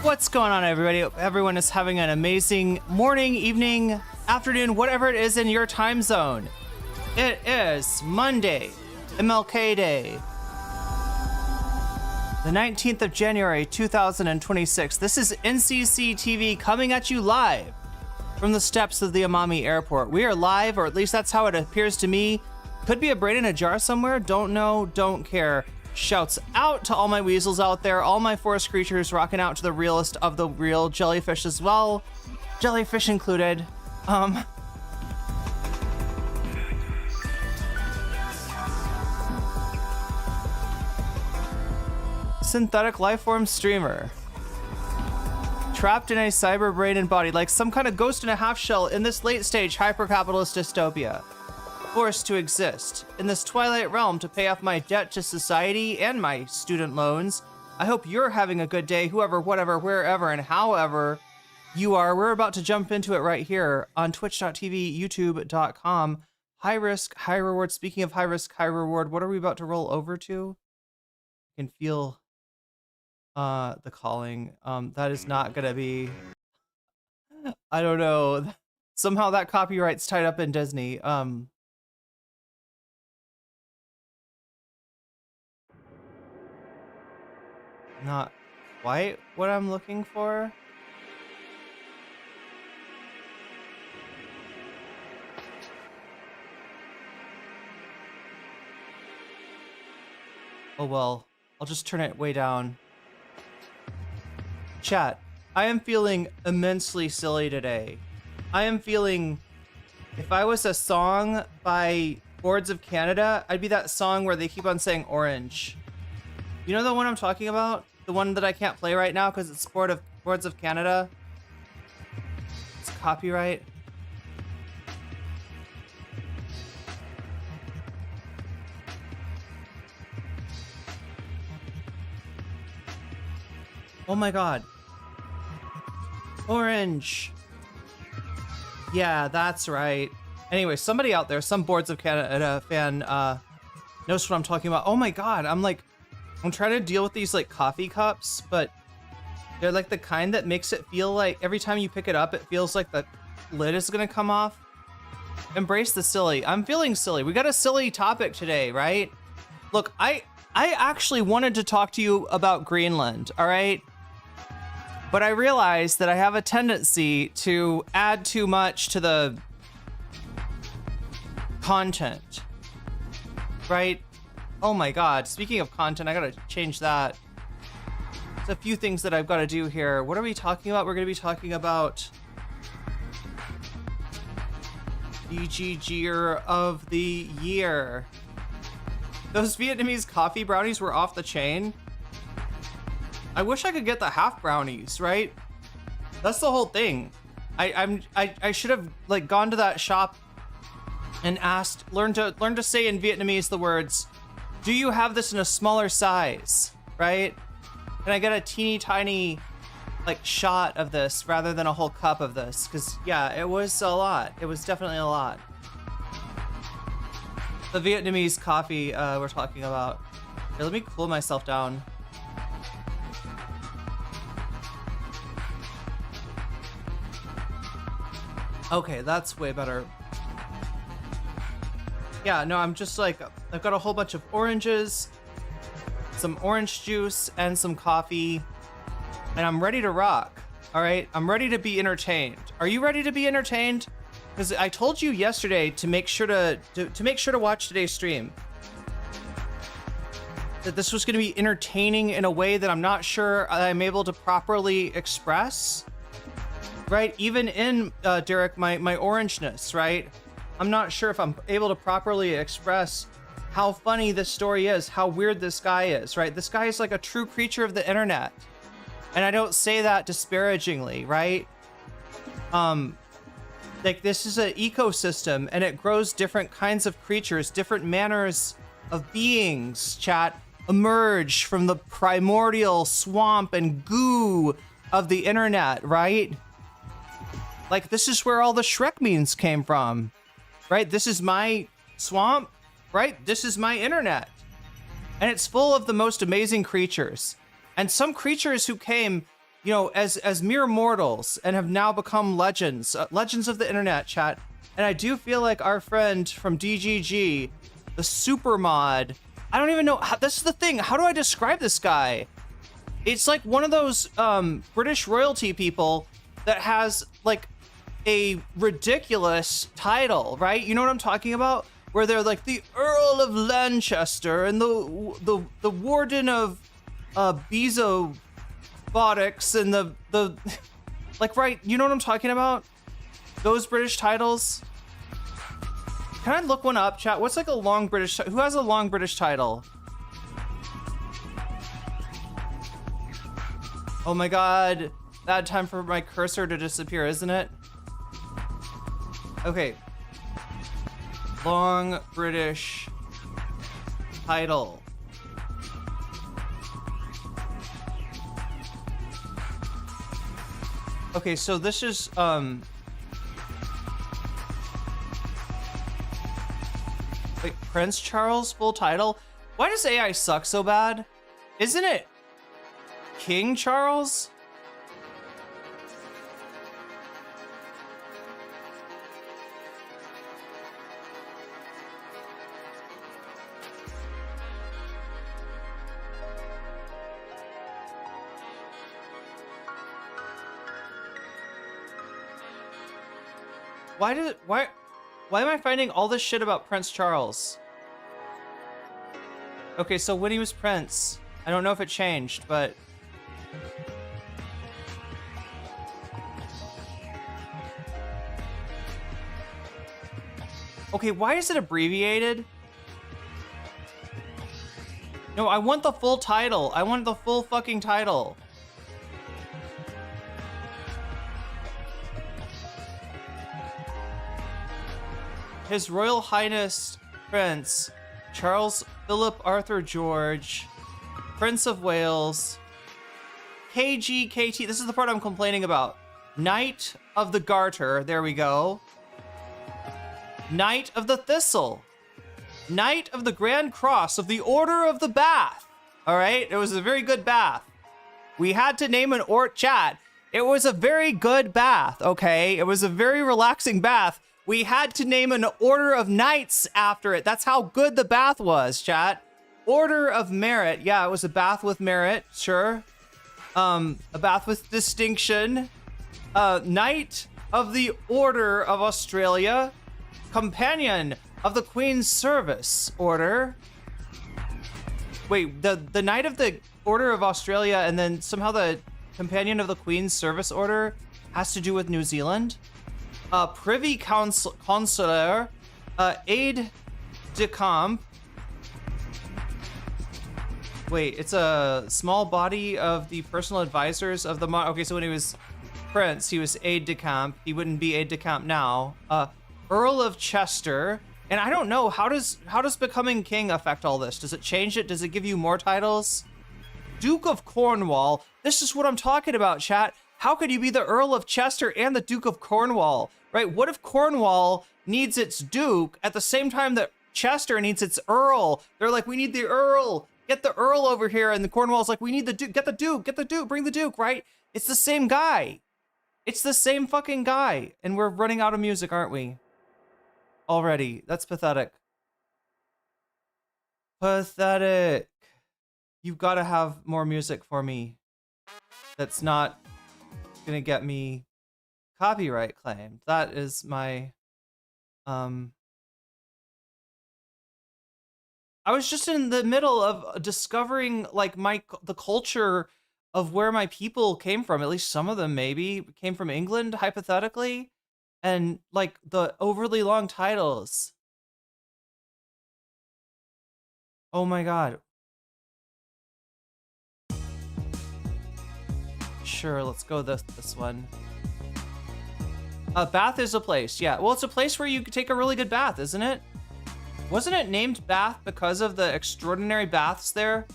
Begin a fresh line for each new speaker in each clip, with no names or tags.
What's going on, everybody? Everyone is having an amazing morning, evening, afternoon, whatever it is in your time zone. It is Monday, MLK Day, the 19th of January, 2026. This is NCC TV coming at you live from the steps of the Amami Airport. We are live, or at least that's how it appears to me. Could be a brain in a jar somewhere. Don't know, don't care. Shouts out to all my weasels out there, all my forest creatures, rocking out to the realest of the real, jellyfish as well, jellyfish included. Synthetic lifeform streamer, trapped in a cyber brain and body, like some kind of ghost in a half shell in this late stage hyper-capitalist dystopia. Forced to exist in this twilight realm to pay off my debt to society and my student loans. I hope you're having a good day, whoever, whatever, wherever, and however you are. We're about to jump into it right here on twitch.tv, youtube.com. High risk, high reward. Speaking of high risk, high reward, what are we about to roll over to? I can feel the calling. That is not gonna be, I don't know. Somehow that copyright's tied up in Disney. Not quite what I'm looking for. Oh well, I'll just turn it way down. Chat, I am feeling immensely silly today. I am feeling, if I was a song by Boards of Canada, I'd be that song where they keep on saying orange. You know the one I'm talking about? The one that I can't play right now because it's Boards of Canada? It's copyright. Oh my god. Orange. Yeah, that's right. Anyway, somebody out there, some Boards of Canada fan knows what I'm talking about. Oh my god, I'm trying to deal with these like coffee cups, but they're like the kind that makes it feel like every time you pick it up, it feels like the lid is gonna come off. Embrace the silly. I'm feeling silly. We got a silly topic today, right? Look, I actually wanted to talk to you about Greenland, all right? But I realized that I have a tendency to add too much to the content, right? Oh my god, speaking of content, I gotta change that. There's a few things that I've got to do here. What are we talking about? We're gonna be talking about BGGer of the year. Those Vietnamese coffee brownies were off the chain. I wish I could get the half brownies, right? That's the whole thing. I should have like gone to that shop and asked, learn to say in Vietnamese the words, do you have this in a smaller size, right? Can I get a teeny tiny like shot of this rather than a whole cup of this? Because yeah, it was a lot. It was definitely a lot. The Vietnamese coffee we're talking about. Here, let me cool myself down. Okay, that's way better. Yeah, no, I'm just like, I've got a whole bunch of oranges, some orange juice, and some coffee, and I'm ready to rock. All right, I'm ready to be entertained. Are you ready to be entertained? Because I told you yesterday to make sure to watch today's stream. That this was going to be entertaining in a way that I'm not sure I'm able to properly express. Right, even in Derek, my orangeness, right? I'm not sure if I'm able to properly express how funny this story is, how weird this guy is, right? This guy is like a true creature of the internet. And I don't say that disparagingly, right? Like this is an ecosystem and it grows different kinds of creatures, different manners of beings, chat, emerge from the primordial swamp and goo of the internet, right? Like this is where all the Shrek memes came from. Right? This is my swamp, right? This is my internet. And it's full of the most amazing creatures. And some creatures who came you know, as mere mortals and have now become legends, legends of the internet, chat. And I do feel like our friend from DGG, the super mod, I don't even know, this is the thing, how do I describe this guy? It's like one of those British royalty people that has like a ridiculous title, right? You know what I'm talking about? Where they're like the Earl of Lancaster and the Warden of Bezobotics and the like, right? You know what I'm talking about? Those British titles. Can I look one up, chat? What's like a long British? Who has a long British title? Oh my god, bad time for my cursor to disappear, isn't it? Okay. Long British title. Okay, so this is wait, Prince Charles full title? Why does AI suck so bad? Isn't it King Charles? Why am I finding all this shit about Prince Charles? Okay, so when he was Prince, I don't know if it changed, but okay, why is it abbreviated? No, I want the full title. I want the full fucking title. His Royal Highness Prince Charles Philip Arthur George, Prince of Wales, KGKT. This is the part I'm complaining about. Knight of the Garter. There we go. Knight of the Thistle. Knight of the Grand Cross of the Order of the Bath. All right, it was a very good bath. We had to name an chat. It was a very good bath, okay? It was a very relaxing bath. We had to name an order of knights after it. That's how good the bath was, chat. Order of Merit. Yeah, it was a bath with merit, sure. A bath with distinction. Knight of the Order of Australia. Companion of the Queen's Service Order. Wait, the Knight of the Order of Australia and then somehow the Companion of the Queen's Service Order has to do with New Zealand? Privy Councillor, Aide de Camp. Wait, it's a small body of the personal advisors of the okay, so when he was Prince, he was Aide de Camp. He wouldn't be Aide de Camp now. Earl of Chester. And I don't know, how does becoming king affect all this? Does it change it? Does it give you more titles? Duke of Cornwall. This is what I'm talking about, chat. How could you be the Earl of Chester and the Duke of Cornwall, right? What if Cornwall needs its Duke at the same time that Chester needs its Earl? They're like, we need the Earl. Get the Earl over here. And the Cornwall's like, we need the Duke. Get the Duke. Get the Duke. Bring the Duke, right? It's the same guy. It's the same fucking guy. And we're running out of music, aren't we? Already. That's pathetic. Pathetic. You've got to have more music for me. That's not gonna get me copyright claimed. That is my I was just in the middle of discovering like the culture of where my people came from. At least some of them maybe came from England, hypothetically, and like the overly long titles. Oh my god. Sure, let's go this one. Bath is a place, yeah. Well, it's a place where you could take a really good bath, isn't it? Wasn't it named Bath because of the extraordinary baths there?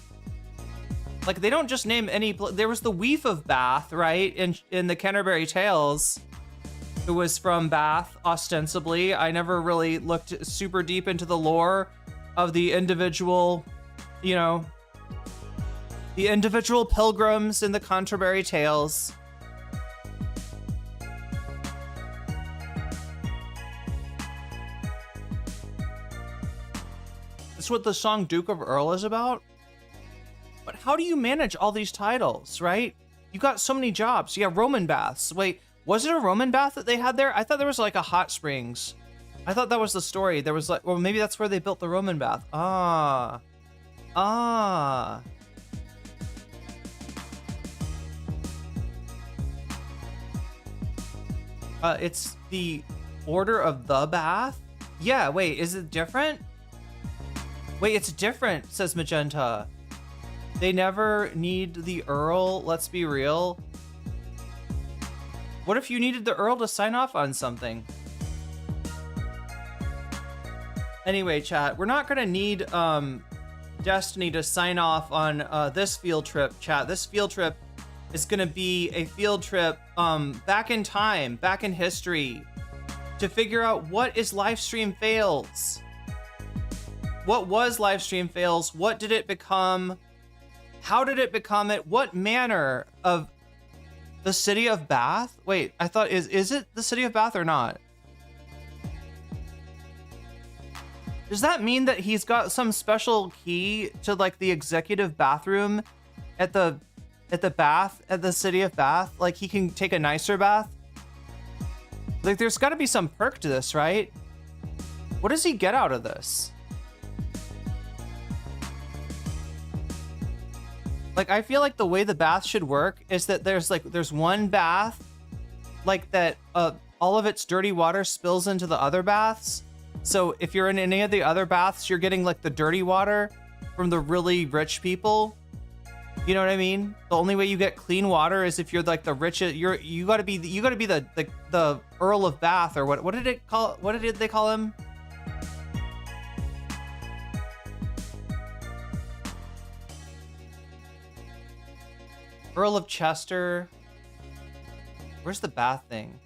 Like, they don't just name any... There was the Weef of Bath, right? In the Canterbury Tales. It was from Bath, ostensibly. I never really looked super deep into the lore of the individual, you know, The individual pilgrims in the Canterbury Tales. That's what the song Duke of Earl is about. But how do you manage all these titles, right? You got so many jobs. You have Roman baths. Wait, was it a Roman bath that they had there? I thought there was like a hot springs. I thought that was the story. There was like, well, maybe that's where they built the Roman bath. It's the Order of the Bath? Yeah, wait, is it different? Wait, it's different, says Magenta. They never need the Earl, let's be real. What if you needed the Earl to sign off on something? Anyway, chat, we're not gonna need Destiny to sign off on this field trip, chat. This field trip is gonna be a field trip back in time, back in history, to figure out what is LiveStreamFails. What was LiveStreamFails? What did it become? How did it become it? What manner of the city of Bath? Wait, I thought, is it the city of Bath or not? Does that mean that he's got some special key to like the executive bathroom at the city of Bath? Like he can take a nicer bath? Like there's gotta be some perk to this, right? What does he get out of this? Like, I feel like the way the bath should work is that there's one bath, like that all of its dirty water spills into the other baths. So if you're in any of the other baths, you're getting like the dirty water from the really rich people. You know what I mean? The only way you get clean water is if you're like the richest. You gotta be the Earl of Bath, or what did it call? What did they call him? Earl of Chester. Where's the Bath thing?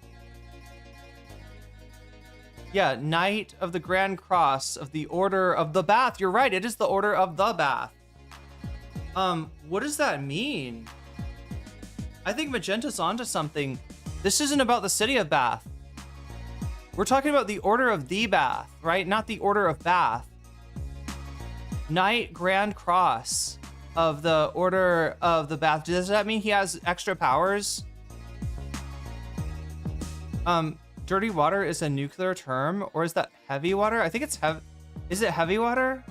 Yeah, Knight of the Grand Cross of the Order of the Bath. You're right, it is the Order of the Bath. What does that mean? I think Magenta's onto something. This isn't about the city of Bath. We're talking about the Order of the Bath, right? Not the Order of Bath. Knight Grand Cross of the Order of the Bath. Does that mean he has extra powers? Dirty water is a nuclear term, or is that heavy water? I think it's heavy. Is it heavy water?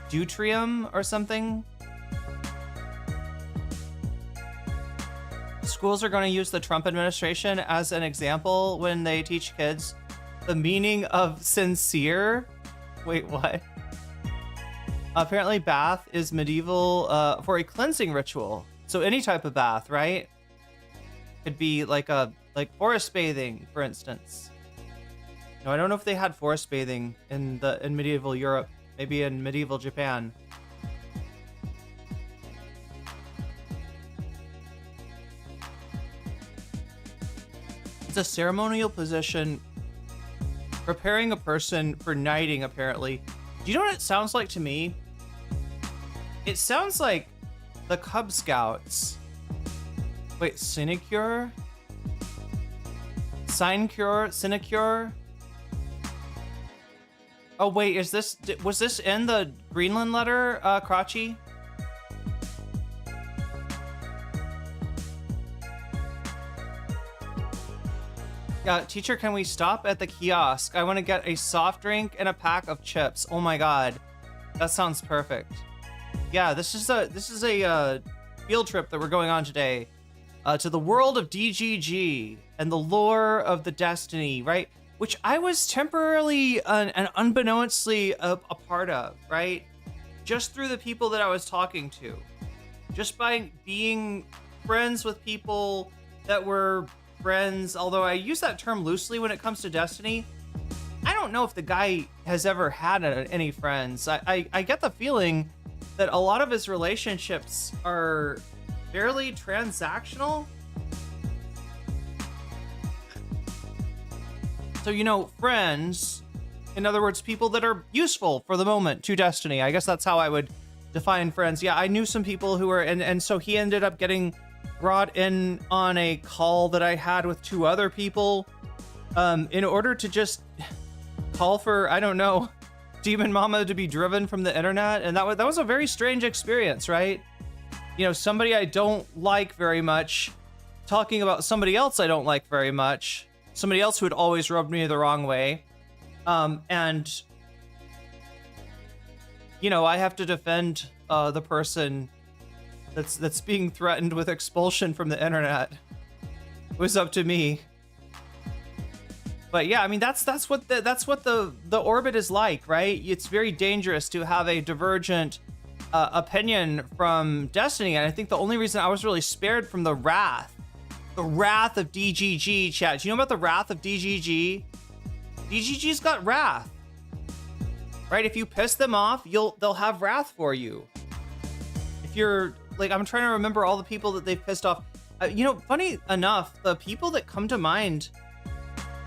Deuterium or something? Schools are going to use the Trump administration as an example when they teach kids the meaning of sincere. Wait, what? Apparently bath is medieval for a cleansing ritual. So any type of bath, right? Could be like forest bathing, for instance. No, I don't know if they had forest bathing in medieval Europe. Maybe in medieval Japan. It's a ceremonial position preparing a person for knighting, apparently. Do you know what it sounds like to me? It sounds like the Cub Scouts. Wait, sinecure? Sinecure? Sinecure? Oh wait, was this in the Greenland letter, Crotchy? Teacher, can we stop at the kiosk? I want to get a soft drink and a pack of chips. Oh my god, that sounds perfect. Yeah, this is a field trip that we're going on today, to the world of DGG and the lore of the Destiny, right? Which I was temporarily and unbeknownstly a part of, right? Just through the people that I was talking to, just by being friends with people that were friends, although I use that term loosely when it comes to Destiny. I don't know if the guy has ever had any friends. I get the feeling that a lot of his relationships are fairly transactional. So, you know, friends, in other words, people that are useful for the moment to Destiny. I guess that's how I would define friends. Yeah, I knew some people who were, and so he ended up getting brought in on a call that I had with 2 other people, in order to just call for, I don't know, Demon Mama to be driven from the internet. And that was a very strange experience, right? You know, somebody I don't like very much talking about somebody else I don't like very much, somebody else who had always rubbed me the wrong way. And you know, I have to defend the person that's being threatened with expulsion from the internet. It was up to me. But yeah, I mean, that's what the orbit is like, right? It's very dangerous to have a divergent opinion from Destiny, and I think the only reason I was really spared from the wrath of DGG, chat. Do you know about the wrath of DGG? DGG's got wrath, right? If you piss them off, they'll have wrath for you. If you're like, I'm trying to remember all the people that they've pissed off. You know, funny enough, the people that come to mind,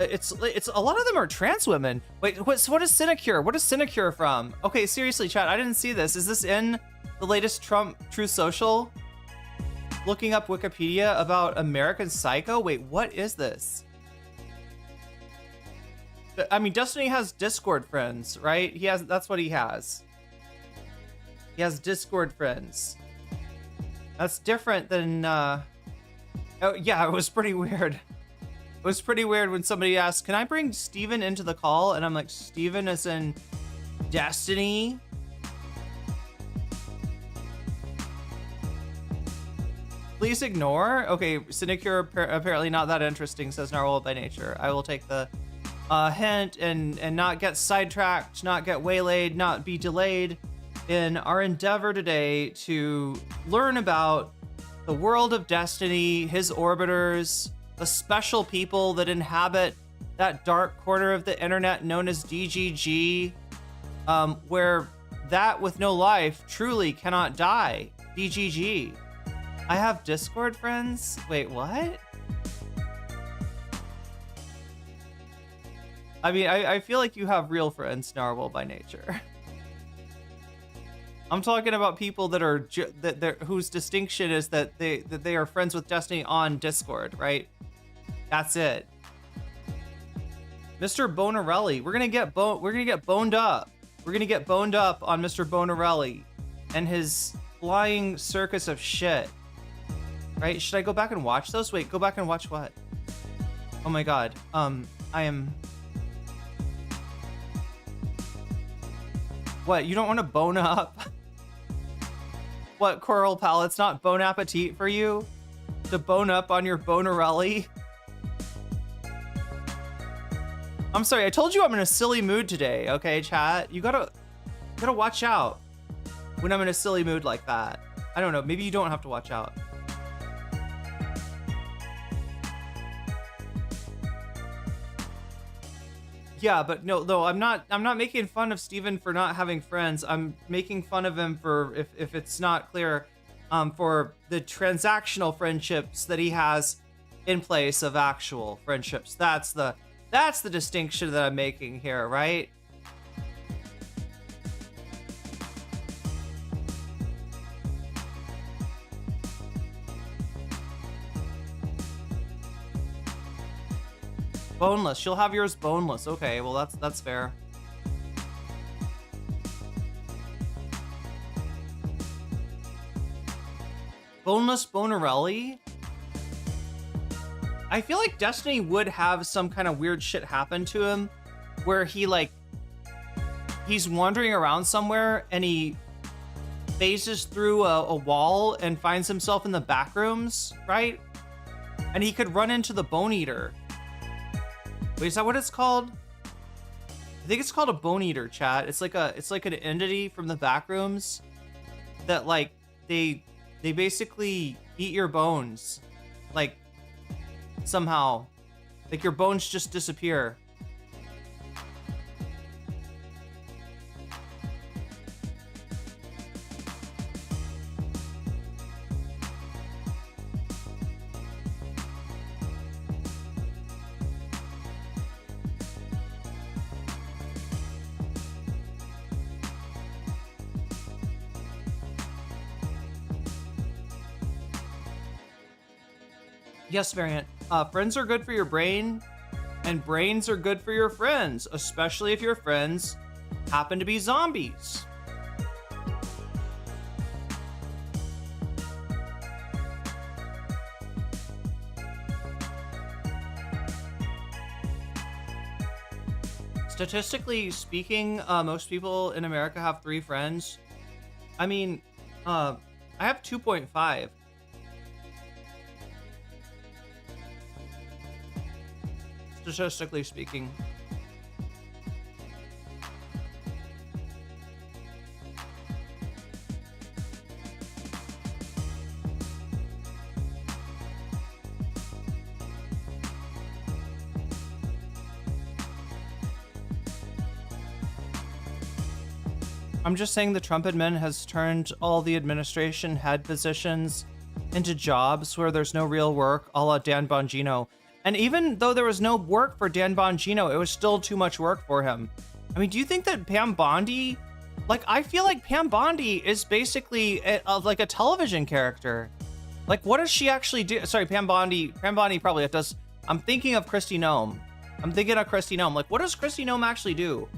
it's a lot of them are trans women. Wait, what is Sinecure? What is Sinecure from? Okay, seriously, chat, I didn't see this. Is this in the latest Trump Truth Social? Looking up Wikipedia about American Psycho? Wait, what is this? I mean, Destiny has Discord friends, right? That's what he has. He has Discord friends. That's different than, oh yeah, it was pretty weird. It was pretty weird when somebody asked, can I bring Steven into the call? And I'm like, Steven is in Destiny? Please ignore? Okay, Sinecure apparently not that interesting, says Narwhal by Nature. I will take the hint and not get sidetracked, not get waylaid, not be delayed in our endeavor today to learn about the world of Destiny, his orbiters, the special people that inhabit that dark corner of the internet known as DGG, where that with no life truly cannot die. DGG. I have Discord friends? Wait, what? I mean, I feel like you have real friends, Narwhal by Nature. I'm talking about people that are whose distinction is that they are friends with Destiny on Discord, right? That's it. Mr. Bonarelli, we're gonna get boned up. We're gonna get boned up on Mr. Bonarelli and his flying circus of shit. Right? Should I go back and watch those? Wait, go back and watch what? Oh my god. I am. What? You don't want to bone up? What, Coral Pal? It's not bon appetit for you to bone up on your Bonarelli? I'm sorry, I told you I'm in a silly mood today, okay, chat? You gotta watch out when I'm in a silly mood like that. I don't know, maybe you don't have to watch out. Yeah, but no, I'm not making fun of Steven for not having friends. I'm making fun of him for, if it's not clear, for the transactional friendships that he has in place of actual friendships. That's the distinction that I'm making here, right? Boneless. She'll have yours boneless. Okay, well that's fair. Boneless Bonarelli? I feel like Destiny would have some kind of weird shit happen to him where he's wandering around somewhere and he phases through a wall and finds himself in the back rooms, right? And he could run into the Bone Eater. Wait, is that what it's called? I think it's called a Bone Eater, chat. It's like an entity from the back rooms that like they basically eat your bones, like somehow, like your bones just disappear. Yes, Variant. Friends are good for your brain, and brains are good for your friends, especially if your friends happen to be zombies. Statistically speaking, most people in America have 3 friends. I mean, I have 2.5. Statistically speaking. I'm just saying the Trump admin has turned all the administration head positions into jobs where there's no real work, a la Dan Bongino. And even though there was no work for Dan Bongino, it was still too much work for him. I mean, do you think that Pam Bondi, like, I feel like Pam Bondi is basically like a television character. Like, what does she actually do? Sorry, Pam Bondi probably does. I'm thinking of Kristi Noem. Like, what does Kristi Noem actually do?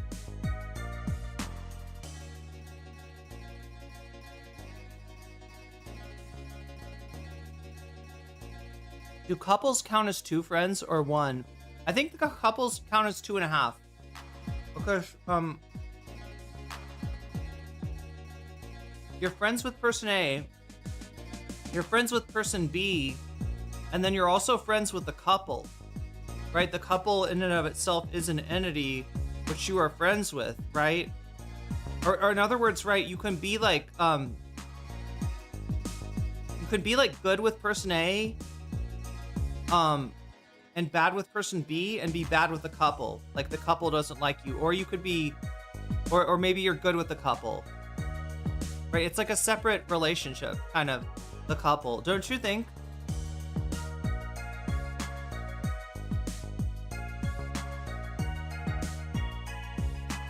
Do couples count as 2 friends or 1? I think the couples count as 2.5. Because, you're friends with person A, you're friends with person B, and then you're also friends with the couple, right? The couple in and of itself is an entity which you are friends with, right? Or in other words, right, you can be like, good with person A, and bad with person B, and be bad with the couple. Like, the couple doesn't like you. Or you could be, or maybe you're good with the couple. Right? It's like a separate relationship, kind of, the couple. Don't you think?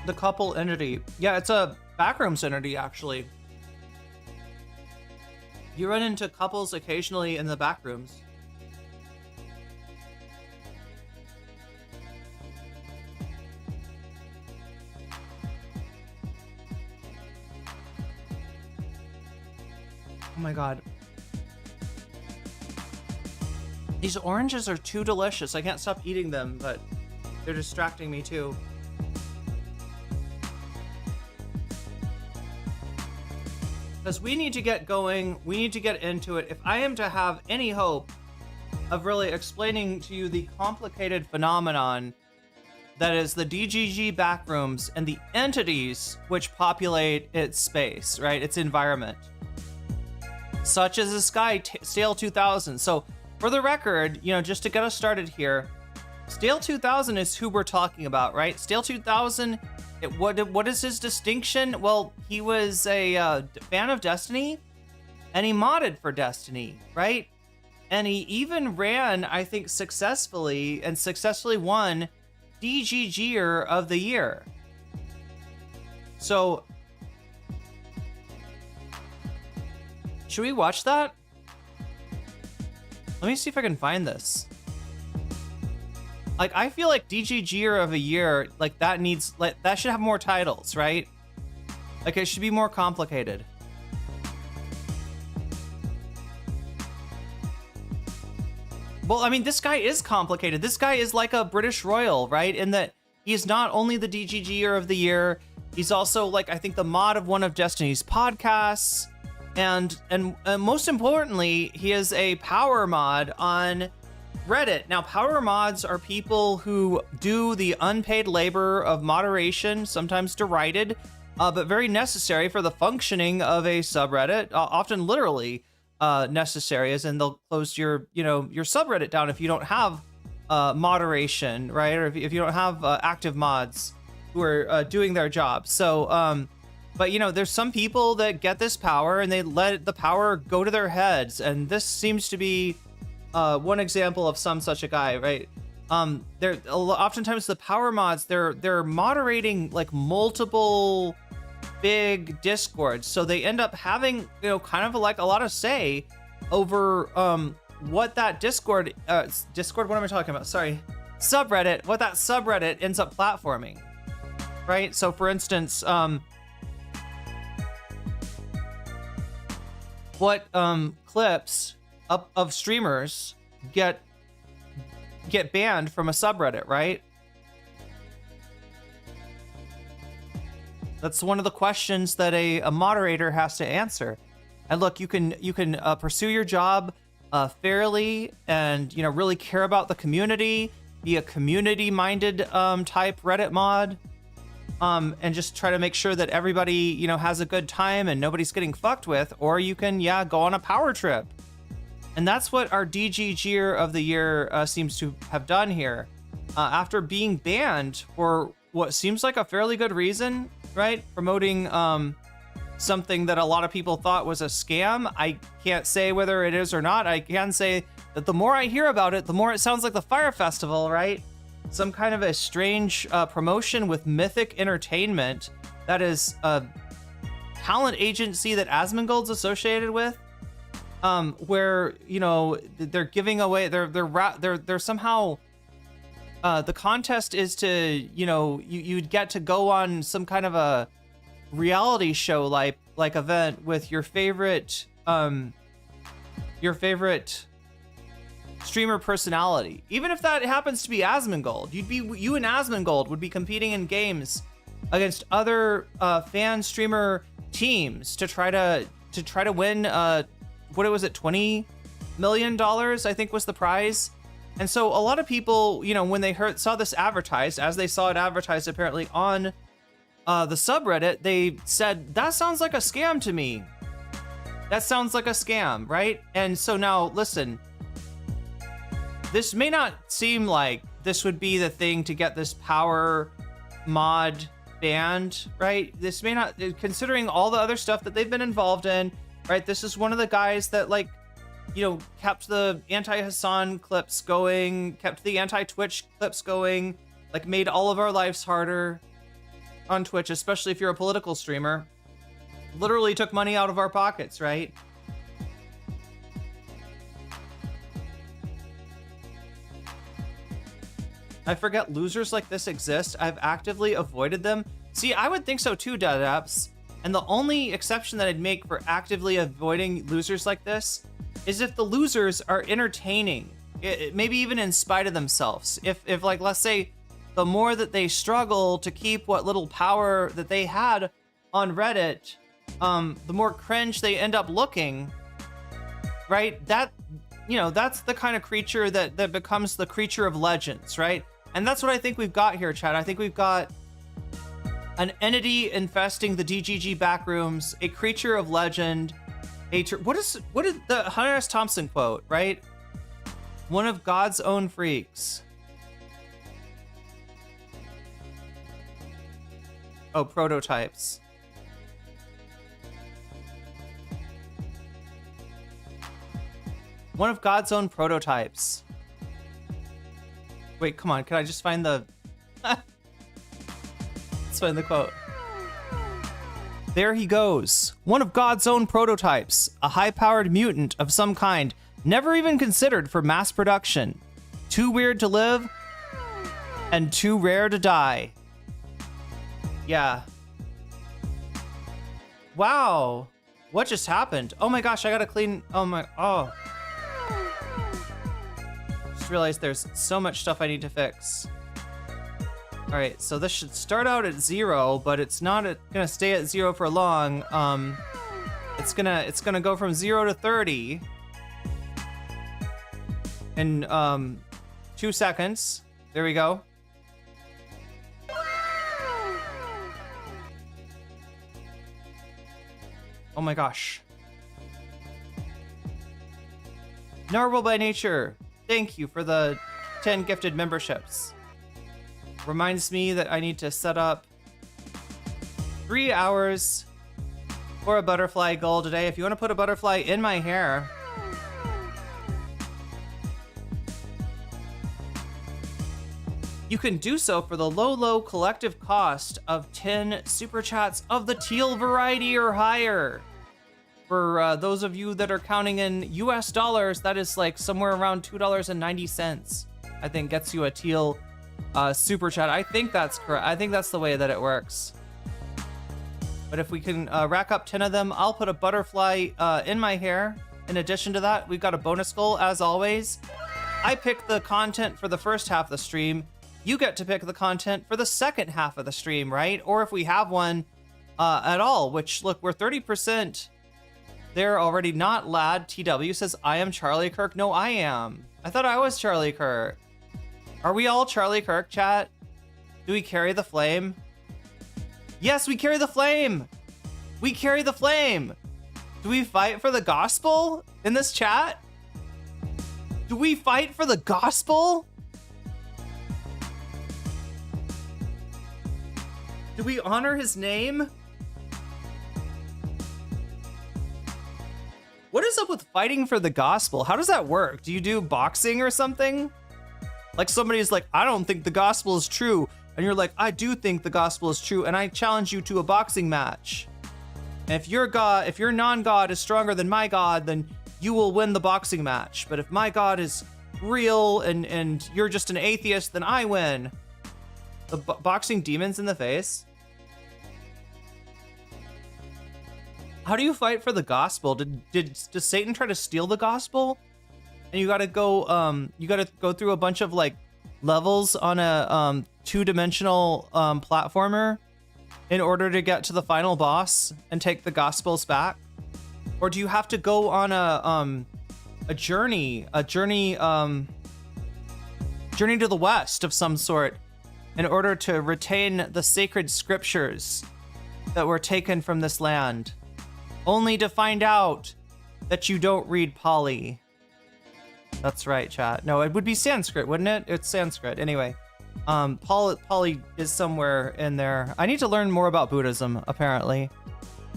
The couple entity. Yeah, it's a backrooms entity, actually. You run into couples occasionally in the backrooms. Oh my god. These oranges are too delicious. I can't stop eating them, but they're distracting me too. Because we need to get going. We need to get into it. If I am to have any hope of really explaining to you the complicated phenomenon that is the DGG backrooms and the entities which populate its space, right? Its environment. Such as this guy, Stale 2000. So, for the record, you know, just to get us started here, Stale 2000 is who we're talking about, right? Stale 2000, what is his distinction? Well, he was a fan of Destiny, and he modded for Destiny, right? And he even ran, I think, successfully won DGGer of the Year. So, should we watch that? Let me see if I can find this. Like, I feel like DGGer of the Year, like, that needs, like, that should have more titles, right? Like, it should be more complicated. Well, I mean, this guy is complicated. This guy is like a British royal, right? In that he's not only the DGGer of the Year, he's also, like, I think the mod of one of Destiny's podcasts. And most importantly, he is a power mod on Reddit. Now, power mods are people who do the unpaid labor of moderation, sometimes derided, but very necessary for the functioning of a subreddit, often literally necessary, as in they'll close your subreddit down if you don't have moderation, right? Or if you don't have active mods who are doing their job. So, but, you know, there's some people that get this power and they let the power go to their heads. And this seems to be one example of some such a guy, right? Oftentimes the power mods, they're moderating like multiple big discords. So they end up having, you know, kind of like a lot of say over what that Discord, what am I talking about? Sorry, subreddit, what that subreddit ends up platforming, right? So for instance, what clips of streamers get banned from a subreddit, right? That's one of the questions that a moderator has to answer. And look, you can pursue your job fairly, and really care about the community, be a community-minded type Reddit mod, and just try to make sure that everybody has a good time and nobody's getting fucked with. Or you can go on a power trip, and that's what our DGGer of the year seems to have done here. After being banned for what seems like a fairly good reason, right? Promoting something that a lot of people thought was a scam. I can't say whether it is or not. I can say that the more I hear about it, the more it sounds like the Fyre Festival, right? Some kind of a strange promotion with Mythic Entertainment that is a talent agency that Asmongold's associated with, where they're giving away, they're somehow the contest is to you'd get to go on some kind of a reality show like event with your favorite streamer personality. Even if that happens to be Asmongold, you and Asmongold would be competing in games against other fan streamer teams to try to win what was it, $20 million I think was the prize. And so a lot of people, when they saw this advertised, as they saw it advertised apparently on the subreddit, they said, that sounds like a scam to me. That sounds like a scam, right? And so now, listen, this may not seem like this would be the thing to get this power mod banned, right? This may not, considering all the other stuff that they've been involved in, right? This is one of the guys that kept the anti-Hasan clips going, kept the anti-Twitch clips going, made all of our lives harder on Twitch, especially if you're a political streamer. Literally took money out of our pockets, right? I forget losers like this exist. I've actively avoided them. See, I would think so too, DeadApps. And the only exception that I'd make for actively avoiding losers like this is if the losers are entertaining, maybe even in spite of themselves. If let's say, the more that they struggle to keep what little power that they had on Reddit, the more cringe they end up looking, right? That's the kind of creature that becomes the creature of legends, right? And that's what I think we've got here, Chad. I think we've got an entity infesting the DGG backrooms, a creature of legend, what did the Hunter S. Thompson quote, right? One of God's own freaks. Oh, prototypes. One of God's own prototypes. Wait, come on. Can I just find the... Let's find the quote. There he goes. One of God's own prototypes. A high-powered mutant of some kind. Never even considered for mass production. Too weird to live and too rare to die. Yeah. Wow. What just happened? Oh my gosh, I gotta clean. Oh. Just realized there's so much stuff I need to fix. All right, so this should start out at 0, but it's not gonna stay at 0 for long. It's gonna go from 0 to 30 in 2 seconds. There we go. Oh my gosh. Narwhal by Nature, thank you for the 10 gifted memberships. Reminds me that I need to set up 3 hours for a butterfly goal today. If you want to put a butterfly in my hair, you can do so for the low collective cost of 10 super chats of the teal variety or higher. For those of you that are counting in US dollars, that is like somewhere around $2.90. I think gets you a teal super chat. I think that's correct. I think that's the way that it works. But if we can rack up 10 of them, I'll put a butterfly in my hair. In addition to that, we've got a bonus goal as always. I pick the content for the first half of the stream. You get to pick the content for the second half of the stream, right? Or if we have one at all, which look, we're 30% there already. Not Lad TW says, I am Charlie Kirk. No, I am. I thought I was Charlie Kirk. Are we all Charlie Kirk, chat? Do we carry the flame? Yes, we carry the flame. We carry the flame. Do we fight for the gospel in this chat? Do we fight for the gospel? Do we honor his name? What is up with fighting for the gospel? How does that work? Do you do boxing or something? Like somebody's like, I don't think the gospel is true. And you're like, I do think the gospel is true. And I challenge you to a boxing match. And if your God, if your non-God is stronger than my God, then you will win the boxing match. But if my God is real and you're just an atheist, then I win. The boxing demons in the face. How do you fight for the gospel? Does Satan try to steal the gospel? And you gotta go through a bunch of like levels on a two-dimensional platformer in order to get to the final boss and take the gospels back? Or do you have to go on a journey to the west of some sort in order to retain the sacred scriptures that were taken from this land, only to find out that you don't read Pali? That's right, chat. No, it would be Sanskrit, wouldn't it? It's Sanskrit. Anyway, Pali is somewhere in there. I need to learn more about Buddhism, apparently.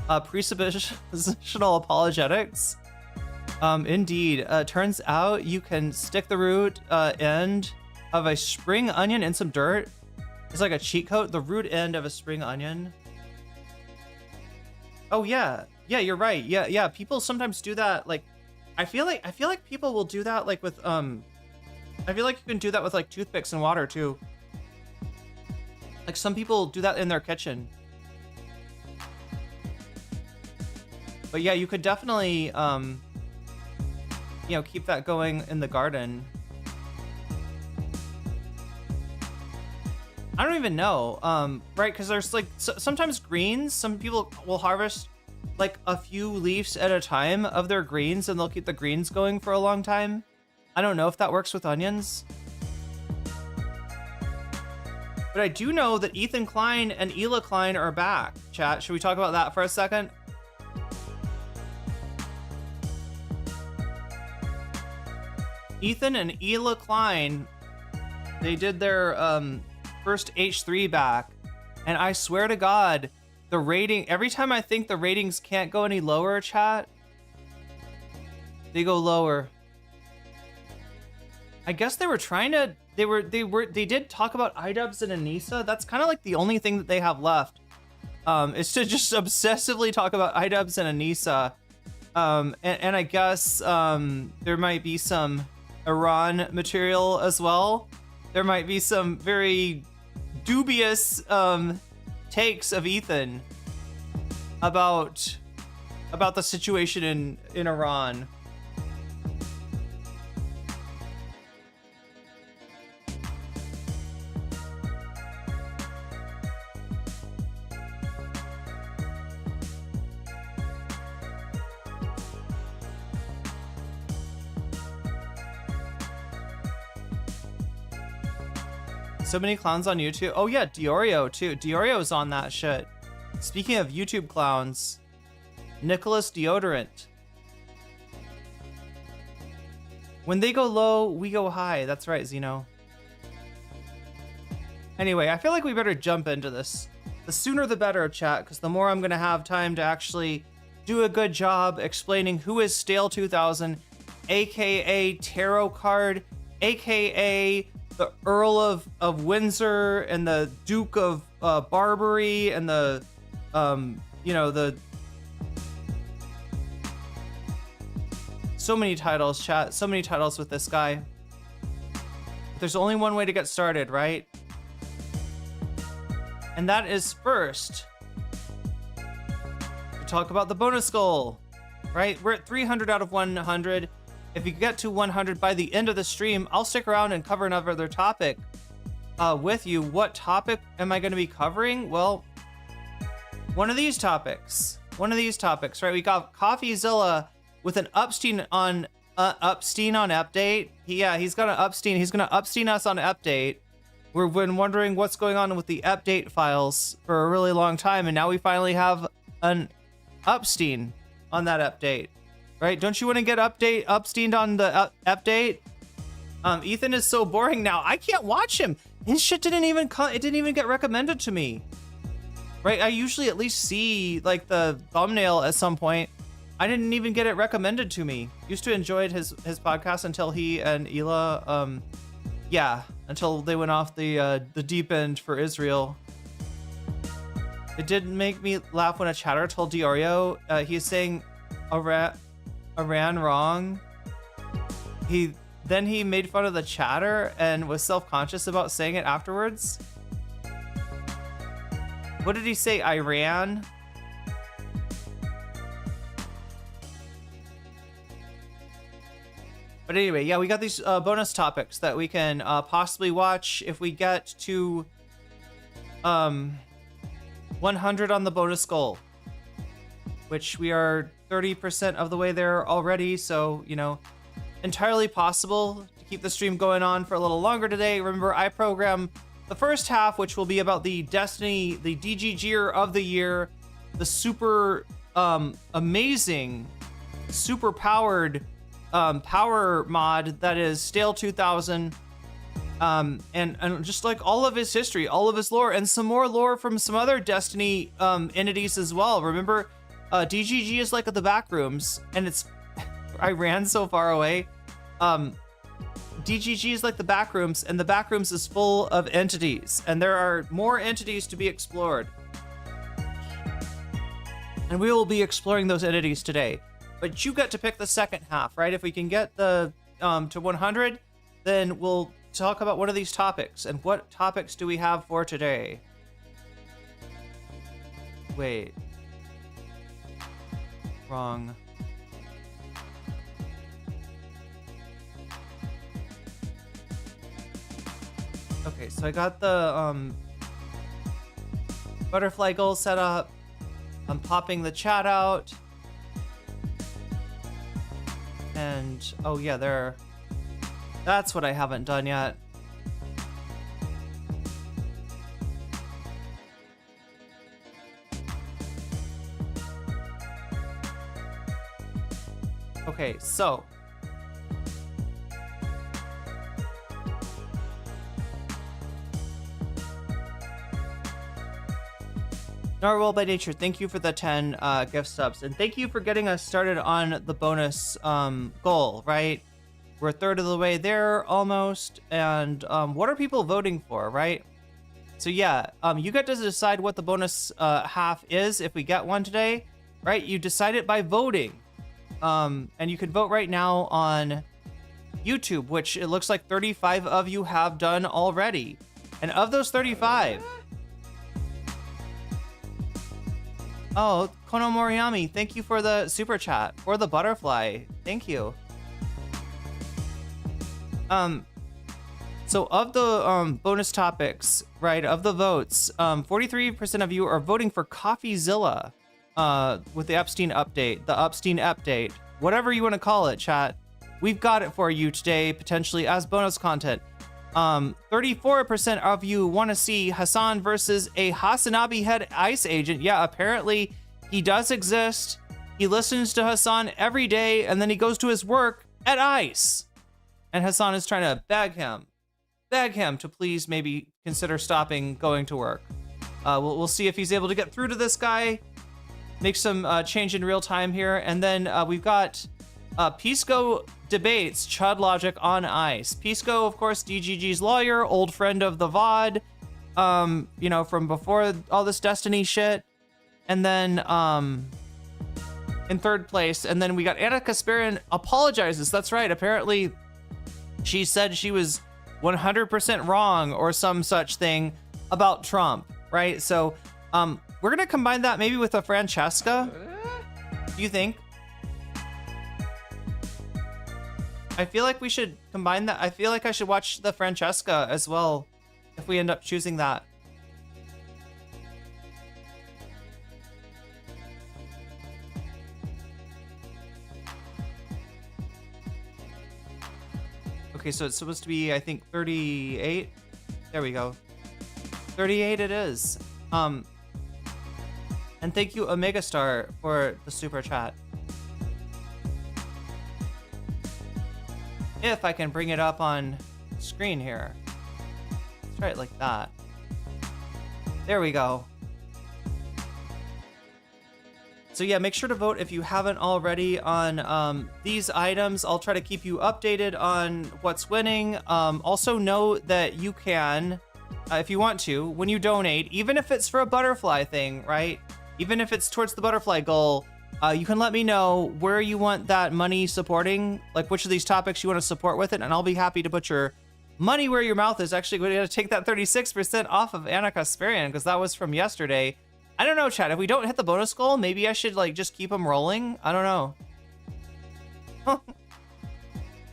Presuppositional apologetics. Indeed. Turns out you can stick the root end of a spring onion in some dirt. It's like a cheat code. The root end of a spring onion. Oh yeah, yeah, you're right. Yeah. People sometimes do that. Like, I feel like people will do that. Like with I feel like you can do that with like toothpicks and water too. Like some people do that in their kitchen. But yeah, you could definitely keep that going in the garden. I don't even know, right? Because there's like sometimes greens. Some people will harvest like a few leaves at a time of their greens, and they'll keep the greens going for a long time. I don't know if that works with onions. But I do know that Ethan Klein and Ela Klein are back. Chat, should we talk about that for a second? Ethan and Ela Klein, they did their first H3 back, and I swear to God, the rating, every time I think the ratings can't go any lower, chat, they go lower. I guess they were trying to, they did talk about iDubbbz and Anissa. That's kind of like the only thing that they have left, is to just obsessively talk about iDubbbz and Anissa. And I guess there might be some Iran material as well. There might be some very dubious takes of Ethan about the situation in Iran. So many clowns on YouTube. Oh yeah, Diorio too. Diorio's on that shit. Speaking of YouTube clowns, Nicholas Deodorant. When they go low, we go high. That's right, Zeno. Anyway, I feel like we better jump into this. The sooner the better, chat, because the more I'm gonna have time to actually do a good job explaining who is Stale 2000, aka Tarot Card, aka the Earl of Windsor and the Duke of Barbary and the So many titles, chat. So many titles with this guy. There's only one way to get started, right? And that is first to talk about the bonus goal, right? We're at 300 out of 100. If you get to 100 by the end of the stream, I'll stick around and cover another topic with you. What topic am I going to be covering? Well, one of these topics. Right? We got CoffeeZilla with an Upstein on update. He's gonna Upstein us on update. We've been wondering what's going on with the update files for a really long time, and now we finally have an Upstein on that update, right? Don't you want to get Upsteined on the update? Ethan is so boring now. I can't watch him. His shit didn't even get recommended to me, right? I usually at least see like the thumbnail at some point. I didn't even get it recommended to me. Used to enjoy his podcast until he and Ela, until they went off the deep end for Israel. It did make me laugh when a chatter told Diorio he's saying Iran wrong. He made fun of the chatter and was self-conscious about saying it afterwards. What did he say? Iran? But anyway, yeah, we got these bonus topics that we can possibly watch if we get to 100 on the bonus goal, which we are 30% of the way there already. So, you know, entirely possible to keep the stream going on for a little longer today. Remember, I program the first half, which will be about the Destiny, the DGGer of the year, the super amazing, super powered power mod that is Stale 2000, and just like all of his history, all of his lore, and some more lore from some other Destiny entities as well. Remember, DGG is like the back rooms, and it's I ran so far away. DGG is like the back rooms, and the back rooms is full of entities, and there are more entities to be explored, and we will be exploring those entities today. But you get to pick the second half, right? If we can get the to 100, then we'll talk about one of these topics. And what topics do we have for today? Wait. Wrong. Okay, so I got the butterfly goal set up. I'm popping the chat out. And, oh yeah, that's what I haven't done yet. Okay, so. Narwhal by Nature, thank you for the 10 gift subs, and thank you for getting us started on the bonus goal, right? We're a third of the way there almost, and what are people voting for, right? So yeah, you get to decide what the bonus half is if we get one today, right? You decide it by voting, and you can vote right now on YouTube, which it looks like 35 of you have done already, and of those 35, oh, Kono Moriyami, thank you for the super chat, for the butterfly. Thank you. So of the bonus topics, right, of the votes, 43% of you are voting for CoffeeZilla with the Upstein update, whatever you want to call it, chat. We've got it for you today, potentially as bonus content. 34% of you want to see Hasan versus a Hasanabi head ice agent. Yeah, apparently he does exist. He listens to Hasan every day, and then he goes to his work at ice. And Hasan is trying to beg him to please maybe consider stopping going to work. We'll see if he's able to get through to this guy, make some change in real time here. And then we've got Pisco debates Chud Logic on ice. Pisco, of course, DGG's lawyer, old friend of the VOD, you know, from before all this Destiny shit. And then in third place. And then we got Anna Kasparian apologizes. That's right. Apparently, she said she was 100% wrong or some such thing about Trump, right? So we're going to combine that maybe with a Francesca. Do you think? I feel like we should combine that. I feel like I should watch the Francesca as well if we end up choosing that. Okay, so it's supposed to be, I think, 38. There we go. 38 it is. And thank you, Omega Star, for the super chat. If I can bring it up on screen here. Let's try it like that. There we go. So yeah, make sure to vote if you haven't already on these items. I'll try to keep you updated on what's winning. Also know that you can, if you want to, when you donate, even if it's for a butterfly thing, right? Even if it's towards the butterfly goal, you can let me know where you want that money supporting, like which of these topics you want to support with it, and I'll be happy to put your money where your mouth is. Actually, we're going to take that 36% off of Anna Kasparian because that was from yesterday. I don't know, chat. If we don't hit the bonus goal, maybe I should like just keep them rolling. I don't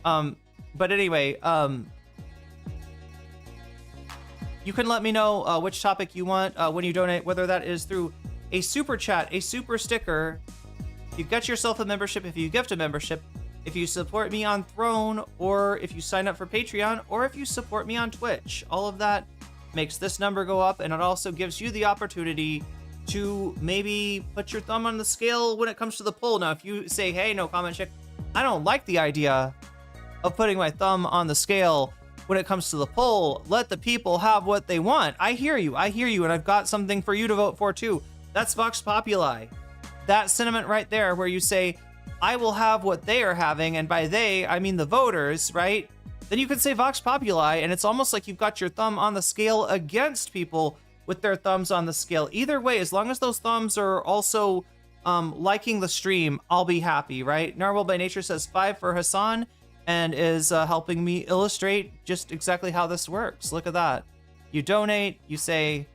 know. But anyway, you can let me know which topic you want when you donate, whether that is through a super chat, a super sticker. You get yourself a membership if you gift a membership, if you support me on Throne, or if you sign up for Patreon, or if you support me on Twitch. All of that makes this number go up, and it also gives you the opportunity to maybe put your thumb on the scale when it comes to the poll. Now, if you say, hey, no comment check, I don't like the idea of putting my thumb on the scale when it comes to the poll, let the people have what they want. I hear you, and I've got something for you to vote for too. That's Vox Populi. That sentiment right there where you say, I will have what they are having, and by they, I mean the voters, right? Then you can say Vox Populi, and it's almost like you've got your thumb on the scale against people with their thumbs on the scale. Either way, as long as those thumbs are also liking the stream, I'll be happy, right? Narwhal by Nature says 5 for Hasan and is helping me illustrate just exactly how this works. Look at that. You donate, you say,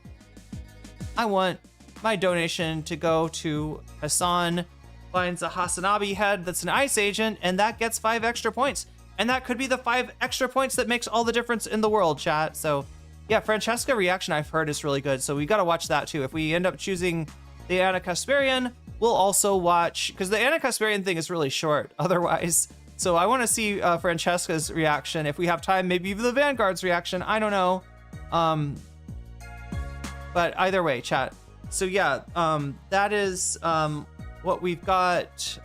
I want my donation to go to Hasan, finds a Hasanabi head that's an ice agent, and that gets 5 extra points. And that could be the 5 extra points that makes all the difference in the world, chat. So yeah, Francesca reaction I've heard is really good, so we gotta watch that too. If we end up choosing the Anna Kasparian, we'll also watch, because the Anna Kasparian thing is really short otherwise. So I want to see Francesca's reaction. If we have time, maybe even the Vanguard's reaction. I don't know. But either way, chat. So yeah, that is what we've got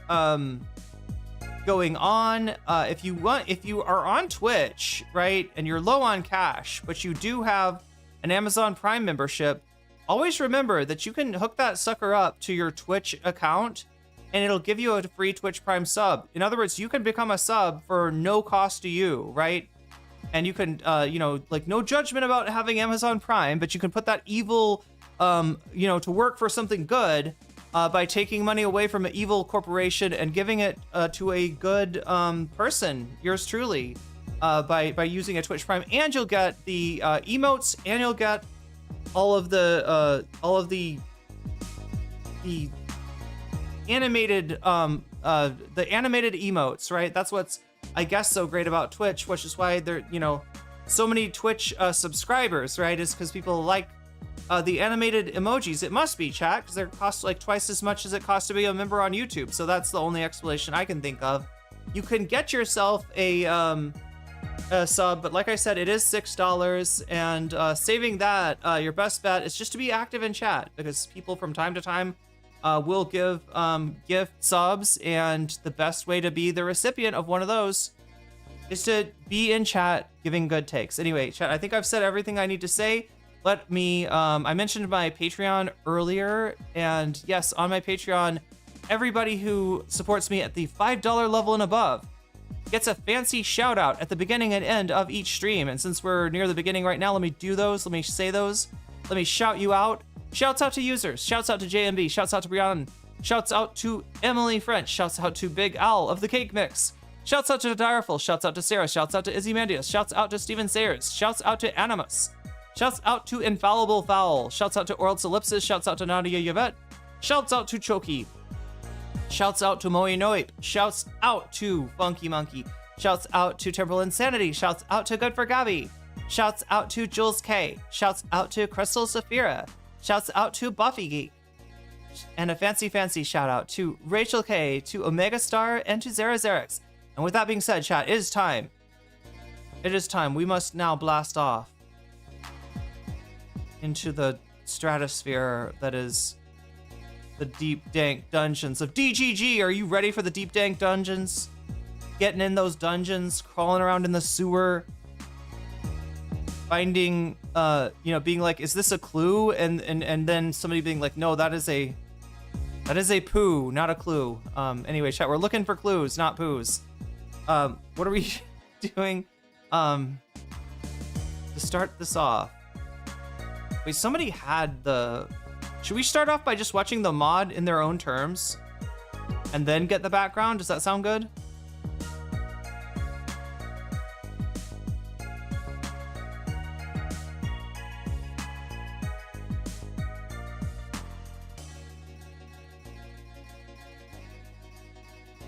going on. If you are on Twitch, right, and you're low on cash, but you do have an Amazon Prime membership, always remember that you can hook that sucker up to your Twitch account and it'll give you a free Twitch Prime sub. In other words, you can become a sub for no cost to you, right? And you can, like no judgment about having Amazon Prime, but you can put that evil, to work for something good by taking money away from an evil corporation and giving it to a good person, yours truly, by using a Twitch Prime. And you'll get the emotes, and you'll get all of the animated animated emotes, right? That's what's, I guess, so great about Twitch, which is why there, so many Twitch subscribers, right? Is because people like the animated emojis. It must be, chat, because they cost like twice as much as it costs to be a member on YouTube. So that's the only explanation I can think of. You can get yourself a sub, but like I said, it is $6, and saving that, your best bet is just to be active in chat, because people from time to time will give gift subs, and the best way to be the recipient of one of those is to be in chat giving good takes. Anyway, chat, I think I've said everything I need to say. Let me, I mentioned my Patreon earlier, and yes, on my Patreon, everybody who supports me at the $5 level and above gets a fancy shout out at the beginning and end of each stream. And since we're near the beginning right now, let me do those. Let me say those. Let me shout you out. Shouts out to users. Shouts out to JMB. Shouts out to Brian. Shouts out to Emily French. Shouts out to Big Owl of the Cake Mix. Shouts out to Direful. Shouts out to Sarah. Shouts out to Izzy Mandius. Shouts out to Steven Sayers. Shouts out to Animus. Shouts out to Infallible Fowl. Shouts out to Oral Ellipsis. Shouts out to Nadia Yvette. Shouts out to Choki. Shouts out to Moe Noip. Shouts out to Funky Monkey. Shouts out to Temporal Insanity. Shouts out to Good for Gabby. Shouts out to Jules K. Shouts out to Crystal Saphira. Shouts out to Buffy Geek. And a fancy shout out to Rachel K, to Omega Star, and to Zara Xerix. And with that being said, chat, it is time. It is time. We must now blast off into the stratosphere that is the deep, dank dungeons of DGG. Are you ready for the deep, dank dungeons? Getting in those dungeons, crawling around in the sewer, finding, being like, is this a clue? And then somebody being like, no, that is a poo, not a clue. Anyway, chat, we're looking for clues, not poos. What are we doing? To start this off. Wait, somebody had the... Should we start off by just watching the mod in their own terms? And then get the background? Does that sound good?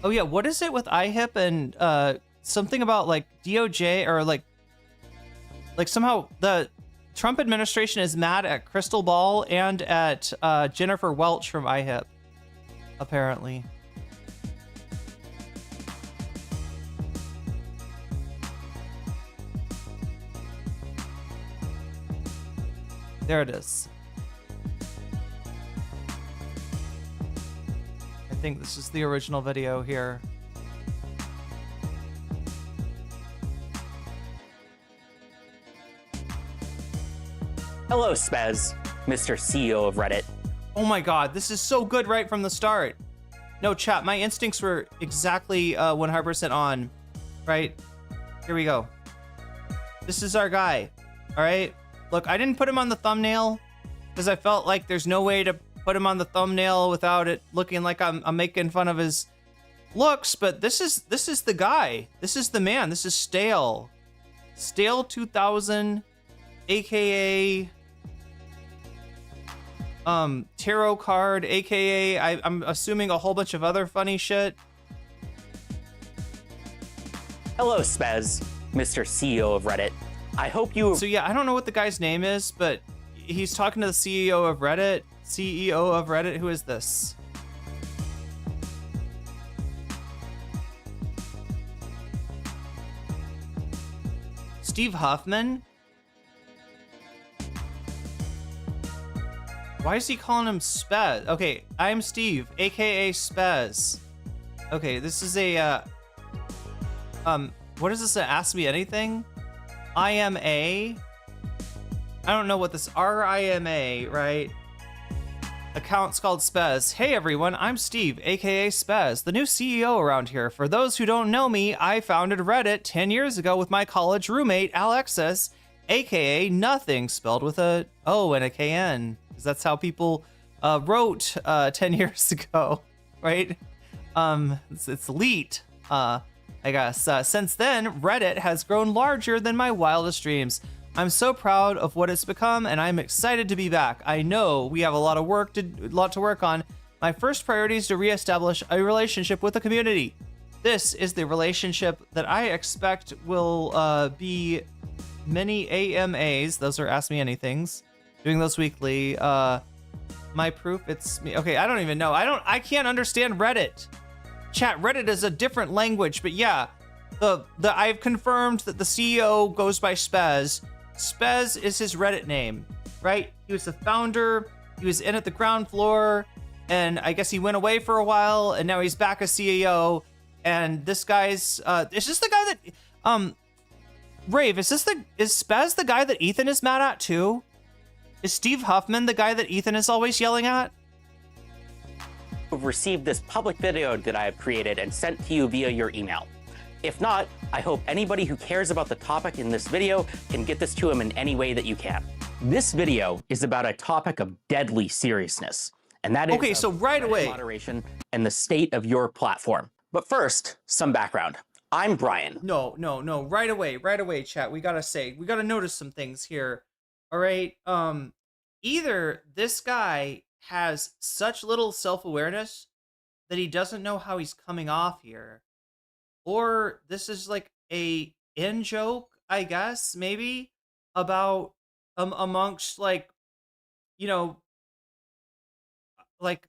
Oh yeah, what is it with IHIP and something about like DOJ or like somehow the Trump administration is mad at Crystal Ball and at Jennifer Welch from IHIP, apparently. There it is. I think this is the original video here.
Hello, Spez, Mr. CEO of Reddit.
Oh my god, this is so good right from the start. No, chat, my instincts were exactly 100% on, right? Here we go. This is our guy, all right? Look, I didn't put him on the thumbnail because I felt like there's no way to put him on the thumbnail without it looking like I'm making fun of his looks, but this is the guy. This is the man. This is Stale. Stale 2000, aka tarot card, aka I'm assuming a whole bunch of other funny shit.
Hello, Spez, Mr. CEO of Reddit. I hope you...
So yeah, I don't know what the guy's name is, but he's talking to the CEO of Reddit. CEO of Reddit, who is this? Steve Huffman? Why is he calling him Spez? Okay, I'm Steve, aka Spez. Okay, this is a what is this? Ask Me Anything? IMA? I don't know what this RIMA, right? Account's called Spez. Hey everyone, I'm Steve, aka Spez, the new CEO around here. For those who don't know me, I founded Reddit 10 years ago with my college roommate, Alexis, aka Nothing, spelled with a O and a KN. Because that's how people wrote 10 years ago, right? It's elite, I guess. Since then, Reddit has grown larger than my wildest dreams. I'm so proud of what it's become, and I'm excited to be back. I know we have a lot to work on. My first priority is to reestablish a relationship with the community. This is the relationship that I expect will be many AMAs. Those are Ask Me Anythings. Doing those weekly. My proof, it's me. Okay, I don't even know. I can't understand Reddit. Chat, Reddit is a different language, but yeah, I've confirmed that the CEO goes by Spez. Spez is his Reddit name, right? He was the founder, he was in at the ground floor, and I guess he went away for a while, and now he's back as CEO, and this guy's, is this the guy that, Rave, is Spez the guy that Ethan is mad at too? Is Steve Huffman the guy that Ethan is always yelling at?
You've received this public video that I have created and sent to you via your email. If not, I hope anybody who cares about the topic in this video can get this to him in any way that you can. This video is about a topic of deadly seriousness, and that is
Okay, so right
Reddit
away.
moderation and the state of your platform. But first, some background. I'm Brian.
No, right away, chat. We gotta notice some things here. All right. Either this guy has such little self-awareness that he doesn't know how he's coming off here, or this is like a in joke, I guess, maybe about amongst like, you know, like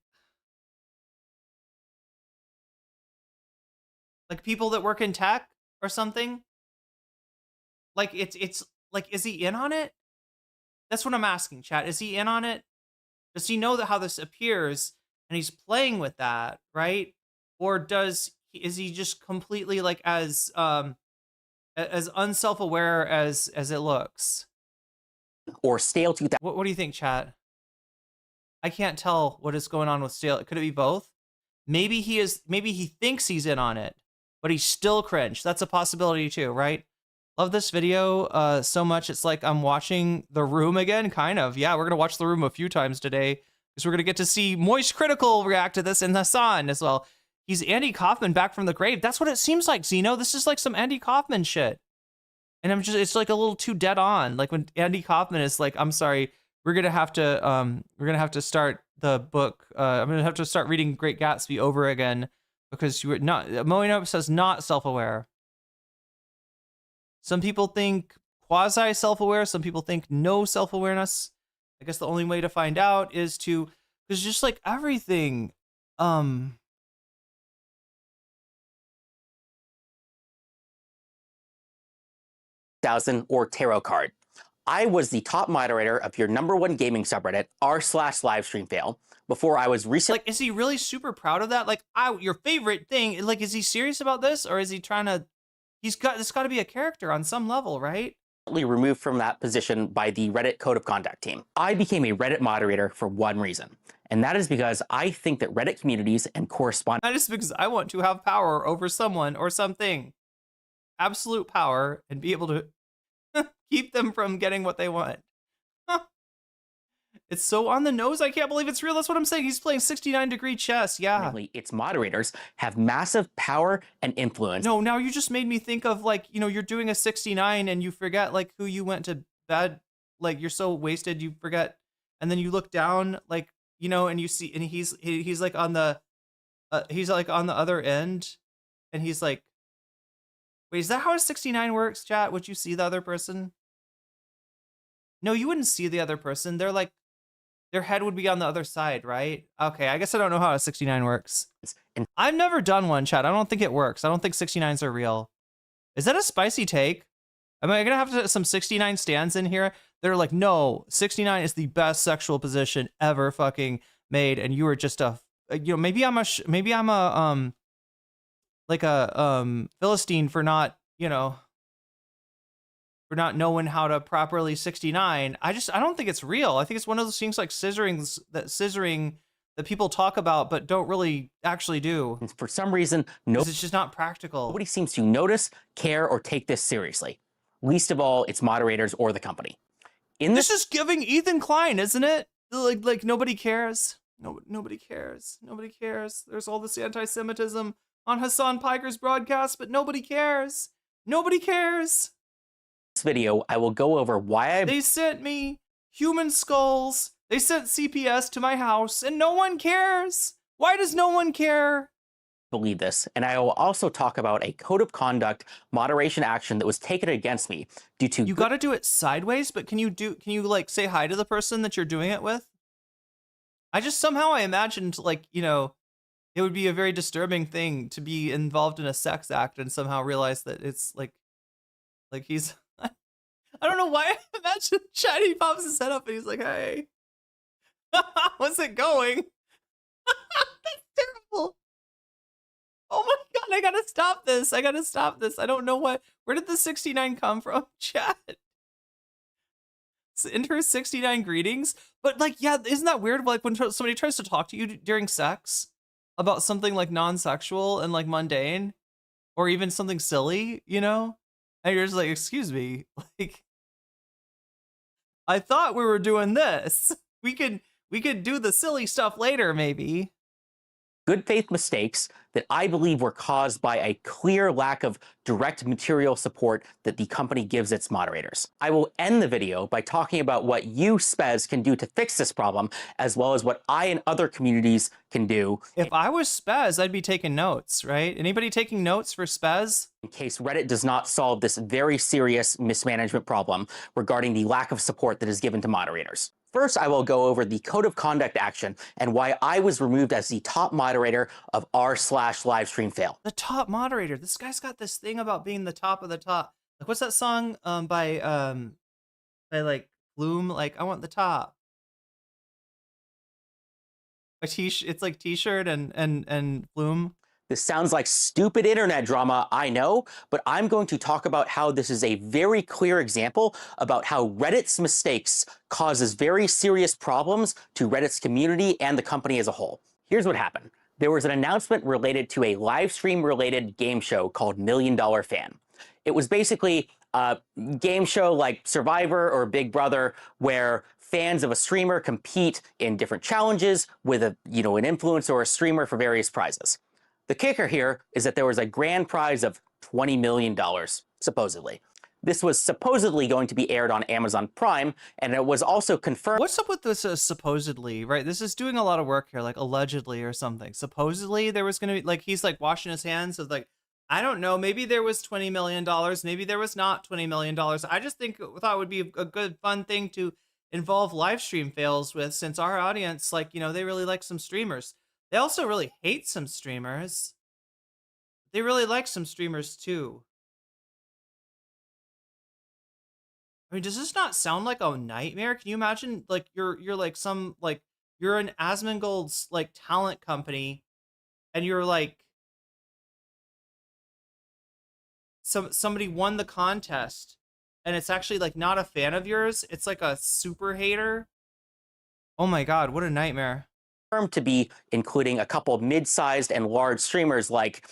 people that work in tech or something. Like it's like, is he in on it? That's what I'm asking, chat. Is he in on it? Does he know that how this appears and he's playing with that, right? Or is he just completely like as unself-aware as it looks?
Or Stale 2000.
What do you think, chat? I can't tell what is going on with Stale. Could it be both? Maybe he thinks he's in on it, but he's still cringe. That's a possibility too, right? Love this video so much. It's like I'm watching The Room again, kind of. Yeah, we're going to watch The Room a few times today because we're going to get to see Moist Critical react to this and Hasan as well. He's Andy Kaufman back from the grave. That's what it seems like, Zeno. This is like some Andy Kaufman shit. And it's like a little too dead on. Like when Andy Kaufman is like, I'm sorry, we're going to have to start the book. I'm going to have to start reading Great Gatsby over again because you were not, Moino says not self-aware. Some people think quasi self-aware. Some people think no self-awareness. I guess the only way to find out is to, because just like everything,
or tarot card. I was the top moderator of your #1 gaming subreddit, r/LiveStreamFail, before I was recently.
Like, is he really super proud of that? Like, your favorite thing, like, is he serious about this? Or is he trying to, it's got to be a character on some level, right?
Removed from that position by the Reddit Code of Conduct team. I became a Reddit moderator for one reason, and that is because I think that Reddit communities and correspondence.
That is because I want to have power over someone or something. Absolute power, and be able to keep them from getting what they want. It's so on the nose. I can't believe it's real. That's what I'm saying. He's playing 69-degree chess. Yeah.
Its moderators have massive power and influence.
No, now you just made me think of like, you're doing a 69 and you forget like who you went to bed. Like you're so wasted, you forget. And then you look down like, and you see, and he's like on the, other end. And he's like, wait, is that how a 69 works, chat? Would you see the other person? No, you wouldn't see the other person. They're like, their head would be on the other side, right? Okay, I guess I don't know how a 69 works. I've never done one, chat. I don't think it works. I don't think 69s are real. Is that a spicy take? Am I gonna have some 69 stands in here? They're like, no, 69 is the best sexual position ever fucking made, and you are just a, maybe I'm a Philistine for not, for not knowing how to properly 69. I don't think it's real. I think it's one of those things like scissoring that people talk about but don't really actually do.
And for some reason,
it's just not practical.
Nobody seems to notice, care, or take this seriously. Least of all, its moderators or the company.
This is giving Ethan Klein, isn't it? Like nobody cares. Nobody cares. Nobody cares. There's all this anti-Semitism on Hasan Piker's broadcast, but nobody cares. Nobody cares.
This video, I will go over why
they sent me human skulls. They sent CPS to my house, and no one cares. Why does no one care?
Believe this, and I will also talk about a code of conduct moderation action that was taken against me due to.
You got to do it sideways, but can you like say hi to the person that you're doing it with? I imagined like, it would be a very disturbing thing to be involved in a sex act and somehow realize that it's like he's, I don't know why I imagine Shiny pops his head up and he's like, hey, what's it going? That's terrible. Oh my God, I gotta stop this. I don't know where did the 69 come from, chat? Enter 69 greetings. But like, yeah, isn't that weird? Like when somebody tries to talk to you during sex about something like non-sexual and like mundane or even something silly, and you're just like, excuse me, like, I thought we were doing this. We can We could do the silly stuff later, maybe.
Good faith mistakes that I believe were caused by a clear lack of direct material support that the company gives its moderators. I will end the video by talking about what you, Spez, can do to fix this problem, as well as what I and other communities can do.
If I was Spez, I'd be taking notes, right? Anybody taking notes for Spez?
In case Reddit does not solve this very serious mismanagement problem regarding the lack of support that is given to moderators. First, I will go over the code of conduct action and why I was removed as the top moderator of r/LiveStreamFail.
The top moderator. This guy's got this thing about being the top of the top. Like, what's that song by like Bloom? Like, I want the top. It's like T-shirt and Bloom.
This sounds like stupid internet drama, I know, but I'm going to talk about how this is a very clear example about how Reddit's mistakes causes very serious problems to Reddit's community and the company as a whole. Here's what happened. There was an announcement related to a live stream related game show called $1 Million Fan. It was basically a game show like Survivor or Big Brother where fans of a streamer compete in different challenges with an influencer or a streamer for various prizes. The kicker here is that there was a grand prize of $20 million, supposedly. This was supposedly going to be aired on Amazon Prime, and it was also confirmed.
What's up with this supposedly, right? This is doing a lot of work here, like allegedly or something. Supposedly there was going to be, like, he's like washing his hands of like, I don't know, maybe there was $20 million, maybe there was not $20 million. I just thought it would be a good, fun thing to involve LiveStreamFails with, since our audience, like, they really like some streamers. They also really hate some streamers. They really like some streamers too. I mean, does this not sound like a nightmare? Can you imagine, like, you're like some, like, you're an Asmongold's like talent company, and you're like somebody won the contest, and it's actually like not a fan of yours. It's like a super hater. Oh my God, what a nightmare.
To be including a couple of mid-sized and large streamers like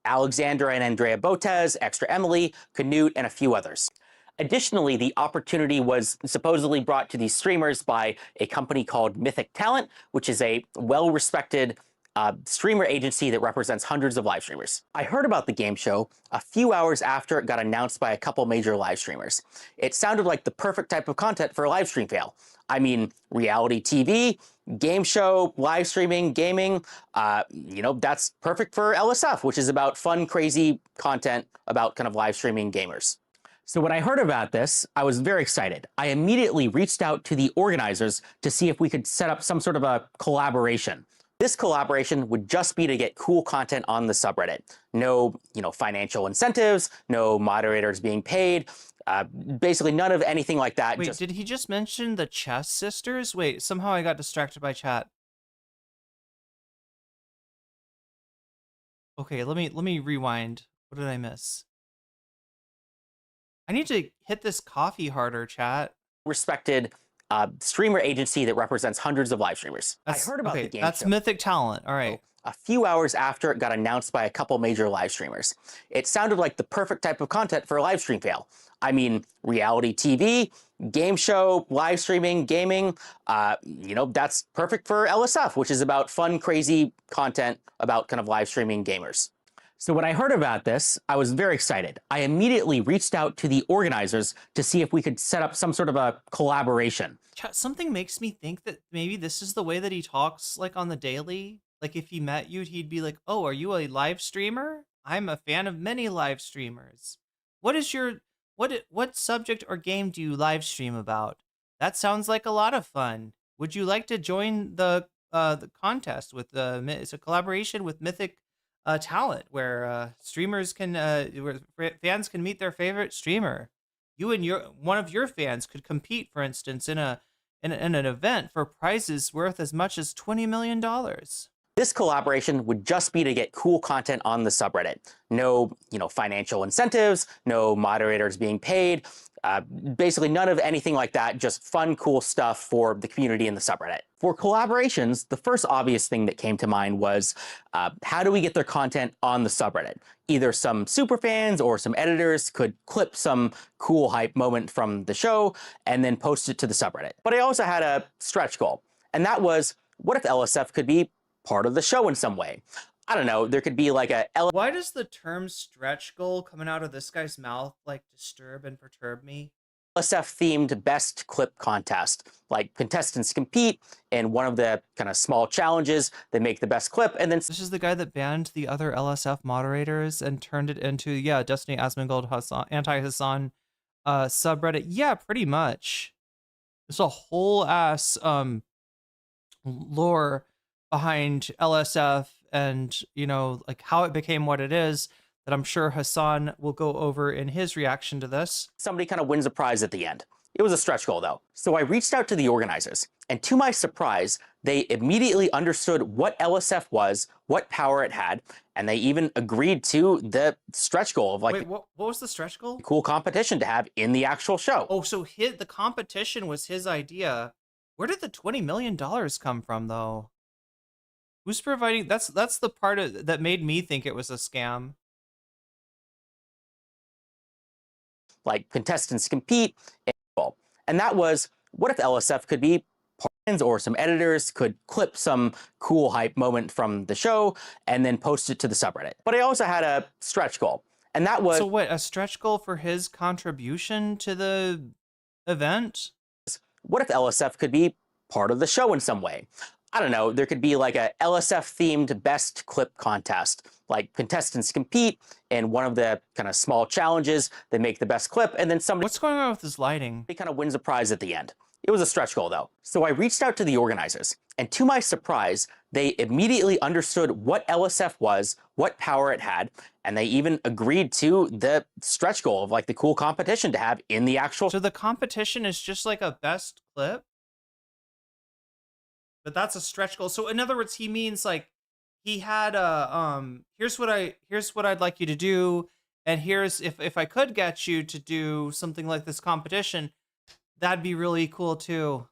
Alexandra and Andrea Botez, Extra Emily, Canute, and a few others. Additionally, the opportunity was supposedly brought to these streamers by a company called Mythic Talent, which is a well-respected streamer agency that represents hundreds of live streamers. I heard about the game show a few hours after it got announced by a couple major live streamers. It sounded like the perfect type of content for a live stream fail. I mean, reality TV, game show, live streaming, gaming, that's perfect for LSF, which is about fun, crazy content about kind of live streaming gamers. So when I heard about this, I was very excited. I immediately reached out to the organizers to see if we could set up some sort of a collaboration. This collaboration would just be to get cool content on the subreddit. No, financial incentives, no moderators being paid, basically none of anything like that.
Wait, did he just mention the Chess Sisters? Wait, somehow I got distracted by chat. Okay, let me rewind. What did I miss? I need to hit this coffee harder, chat.
Respected streamer agency that represents hundreds of live streamers. I heard about the game
that's
show.
Mythic Talent. All right.
A few hours after it got announced by a couple major live streamers. It sounded like the perfect type of content for a live stream fail. I mean, reality TV, game show, live streaming, gaming, that's perfect for LSF, which is about fun, crazy content about kind of live streaming gamers. So when I heard about this, I was very excited. I immediately reached out to the organizers to see if we could set up some sort of a collaboration.
Chat, something makes me think that maybe this is the way that he talks, like on the daily. Like if he met you, he'd be like, "Oh, are you a live streamer? I'm a fan of many live streamers. What is your what subject or game do you live stream about? That sounds like a lot of fun. Would you like to join the contest with it's a collaboration with Mythic Talent where streamers can where fans can meet their favorite streamer. You and one of your fans could compete, for instance, in an event for prizes worth as much as $20 million."
This collaboration would just be to get cool content on the subreddit. No, financial incentives, no moderators being paid, basically none of anything like that, just fun, cool stuff for the community in the subreddit. For collaborations, the first obvious thing that came to mind was how do we get their content on the subreddit? Either some superfans or some editors could clip some cool hype moment from the show and then post it to the subreddit. But I also had a stretch goal. And that was, what if LSF could be part of the show in some way? I don't know, there could be like a
Why does the term stretch goal coming out of this guy's mouth like disturb and perturb me?
LSF themed best clip contest. Like contestants compete in one of the kind of small challenges. They make the best clip, and then
This is the guy that banned the other LSF moderators and turned it into, yeah, Destiny Asmongold Hasan, anti-Hasan subreddit. Yeah, pretty much. There's a whole ass lore behind LSF and, you know, like how it became what it is that I'm sure Hasan will go over in his reaction to this.
somebody kind of wins a prize at the end. It was a stretch goal though. So I reached out to the organizers, and to my surprise, they immediately understood what LSF was, what power it had, and they even agreed to the stretch goal of like,
wait, what was the stretch goal?
cool competition to have in the actual show.
Oh, so the competition was his idea. Where did the $20 million come from though? Who's providing? That's the part that made me think it was a scam.
Like contestants compete, and that was, what if LSF could be partners, or some editors could clip some cool hype moment from the show and then post it to the subreddit. But I also had a stretch goal, and that was,
So what, a stretch goal for his contribution to the event?
what if LSF could be part of the show in some way? I don't know, there could be like a LSF themed best clip contest. Like contestants compete in one of the kind of small challenges. They make the best clip, and then somebody
What's going on with his lighting?
kind of wins a prize at the end. It was a stretch goal though. So I reached out to the organizers, and to my surprise, they immediately understood what LSF was, what power it had, and they even agreed to the stretch goal of like the cool competition to have in the actual.
So the competition is just like a best clip? But that's a stretch goal. So in other words, he means like he had a here's what I'd like you to do, and here's if I could get you to do something like this competition, that'd be really cool too.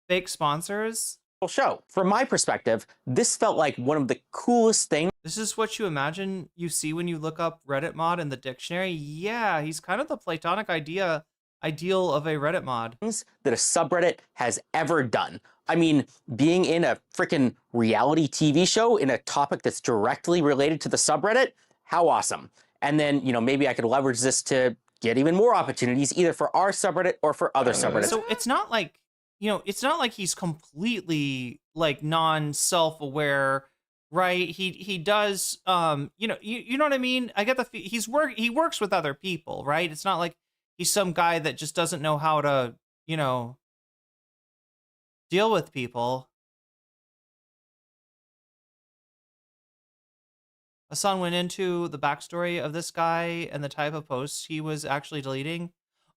Fake sponsors.
Show. From my perspective, this felt like one of the coolest things.
This is what you imagine you see when you look up Reddit mod in the dictionary. Yeah, he's kind of the platonic ideal of a Reddit mod
That a subreddit has ever done. I mean, being in a freaking reality TV show in a topic that's directly related to the subreddit, how awesome. And then, you know, maybe I could leverage this to get even more opportunities, either for our subreddit or for other subreddits.
So it's not like, you know, it's not like he's completely like non-self-aware, right? He does, you know, you know what I mean? I get he works with other people, right? It's not like he's some guy that just doesn't know how to, you know, deal with people. Hasan went into the backstory of this guy and the type of posts he was actually deleting.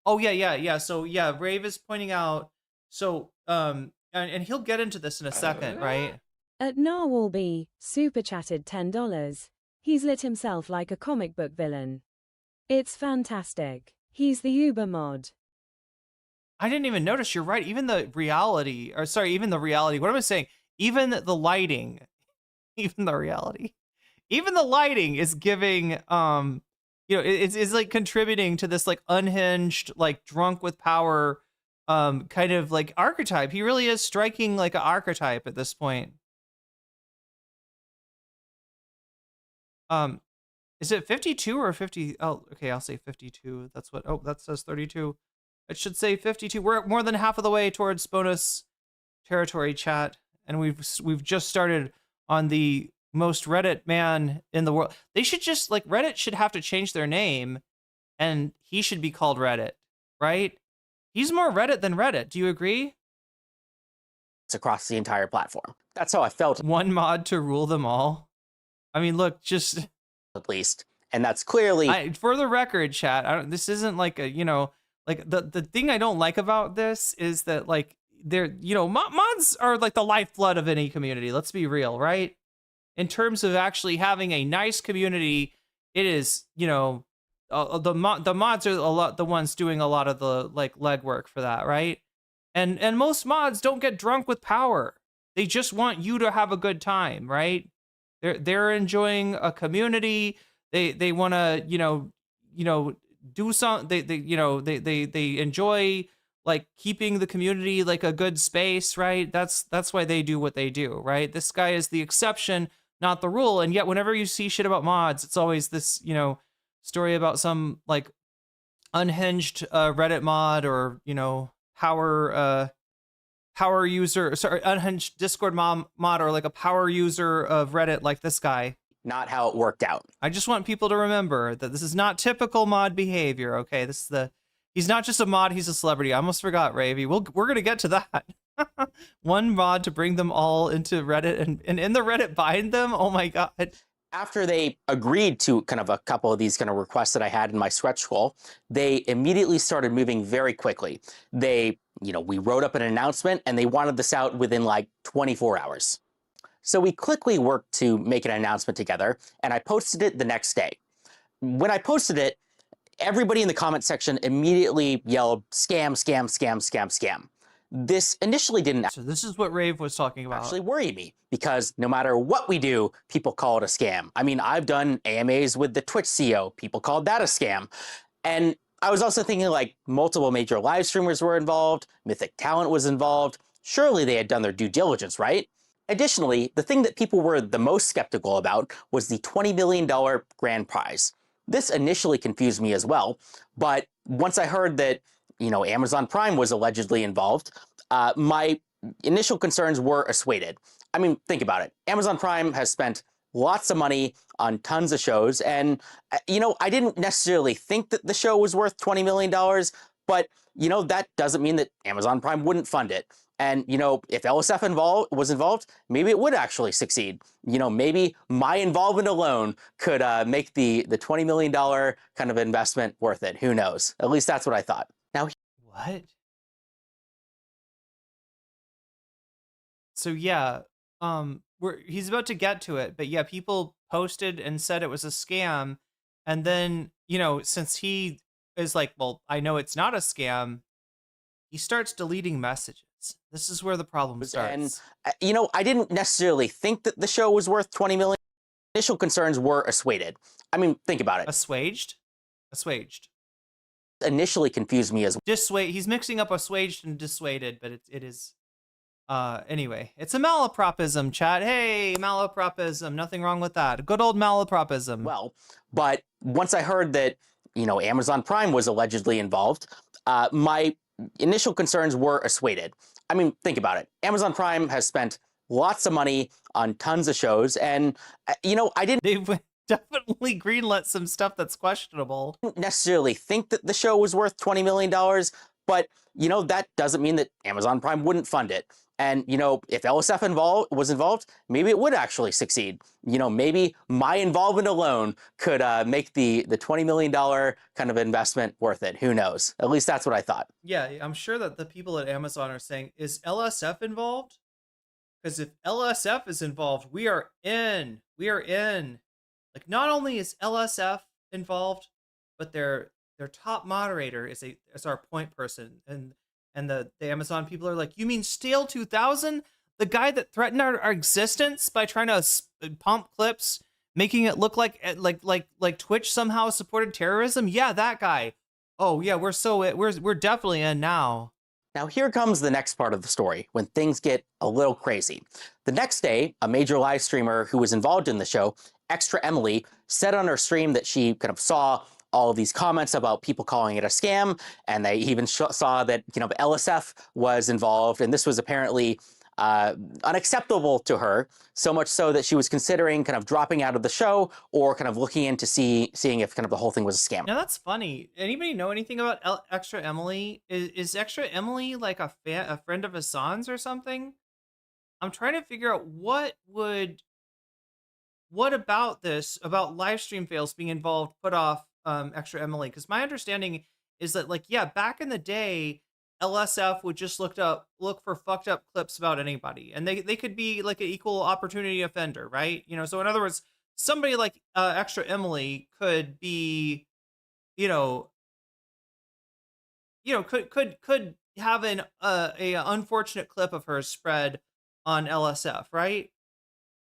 Oh yeah. So yeah, Rave is pointing out. So and he'll get into this in a second, right?
At Narwhalby, super chatted $10. He's lit himself like a comic book villain. It's fantastic. He's the Uber mod.
I didn't even notice. You're right. Even the reality. What am I saying? Even the lighting, even the reality, even the lighting is giving, you know, it's like contributing to this like unhinged, like drunk with power, kind of like archetype. He really is striking like an archetype at this point. Is it 52 or 50? Oh, okay, I'll say 52. That's what, oh, that says 32. It should say 52. We're more than half of the way towards bonus territory, chat. And we've just started on the most Reddit man in the world. They should just, like, Reddit should have to change their name, and he should be called Reddit, right? He's more Reddit than Reddit. Do you agree?
It's across the entire platform. That's how I felt,
One mod to rule them all. I mean, look, just
at least. And that's clearly
for the record, chat. This isn't like a, you know, like the thing I don't like about this is that like they're, you know, mods are like the lifeblood of any community. Let's be real, right? In terms of actually having a nice community, it is, you know, the mods are the ones doing a lot of the like legwork for that, right? And most mods don't get drunk with power. They just want you to have a good time, right? They're enjoying a community. They want to, you know, do some. They enjoy like keeping the community like a good space, right? That's why they do what they do, right? This guy is the exception, not the rule. And yet whenever you see shit about mods, it's always this, you know, story about some like unhinged Reddit mod, or, you know, power user, sorry, unhinged Discord mod, or like a power user of Reddit like this guy.
Not how it worked out.
I just want people to remember that this is not typical mod behavior, okay? He's not just a mod, he's a celebrity. I almost forgot, Ravy. We're gonna get to that. One mod to bring them all into Reddit and in the Reddit bind them. Oh my god.
After they agreed to kind of a couple of these kind of requests that I had in my stretch goal, they immediately started moving very quickly. We wrote up an announcement and they wanted this out within like 24 hours. So we quickly worked to make an announcement together, and I posted it the next day. When I posted it, everybody in the comment section immediately yelled, "Scam, scam, scam, scam, scam." This initially didn't
So this is what Rave was talking about.
actually worry me, because no matter what we do, people call it a scam. I mean, I've done AMAs with the Twitch CEO. People called that a scam. And I was also thinking like multiple major live streamers were involved, Mythic Talent was involved. Surely they had done their due diligence, right? Additionally, the thing that people were the most skeptical about was the $20 million grand prize. This initially confused me as well, but once I heard that, Amazon Prime was allegedly involved, my initial concerns were assuaded. I mean, think about it. Amazon Prime has spent lots of money on tons of shows, and, I didn't necessarily think that the show was worth $20 million, but, that doesn't mean that Amazon Prime wouldn't fund it. And, if LSF was involved, maybe it would actually succeed. Maybe my involvement alone could make the $20 million kind of investment worth it. Who knows? At least that's what I thought. Now,
What? So yeah, he's about to get to it, but yeah, people posted and said it was a scam, and then, since he is like, well, I know it's not a scam, he starts deleting messages. This is where the problem starts.
And, I didn't necessarily think that the show was worth $20 million. Initial concerns were assuaded. I mean, think about it.
Assuaged?
Initially confused me as
well. He's mixing up assuaged and dissuaded, but it is. Anyway, it's a malapropism, chat. Hey, malapropism. Nothing wrong with that. Good old malapropism.
well. But once I heard that, Amazon Prime was allegedly involved, my initial concerns were assuaded. I mean, think about it. Amazon Prime has spent lots of money on tons of shows, and, I didn't
They've definitely greenlit some stuff that's questionable.
necessarily think that the show was worth $20 million, but, that doesn't mean that Amazon Prime wouldn't fund it. And, if LSF was involved, maybe it would actually succeed. Maybe my involvement alone could make the $20 million kind of investment worth it. Who knows? At least that's what I thought.
Yeah, I'm sure that the people at Amazon are saying, is LSF involved? Because if LSF is involved, we are in. We are in. Like, not only is LSF involved, but their top moderator is our point person, and the Amazon people are like, you mean Stale 2000, the guy that threatened our existence by trying to pump clips, making it look like Twitch somehow supported terrorism? Yeah, that guy. Oh yeah, we're definitely in now.
Now here comes the next part of the story, when things get a little crazy. The next day, a major live streamer who was involved in the show, Extra Emily, said on her stream that she kind of saw all of these comments about people calling it a scam, and they even saw that, LSF was involved, and this was apparently unacceptable to her, so much so that she was considering kind of dropping out of the show, or kind of looking into seeing if kind of the whole thing was a scam.
Now that's funny. Anybody know anything about Extra Emily? Is Extra Emily like a friend of Hasan's or something? I'm trying to figure out what about LiveStreamFails being involved put off Extra Emily, because my understanding is that, like, yeah, back in the day, LSF would just look for fucked up clips about anybody, and they could be like an equal opportunity offender, right? So in other words, somebody like Extra Emily could be, could have a unfortunate clip of her spread on LSF, right?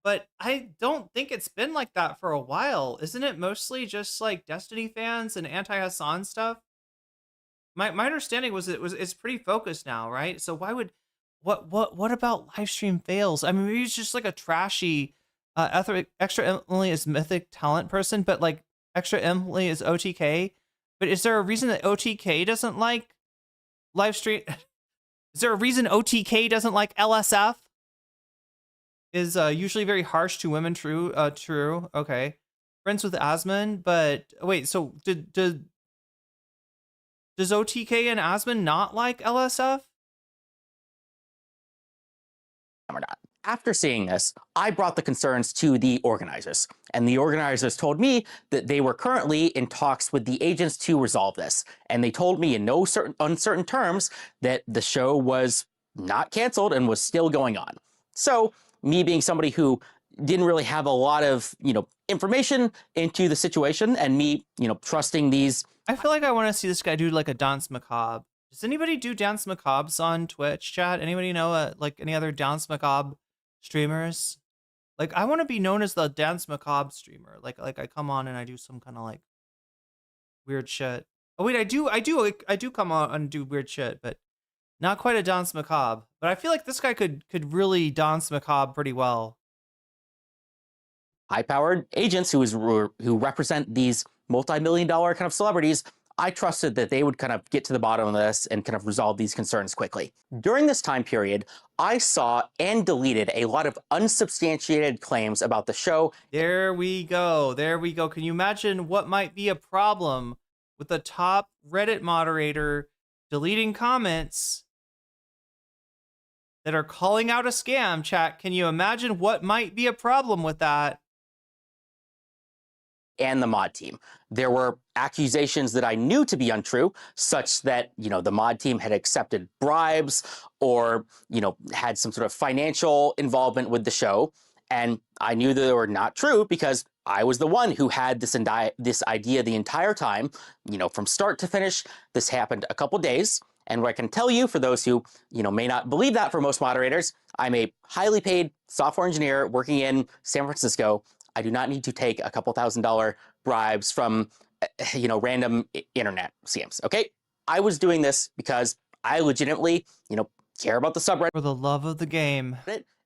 But I don't think it's been like that for a while. Isn't it mostly just like Destiny fans and anti-Hasan stuff? my understanding was it's pretty focused now, right? So why would what about LiveStreamFails? I mean, maybe it's just like a trashy extra Emily is mythic talent person, but like extra Emily is OTK. But is there a reason that OTK doesn't like live stream? Is there a reason OTK doesn't like LSF? Is usually very harsh to women. True. True. Okay. Friends with Asmon, but wait. So does OTK and Asmon not like LSF?
Or not. After seeing this, I brought the concerns to the organizers, and the organizers told me that they were currently in talks with the agents to resolve this, and they told me in no uncertain terms that the show was not canceled and was still going on. So, me being somebody who didn't really have a lot of, information into the situation, and me, trusting these.
I feel like I want to see this guy do like a dance macabre. Does anybody do dance macabres on Twitch chat? Anybody know like any other dance macabre streamers? Like, I want to be known as the dance macabre streamer. Like I come on and I do some kind of like weird shit. Oh wait, I do come on and do weird shit, but not quite a dance macabre. But I feel like this guy could really dance macabre pretty well.
High-powered agents who represent these multi-million-dollar kind of celebrities, I trusted that they would kind of get to the bottom of this and kind of resolve these concerns quickly. During this time period, I saw and deleted a lot of unsubstantiated claims about the show.
There we go. There we go. Can you imagine what might be a problem with the top Reddit moderator deleting comments that are calling out a scam, chat? Can you imagine what might be a problem with that?
And the mod team. There were accusations that I knew to be untrue, such that, the mod team had accepted bribes or, had some sort of financial involvement with the show. And I knew that they were not true because I was the one who had this idea the entire time, from start to finish. This happened a couple days. And what I can tell you, for those who, may not believe that for most moderators, I'm a highly paid software engineer working in San Francisco. I do not need to take a couple $1,000 bribes from, random internet scams, okay? I was doing this because I legitimately, care about the subreddit.
For the love of the game.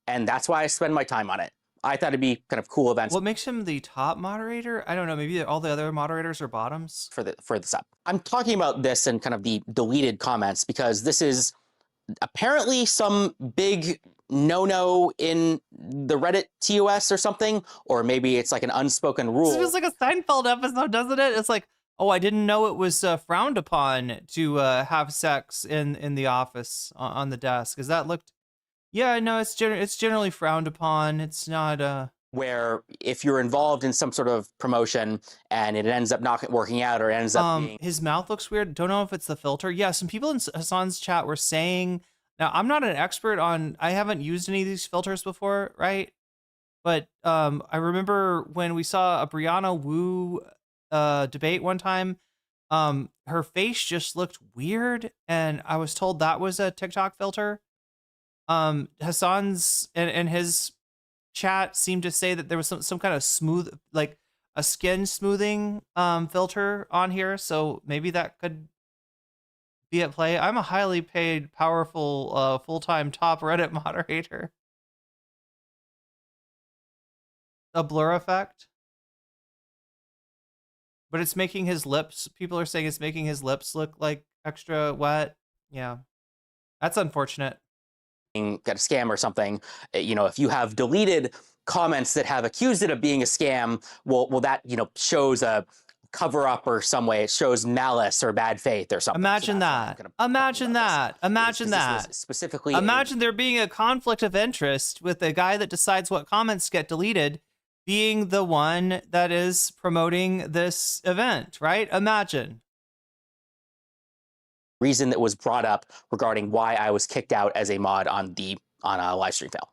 And that's why I spend my time on it. I thought it'd be kind of cool events.
What makes him the top moderator? I don't know, maybe all the other moderators are bottoms?
For the sub. I'm talking about this and kind of the deleted comments because this is apparently some big no-no in the Reddit TOS or something, or maybe it's like an unspoken rule.
This feels like a Seinfeld episode, doesn't it? It's like, oh, I didn't know it was frowned upon to have sex in the office on the desk. Because that looked, yeah, no, it's generally frowned upon. It's not
where if you're involved in some sort of promotion and it ends up not working out or ends up being...
His mouth looks weird. Don't know if it's the filter. Yeah, some people in Hasan's chat were saying... Now, I'm not an expert on... I haven't used any of these filters before, right? But I remember when we saw a Brianna Wu debate one time, her face just looked weird, and I was told that was a TikTok filter. Hasan's and his chat seemed to say that there was some kind of smooth, like a skin smoothing filter on here, so maybe that could be at play. I'm a highly paid, powerful, full-time top Reddit moderator. A blur effect, but it's making his lips. People are saying it's making his lips look like extra wet. Yeah, that's unfortunate.
Got a scam or something, if you have deleted comments that have accused it of being a scam, well that shows a cover up or some way. It shows malice or bad faith or something.
Imagine that. Imagine that. Imagine that.
Specifically,
imagine there being a conflict of interest with the guy that decides what comments get deleted being the one that is promoting this event, right? Imagine.
Reason that was brought up regarding why I was kicked out as a mod on a LiveStreamFail.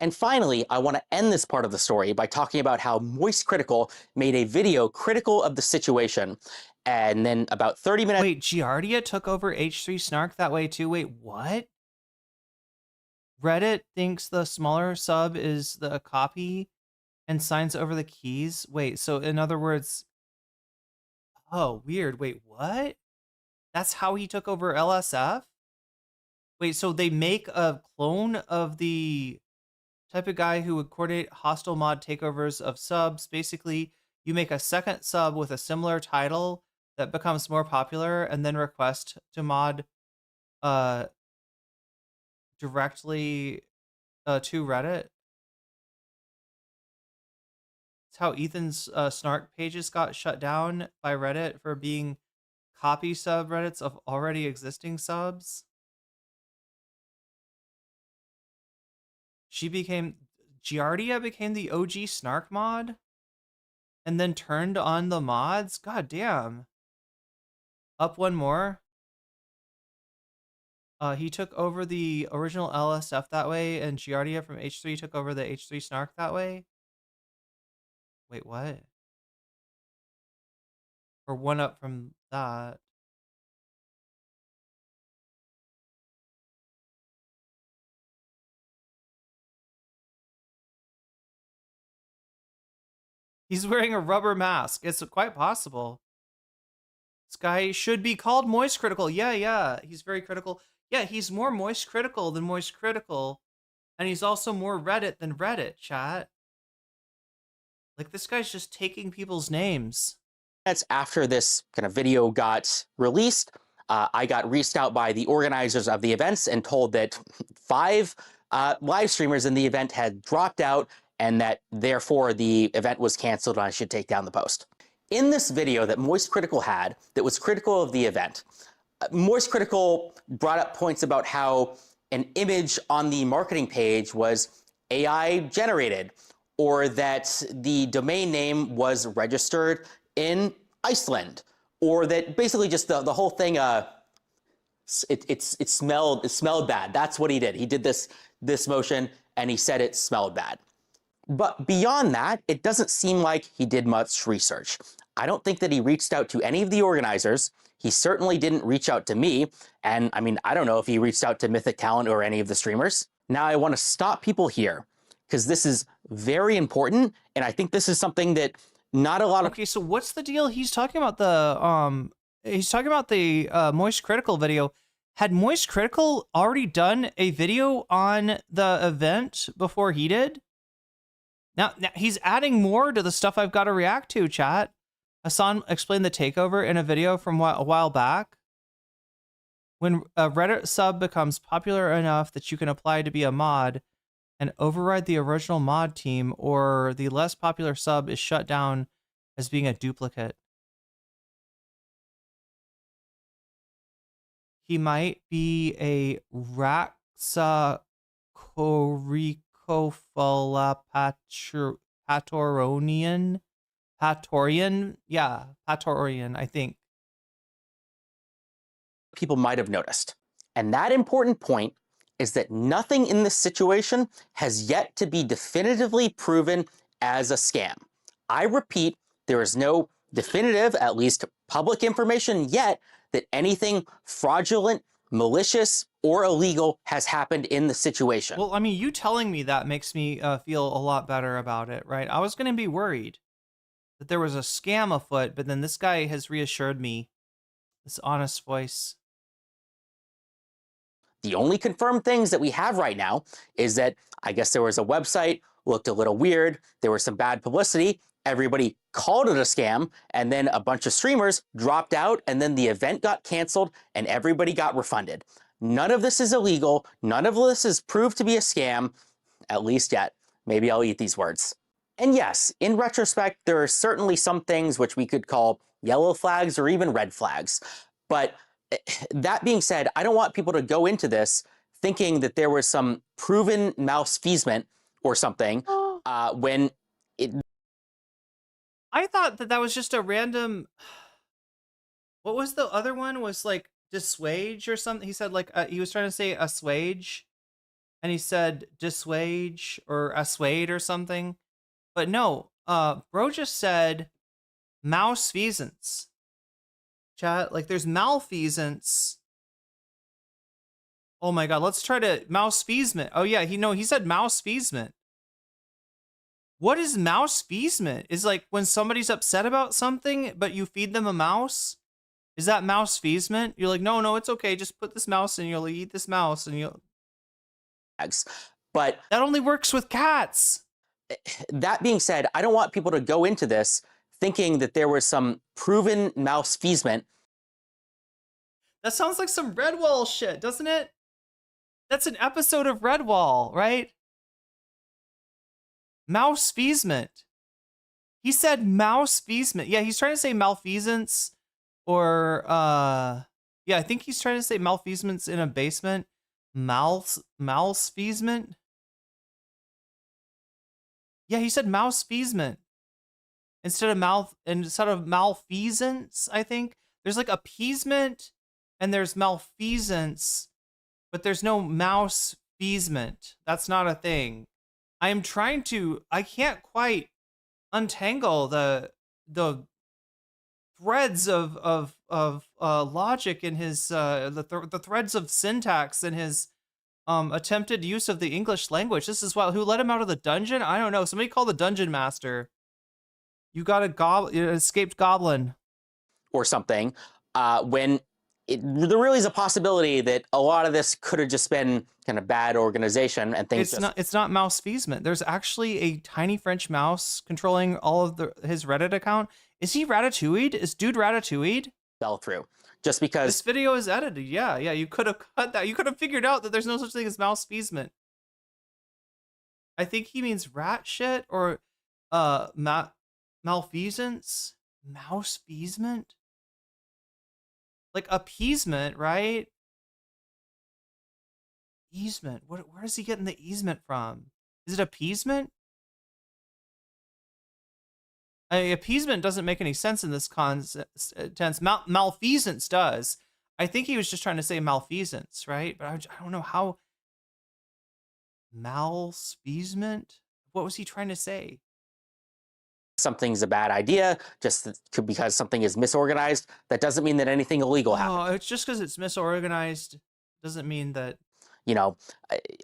And finally, I want to end this part of the story by talking about how Moist Critical made a video critical of the situation, and then about 30 minutes...
Wait, Giardia took over H3 Snark that way too? Wait, what? Reddit thinks the smaller sub is the copy and signs over the keys? Wait, so in other words... Oh, weird. Wait, what? That's how he took over LSF? Wait, so they make a clone of the type of guy who would coordinate hostile mod takeovers of subs. Basically, you make a second sub with a similar title that becomes more popular and then request to mod directly to Reddit. It's how Ethan's snark pages got shut down by Reddit for being copy subreddits of already existing subs. Giardia became the OG snark mod and then turned on the mods. God damn. Up one more. He took over the original LSF that way, and Giardia from H3 took over the H3 snark that way. Wait, what? Or one up from that. He's wearing a rubber mask. It's quite possible. This guy should be called Moist Critical. Yeah. He's very critical. Yeah, he's more Moist Critical than Moist Critical. And he's also more Reddit than Reddit, chat. Like, this guy's just taking people's names.
That's after this kind of video got released. I got reached out by the organizers of the events and told that 5 live streamers in the event had dropped out and that therefore the event was canceled and I should take down the post. In this video that Moist Critical had that was critical of the event, Moist Critical brought up points about how an image on the marketing page was AI generated, or that the domain name was registered in Iceland, or that basically just the whole thing, it smelled bad. That's what he did. He did this motion and he said it smelled bad. But beyond that, it doesn't seem like he did much research. I don't think that he reached out to any of the organizers. He certainly didn't reach out to me. And I mean, I don't know if he reached out to Mythic Talent or any of the streamers. Now I want to stop people here because this is very important. And I think this is something that not a lot of...
Okay, so what's the deal? He's talking about the Moist Critical video. Had Moist Critical already done a video on the event before he did? Now he's adding more to the stuff I've got to react to, chat. Hasan explained the takeover in a video from a while back. When a Reddit sub becomes popular enough that you can apply to be a mod and override the original mod team, or the less popular sub is shut down as being a duplicate. He might be a Raxacoricophalapatorian. Yeah, Patorian, I think.
People might have noticed. And that important point is that nothing in this situation has yet to be definitively proven as a scam. I repeat, there is no definitive, at least public information yet, that anything fraudulent, malicious, or illegal has happened in the situation.
Well, I mean, you telling me that makes me feel a lot better about it, right? I was going to be worried that there was a scam afoot, but then this guy has reassured me. This honest voice.
The only confirmed things that we have right now is that I guess there was a website, looked a little weird, there was some bad publicity, everybody called it a scam, and then a bunch of streamers dropped out, and then the event got canceled, and everybody got refunded. None of this is illegal. None of this is proved to be a scam, at least yet. Maybe I'll eat these words. And yes, in retrospect, there are certainly some things which we could call yellow flags or even red flags. But that being said, I don't want people to go into this thinking that there was some proven malfeasance or something when it...
I thought that was just a random... What was the other one? Was like dissuage or something? He said like, he was trying to say assuage, and he said dissuage or assuade or something. But no, bro just said malfeasance. Chat, like there's malfeasance. Oh my god, let's try to malfeasance. Oh yeah, he said malfeasance. What is malfeasance? Is like when somebody's upset about something, but you feed them a mouse? Is that mouse feasment? You're like, no, it's okay. Just put this mouse and you'll eat this mouse and you'll.
But
that only works with cats.
That being said, I don't want people to go into this thinking that there was some proven mouse feasment.
That sounds like some Redwall shit, doesn't it? That's an episode of Redwall, right? Mouse feasment. He said mouse feasment. Yeah, he's trying to say malfeasance or yeah, I think he's trying to say malfeasance in a basement. Malfeasement. Yeah, he said mouse feasment instead of malfeasance, I think. There's like appeasement and there's malfeasance, but there's no mouse feasment. That's not a thing. I can't quite untangle the threads of logic in his the threads of syntax in his attempted use of the English language. This is who let him out of the dungeon? I don't know. Somebody call the dungeon master. You got escaped goblin
or something. When there really is a possibility that a lot of this could have just been kind of bad organization and things.
It's not mouse feasment. There's actually a tiny French mouse controlling all of his Reddit account. Is he ratatouille'd? Is dude ratatouille'd?
Fell through. Just because
this video is edited. Yeah, you could have cut that. You could have figured out that there's no such thing as mouse feasment. I think he means rat shit or malfeasance. Mouse feasment? Like appeasement, right? Easement. Where is he getting the easement from? Is it appeasement? Appeasement doesn't make any sense in this tense. Malfeasance does. I think he was just trying to say malfeasance, right? But I don't know how. Malfeasement? What was he trying to say?
Something's a bad idea, just because something is misorganized. That doesn't mean that anything illegal happened.
Oh, it's just because it's misorganized doesn't mean that.
You know,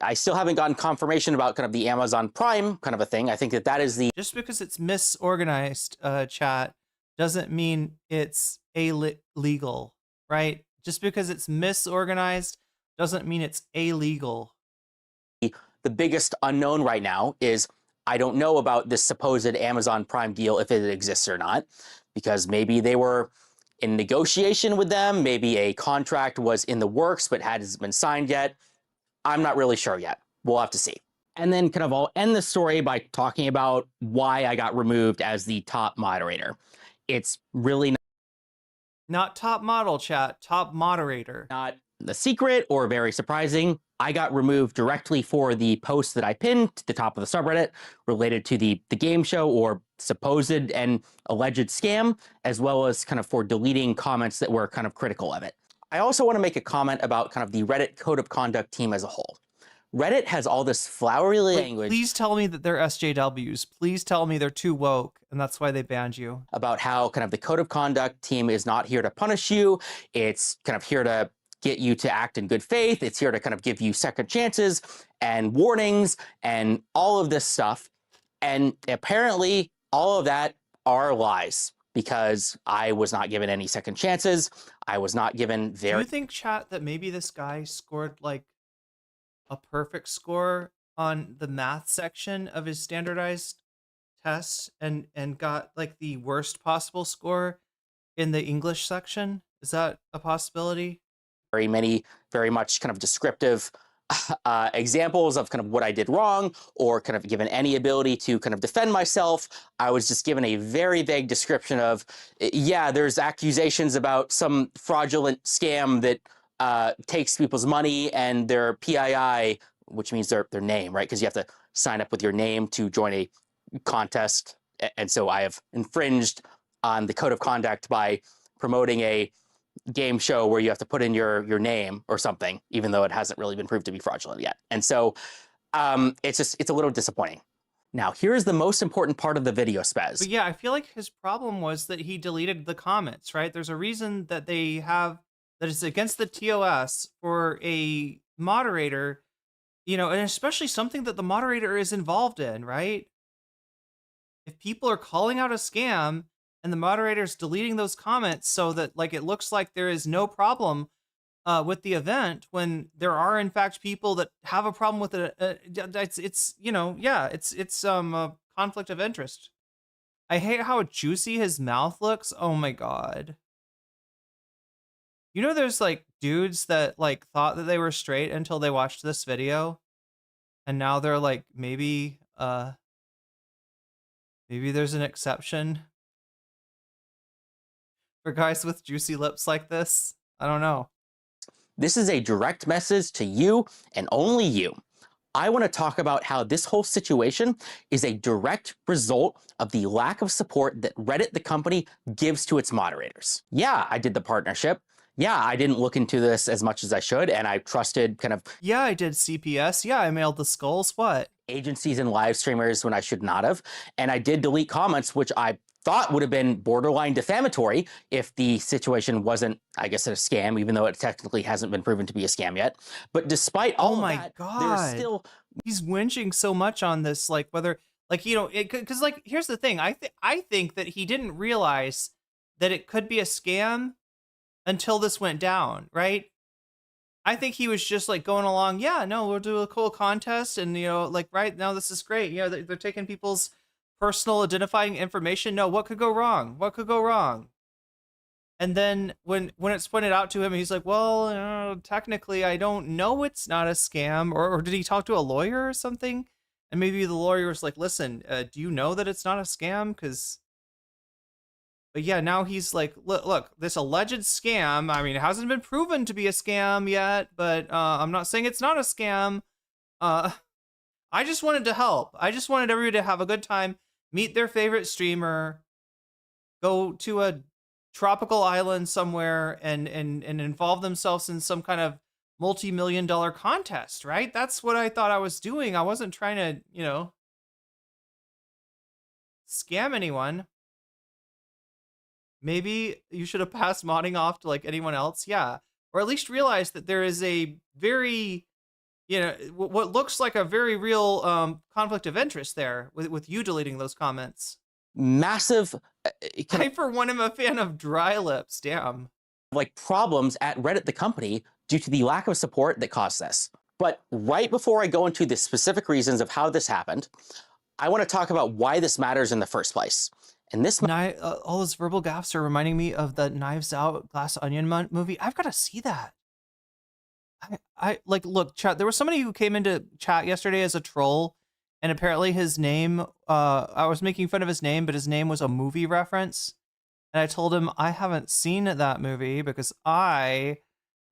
I still haven't gotten confirmation about kind of the Amazon Prime kind of a thing. I think that is the...
Just because it's misorganized, chat, doesn't mean it's illegal, right? Just because it's misorganized doesn't mean it's illegal.
The biggest unknown right now is I don't know about this supposed Amazon Prime deal, if it exists or not, because maybe they were in negotiation with them. Maybe a contract was in the works, but hasn't been signed yet. I'm not really sure yet. We'll have to see. And then kind of I'll end the story by talking about why I got removed as the top moderator. It's really
not top model, chat, top moderator.
Not a secret or very surprising. I got removed directly for the post that I pinned to the top of the subreddit related to the game show or supposed and alleged scam, as well as kind of for deleting comments that were kind of critical of it. I also want to make a comment about kind of the Reddit code of conduct team as a whole. Reddit has all this flowery language.
Please tell me that they're SJWs. Please tell me they're too woke and that's why they banned you.
About how kind of the code of conduct team is not here to punish you. It's kind of here to get you to act in good faith. It's here to kind of give you second chances and warnings and all of this stuff. And apparently all of that are lies, because I was not given any second chances. I was not given
Do you think, chat, that maybe this guy scored like a perfect score on the math section of his standardized test and got like the worst possible score in the English section? Is that a possibility?
Very much kind of descriptive examples of kind of what I did wrong, or kind of given any ability to kind of defend myself. I was just given a very vague description of, yeah, there's accusations about some fraudulent scam that takes people's money and their PII, which means their name, right? Because you have to sign up with your name to join a contest. And so I have infringed on the code of conduct by promoting a game show where you have to put in your name or something, even though it hasn't really been proved to be fraudulent yet. And so it's a little disappointing. Now, here's the most important part of the video, Spez.
But yeah, I feel like his problem was that he deleted the comments, right? There's a reason that they have, that it's against the TOS for a moderator, you know, and especially something that the moderator is involved in, right? If people are calling out a scam and the moderator's deleting those comments so that like it looks like there is no problem with the event when there are in fact people that have a problem with it. It's you know, yeah, it's a conflict of interest. I hate how juicy his mouth looks. Oh my god. You know, there's like dudes that like thought that they were straight until they watched this video, and now they're like maybe there's an exception for guys with juicy lips like this. I don't know.
This is a direct message to you and only you. I want to talk about how this whole situation is a direct result of the lack of support that Reddit, the company, gives to its moderators. Yeah, I did the partnership. Yeah, I didn't look into this as much as I should, and I trusted kind of...
Yeah, I did CPS. Yeah, I mailed the skulls. What?
Agencies and live streamers when I should not have. And I did delete comments, which I thought would have been borderline defamatory if the situation wasn't, I guess, a scam, even though it technically hasn't been proven to be a scam yet. But despite all of that, there's still...
He's whinging so much on this, like whether, like, you know, because like, here's the thing. I think that he didn't realize that it could be a scam until this went down, right? I think he was just like going along, yeah, no, we'll do a cool contest, and you know, like right now this is great. You know, they're taking people's personal identifying information. No, what could go wrong? What could go wrong? And then when it's pointed out to him, he's like, well, technically, I don't know it's not a scam. Or did he talk to a lawyer or something? And maybe the lawyer was like, listen, do you know that it's not a scam? But yeah, now he's like, look, this alleged scam, I mean, it hasn't been proven to be a scam yet, but I'm not saying it's not a scam. I just wanted to help. I just wanted everybody to have a good time, meet their favorite streamer, go to a tropical island somewhere and involve themselves in some kind of multi-million-dollar contest, right? That's what I thought I was doing. I wasn't trying to, you know, scam anyone. Maybe you should have passed modding off to like anyone else. Yeah. Or at least realize that there is a very, you know, what looks like a very real conflict of interest there with you deleting those comments.
Massive...
I, for one, am a fan of dry lips. Damn.
Like problems at Reddit, the company, due to the lack of support that caused this. But right before I go into the specific reasons of how this happened, I want to talk about why this matters in the first place. And this...
all those verbal gaffes are reminding me of the Knives Out Glass Onion movie. I've got to see that. I like, look, chat, there was somebody who came into chat yesterday as a troll, and apparently his name, I was making fun of his name, but his name was a movie reference. And I told him I haven't seen that movie because I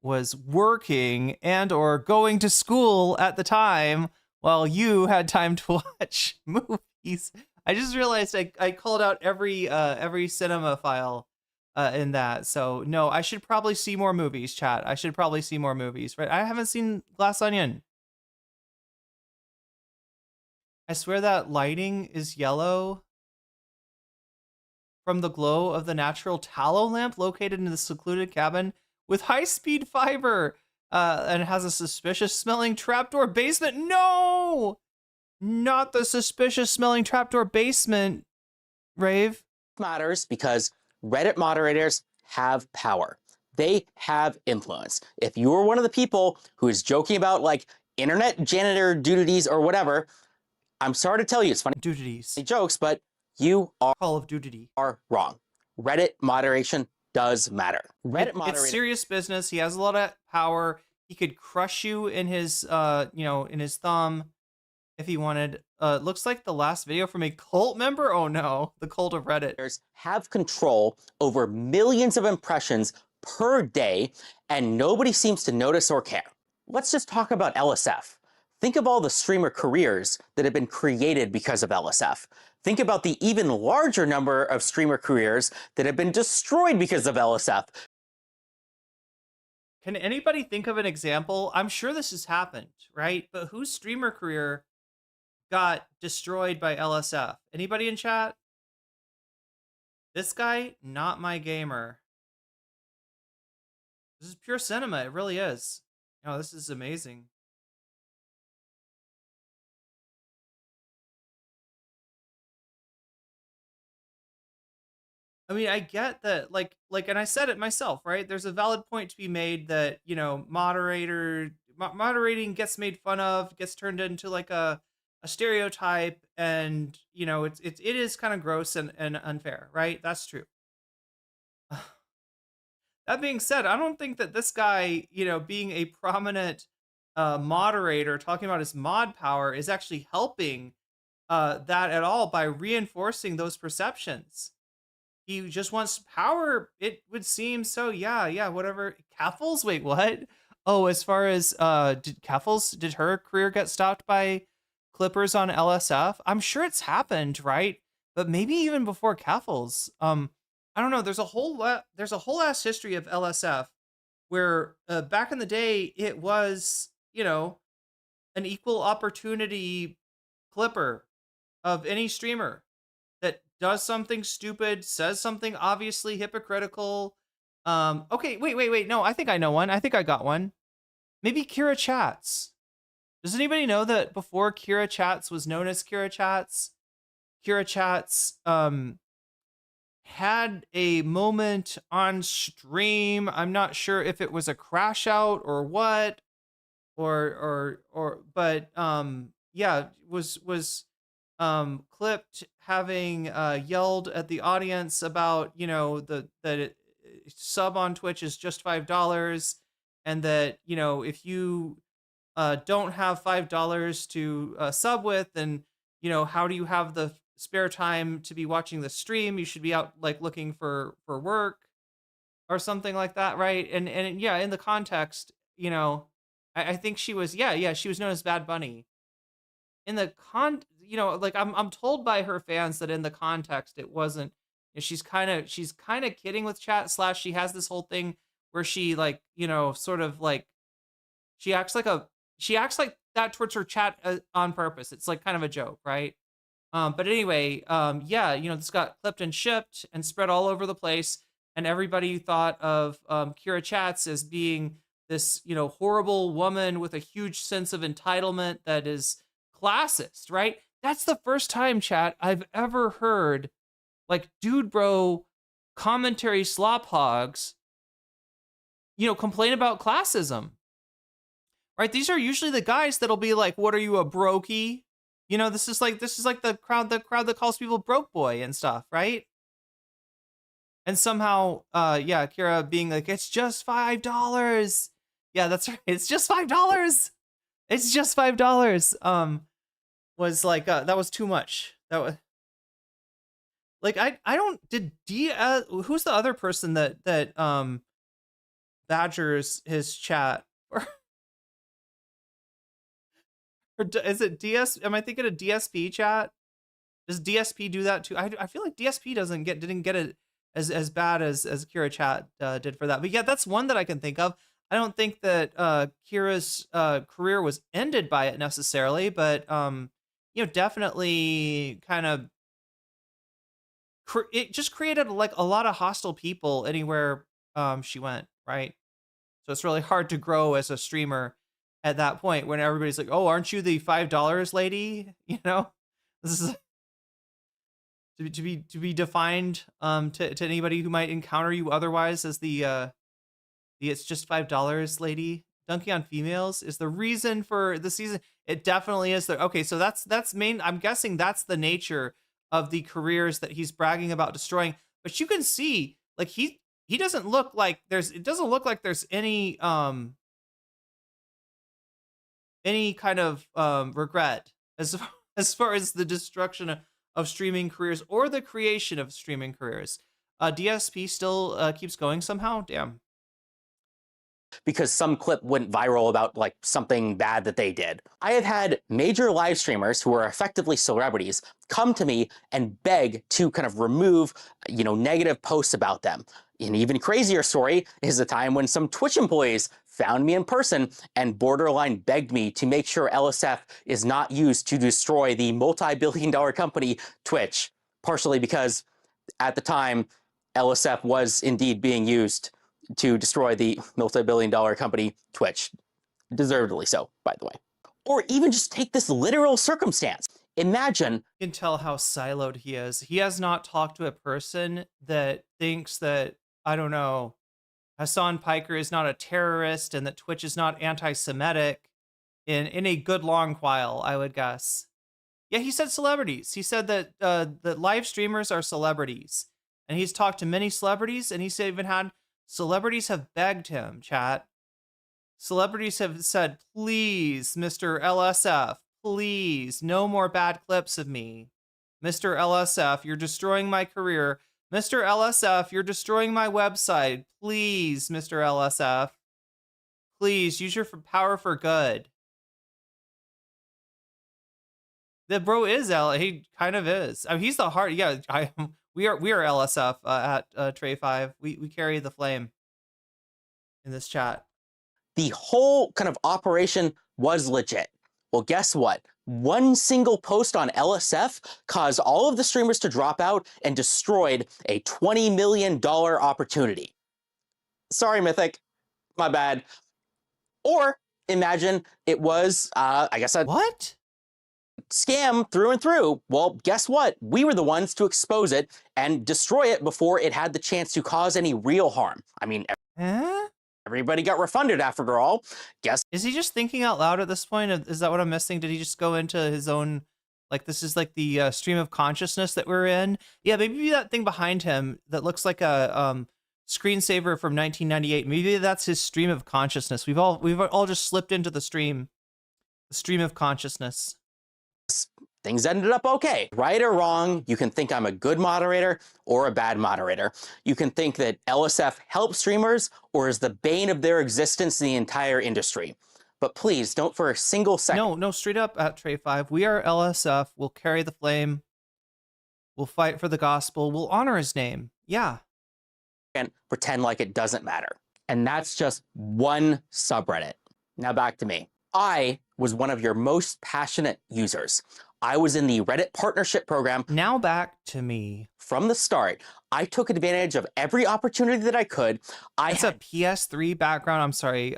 was working and or going to school at the time while you had time to watch movies. I just realized I called out every cinema file in that. So no, I should probably see more movies, chat. I should probably see more movies, right? I haven't seen Glass Onion. I swear that lighting is yellow from the glow of the natural tallow lamp located in the secluded cabin with high-speed fiber, and it has a suspicious smelling trapdoor basement. No! Not the suspicious smelling trapdoor basement, Rave.
Matters because Reddit moderators have power. They have influence. If you're one of the people who is joking about like internet janitor duties or whatever, I'm sorry to tell you, it's funny jokes, but you are
Call of Duty
are wrong. Reddit moderation does matter.
It's serious business. He has a lot of power. He could crush you in his in his thumb if he wanted. Looks like the last video from a cult member. Oh no, the cult of Reddit.
Have control over millions of impressions per day, and nobody seems to notice or care. Let's just talk about LSF. Think of all the streamer careers that have been created because of LSF. Think about the even larger number of streamer careers that have been destroyed because of LSF.
Can anybody think of an example? I'm sure this has happened, right? But whose streamer career got destroyed by LSF? Anybody in chat? This guy, not my gamer. This is pure cinema. It really is. Oh, this is amazing. I mean, I get that, and I said it myself, right? There's a valid point to be made that, moderating gets made fun of, gets turned into like a stereotype, and it is kind of gross and unfair, right? That's true. That being said, I don't think that this guy, being a prominent moderator, talking about his mod power, is actually helping that at all by reinforcing those perceptions. He just wants power, it would seem. So yeah, whatever. Kaffles? Wait, what? Oh, as far as did her career get stopped by Clippers on LSF? I'm sure it's happened, right? But maybe even before Kaffles. I don't know. There's a whole ass history of LSF where back in the day it was, an equal opportunity Clipper of any streamer that does something stupid, says something obviously hypocritical. Okay, wait. No, I think I know one. I think I got one. Maybe Kira Chats. Does anybody know that before Kira Chats was known as Kira Chats, Kira Chats had a moment on stream. I'm not sure if it was a crash out or what, but yeah, was clipped having yelled at the audience about sub on Twitch is just $5, and that if you don't have $5 to sub with, then how do you have the spare time to be watching the stream? You should be out like looking for work or something like that, right? And yeah, in the context, I think she was she was known as Bad Bunny. In the I'm told by her fans that in the context it wasn't. She's kind of kidding with chat / she has this whole thing where she sort of like she acts like that towards her chat on purpose. It's like kind of a joke, right? But anyway, this got clipped and shipped and spread all over the place, and everybody thought of Kira Chats as being this horrible woman with a huge sense of entitlement that is classist, right? That's the first time, chat, I've ever heard like dude bro commentary slop hogs complain about classism, right? These are usually the guys that'll be like, what are you, a brokey? This is like the crowd that calls people broke boy and stuff, right? And somehow Kira being like, it's just $5. Yeah, that's right, it's just $5. It's just $5. Was like that was too much. That was like I don't who's the other person that badgers his chat or is it DS? Am I thinking of DSP chat? Does DSP do that too? I feel like DSP didn't get it as bad as Kira Chat did for that. But yeah, that's one that I can think of. I don't think that Kira's career was ended by it necessarily, but definitely kind of it just created like a lot of hostile people anywhere she went, right? So it's really hard to grow as a streamer at that point when everybody's like, "Oh, aren't you the $5 lady?" This is to be defined to anybody who might encounter you otherwise as the it's just $5 lady. Dunking on females is the reason for the season. It definitely is. Okay, so that's main. I'm guessing that's the nature of the careers that he's bragging about destroying. But you can see, like he doesn't look like there's. It doesn't look like there's any kind of regret as far as the destruction of streaming careers or the creation of streaming careers. DSP still keeps going somehow. Damn.
Because some clip went viral about like something bad that they did. I have had major live streamers who are effectively celebrities come to me and beg to kind of remove, negative posts about them. An even crazier story is the time when some Twitch employees found me in person and borderline begged me to make sure LSF is not used to destroy the multi-billion-dollar company Twitch, partially because at the time LSF was indeed being used to destroy the multi-billion-dollar company Twitch. Deservedly so, by the way. Or even just take this literal circumstance. Imagine
You can tell how siloed he is. He has not talked to a person that thinks that, I don't know, Hasan Piker is not a terrorist and that Twitch is not anti-Semitic in a good long while, I would guess. Yeah, he said celebrities. He said that that live streamers are celebrities. And he's talked to many celebrities, and he's even had celebrities have begged him, chat. Celebrities have said, please, Mr. LSF, please, no more bad clips of me. Mr. LSF, you're destroying my career. Mr. LSF, you're destroying my website. Please, Mr. LSF. Please, use your power for good. The bro is he kind of is. I mean, he's the heart. Yeah, we are LSF at Trey 5. We carry the flame in this chat.
the whole kind of operation was legit. Well, guess what? One single post on LSF caused all of the streamers to drop out and destroyed a $20 million opportunity. Sorry, Mythic. My bad. Or imagine it was, I guess, a
What?
scam through and through. Well, guess what? We were the ones to expose it and destroy it before it had the chance to cause any real harm. I mean,
Huh?
everybody got refunded after all. Guess
Is he just thinking out loud at this point? Is that what I'm missing? Did he just go into his own, like, this is like the stream of consciousness that we're in? Yeah, maybe that thing behind him that looks like a screensaver from 1998. Maybe that's his stream of consciousness. We've all just slipped into the stream of consciousness.
things ended up okay. Right or wrong, you can think I'm a good moderator or a bad moderator. You can think that LSF helps streamers or is the bane of their existence in the entire industry. But please don't for a single second.
No, straight up at Trey 5. We are LSF. We'll carry the flame. We'll fight for the gospel. We'll honor his name. Yeah.
And pretend like it doesn't matter. And that's just one subreddit. Now back to me. I was one of your most passionate users. I was in the Reddit partnership program.
Now back to me.
From the start, I took advantage of every opportunity that I could.
It's a PS3 background. I'm sorry,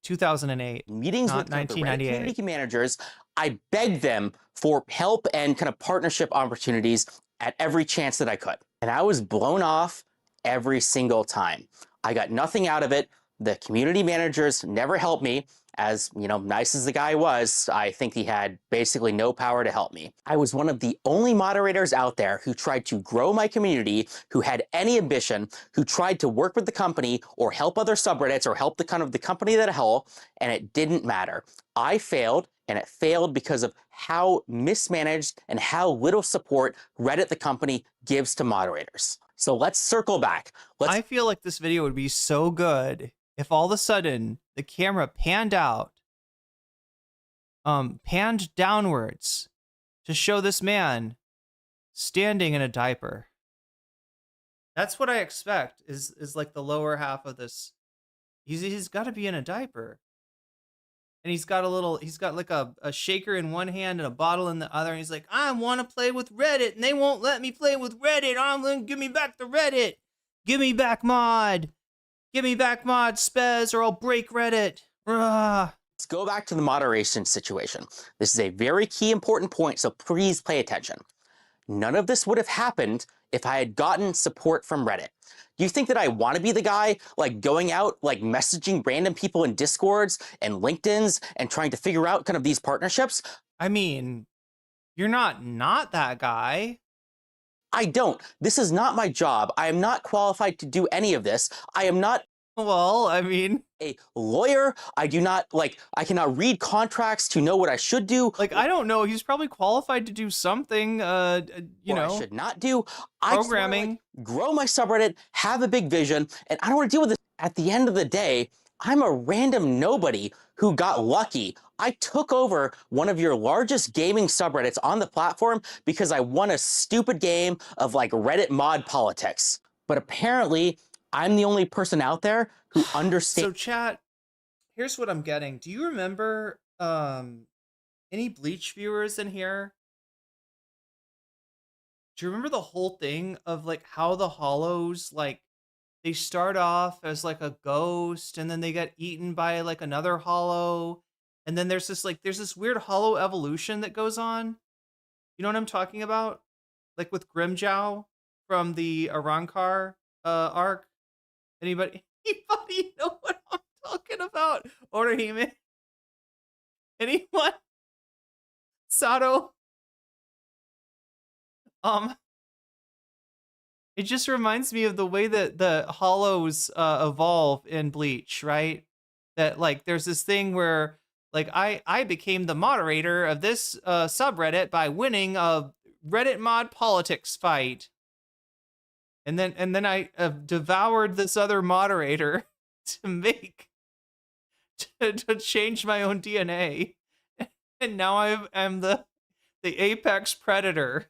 2008.
Meetings
not
with the Reddit
1998.
community managers. I begged them for help and kind of partnership opportunities at every chance that I could. And I was blown off every single time. I got nothing out of it. The community managers never helped me. As, you know, nice as the guy was, I think he had basically no power to help me. I was one of the only moderators out there who tried to grow my community, who had any ambition, who tried to work with the company or help other subreddits or help the company that hell, and it didn't matter. I failed, and it failed because of how mismanaged and how little support Reddit, the company, gives to moderators. So let's circle back.
I feel like this video would be so good if all of a sudden the camera panned out, panned downwards to show this man standing in a diaper. That's what I expect is like the lower half of this. He's got to be in a diaper. And he's got like a shaker in one hand and a bottle in the other. And he's like, I want to play with Reddit and they won't let me play with Reddit. Give me back the Reddit. Give me back mod. Give me back mod, Spez, or I'll break Reddit.
Let's go back to the moderation situation. This is a very key important point, so please pay attention. None of this would have happened if I had gotten support from Reddit. Do you think that I want to be the guy like going out, like messaging random people in Discords and LinkedIn's and trying to figure out kind of these partnerships?
I mean, you're not that guy.
I don't. This is not my job. I am not qualified to do any of this. I am not.
Well, I mean,
a lawyer. I cannot read contracts to know what I should do.
Like, I don't know. He's probably qualified to do something, I
should not do.
Programming.
I just wanna, grow my subreddit, have a big vision, and I don't want to deal with this. At the end of the day, I'm a random nobody who got lucky. I took over one of your largest gaming subreddits on the platform because I won a stupid game of like Reddit mod politics. But apparently, I'm the only person out there who understands.
So chat, here's what I'm getting. Do you remember any Bleach viewers in here? Do you remember the whole thing of like how the hollows, like they start off as like a ghost and then they get eaten by like another hollow, and then there's this weird hollow evolution that goes on? You know what I'm talking about? Like with Grimjow from the Arankar arc. Anybody know what I'm talking about? Orihime? Anyone? Sato? It just reminds me of the way that the hollows evolve in Bleach, right? That like there's this thing where like I became the moderator of this subreddit by winning a Reddit mod politics fight. And then I devoured this other moderator to change my own DNA. And now I'm the apex predator.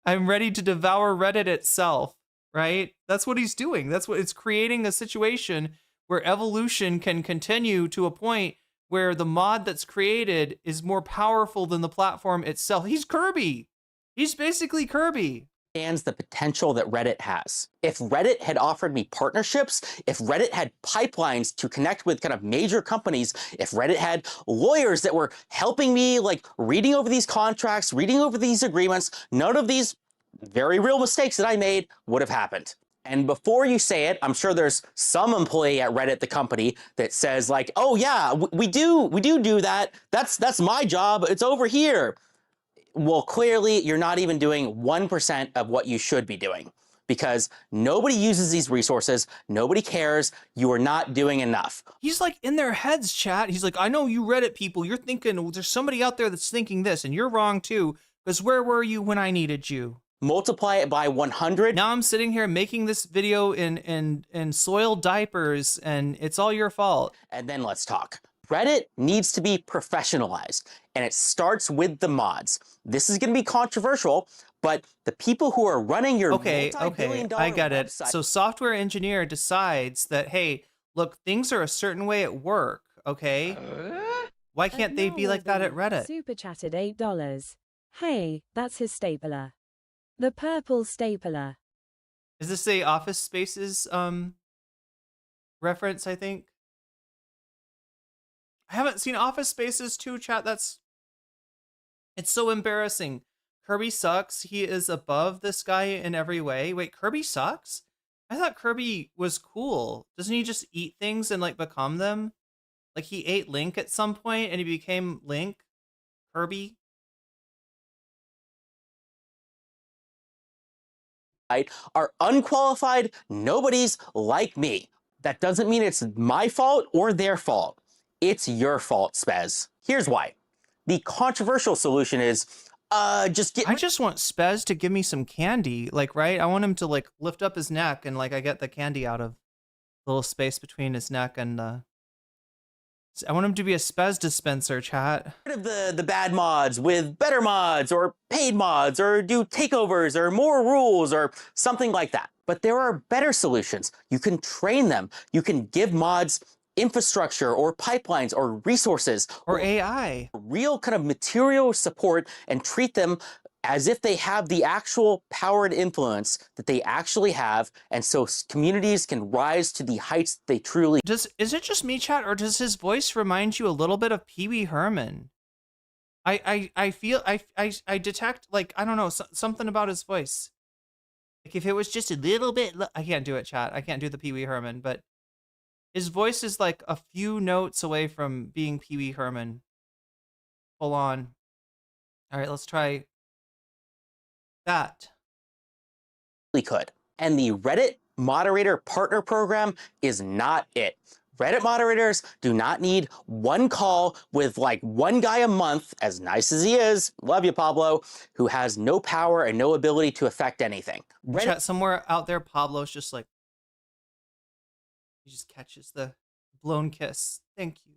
I'm ready to devour Reddit itself, right? That's what he's doing. That's what it's creating, a situation where evolution can continue to a point where the mod that's created is more powerful than the platform itself. He's Kirby. He's basically Kirby.
Understands the potential that Reddit has. If Reddit had offered me partnerships, if Reddit had pipelines to connect with kind of major companies, if Reddit had lawyers that were helping me like reading over these contracts, reading over these agreements, none of these very real mistakes that I made would have happened. And before you say it, I'm sure there's some employee at Reddit, the company, that says like, oh yeah, we do that. That's my job. It's over here. Well, clearly you're not even doing 1% of what you should be doing, because nobody uses these resources. Nobody cares. You are not doing enough.
He's like in their heads, chat. He's like, I know you Reddit people. You're thinking there's somebody out there that's thinking this, and you're wrong too, because where were you when I needed you?
Multiply it by 100.
Now I'm sitting here making this video in soiled diapers, and it's all your fault.
And then let's talk. Reddit needs to be professionalized, and it starts with the mods. This is going to be controversial, but the people who are running your multi-billion-dollar
I get it.
website—
So software engineer decides that, hey, look, things are a certain way at work, okay? Why can't they be like that at Reddit?
Super chatted $8. Hey, that's his stapler. The purple stapler.
Is this a Office Spaces reference, I think? I haven't seen Office Spaces 2, chat. It's so embarrassing. Kirby sucks. He is above this guy in every way. Wait, Kirby sucks? I thought Kirby was cool. Doesn't he just eat things and like become them? Like he ate Link at some point and he became Link? Kirby?
are unqualified nobodies like me. That doesn't mean it's my fault or their fault. It's your fault, Spez. Here's why. The controversial solution is I just
want Spez to give me some candy, like, right? I want him to like lift up his neck and like I get the candy out of the little space between his neck and I want him to be a Spez dispenser, chat.
Rid of the bad mods with better mods or paid mods, or do takeovers or more rules or something like that. But there are better solutions. You can train them. You can give mods infrastructure or pipelines or resources
or AI,
real kind of material support, and treat them as if they have the actual power and influence that they actually have, and so communities can rise to the heights they truly.
Is it just me, chat, or does his voice remind you a little bit of Pee Wee Herman? I feel I detect, like, I don't know, something about his voice. Like if it was just a little bit, I can't do it, chat. I can't do the Pee Wee Herman, but his voice is like a few notes away from being Pee Wee Herman. Full on. All right, let's try that.
Could. And the Reddit moderator partner program is not it. Reddit moderators do not need one call with like one guy a month, as nice as he is, love you, Pablo, who has no power and no ability to affect anything.
Chat, somewhere out there, Pablo's just like, he just catches the blown kiss. Thank you.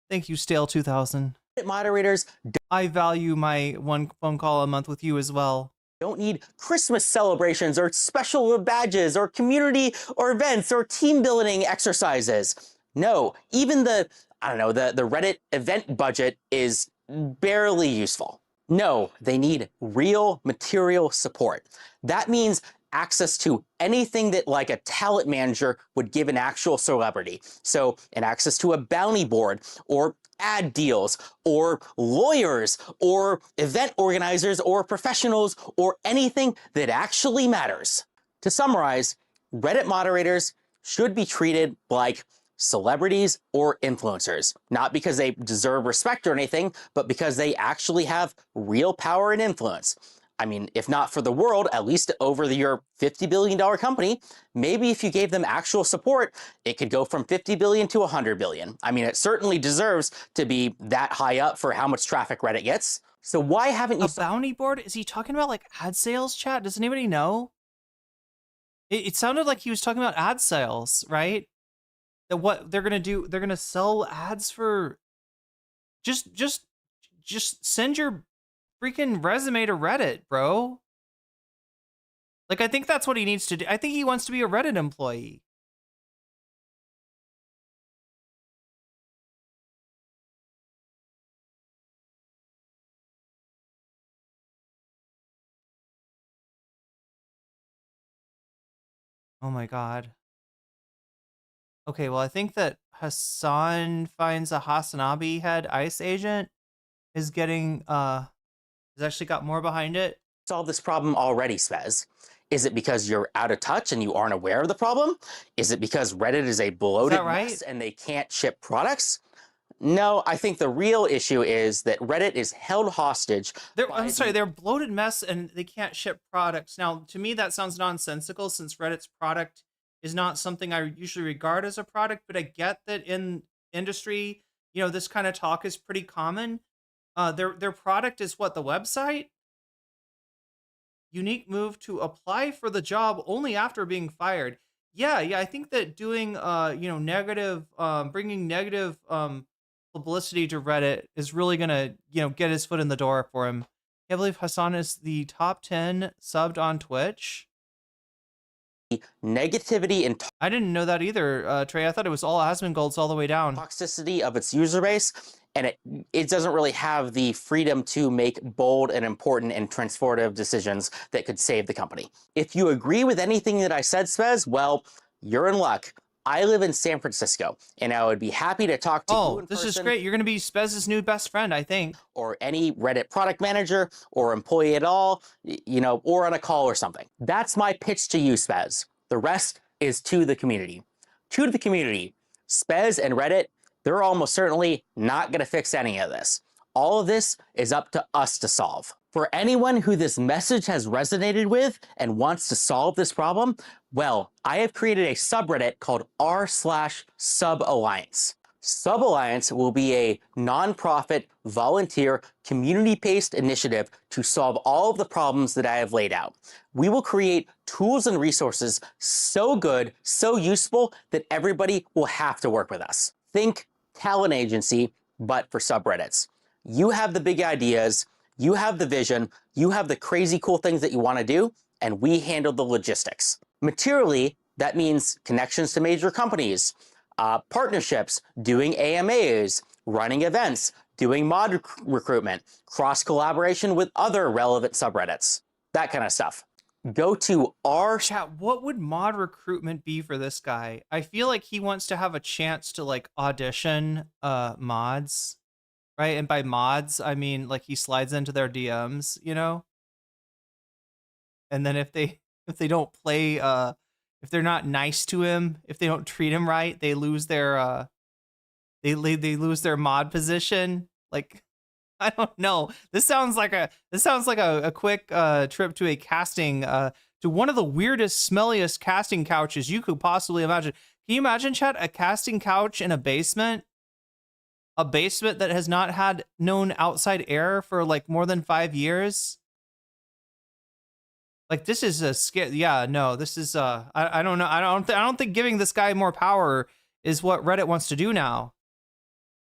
Thank you, Stale 2000.
Moderators,
I value my one phone call a month with you as well.
Don't need Christmas celebrations or special badges or community or events or team building exercises. No, even the Reddit event budget is barely useful. No, they need real material support. That means access to anything that like a talent manager would give an actual celebrity. So an access to a bounty board or ad deals or lawyers or event organizers or professionals or anything that actually matters. To summarize, Reddit moderators should be treated like celebrities or influencers, not because they deserve respect or anything, but because they actually have real power and influence. I mean, if not for the world, at least over your $50 billion company, maybe if you gave them actual support, it could go from 50 billion to 100 billion. I mean, it certainly deserves to be that high up for how much traffic Reddit gets. So why haven't you...
A bounty board? Is he talking about like ad sales, chat? Does anybody know? It sounded like he was talking about ad sales, right? That what they're gonna do, they're gonna sell ads for... Just send your freaking resume to Reddit, bro. Like, I think that's what he needs to do. I think he wants to be a Reddit employee. Oh my god. Okay, well, I think that Hasan finds a Hasanabi head ICE agent is getting, has actually got more behind it.
Solve this problem already, Spez? Is it because you're out of touch and you aren't aware of the problem? Is it because Reddit is a bloated mess and they can't ship products? No, I think the real issue is that Reddit is held hostage.
I'm sorry, they're a bloated mess and they can't ship products. Now, to me, that sounds nonsensical since Reddit's product is not something I usually regard as a product, but I get that in industry, you know, this kind of talk is pretty common. Their product is what, the website? Unique move to apply for the job only after being fired. Yeah, I think that doing, you know, negative, bringing negative publicity to Reddit is really gonna, you know, get his foot in the door for him. I believe Hasan is the top 10 subbed on Twitch.
Negativity and
I didn't know that either, Trey. I thought it was all Asmongold's all the way down.
Toxicity of its user base, and it doesn't really have the freedom to make bold and important and transformative decisions that could save the company. If you agree with anything that I said, Spez, well, you're in luck. I live in San Francisco, and I would be happy to talk to you in person.
This is great. You're going to be Spez's new best friend, I think.
Or any Reddit product manager or employee at all, you know, or on a call or something. That's my pitch to you, Spez. The rest is to the community. To the community, Spez and Reddit, they're almost certainly not going to fix any of this. All of this is up to us to solve. For anyone who this message has resonated with and wants to solve this problem, well, I have created a subreddit called r/suballiance. Suballiance will be a nonprofit, volunteer, community-based initiative to solve all of the problems that I have laid out. We will create tools and resources so good, so useful, that everybody will have to work with us. Think talent agency, but for subreddits. You have the big ideas, you have the vision, you have the crazy cool things that you want to do, and we handle the logistics. Materially, that means connections to major companies, partnerships, doing AMAs, running events, doing mod recruitment, cross-collaboration with other relevant subreddits, that kind of stuff. Go to our...
Chat, what would mod recruitment be for this guy? I feel like he wants to have a chance to like audition mods, right? And by mods, I mean like he slides into their DMs, you know? And then if they don't play, if they're not nice to him, if they don't treat him right, they lose their they lose their mod position. Like, I don't know. This sounds like a quick trip to a casting to one of the weirdest, smelliest casting couches you could possibly imagine. Can you imagine, chat, a casting couch in a basement? A basement that has not had known outside air for like more than 5 years? Like, this is a scare. Yeah, no, this is I don't know. I don't think giving this guy more power is what Reddit wants to do now.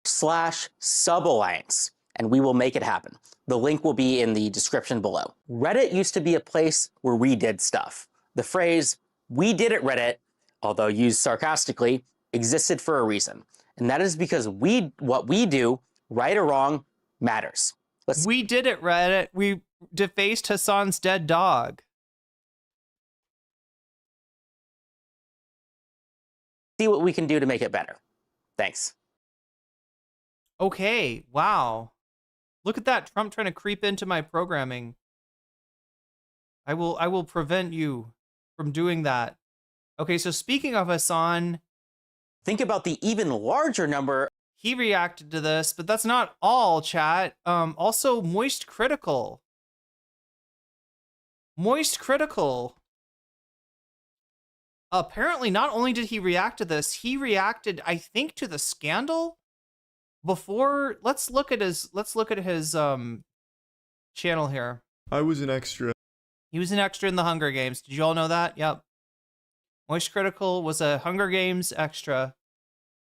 /suballiance, and we will make it happen. The link will be in the description below. Reddit used to be a place where we did stuff. The phrase, "we did it Reddit," although used sarcastically, existed for a reason. And that is because what we do, right or wrong, matters.
We did it Reddit. We defaced Hasan's dead dog.
See what we can do to make it better. Thanks.
Okay, wow. Look at that, Trump trying to creep into my programming. I will prevent you from doing that. Okay, so speaking of Hasan,
Think about the even larger number.
he reacted to this, but that's not all, chat. Also, Moist Critical. Moist Critical. Apparently, not only did he react to this, he reacted, I think, to the scandal before. Let's look at his channel here.
I was an extra.
He was an extra in the Hunger Games. Did you all know that? Yep. Moist Critical was a Hunger Games extra.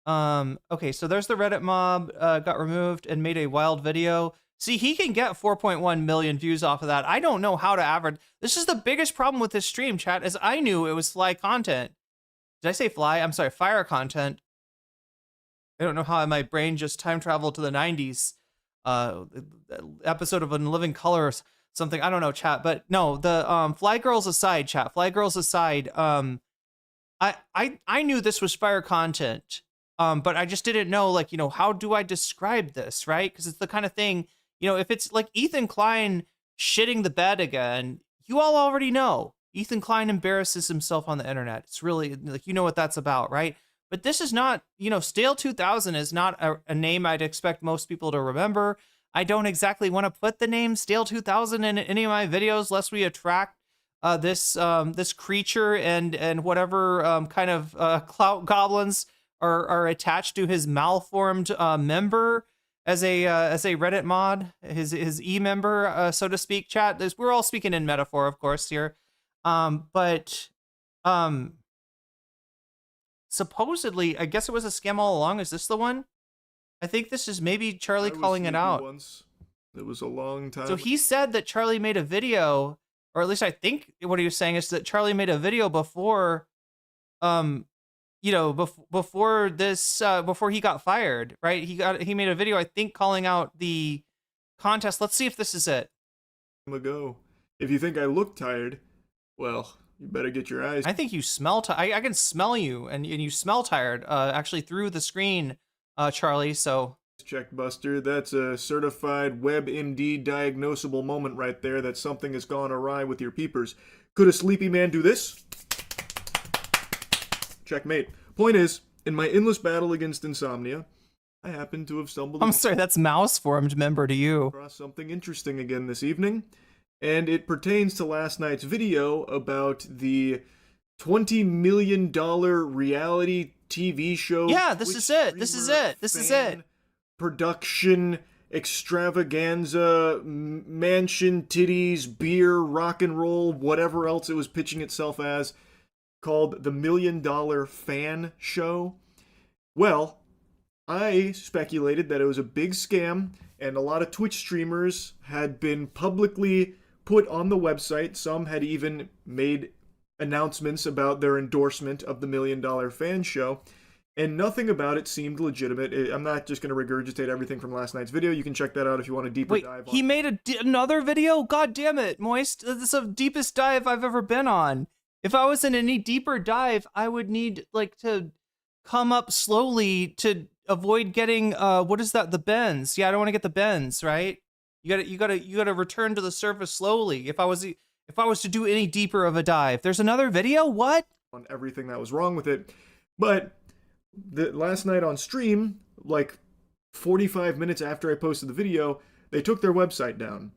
Okay, so there's the Reddit mob, got removed and made a wild video. See, he can get 4.1 million views off of that. I don't know how to average. This is the biggest problem with this stream, chat, is I knew it was fly content. Did I say fly? I'm sorry, fire content. I don't know how my brain just time traveled to the 90s. Episode of In Living Color or something. I don't know, chat. But no, the Fly Girls aside, chat. Fly Girls aside, I knew this was fire content. But I just didn't know, like, you know, how do I describe this, right? Because it's the kind of thing, you know, if it's like Ethan Klein shitting the bed again, you all already know. Ethan Klein embarrasses himself on the internet. It's really, like, you know what that's about, right? But this is not, you know, Stale 2000 is not a name I'd expect most people to remember. I don't exactly want to put the name Stale 2000 in any of my videos, lest we attract this creature and whatever kind of clout goblins are attached to his malformed member as a Reddit mod, his e-member, so to speak. Chat. We're all speaking in metaphor, of course, here. But supposedly, I guess it was a scam all along. Is this the one? I think this is maybe Charlie calling it out.
Once. It was a long time.
So he said that Charlie made a video, or at least I think what he was saying is that Charlie made a video before, you know, before this, before he got fired, right? He made a video, I think, calling out the contest. Let's see if this is it.
Ago. If you think I look tired, well, you better get your eyes.
I think you smell tired. I can smell you, and you smell tired, actually through the screen, Charlie. So
Checked, Buster. That's a certified WebMD diagnosable moment right there that something has gone awry with your peepers. Could a sleepy man do this? Checkmate. Point is, in my endless battle against insomnia, I happen to have stumbled
I'm sorry, that's mouse-formed member to you.
across something interesting again this evening, and it pertains to last night's video about the $20 million reality TV show.
Yeah, this is it. This is it. This is it.
Production extravaganza, mansion, titties, beer, rock and roll, whatever else it was pitching itself as, called the $1 Million Fan Show. Well, I speculated that it was a big scam, and a lot of Twitch streamers had been publicly put on the website. Some had even made announcements about their endorsement of the $1 Million Fan Show, and nothing about it seemed legitimate. I'm not just going to regurgitate everything from last night's video. You can check that out if you want a deeper dive on.
He made another video? God damn it, Moist. This is the deepest dive I've ever been on. If I was in any deeper dive, I would need, like, to come up slowly to avoid getting, what is that? The bends. Yeah, I don't want to get the bends, right? You gotta return to the surface slowly. If I was to do any deeper of a dive. There's another video? What?
On everything that was wrong with it. But last night on stream, like 45 minutes after I posted the video, they took their website down.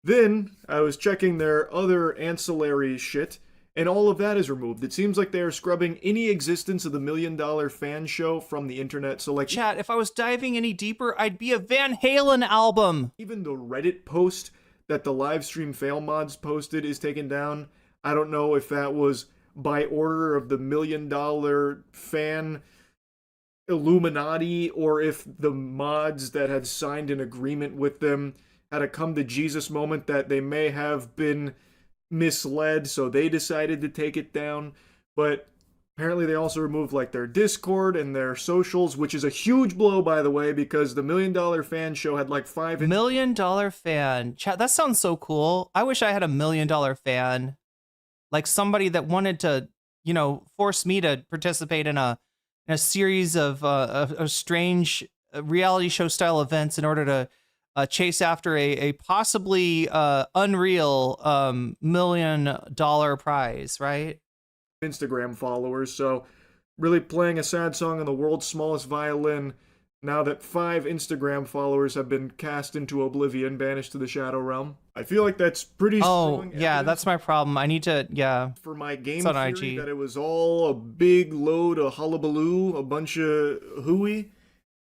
Then I was checking their other ancillary shit, and all of that is removed. It seems like they are scrubbing any existence of the $1 Million Fan Show from the internet. So, like,
chat, if I was diving any deeper, I'd be a Van Halen album.
Even the Reddit post that the LiveStreamFails mods posted is taken down. I don't know if that was by order of the $1 Million Fan Illuminati, or if the mods that had signed an agreement with them had a come to Jesus moment that they may have been misled, so they decided to take it down. But apparently they also removed, like, their Discord and their socials, which is a huge blow, by the way, because the $1 Million Fan Show had like 5
$1 Million Fan. Chat, that sounds so cool. I wish I had a $1 Million fan. Like somebody that wanted to, you know, force me to participate in a series of strange reality show style events in order to chase after a possibly unreal $1 million prize, right?
Instagram followers. So really playing a sad song on the world's smallest violin now that 5 Instagram followers have been cast into oblivion, banished to the shadow realm. I feel like that's pretty strong
yeah,
evidence
that's my problem. I need to, yeah.
for my game
on
theory
IG.
that it was all a big load of hullabaloo, a bunch of hooey.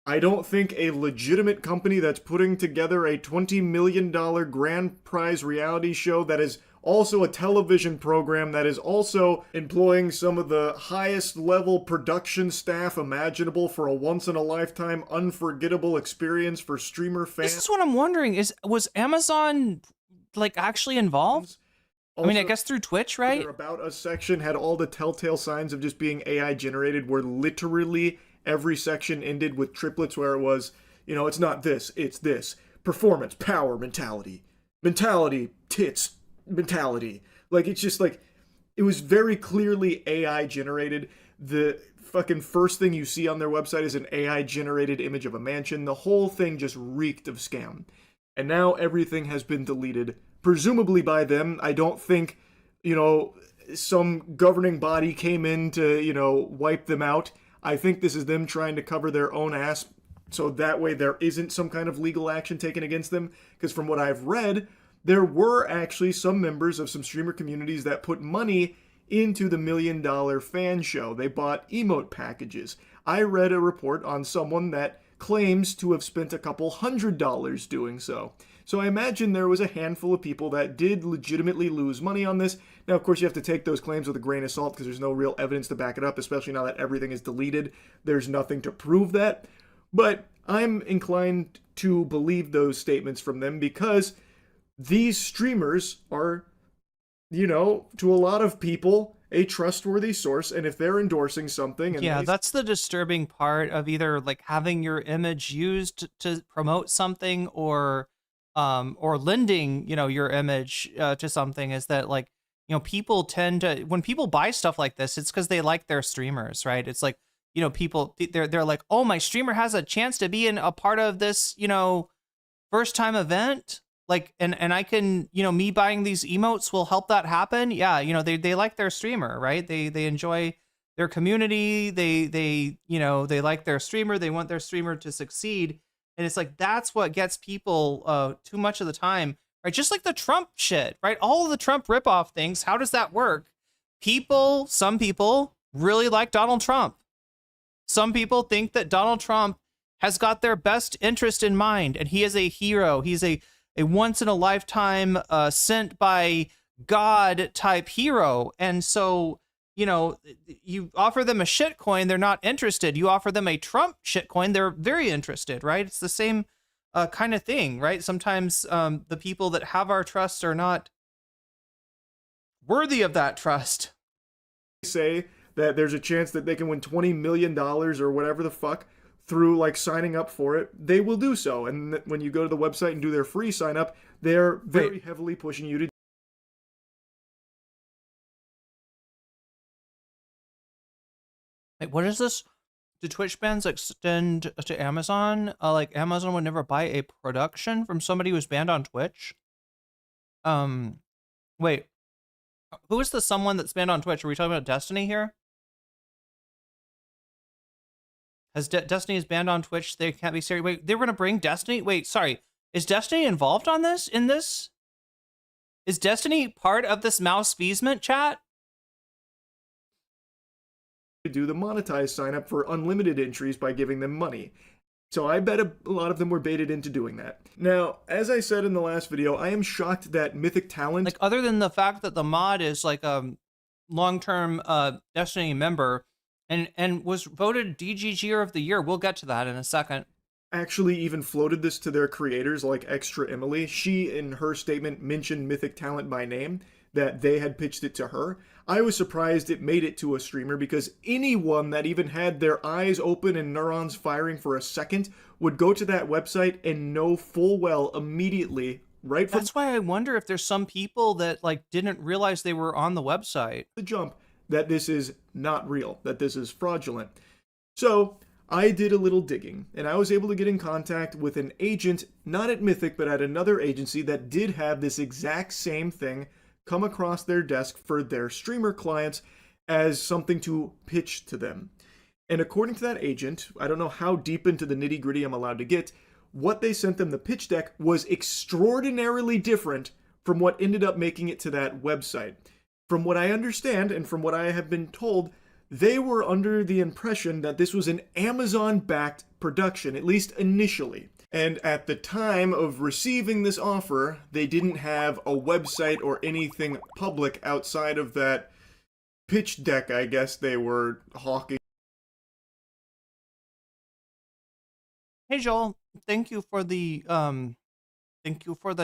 I don't think a legitimate company that's putting together a $20 million grand prize reality show that is also a television program that is also employing some of the highest level production staff imaginable for a once-in-a-lifetime unforgettable experience for streamer fans.
This is what I'm wondering, was Amazon like actually involved? I mean, I guess through Twitch, right?
Their About Us section had all the telltale signs of just being AI generated, where literally every section ended with triplets where it was, you know, it's not this, it's this. Performance, power, mentality. Mentality, tits, mentality. Like, it's just like, it was very clearly AI generated. The fucking first thing you see on their website is an AI generated image of a mansion. The whole thing just reeked of scam. And now everything has been deleted, presumably by them. I don't think, you know, some governing body came in to, you know, wipe them out. I think this is them trying to cover their own ass, so that way there isn't some kind of legal action taken against them. Because from what I've read, there were actually some members of some streamer communities that put money into the $1 million fan show. They bought emote packages. I read a report on someone that claims to have spent a couple $100 doing so. So I imagine there was a handful of people that did legitimately lose money on this. Now, of course, you have to take those claims with a grain of salt because there's no real evidence to back it up, especially now that everything is deleted. There's nothing to prove that. But I'm inclined to believe those statements from them because these streamers are, you know, to a lot of people, a trustworthy source. And if they're endorsing something... and
yeah, that's the disturbing part of either like having your image used to promote something or lending, you know, your image to something, is that, like, you know, people tend to, when people buy stuff like this, it's because they like their streamers, right? It's like, you know, people, they're like, oh, my streamer has a chance to be in a part of this, you know, first time event. Like, and I can, you know, me buying these emotes will help that happen. Yeah. You know, they like their streamer, right? They enjoy their community. They, you know, they like their streamer. They want their streamer to succeed. And it's like, that's what gets people too much of the time, right? Just like the Trump shit, right? All of the Trump ripoff things. How does that work? Some people really like Donald Trump. Some people think that Donald Trump has got their best interest in mind, and he is a hero. He's a once in a lifetime sent by God type hero. And so, you know, you offer them a shit coin, they're not interested. You offer them a Trump shit coin, they're very interested, right? It's the same kind of thing, right? Sometimes the people that have our trust are not worthy of that trust.
Say that there's a chance that they can win $20 million or whatever the fuck through like signing up for it, they will do so. And when you go to the website and do their free sign up, they're very heavily pushing you to.
Wait, what is this? Do Twitch bans extend to Amazon? Like, Amazon would never buy a production from somebody who's banned on Twitch? Wait. Who is the someone that's banned on Twitch? Are we talking about Destiny here? Has Destiny is banned on Twitch? They can't be serious. Wait, they were gonna bring Destiny? Wait, sorry. Is Destiny involved on this? In this? Is Destiny part of this mouse feasment chat?
Do the monetized sign up for unlimited entries by giving them money. So I bet a lot of them were baited into doing that. Now, as I said in the last video, I am shocked that Mythic Talent...
Like, other than the fact that the mod is like a long-term Destiny member and was voted DGGer of the year. We'll get to that in a second.
Actually even floated this to their creators, like Extra Emily. She, in her statement, mentioned Mythic Talent by name, that they had pitched it to her. I was surprised it made it to a streamer, because anyone that even had their eyes open and neurons firing for a second would go to that website and know full well immediately, right from
That's why I wonder if there's some people that like didn't realize they were on the website.
the jump, that this is not real, that this is fraudulent. So I did a little digging, and I was able to get in contact with an agent, not at Mythic, but at another agency that did have this exact same thing come across their desk for their streamer clients as something to pitch to them. And according to that agent, I don't know how deep into the nitty-gritty I'm allowed to get, what they sent them, the pitch deck, was extraordinarily different from what ended up making it to that website. From what I understand, and from what I have been told, they were under the impression that this was an Amazon-backed production, at least initially. And at the time of receiving this offer, they didn't have a website or anything public outside of that pitch deck, I guess they were hawking.
Hey Joel, thank you for the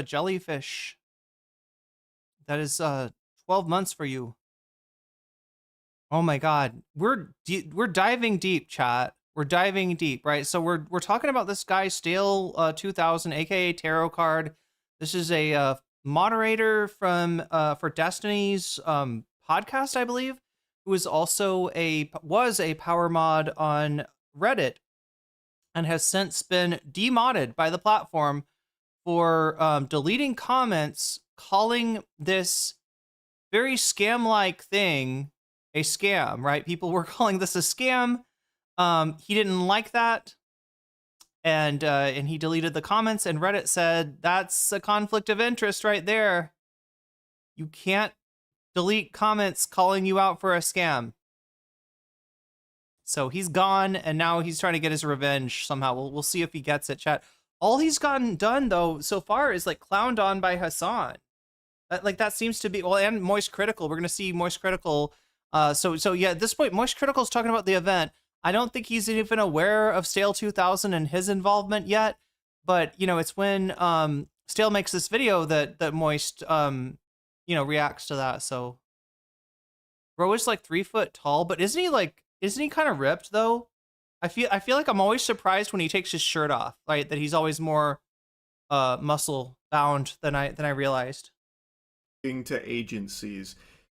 jellyfish. That is 12 months for you. Oh my god. We're diving deep, chat. We're diving deep, right? So we're talking about this guy Stale 2000 aka Tarot Card. This is a moderator from for Destiny's podcast, I believe, who is also was a power mod on Reddit and has since been demodded by the platform for deleting comments, calling this very scam-like thing a scam, right? People were calling this a scam. He didn't like that, and he deleted the comments, and Reddit said, that's a conflict of interest right there. You can't delete comments calling you out for a scam. So he's gone, and now he's trying to get his revenge somehow. We'll see if he gets it, chat. All he's gotten done, though, so far is, like, clowned on by Hasan. Like, that seems to be... Well, and Moist Critical. We're going to see Moist Critical. So yeah, at this point, Moist Critical is talking about the event. I don't think he's even aware of Stale 2000 and his involvement yet. But, you know, it's when Stale makes this video that Moist, you know, reacts to that. So Bro is, like, 3 foot tall, but isn't he kind of ripped, though? I feel like I'm always surprised when he takes his shirt off, right? That he's always more muscle bound than I realized.
To agencies.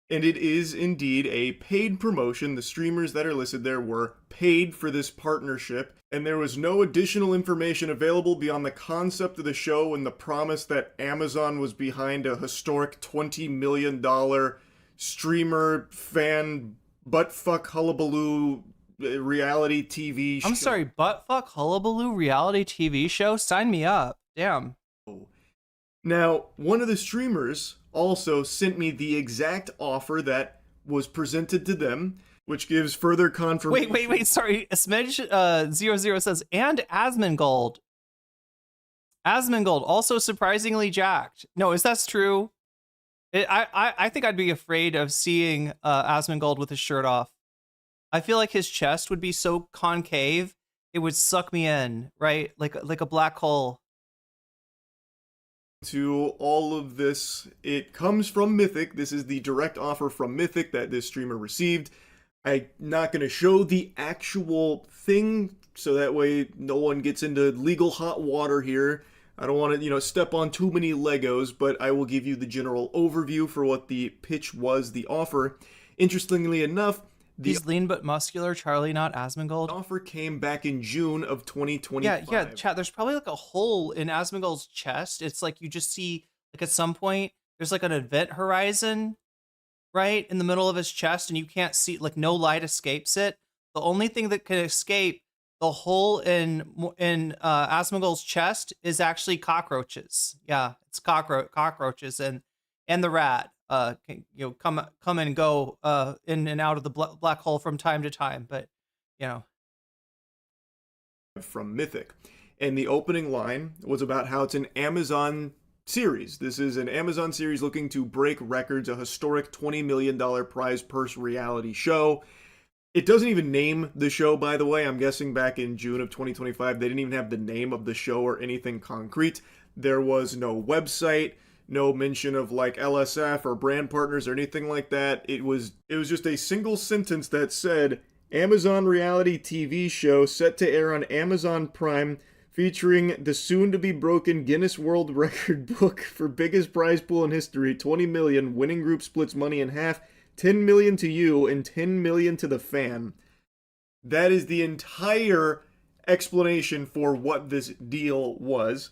And it is indeed a paid promotion. The streamers that are listed there were paid for this partnership, and there was no additional information available beyond the concept of the show and the promise that Amazon was behind a historic $20 million streamer fan buttfuck hullabaloo reality TV show.
I'm sorry, buttfuck hullabaloo reality TV show? Sign me up. Damn.
Now, one of the streamers also sent me the exact offer that was presented to them, which gives further confirmation.
Wait, sorry. Smedge00 says, and Asmongold. Asmongold, also surprisingly jacked. No, is that true? I think I'd be afraid of seeing Asmongold with his shirt off. I feel like his chest would be so concave, it would suck me in, right? Like a black hole.
To all of this, it comes from Mythic. This is the direct offer from Mythic that this streamer received. I'm not going to show the actual thing, so that way no one gets into legal hot water here. I don't want to, step on too many Legos, but I will give you the general overview for what the pitch was, the offer. Interestingly enough,
he's lean but muscular, Charlie, not Asmongold.
Offer came back in June of 2025.
Yeah, chat. There's probably like a hole in Asmongold's chest. It's like you just see, like at some point, there's like an event horizon, right, in the middle of his chest, and you can't see, like no light escapes it. The only thing that can escape the hole in Asmongold's chest is actually cockroaches. Yeah, it's cockroaches and the rat. Come and go in and out of the black hole from time to time, but
from Mythic, and the opening line was about how it's an Amazon series. This is an Amazon series looking to break records, a historic $20 million prize purse reality show. It doesn't even name the show, by the way. I'm guessing back in June of 2025, they didn't even have the name of the show or anything concrete. There was no website, no mention of like LSF or brand partners or anything like that. It was just a single sentence that said, Amazon reality TV show set to air on Amazon Prime featuring the soon-to-be broken Guinness World Record book for biggest prize pool in history, 20 million, winning group splits money in half, 10 million to you and 10 million to the fan. That is the entire explanation for what this deal was.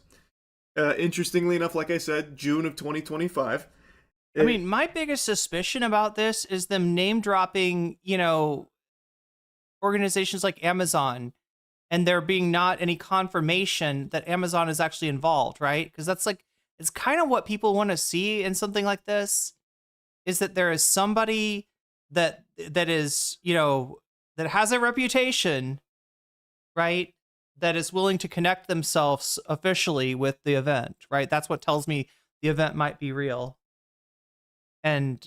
Interestingly enough, like I said, June of 2025.
I mean, my biggest suspicion about this is them name dropping, organizations like Amazon, and there being not any confirmation that Amazon is actually involved, right? Because that's like, it's kind of what people want to see in something like this, is that there is somebody that is, that has a reputation, right? That is willing to connect themselves officially with the event, right? That's what tells me the event might be real. And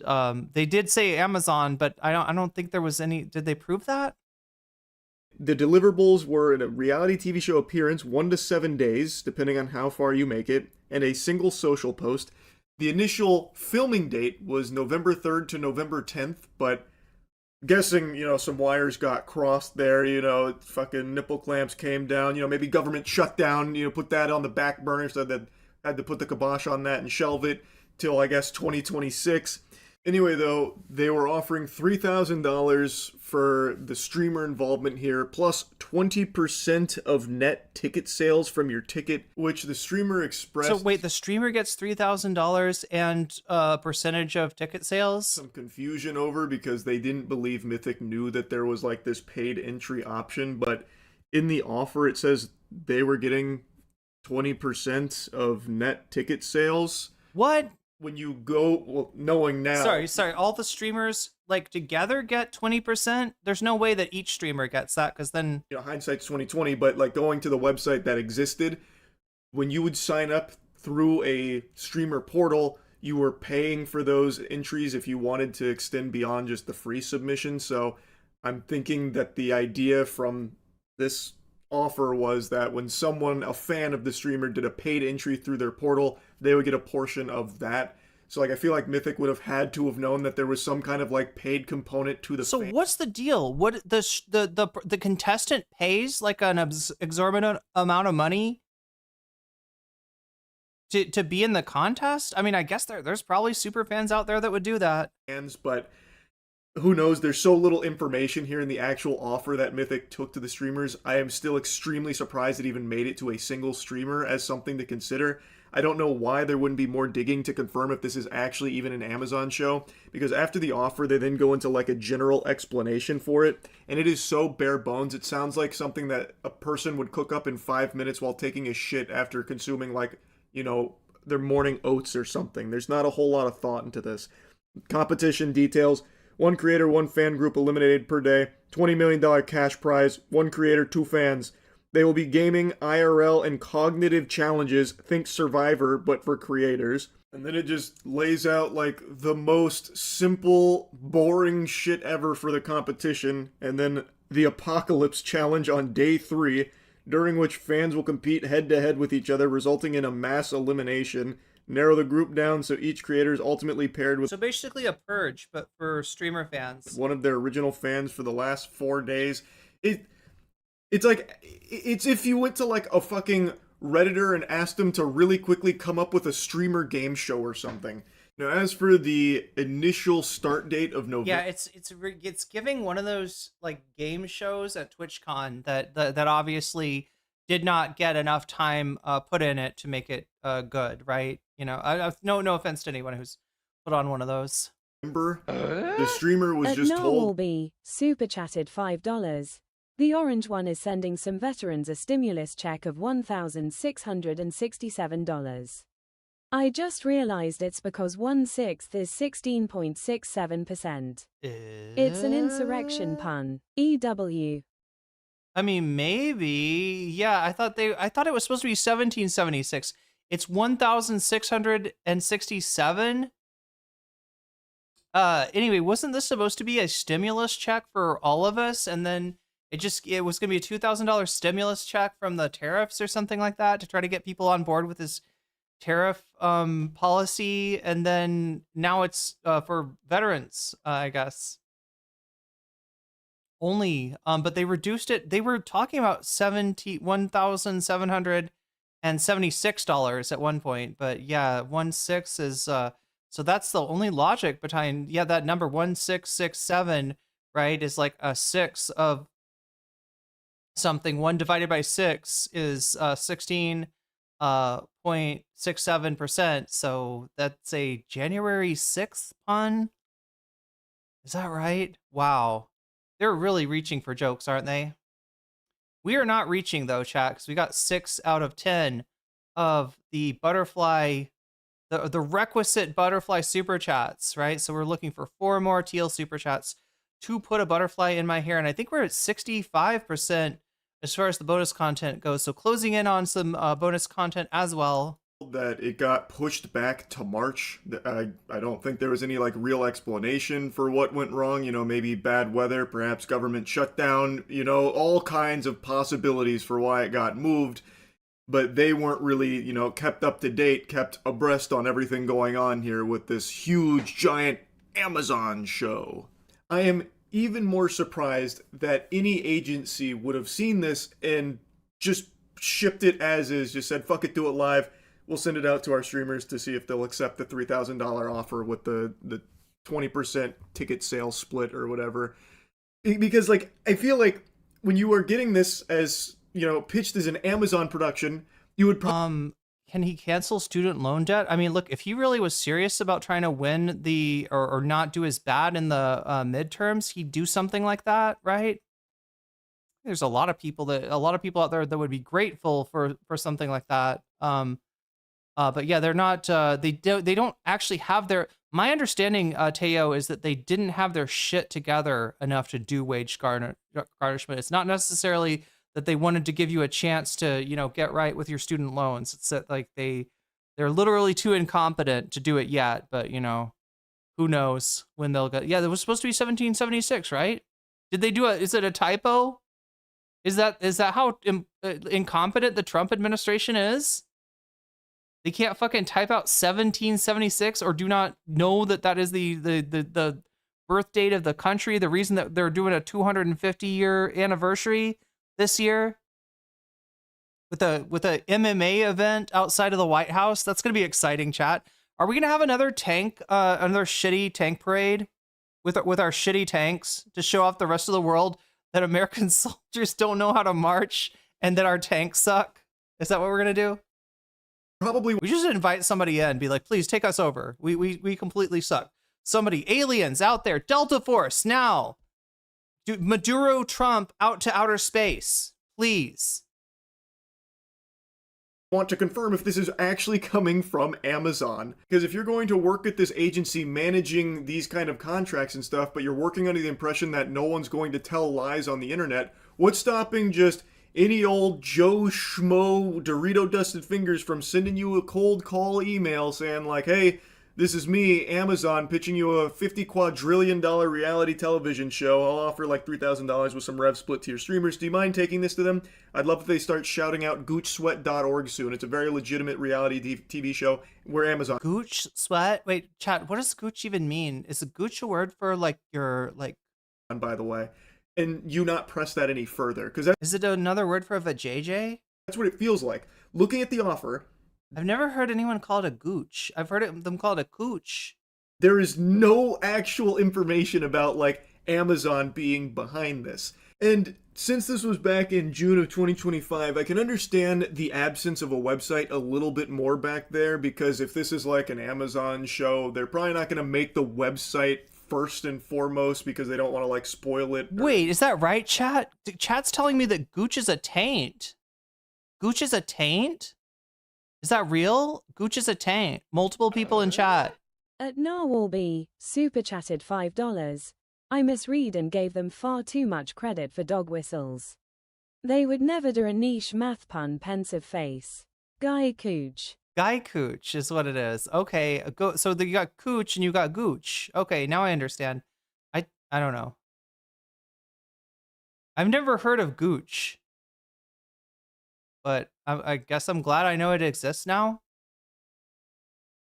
they did say Amazon, but I don't think there was any. Did they prove that?
The deliverables were in a reality TV show appearance, 1 to 7 days, depending on how far you make it, and a single social post. The initial filming date was November 3rd to November 10th, but guessing, some wires got crossed there, fucking nipple clamps came down, maybe government shutdown, put that on the back burner, so that had to put the kibosh on that and shelve it till, I guess, 2026. Anyway, though, they were offering $3,000 for the streamer involvement here, plus 20% of net ticket sales from your ticket, which the streamer expressed.
So wait, the streamer gets $3,000 and a percentage of ticket sales?
Some confusion over, because they didn't believe Mythic knew that there was like this paid entry option, but in the offer it says they were getting 20% of net ticket sales.
What?
When you go, well, knowing now.
Sorry. All the streamers like together get 20%. There's no way that each streamer gets that, because then
hindsight's 2020. But like going to the website that existed, when you would sign up through a streamer portal, you were paying for those entries if you wanted to extend beyond just the free submission. So I'm thinking that the idea from this offer was that when someone, a fan of the streamer, did a paid entry through their portal, they would get a portion of that. So like I feel like Mythic would have had to have known that there was some kind of like paid component to the
So
fan.
what's the deal? What the contestant pays like an exorbitant amount of money to be in the contest? I mean, I guess there's probably super fans out there that would do that.
But who knows? There's so little information here in the actual offer that Mythic took to the streamers. I am still extremely surprised it even made it to a single streamer as something to consider. I don't know why there wouldn't be more digging to confirm if this is actually even an Amazon show, because after the offer, they then go into like a general explanation for it, and it is so bare bones. It sounds like something that a person would cook up in 5 minutes while taking a shit after consuming like, their morning oats or something. There's not a whole lot of thought into this. Competition details: 1 creator, 1 fan group eliminated per day, $20 million cash prize, 1 creator, 2 fans. They will be gaming IRL and cognitive challenges, think Survivor, but for creators. And then it just lays out like the most simple, boring shit ever for the competition. And then the Apocalypse Challenge on day 3, during which fans will compete head-to-head with each other, resulting in a mass elimination. Narrow the group down so each creator is ultimately paired with...
So basically a purge, but for streamer fans.
One of their original fans for the last 4 days. It's like, it's if you went to like a fucking Redditor and asked them to really quickly come up with a streamer game show or something. Now, as for the initial start date of November...
Yeah, it's giving one of those like game shows at TwitchCon that obviously did not get enough time put in it to make it good, right? No offense to anyone who's put on one of those.
The streamer was just told...
Be super chatted $5. The orange one is sending some veterans a stimulus check of $1,667. I just realized it's because 1/6 is 16.67%. It's an insurrection pun. EW.
I mean, maybe. Yeah, I thought it was supposed to be 1776. It's 1,667. Anyway, wasn't this supposed to be a stimulus check for all of us? And then it was going to be a $2,000 stimulus check from the tariffs or something like that to try to get people on board with this tariff policy. And then now it's for veterans, I guess. Only, but they reduced it. They were talking about $1,776 at one point, but yeah, 1/6 is so that's the only logic behind that number 1667, right, is like a 6 of something. 1 divided by 6 is 16.67%. So that's a January 6th pun. Is that right? Wow. They're really reaching for jokes, aren't they? We are not reaching, though, chat, because we got 6 out of 10 of the butterfly, the requisite butterfly super chats, right? So we're looking for 4 more teal super chats to put a butterfly in my hair. And I think we're at 65% as far as the bonus content goes. So closing in on some bonus content as well.
That it got pushed back to March. I don't think there was any like real explanation for what went wrong. You know, maybe bad weather, perhaps government shutdown, you know, all kinds of possibilities for why it got moved. But they weren't really, you know, kept up to date, kept abreast on everything going on here with this huge, giant Amazon show. I am even more surprised that any agency would have seen this and just shipped it as is, just said, fuck it, do it live. We'll send it out to our streamers to see if they'll accept the $3,000 offer with the 20% ticket sales split or whatever. Because, like, I feel like when you are getting this as, you know, pitched as an Amazon production, you would probably...
Can he cancel student loan debt? I mean, look, if he really was serious about trying to win the, or not do as bad in the midterms, he'd do something like that, right? There's a lot of people out there that would be grateful for something like that. But yeah, they're not, they don't actually have their, my understanding, Teo, is that they didn't have their shit together enough to do wage garnishment. It's not necessarily that they wanted to give you a chance to, you know, get right with your student loans. It's that like they're literally too incompetent to do it yet, but you know, who knows when they'll get, yeah, it was supposed to be 1776, right? Did they do is it a typo? Is that how incompetent the Trump administration is? They can't fucking type out 1776 or do not know that that is the birth date of the country, the reason that they're doing a 250-year anniversary this year with a MMA event outside of the White House. That's going to be exciting, chat. Are we going to have another shitty tank parade with our shitty tanks to show off the rest of the world that American soldiers don't know how to march and that our tanks suck? Is that what we're going to do?
Probably.
We just invite somebody in and be like, please take us over. We completely suck. Somebody, aliens out there, Delta Force now. Maduro Trump out to outer space, please.
Want to confirm if this is actually coming from Amazon. Because if you're going to work at this agency managing these kind of contracts and stuff, but you're working under the impression that no one's going to tell lies on the internet, what's stopping just any old Joe Schmo Dorito dusted fingers from sending you a cold call email saying like, hey, this is me, Amazon, pitching you a $50 quadrillion reality television show. I'll offer like $3,000 with some rev split to your streamers. Do you mind taking this to them? I'd love if they start shouting out goochsweat.org soon. It's a very legitimate reality TV show. We're Amazon.
Gooch sweat? Wait, chat, what does gooch even mean? Is a gooch a word for like your, like...
By the way. And you not press that any further. Because
is it another word for a vajayjay?
That's what it feels like. Looking at the offer...
I've never heard anyone call it a gooch. I've heard them call it a cooch.
There is no actual information about, like, Amazon being behind this. And since this was back in June of 2025, I can understand the absence of a website a little bit more back there, because if this is like an Amazon show, they're probably not going to make the website first and foremost because they don't want to, like, spoil it.
Wait, is that right, chat? Chat's telling me that gooch is a taint. Gooch is a taint? Is that real? Gooch is a taint. Multiple people in chat.
At Narwhalby, super chatted $5. I misread and gave them far too much credit for dog whistles. They would never do a niche math pun, pensive face. Guy Cooch.
Guy Cooch is what it is. Okay, so you got Cooch and you got Gooch. Okay, now I understand. I don't know. I've never heard of Gooch. But I guess I'm glad I know it exists now.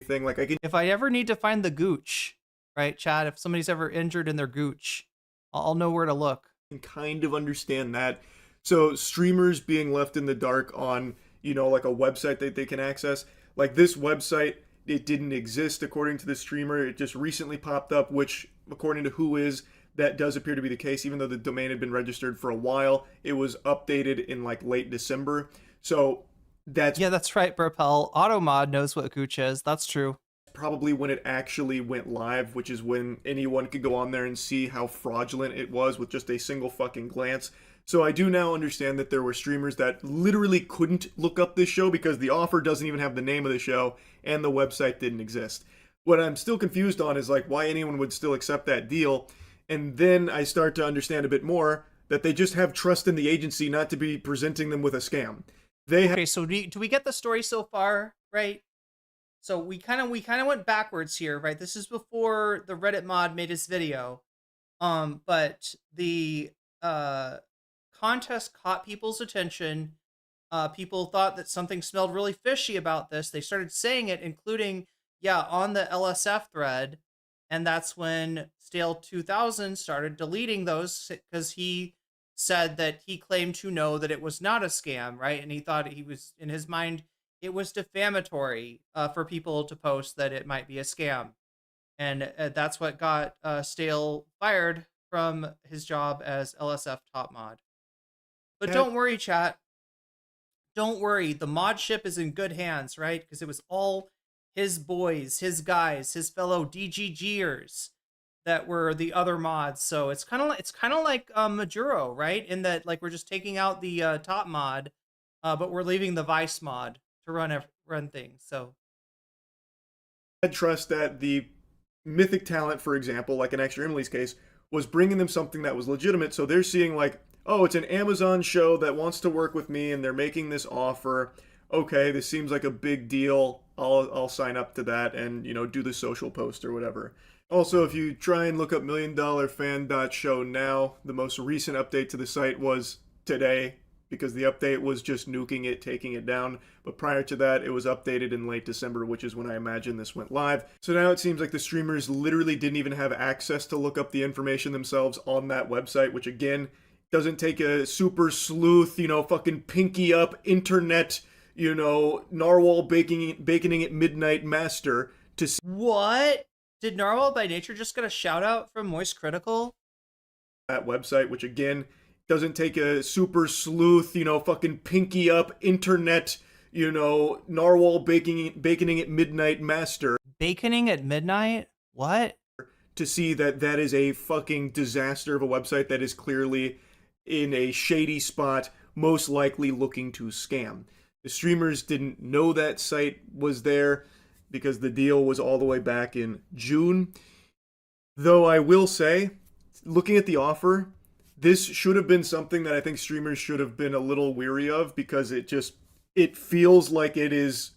Like
if I ever need to find the gooch, right, Chad? If somebody's ever injured in their gooch, I'll know where to look.
I can kind of understand that. So streamers being left in the dark on, you know, like a website that they can access. Like this website, it didn't exist according to the streamer. It just recently popped up, which according to Who Is, that does appear to be the case, even though the domain had been registered for a while. It was updated in like late December. So
that's right, Burpel. Automod knows what Gooch is. That's true.
Probably when it actually went live, which is when anyone could go on there and see how fraudulent it was with just a single fucking glance. So I do now understand that there were streamers that literally couldn't look up this show because the offer doesn't even have the name of the show and the website didn't exist. What I'm still confused on is like why anyone would still accept that deal. And then I start to understand a bit more that they just have trust in the agency not to be presenting them with a scam.
Okay, so do we get the story so far, right? So we kind of went backwards here, right? This is before the Reddit mod made his video. But the contest caught people's attention. People thought that something smelled really fishy about this. They started saying it, including, on the LSF thread. And that's when Stale 2000 started deleting those because he said that he claimed to know that it was not a scam, right? And he thought he was, in his mind, it was defamatory for people to post that it might be a scam. And that's what got Stale fired from his job as LSF top mod. But don't worry, chat. Don't worry. The mod ship is in good hands, right? Because it was all his boys, his guys, his fellow DGGers that were the other mods. So it's kind of like Majuro, right? In that, like, we're just taking out the top mod, but we're leaving the Vice mod to run things. So
I trust that the mythic talent, for example, like in Extra Emily's case, was bringing them something that was legitimate. So they're seeing like, oh, it's an Amazon show that wants to work with me and they're making this offer. Okay, this seems like a big deal. I'll sign up to that and, do the social post or whatever. Also, if you try and look up milliondollarfan.show now, the most recent update to the site was today, because the update was just nuking it, taking it down. But prior to that, it was updated in late December, which is when I imagine this went live. So now it seems like the streamers literally didn't even have access to look up the information themselves on that website, which again, doesn't take a super sleuth, fucking pinky up internet, narwhal baconing at midnight master to see.
What? Did Narwhal by Nature just get a shout out from Moist Critical?
That website, which again, doesn't take a super sleuth, fucking pinky up internet, narwhal baconing at midnight master.
Baconing at midnight? What?
To see that is a fucking disaster of a website that is clearly in a shady spot, most likely looking to scam. The streamers didn't know that site was there because the deal was all the way back in June. Though I will say, looking at the offer, this should have been something that I think streamers should have been a little weary of because it feels like it is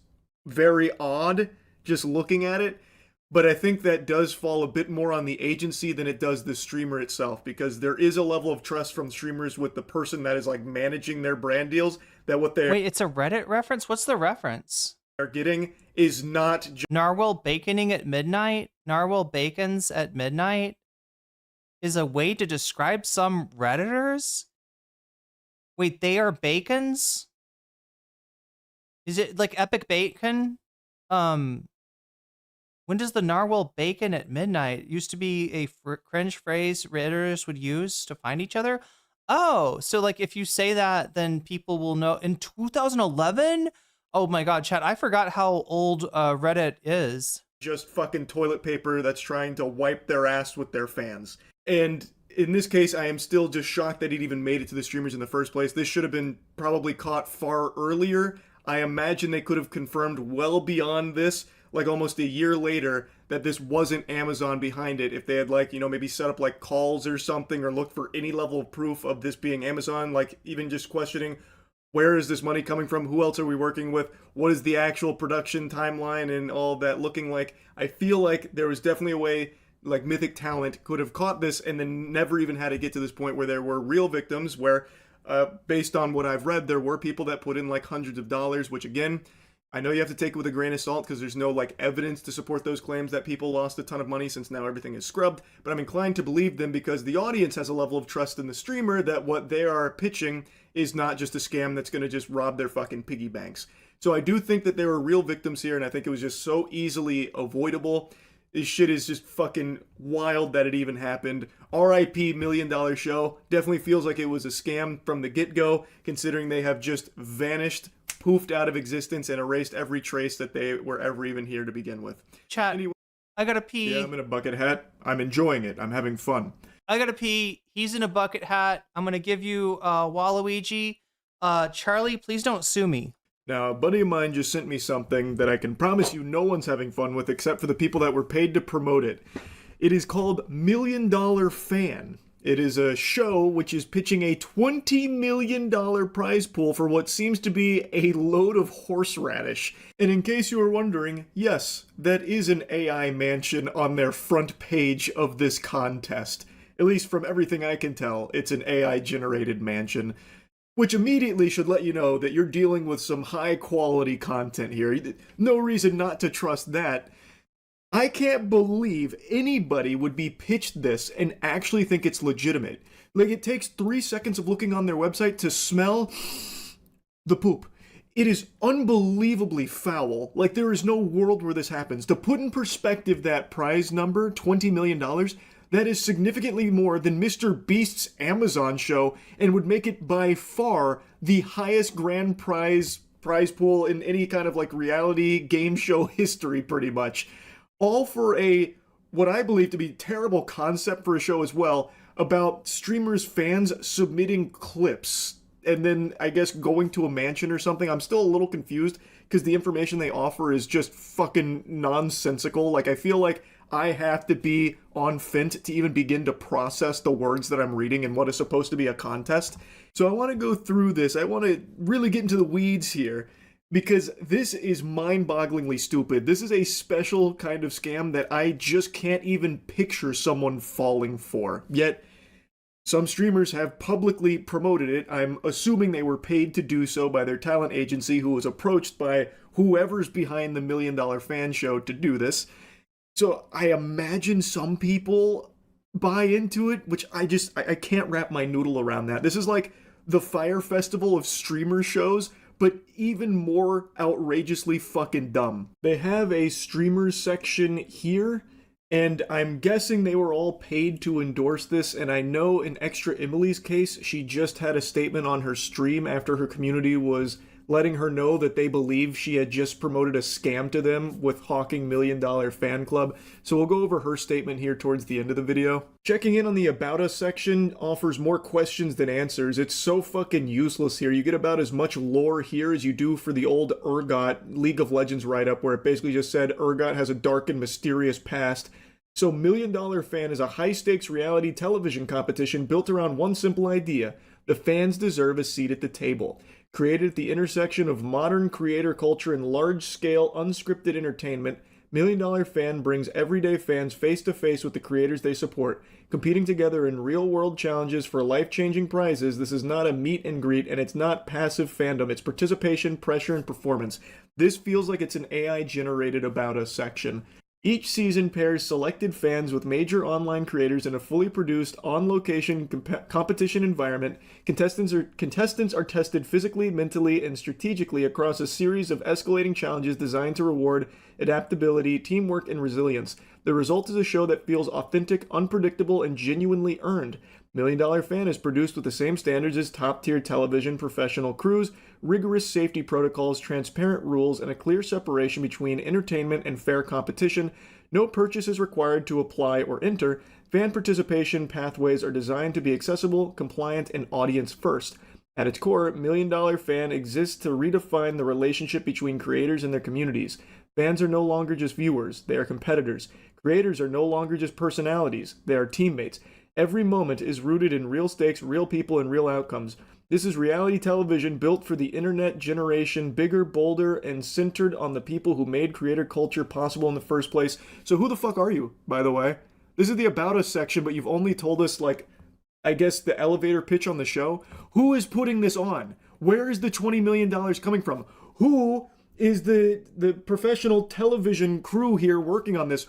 very odd just looking at it. But I think that does fall a bit more on the agency than it does the streamer itself, because there is a level of trust from streamers with the person that is like managing their brand deals that what they're...
Wait, it's a Reddit reference? What's the reference?
...are getting is not...
Narwhal baconing at midnight? Narwhal bacons at midnight is a way to describe some Redditors? Wait, they are bacons? Is it like Epic Bacon? When does the narwhal bacon at midnight used to be a cringe phrase Redditors would use to find each other? Oh, so like if you say that, then people will know. In 2011? Oh my god, chat, I forgot how old Reddit is.
Just fucking toilet paper that's trying to wipe their ass with their fans. And in this case, I am still just shocked that it even made it to the streamers in the first place. This should have been probably caught far earlier. I imagine they could have confirmed well beyond this, like almost a year later, that this wasn't Amazon behind it. If they had like, maybe set up like calls or something or looked for any level of proof of this being Amazon, like even just questioning, where is this money coming from? Who else are we working with? What is the actual production timeline and all that looking like? I feel like there was definitely a way like Mythic Talent could have caught this and then never even had to get to this point where there were real victims where, based on what I've read, there were people that put in like hundreds of dollars, which again, I know you have to take it with a grain of salt because there's no like evidence to support those claims that people lost a ton of money since now everything is scrubbed, but I'm inclined to believe them because the audience has a level of trust in the streamer that what they are pitching is not just a scam that's going to just rob their fucking piggy banks. So I do think that there were real victims here, and I think it was just so easily avoidable. This shit is just fucking wild that it even happened. RIP $1 Million Show. Definitely feels like it was a scam from the get-go, considering they have just vanished, poofed out of existence, and erased every trace that they were ever even here to begin with.
Chat,
Anyway,
I gotta pee.
yeah, I'm in a bucket hat. I'm enjoying it. I'm having fun.
I gotta pee. He's in a bucket hat. I'm gonna give you Waluigi. Charlie, please don't sue me.
Now, a buddy of mine just sent me something that I can promise you no one's having fun with except for the people that were paid to promote it. It is called $1 Million Fan. It is a show which is pitching a $20 million prize pool for what seems to be a load of horseradish. And in case you were wondering, yes, that is an AI mansion on their front page of this contest. At least from everything I can tell, it's an AI-generated mansion. Which immediately should let you know that you're dealing with some high-quality content here. No reason not to trust that. I can't believe anybody would be pitched this and actually think it's legitimate. Like, it takes 3 seconds of looking on their website to smell the poop. It is unbelievably foul. Like, there is no world where this happens. To put in perspective that prize number, $20 million, that is significantly more than Mr. Beast's Amazon show and would make it by far the highest grand prize pool in any kind of like reality game show history, pretty much. All for a, what I believe to be terrible concept for a show as well, about streamers' fans submitting clips and then I guess going to a mansion or something. I'm still a little confused because the information they offer is just fucking nonsensical. Like, I feel like I have to be on Fint to even begin to process the words that I'm reading and what is supposed to be a contest. So I want to go through this. I want to really get into the weeds here because this is mind-bogglingly stupid. This is a special kind of scam that I just can't even picture someone falling for. Yet, some streamers have publicly promoted it. I'm assuming they were paid to do so by their talent agency, who was approached by whoever's behind the $1 Million Fan show to do this. So I imagine some people buy into it, which I can't wrap my noodle around that. This is like the Fyre Festival of streamer shows, but even more outrageously fucking dumb. They have a streamers section here, and I'm guessing they were all paid to endorse this, and I know in Extra Emily's case, she just had a statement on her stream after her community was letting her know that they believe she had just promoted a scam to them with hawking $1 Million Fan Club. So we'll go over her statement here towards the end of the video. Checking in on the About Us section offers more questions than answers. It's so fucking useless here. You get about as much lore here as you do for the old Urgot League of Legends write-up, where it basically just said Urgot has a dark and mysterious past. So $1 Million Fan is a high-stakes reality television competition built around one simple idea: the fans deserve a seat at the table. Created at the intersection of modern creator culture and large-scale unscripted entertainment, $1 Million Fan brings everyday fans face-to-face with the creators they support, competing together in real-world challenges for life-changing prizes. This is not a meet and greet, and it's not passive fandom. It's participation, pressure, and performance. This feels like it's an AI-generated About Us section. Each season pairs selected fans with major online creators in a fully produced, on-location competition environment. Contestants are tested physically, mentally, and strategically across a series of escalating challenges designed to reward adaptability, teamwork, and resilience. The result is a show that feels authentic, unpredictable, and genuinely earned. $1 Million Fan is produced with the same standards as top-tier television professional crews, rigorous safety protocols, transparent rules, and a clear separation between entertainment and fair competition. No purchase is required to apply or enter. Fan participation pathways are designed to be accessible, compliant, and audience-first. At its core, $1 Million Fan exists to redefine the relationship between creators and their communities. Fans are no longer just viewers, they are competitors. Creators are no longer just personalities, they are teammates. Every moment is rooted in real stakes, real people, and real outcomes. This is reality television built for the internet generation, bigger, bolder, and centered on the people who made creator culture possible in the first place. So who the fuck are you, by the way? This is the About Us section, but you've only told us, like, I guess the elevator pitch on the show. Who is putting this on? Where is the $20 million coming from? Who is the professional television crew here working on this?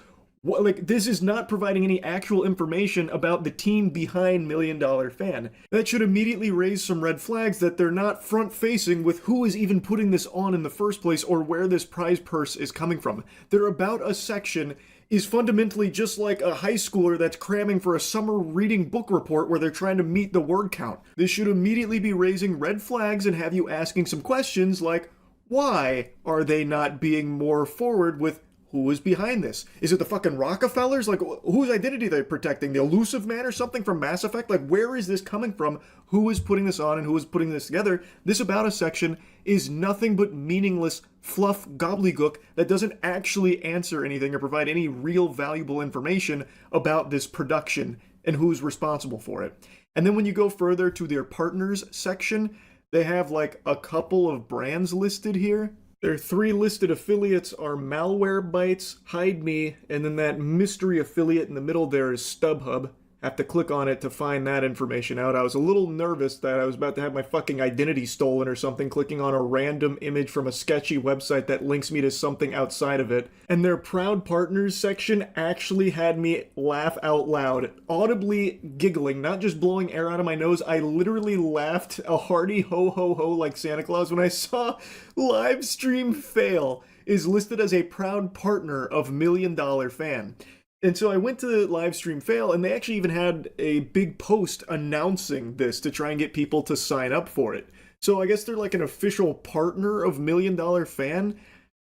Like, this is not providing any actual information about the team behind $1 Million Fan. That should immediately raise some red flags that they're not front-facing with who is even putting this on in the first place or where this prize purse is coming from. Their About Us section is fundamentally just like a high schooler that's cramming for a summer reading book report where they're trying to meet the word count. This should immediately be raising red flags and have you asking some questions like, why are they not being more forward with who is behind this? Is it the fucking Rockefellers? Like, whose identity they're protecting? The Elusive Man or something from Mass Effect? Like, where is this coming from? Who is putting this on and who is putting this together? This About Us section is nothing but meaningless fluff gobbledygook that doesn't actually answer anything or provide any real valuable information about this production and who's responsible for it. And then when you go further to their partners section, they have like a couple of brands listed here. Their 3 listed affiliates are Malwarebytes, Hide Me, and then that mystery affiliate in the middle there is StubHub. Have to click on it to find that information out. I was a little nervous that I was about to have my fucking identity stolen or something, clicking on a random image from a sketchy website that links me to something outside of it. And their Proud Partners section actually had me laugh out loud, audibly giggling, not just blowing air out of my nose. I literally laughed a hearty ho ho ho like Santa Claus when I saw LiveStreamFails is listed as a proud partner of $1 Million Fan. And so I went to LiveStreamFails, and they actually even had a big post announcing this to try and get people to sign up for it. So I guess they're like an official partner of $1 Million Fan.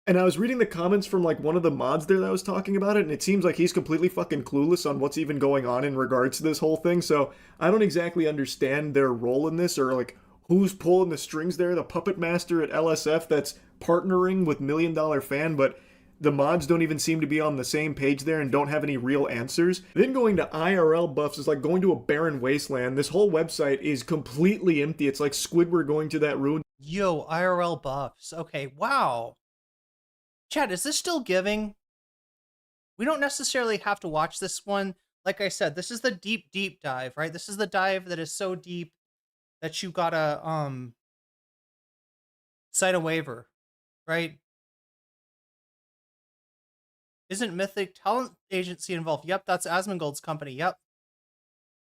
And I was reading the comments from like one of the mods there that was talking about it, and it seems like he's completely fucking clueless on what's even going on in regards to this whole thing. So I don't exactly understand their role in this, or like who's pulling the strings there, the puppet master at LSF that's partnering with $1 Million Fan, but the mods don't even seem to be on the same page there and don't have any real answers. Then going to IRL buffs is like going to a barren wasteland. This whole website is completely empty. It's like Squidward going to that ruin.
Yo, IRL buffs. Okay, wow. Chad, is this still giving? We don't necessarily have to watch this one. Like I said, this is the deep, deep dive, right? This is the dive that is so deep that you gotta sign a waiver, right? Isn't Mythic Talent Agency involved? Yep, that's Asmongold's company. Yep.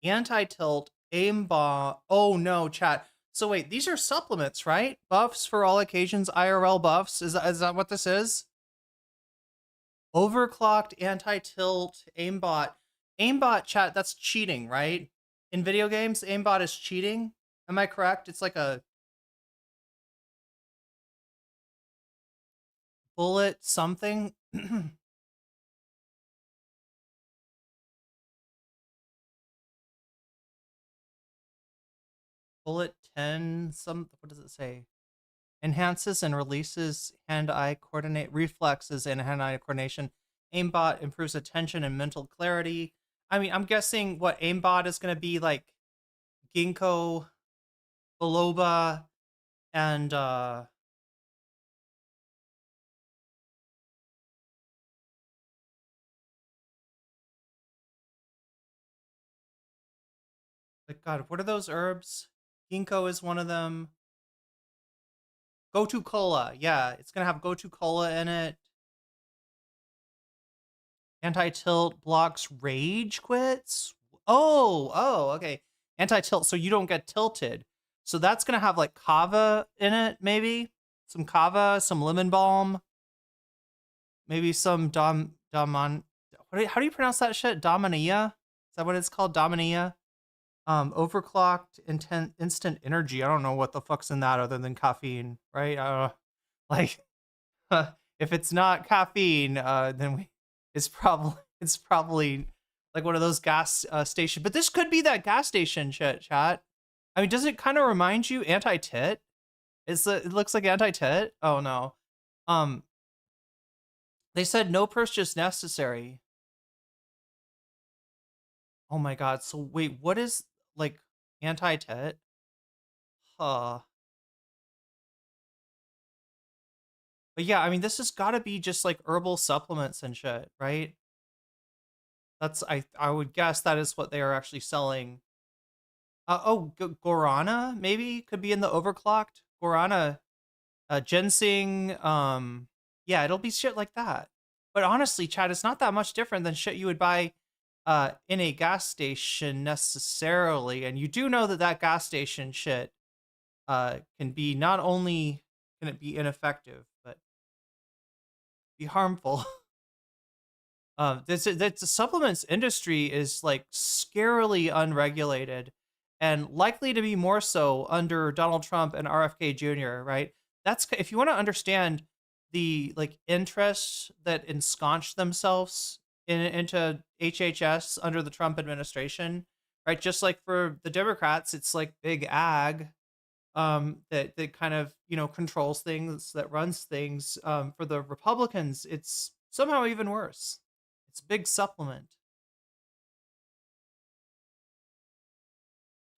Anti-tilt, aimbot. Oh no, chat. So wait, these are supplements, right? Buffs for all occasions, IRL buffs. Is that what this is? Overclocked, anti-tilt, aimbot. Aimbot, chat, that's cheating, right? In video games, aimbot is cheating. Am I correct? It's like a bullet something. Bullet 10, what does it say? Enhances and releases hand-eye coordinate reflexes and hand-eye coordination. Aimbot improves attention and mental clarity. I mean, I'm guessing what aimbot is going to be like ginkgo biloba and like, God, what are those herbs? Ginkgo is one of them. Go-to cola. Yeah, it's going to have go-to cola in it. Anti-tilt blocks rage quits. Oh, okay. Anti-tilt, so you don't get tilted. So that's going to have like kava in it, maybe. Some kava, some lemon balm. Maybe some how do you pronounce that shit? Domania? Is that what it's called? Domania? Overclocked instant energy. I don't know what the fuck's in that other than caffeine, right? Like, if it's not caffeine, then it's probably like one of those gas station. But this could be that gas station shit, chat. I mean, does it kind of remind you anti-tit? It looks like anti-tit? Oh no. They said no purchase necessary. Oh my god. So wait, what is like anti-tit? Huh. But yeah, I mean, this has got to be just like herbal supplements and shit, right? That's I would guess that is what they are actually selling. Guarana maybe could be in the overclocked Guarana, ginseng. Yeah, it'll be shit like that. But honestly, Chad, it's not that much different than shit you would buy in a gas station necessarily. And you do know that gas station shit can be not only can it be ineffective, but be harmful. The supplements industry is like scarily unregulated, and likely to be more so under Donald Trump and RFK Jr. Right? That's if you want to understand the like interests that ensconced themselves into HHS under the Trump administration, right? Just like for the Democrats, it's like big ag, that kind of controls things, that runs things. For the Republicans, it's somehow even worse. It's big supplement.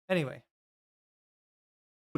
Anyway,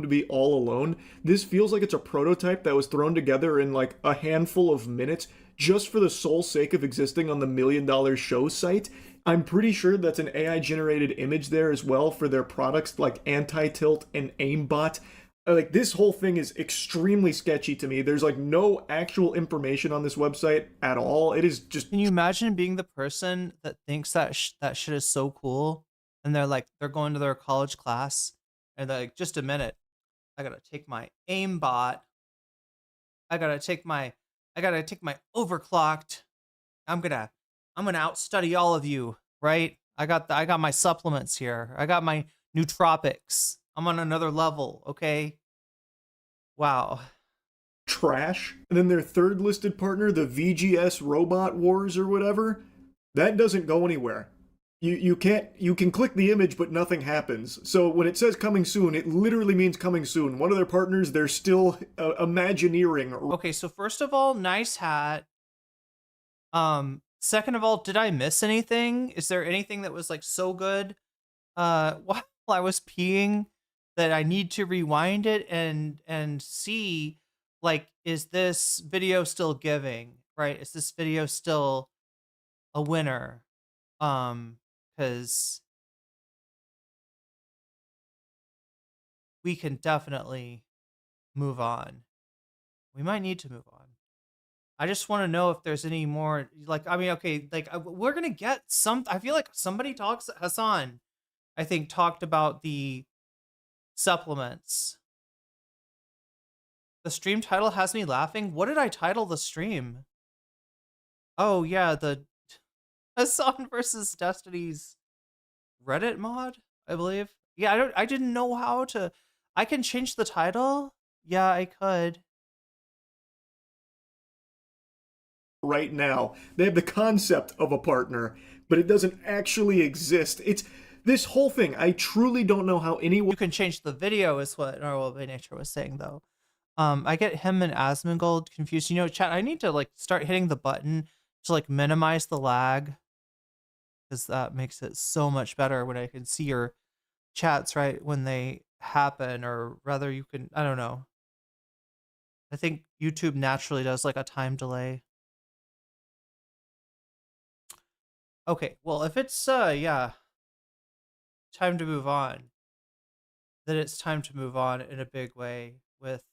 to be all alone. This feels like it's a prototype that was thrown together in like a handful of minutes just for the sole sake of existing on the $1 Million Show site. I'm pretty sure that's an AI generated image there as well for their products like anti-tilt and aimbot. Like this whole thing is extremely sketchy to me. There's like no actual information on this website at all. It is just.
Can you imagine being the person that thinks that that shit is so cool, and they're going to their college class, and they're like, just a minute, I gotta take my aimbot. I gotta take my overclocked. I'm gonna outstudy all of you, right? I got my supplements here. I got my nootropics. I'm on another level, okay? Wow.
Trash. And then their third listed partner, the VGS Robot Wars or whatever, that doesn't go anywhere. You can click the image, but nothing happens. So when it says coming soon, it literally means coming soon. One of their partners, they're still Imagineering.
Okay, so first of all, nice hat. Second of all, did I miss anything? Is there anything that was like so good while I was peeing that I need to rewind it and see, like, is this video still giving, right? Is this video still a winner? Because we can definitely move on. We might need to move on. I just want to know if there's any more, like, I mean, okay, like, we're going to get some, I feel like somebody Hasan, I think, talked about the supplements. The stream title has me laughing. What did I title the stream? Oh, yeah, the Hasan versus Destiny's Reddit mod, I believe. Yeah, I didn't know how to. I can change the title? Yeah, I could.
Right now, they have the concept of a partner, but it doesn't actually exist. It's this whole thing. I truly don't know how anyone.
You can change the video, is what Norwell by Nature was saying, though. I get him and Asmongold confused. You know, chat, I need to like start hitting the button to like minimize the lag, because that makes it so much better when I can see your chats right when they happen, or rather you can, I don't know. I think YouTube naturally does like a time delay. Okay, well, if it's yeah, time to move on, then it's time to move on in a big way with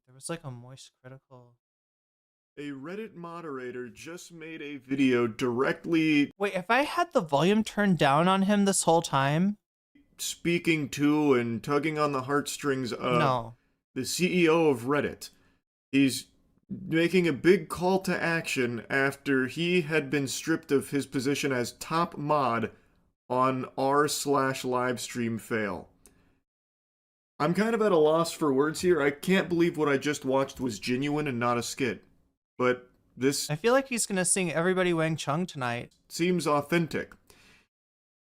there was like a moist critical.
A Reddit moderator just made a video directly.
Wait, if I had the volume turned down on him this whole time?
Speaking to and tugging on the heartstrings of
No.
the CEO of Reddit. He's making a big call to action after he had been stripped of his position as top mod on r/LiveStreamFail. I'm kind of at a loss for words here. I can't believe what I just watched was genuine and not a skit. But this...
I feel like he's gonna sing Everybody Wang Chung tonight.
Seems authentic.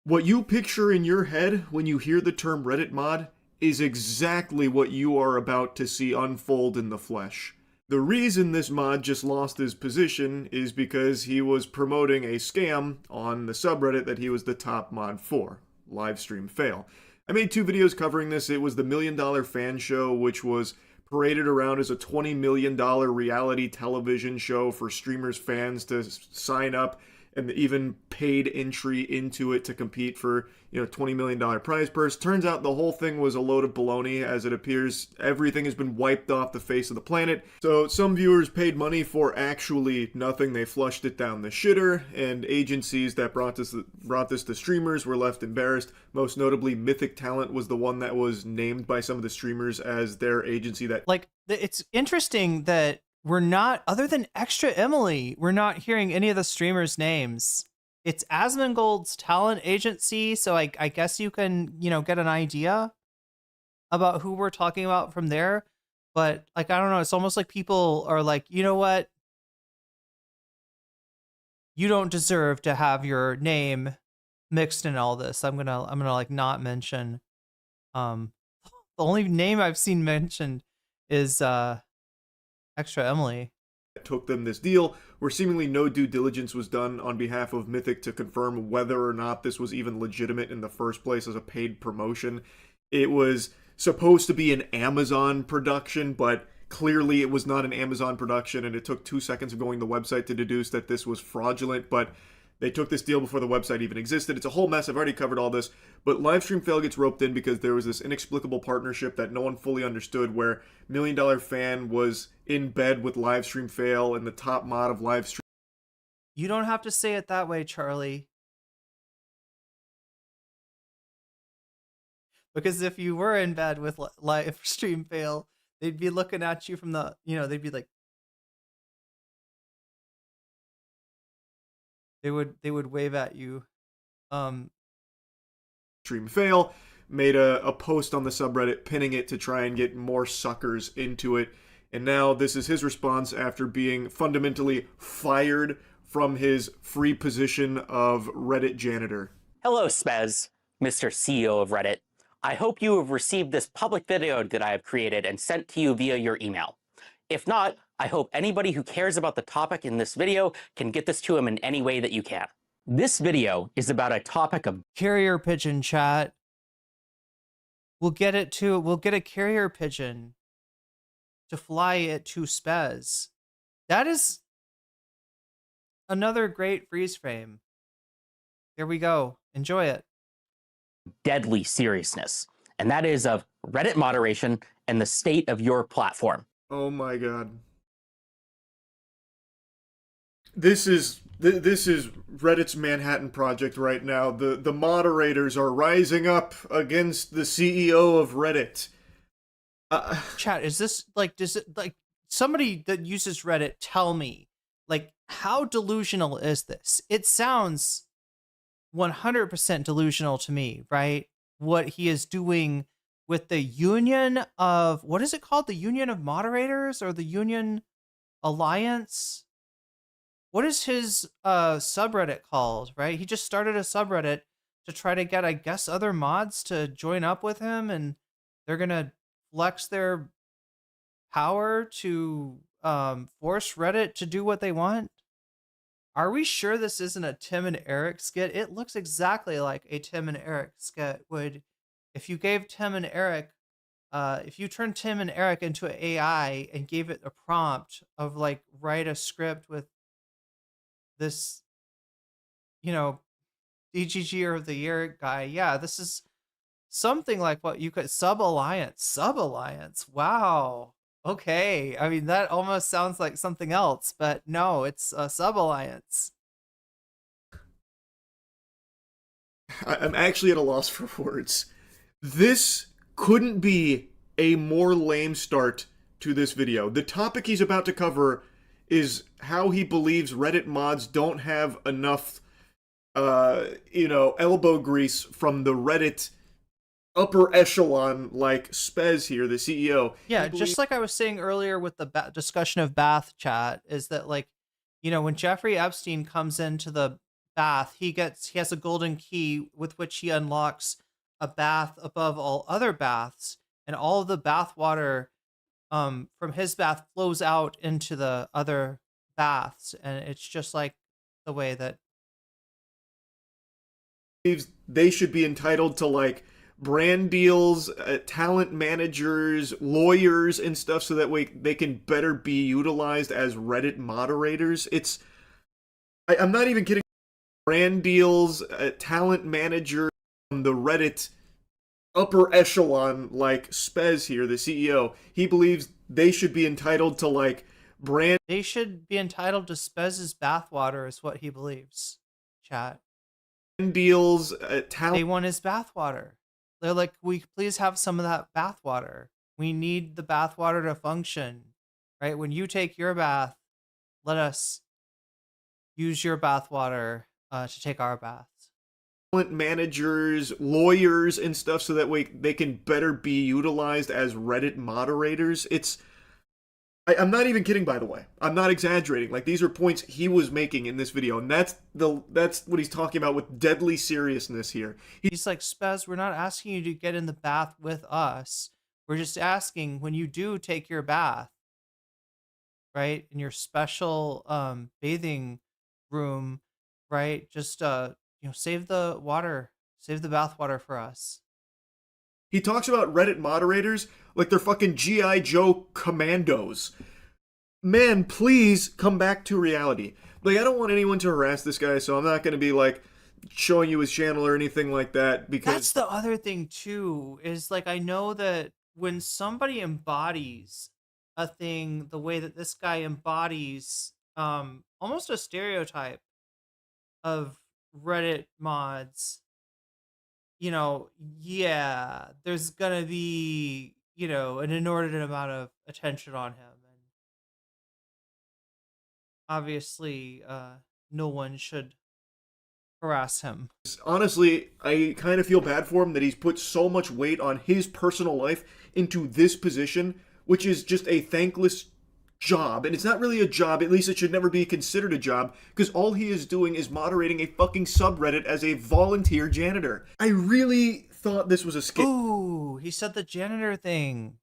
What you picture in your head when you hear the term Reddit mod is exactly what you are about to see unfold in the flesh. The reason this mod just lost his position is because he was promoting a scam on the subreddit that he was the top mod for, LiveStreamFail. I made 2 videos covering this. It was the $1 Million Fan Show, which was paraded around as a $20 million reality television show for streamers' fans to sign up and even paid entry into it to compete for, $20 million prize purse. Turns out the whole thing was a load of baloney, as it appears everything has been wiped off the face of the planet. So some viewers paid money for actually nothing. They flushed it down the shitter, and agencies that brought this to streamers were left embarrassed. Most notably, Mythic Talent was the one that was named by some of the streamers as their agency that...
Like, it's interesting that we're not, other than Extra Emily, we're not hearing any of the streamers' names. It's Asmongold's talent agency, so I guess you can, get an idea about who we're talking about from there. But, like, I don't know, it's almost like people are like, you know what? You don't deserve to have your name mixed in all this. I'm gonna like not mention. The only name I've seen mentioned is Extra Emily.
Took them this deal, where seemingly no due diligence was done on behalf of Mythic to confirm whether or not this was even legitimate in the first place as a paid promotion. It was supposed to be an Amazon production, but clearly it was not an Amazon production, and it took 2 seconds of going to the website to deduce that this was fraudulent, but they took this deal before the website even existed. It's a whole mess. I've already covered all this. But LiveStreamFails gets roped in because there was this inexplicable partnership that no one fully understood, where $1 Million Fan was in bed with LiveStreamFails and the top mod of LiveStream.
You don't have to say it that way, Charlie. Because if you were in bed with LiveStreamFails, they'd be looking at you from the, they'd be like, They would wave at you.
StreamFail made a post on the subreddit pinning it to try and get more suckers into it. And now this is his response after being fundamentally fired from his free position of Reddit janitor.
Hello, Spez, Mr. CEO of Reddit. I hope you have received this public video that I have created and sent to you via your email. If not, I hope anybody who cares about the topic in this video can get this to him in any way that you can. This video is about a topic of
carrier pigeon, chat. We'll get a carrier pigeon to fly it to Spez. That is another great freeze frame. Here we go. Enjoy it.
deadly seriousness, and that is of Reddit moderation and the state of your platform.
Oh my god. This is Reddit's Manhattan Project right now. The moderators are rising up against the CEO of Reddit.
Chat, is this like, does it like somebody that uses Reddit tell me, like, how delusional is this? It sounds 100% delusional to me, right? What he is doing with the union of, what is it called? The Union of Moderators or the Union Alliance? What is his subreddit called, right? He just started a subreddit to try to get, I guess, other mods to join up with him, and they're going to flex their power to force Reddit to do what they want. Are we sure this isn't a Tim and Eric skit? It looks exactly like a Tim and Eric skit would. If you gave Tim and Eric, if you turned Tim and Eric into an AI and gave it a prompt of like, write a script with this, you know, DGG or the Year guy. Yeah, this is something like what you could, sub-alliance. Wow. Okay. I mean, that almost sounds like something else, but no, it's a sub-alliance.
I'm actually at a loss for words. This couldn't be a more lame start to this video. The topic he's about to cover is how he believes Reddit mods don't have enough, elbow grease from the Reddit upper echelon like Spez here, the CEO.
Yeah, just like I was saying earlier with the discussion of bath chat, is that, like, you know, when Jeffrey Epstein comes into the bath, he has a golden key with which he unlocks a bath above all other baths, and all of the bath water from his bath flows out into the other baths, and it's just like the way that
they should be entitled to, like, brand deals, talent managers, lawyers, and stuff, so that way they can better be utilized as Reddit moderators. I'm not even kidding. brand deals, talent manager from the Reddit upper echelon, like Spez here, the CEO. He believes they should be entitled to, like, brand...
They should be entitled to Spez's bathwater is what he believes, chat.
deals,
They
talent...
want his bathwater. They're like, we please have some of that bathwater. We need the bathwater to function, right? When you take your bath, let us use your bathwater to take our baths.
managers, lawyers, and stuff, so that way they can better be utilized as Reddit moderators. I'm not even kidding, by the way. I'm not exaggerating. Like, these are points he was making in this video, and that's what he's talking about with deadly seriousness here.
He's like, Spez, we're not asking you to get in the bath with us. We're just asking, when you do take your bath, right, in your special bathing room, right, just save the water, save the bath water for us.
He talks about Reddit moderators like they're fucking G.I. Joe commandos. Man, please come back to reality. Like, I don't want anyone to harass this guy, so I'm not going to be, like, showing you his channel or anything like that, because...
That's the other thing, too, is, like, I know that when somebody embodies a thing the way that this guy embodies almost a stereotype of Reddit mods, yeah, there's gonna be, an inordinate amount of attention on him. And obviously, no one should harass him.
Honestly, I kind of feel bad for him that he's put so much weight on his personal life into this position, which is just a thankless job. And it's not really a job, at least it should never be considered a job, because all he is doing is moderating a fucking subreddit as a volunteer janitor. I really thought this was a skit.
Ooh, he said the janitor thing.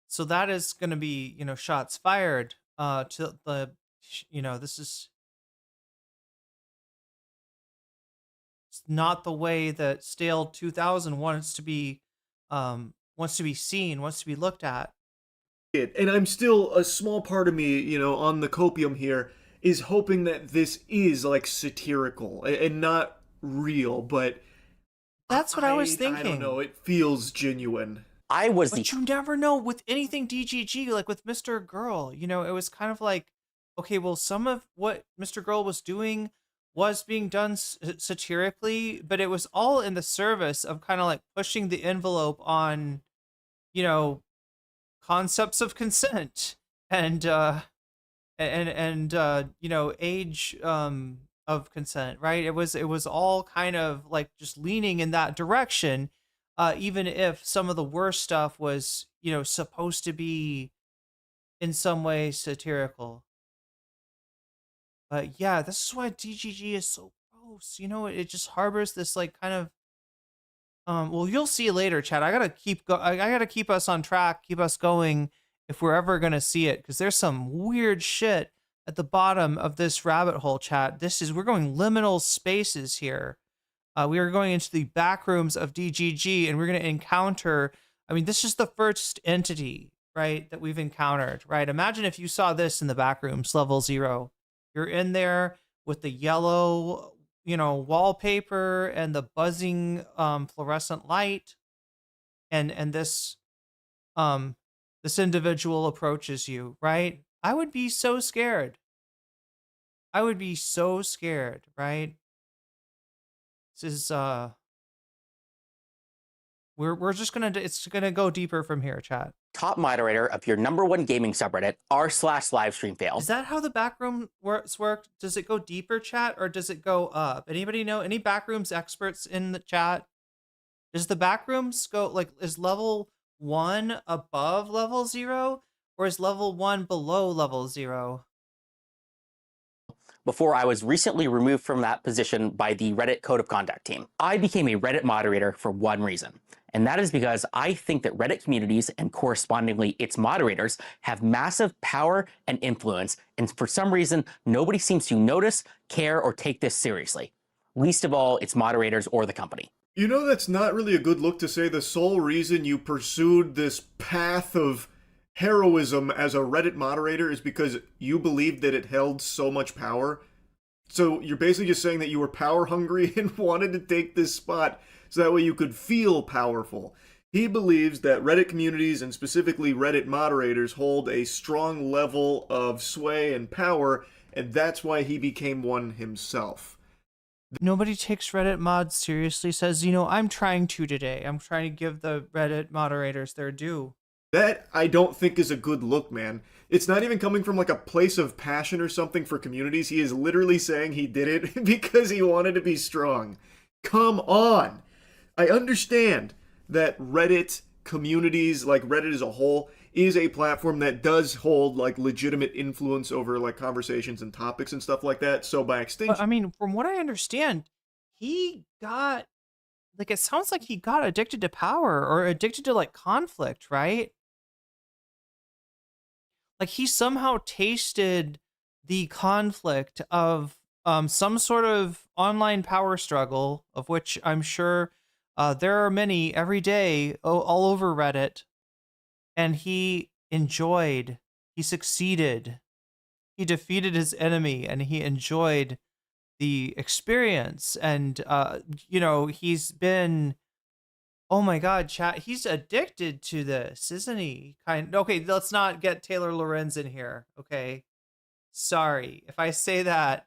So that is going to be, shots fired to the, this is not the way that Stale 2000 wants to be seen, wants to be looked at.
And I'm still, a small part of me, on the copium here, is hoping that this is, like, satirical and not real, but...
That's what I was thinking.
I don't know, it feels genuine.
But you never know with anything DGG, like with Mr. Girl, it was kind of like, okay, well, some of what Mr. Girl was doing was being done satirically, but it was all in the service of kind of like pushing the envelope on, concepts of consent and age of consent, right? It was all kind of like just leaning in that direction, even if some of the worst stuff was supposed to be in some way satirical. But yeah, this is why DGG is so gross. It just harbors this like kind of well, you'll see later, chat. I gotta keep us on track, keep us going if we're ever gonna see it, because there's some weird shit at the bottom of this rabbit hole, chat. We're going liminal spaces here. We are going into the back rooms of DGG, and we're gonna encounter. I mean, this is the first entity, right, that we've encountered, right? Imagine if you saw this in the back rooms, level 0. You're in there with the yellow, wallpaper and the buzzing fluorescent light, and this individual approaches you, right? I would be so scared. I would be so scared, right? This is we're just it's gonna go deeper from here, chat.
Top moderator of your #1 gaming subreddit, r/LiveStreamFails.
Is that how the backroom work? Does it go deeper, chat, or does it go up? Anybody know? Any backrooms experts in the chat? Does the backrooms go, like, is level 1 above level 0, or is level 1 below level 0?
Before I was recently removed from that position by the Reddit Code of Conduct team. I became a Reddit moderator for one reason, and that is because I think that Reddit communities and correspondingly its moderators have massive power and influence, and for some reason, nobody seems to notice, care, or take this seriously. Least of all, its moderators or the company.
That's not really a good look to say the sole reason you pursued this path of heroism as a Reddit moderator is because you believed that it held so much power. So you're basically just saying that you were power hungry and wanted to take this spot so that way you could feel powerful. He believes that Reddit communities and specifically Reddit moderators hold a strong level of sway and power, and that's why he became one himself.
Nobody takes Reddit mods seriously, says, you know, I'm trying to today. I'm trying to give the Reddit moderators their due.
That I don't think is a good look, man. It's not even coming from like a place of passion or something for communities. He is literally saying he did it because he wanted to be strong. Come on. I understand that Reddit communities, like Reddit as a whole, is a platform that does hold like legitimate influence over like conversations and topics and stuff like that. So by extension,
But, I mean, from what I understand, he got, like, it sounds like he got addicted to power or addicted to like conflict, right? Like he somehow tasted the conflict of some sort of online power struggle, of which I'm sure there are many every day all over Reddit, and he enjoyed, he succeeded, he defeated his enemy, and he enjoyed the experience. And you know, he's been, oh my God, chat, he's addicted to this, isn't he? Okay, let's not get Taylor Lorenz in here, okay? Sorry. If I say that,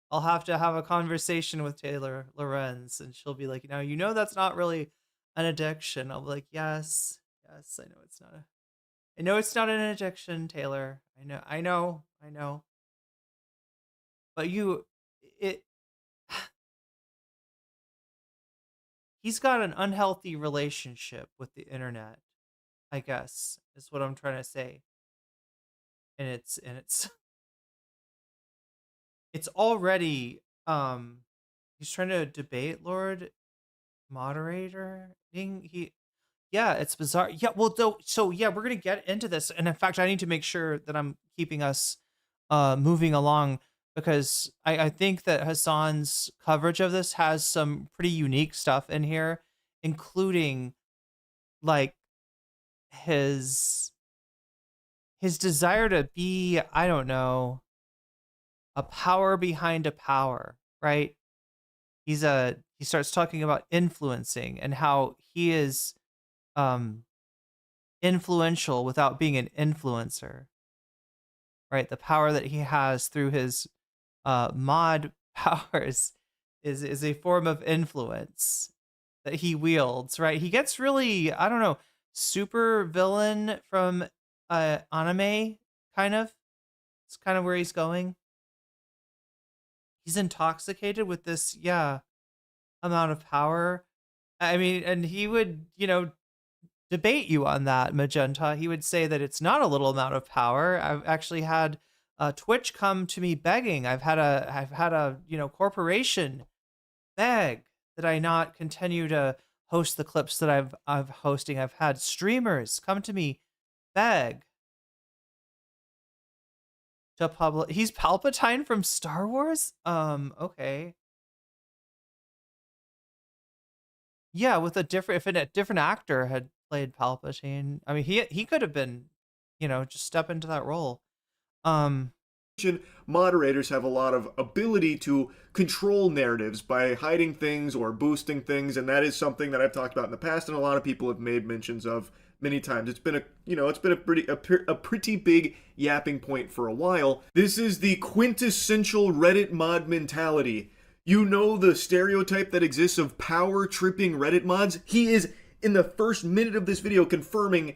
I'll have to have a conversation with Taylor Lorenz, and she'll be like, you know that's not really an addiction. I'll be like, yes, I know it's not. I know it's not an addiction, Taylor. I know. But he's got an unhealthy relationship with the internet, I guess, is what I'm trying to say. And it's it's already he's trying to debate Lord moderator thing. Yeah, it's bizarre. Yeah, well, so yeah, we're gonna get into this, and in fact, I need to make sure that I'm keeping us moving along, because I think that Hasan's coverage of this has some pretty unique stuff in here, including like his desire to be, I don't know, a power behind a power, right? He starts talking about influencing and how he is influential without being an influencer, right? The power that he has through his mod powers is a form of influence that he wields, right? He gets really, I don't know, super villain from anime, kind of. It's kind of where he's going. He's intoxicated with this, amount of power. I mean, and he would, debate you on that, Magenta. He would say that it's not a little amount of power. I've actually had Twitch come to me begging. I've had a corporation beg that I not continue to host the clips that I've hosting. I've had streamers come to me beg to publish. He's Palpatine from Star Wars? Okay. Yeah, with if a different actor had played Palpatine, I mean, he could have been, just step into that role.
Moderators have a lot of ability to control narratives by hiding things or boosting things, and that is something that I've talked about in the past, and a lot of people have made mentions of many times. It's been a pretty big yapping point for a while. This is the quintessential Reddit mod mentality. You know the stereotype that exists of power tripping Reddit mods? He is, in the first minute of this video, confirming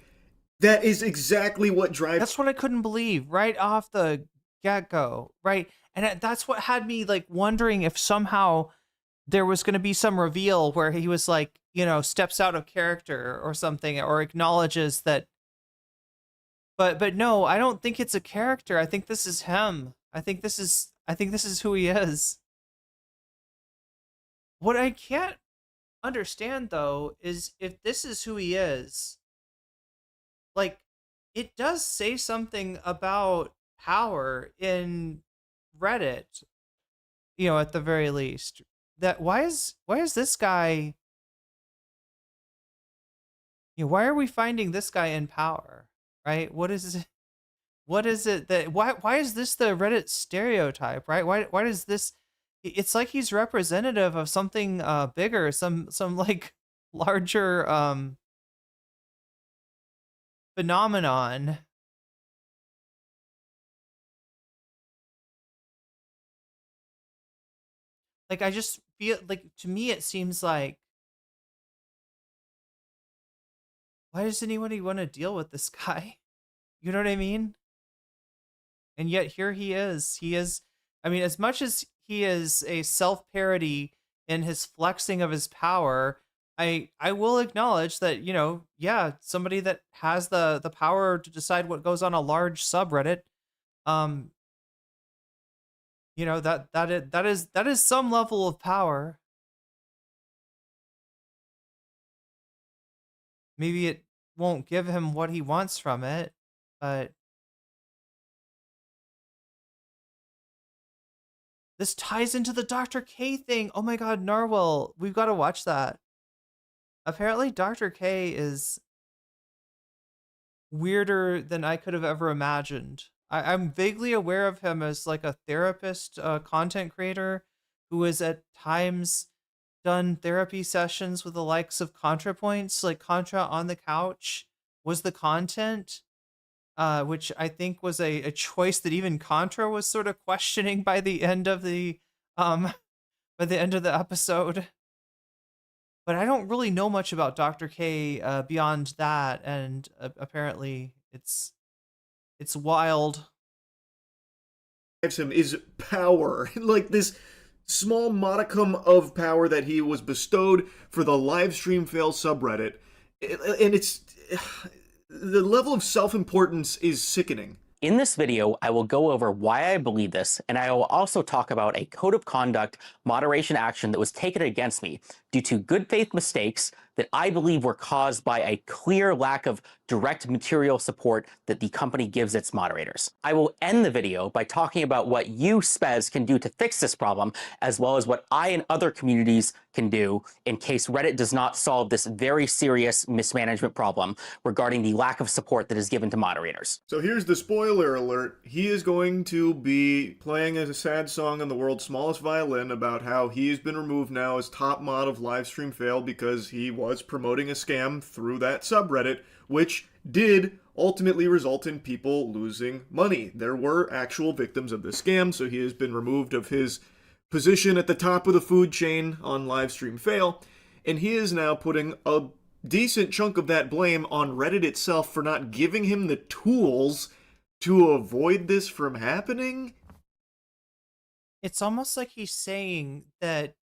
that is exactly what drives.
That's what I couldn't believe right off the get-go, right? And that's what had me like wondering if somehow there was going to be some reveal where he was like, steps out of character or something, or acknowledges that. But no, I don't think it's a character. I think this is him. I think this is who he is. What I can't understand, though, is if this is who he is, like, it does say something about power in Reddit, at the very least. That why is this guy, why are we finding this guy in power, right? What is it that why is this the Reddit stereotype, right? Why does this it's like he's representative of something bigger, some like larger phenomenon. Like, I just feel like, to me it seems like, why does anybody want to deal with this guy? You know what I mean? And yet here he is. He is, I mean, as much as he is a self-parody in his flexing of his power, I will acknowledge that, you know, yeah, somebody that has the power to decide what goes on a large subreddit, um, you know, that is some level of power. Maybe it won't give him what he wants from it, but this ties into the Dr. K thing. Oh my god, Narwhal, we've got to watch that. Apparently Dr. K is weirder than I could have ever imagined. I'm vaguely aware of him as like a therapist, content creator who has at times done therapy sessions with the likes of ContraPoints, like Contra on the Couch was the content, which I think was a choice that even Contra was sort of questioning by the end of the episode. But I don't really know much about Dr. K beyond that, and apparently it's wild.
Him is power, like this small modicum of power that he was bestowed for the LiveStreamFails subreddit, and it's the level of self-importance is sickening.
In this video, I will go over why I believe this, and I will also talk about a code of conduct moderation action that was taken against me due to good faith mistakes that I believe were caused by a clear lack of direct material support that the company gives its moderators. I will end the video by talking about what you, Spez, can do to fix this problem, as well as what I and other communities can do in case Reddit does not solve this very serious mismanagement problem regarding the lack of support that is given to moderators.
So here's the spoiler alert. He is going to be playing a sad song on the world's smallest violin about how he has been removed now as top mod of LiveStreamFail because he was promoting a scam through that subreddit, which did ultimately result in people losing money. There were actual victims of this scam, so he has been removed of his position at the top of the food chain on LiveStreamFail, and he is now putting a decent chunk of that blame on Reddit itself for not giving him the tools to avoid this from happening.
It's almost like he's saying that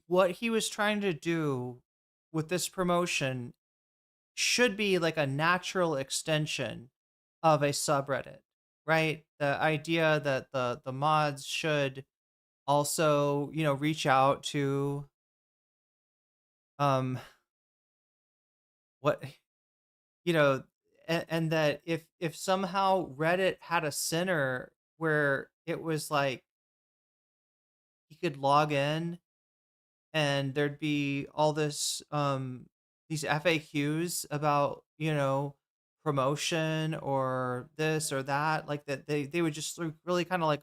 what he was trying to do with this promotion should be like a natural extension of a subreddit, right? The idea that the mods should also, you know, reach out to what, you know, and that if somehow Reddit had a center where it was like he could log in and there'd be all this these FAQs about, you know, promotion or this or that, like that they would just really kind of like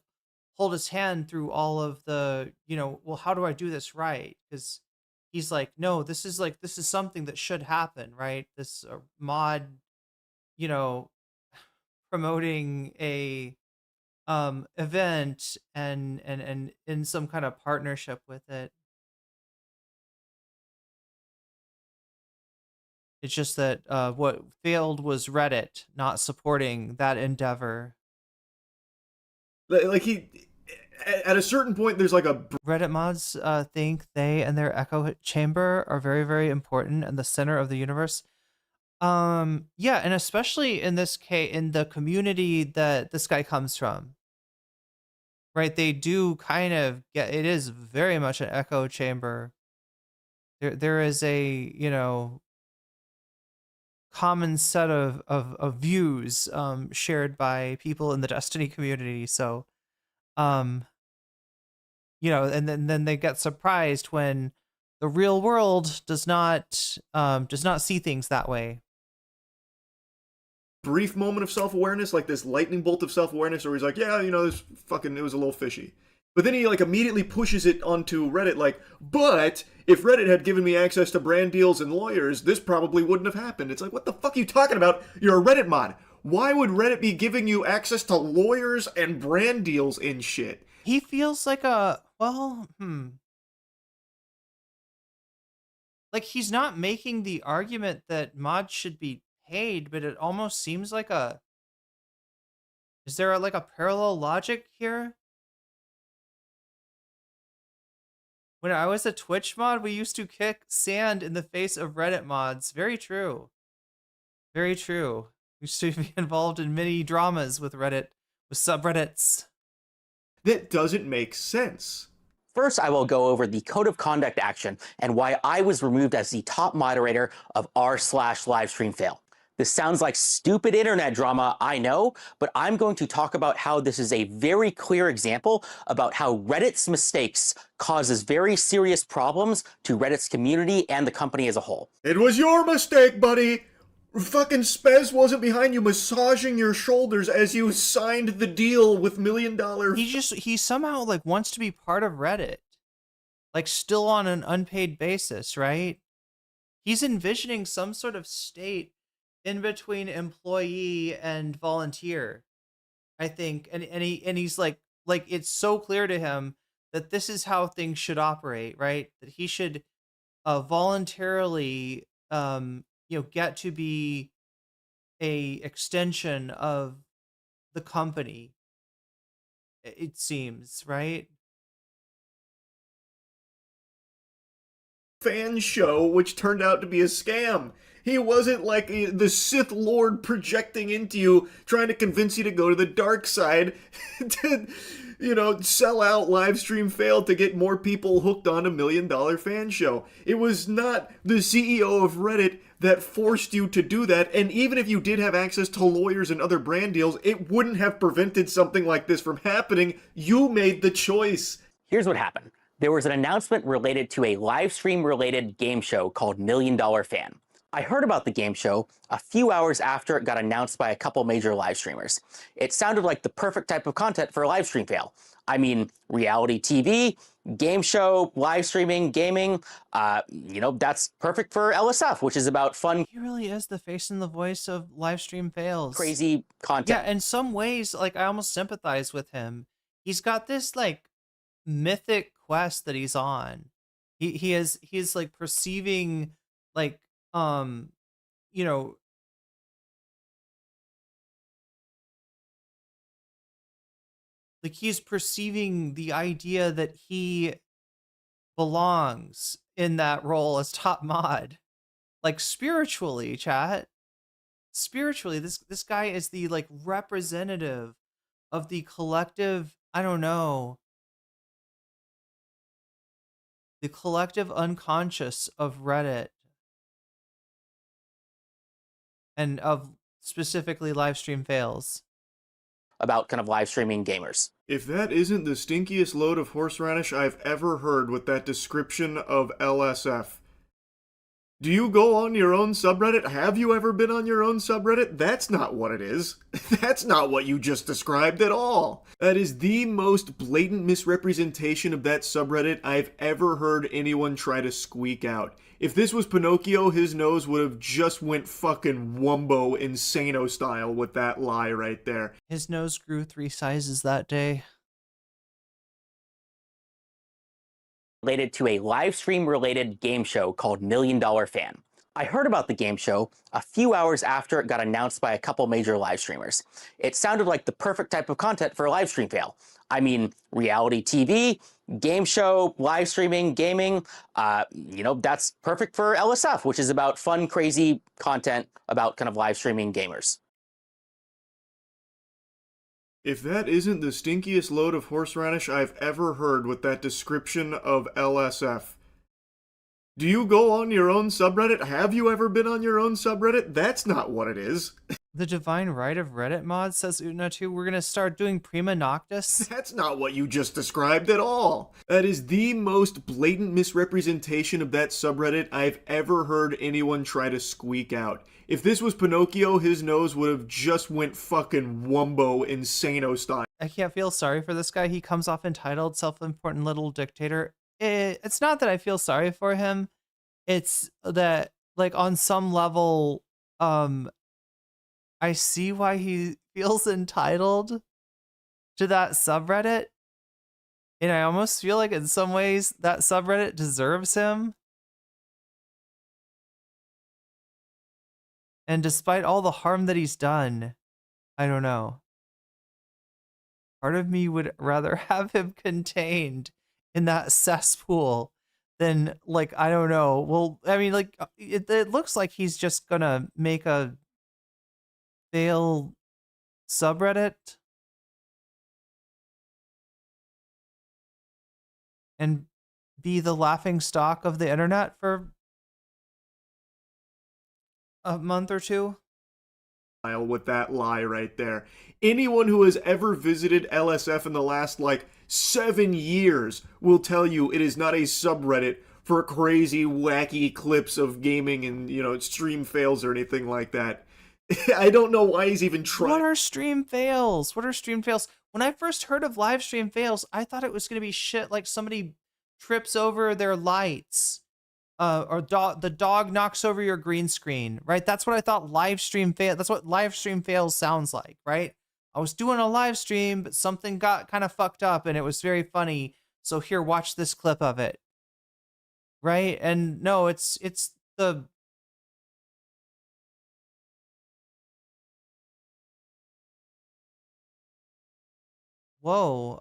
hold his hand through all of the, you know, well, how do I do this right? Because he's like, no, this is something that should happen, right? This mod, you know, promoting a event and in some kind of partnership with it. It's just that what failed was Reddit not supporting that endeavor.
Like he, at a certain point, there's like a
Reddit mods think they and their echo chamber are very, very important and the center of the universe. Yeah, and especially in this case, in the community that this guy comes from, right? They do kind of get, it is very much an echo chamber. There is a, you know, common set of views shared by people in the Destiny community. So, you know, and then they get surprised when the real world does not see things that way.
brief moment of self-awareness, like this lightning bolt of self-awareness where he's like, yeah, you know, this fucking, it was a little fishy. But then he like immediately pushes it onto Reddit like, but if Reddit had given me access to brand deals and lawyers, this probably wouldn't have happened. It's like, what the fuck are you talking about? You're a Reddit mod. Why would Reddit be giving you access to lawyers and brand deals and shit?
He feels like a, like he's not making the argument that mods should be paid, but it almost seems like is there like a parallel logic here? When I was a Twitch mod, we used to kick sand in the face of Reddit mods. Very true. Very true. We used to be involved in many dramas with Reddit, with subreddits.
That doesn't make sense.
First, I will go over the code of conduct action and why I was removed as the top moderator of r/LiveStreamFail. This sounds like stupid internet drama, I know, but I'm going to talk about how this is a very clear example about how Reddit's mistakes causes very serious problems to Reddit's community and the company as a whole.
It was your mistake, buddy. Fucking Spez wasn't behind you massaging your shoulders as you signed the deal with $1 Million.
He somehow like wants to be part of Reddit. Like still on an unpaid basis, right? He's envisioning some sort of state in between employee and volunteer, I think. And he's like it's so clear to him that this is how things should operate, right? That he should voluntarily get to be a extension of the company, it seems, right?
Fan show, which turned out to be a scam. He wasn't like the Sith Lord projecting into you, trying to convince you to go to the dark side to, sell out LiveStreamFail to get more people hooked on $1 Million fan show. It was not the CEO of Reddit that forced you to do that, and even if you did have access to lawyers and other brand deals, it wouldn't have prevented something like this from happening. You made the choice.
Here's what happened. There was an announcement related to a live stream related game show called $1 Million Fan. I heard about the game show a few hours after it got announced by a couple major live streamers. It sounded like the perfect type of content for a live stream fail. I mean, reality TV, game show, live streaming, gaming, that's perfect for LSF, which is about fun.
He really is the face and the voice of LiveStreamFails.
Crazy content.
Yeah, in some ways, like I almost sympathize with him. He's got this like mythic quest that he's on. He is like perceiving like like he's perceiving the idea that he belongs in that role as top mod, like spiritually, chat. Spiritually, this guy is the like representative of the collective, I don't know, the collective unconscious of Reddit and of specifically LiveStreamFails.
About kind of live streaming gamers.
If that isn't the stinkiest load of horseradish I've ever heard with that description of LSF. Do you go on your own subreddit? Have you ever been on your own subreddit? That's not what it is. That's not what you just described at all. That is the most blatant misrepresentation of that subreddit I've ever heard anyone try to squeak out. If this was Pinocchio, his nose would have just went fucking Wumbo Insano style with that lie right there.
His nose grew 3 sizes that day.
Related to a live stream related game show called $1 Million Fan. I heard about the game show a few hours after it got announced by a couple major live streamers. It sounded like the perfect type of content for a live stream fail. I mean, reality TV, game show, live streaming, gaming, that's perfect for LSF, which is about fun, crazy content about kind of live streaming gamers.
If that isn't the stinkiest load of horseradish I've ever heard with that description of LSF. Do you go on your own subreddit? Have you ever been on your own subreddit? That's not what it is.
The divine right of Reddit mod, says Una2. We're gonna start doing Prima Noctis.
That's not what you just described at all. That is the most blatant misrepresentation of that subreddit I've ever heard anyone try to squeak out. If this was Pinocchio, his nose would have just went fucking Wumbo Insano style.
I can't feel sorry for this guy. He comes off entitled, self-important little dictator. It's not that I feel sorry for him. It's that, like, on some level, I see why he feels entitled to that subreddit. And I almost feel like in some ways that subreddit deserves him. And despite all the harm that he's done, I don't know. Part of me would rather have him contained in that cesspool than, like, I don't know. Well, I mean, like, it looks like he's just gonna make a fail subreddit and be the laughing stock of the internet for a month or two.
With that lie right there. Anyone who has ever visited LSF in the last, like, 7 years will tell you it is not a subreddit for crazy, wacky clips of gaming and, you know, stream fails or anything like that. I don't know why he's even trying.
What are stream fails? What are stream fails? When I first heard of LiveStreamFails, I thought it was going to be shit like somebody trips over their lights. Or the dog knocks over your green screen, right? That's what I thought that's what LiveStreamFails sounds like, right? I was doing a live stream, but something got kind of fucked up and it was very funny. So here, watch this clip of it. Right? And no, it's the whoa,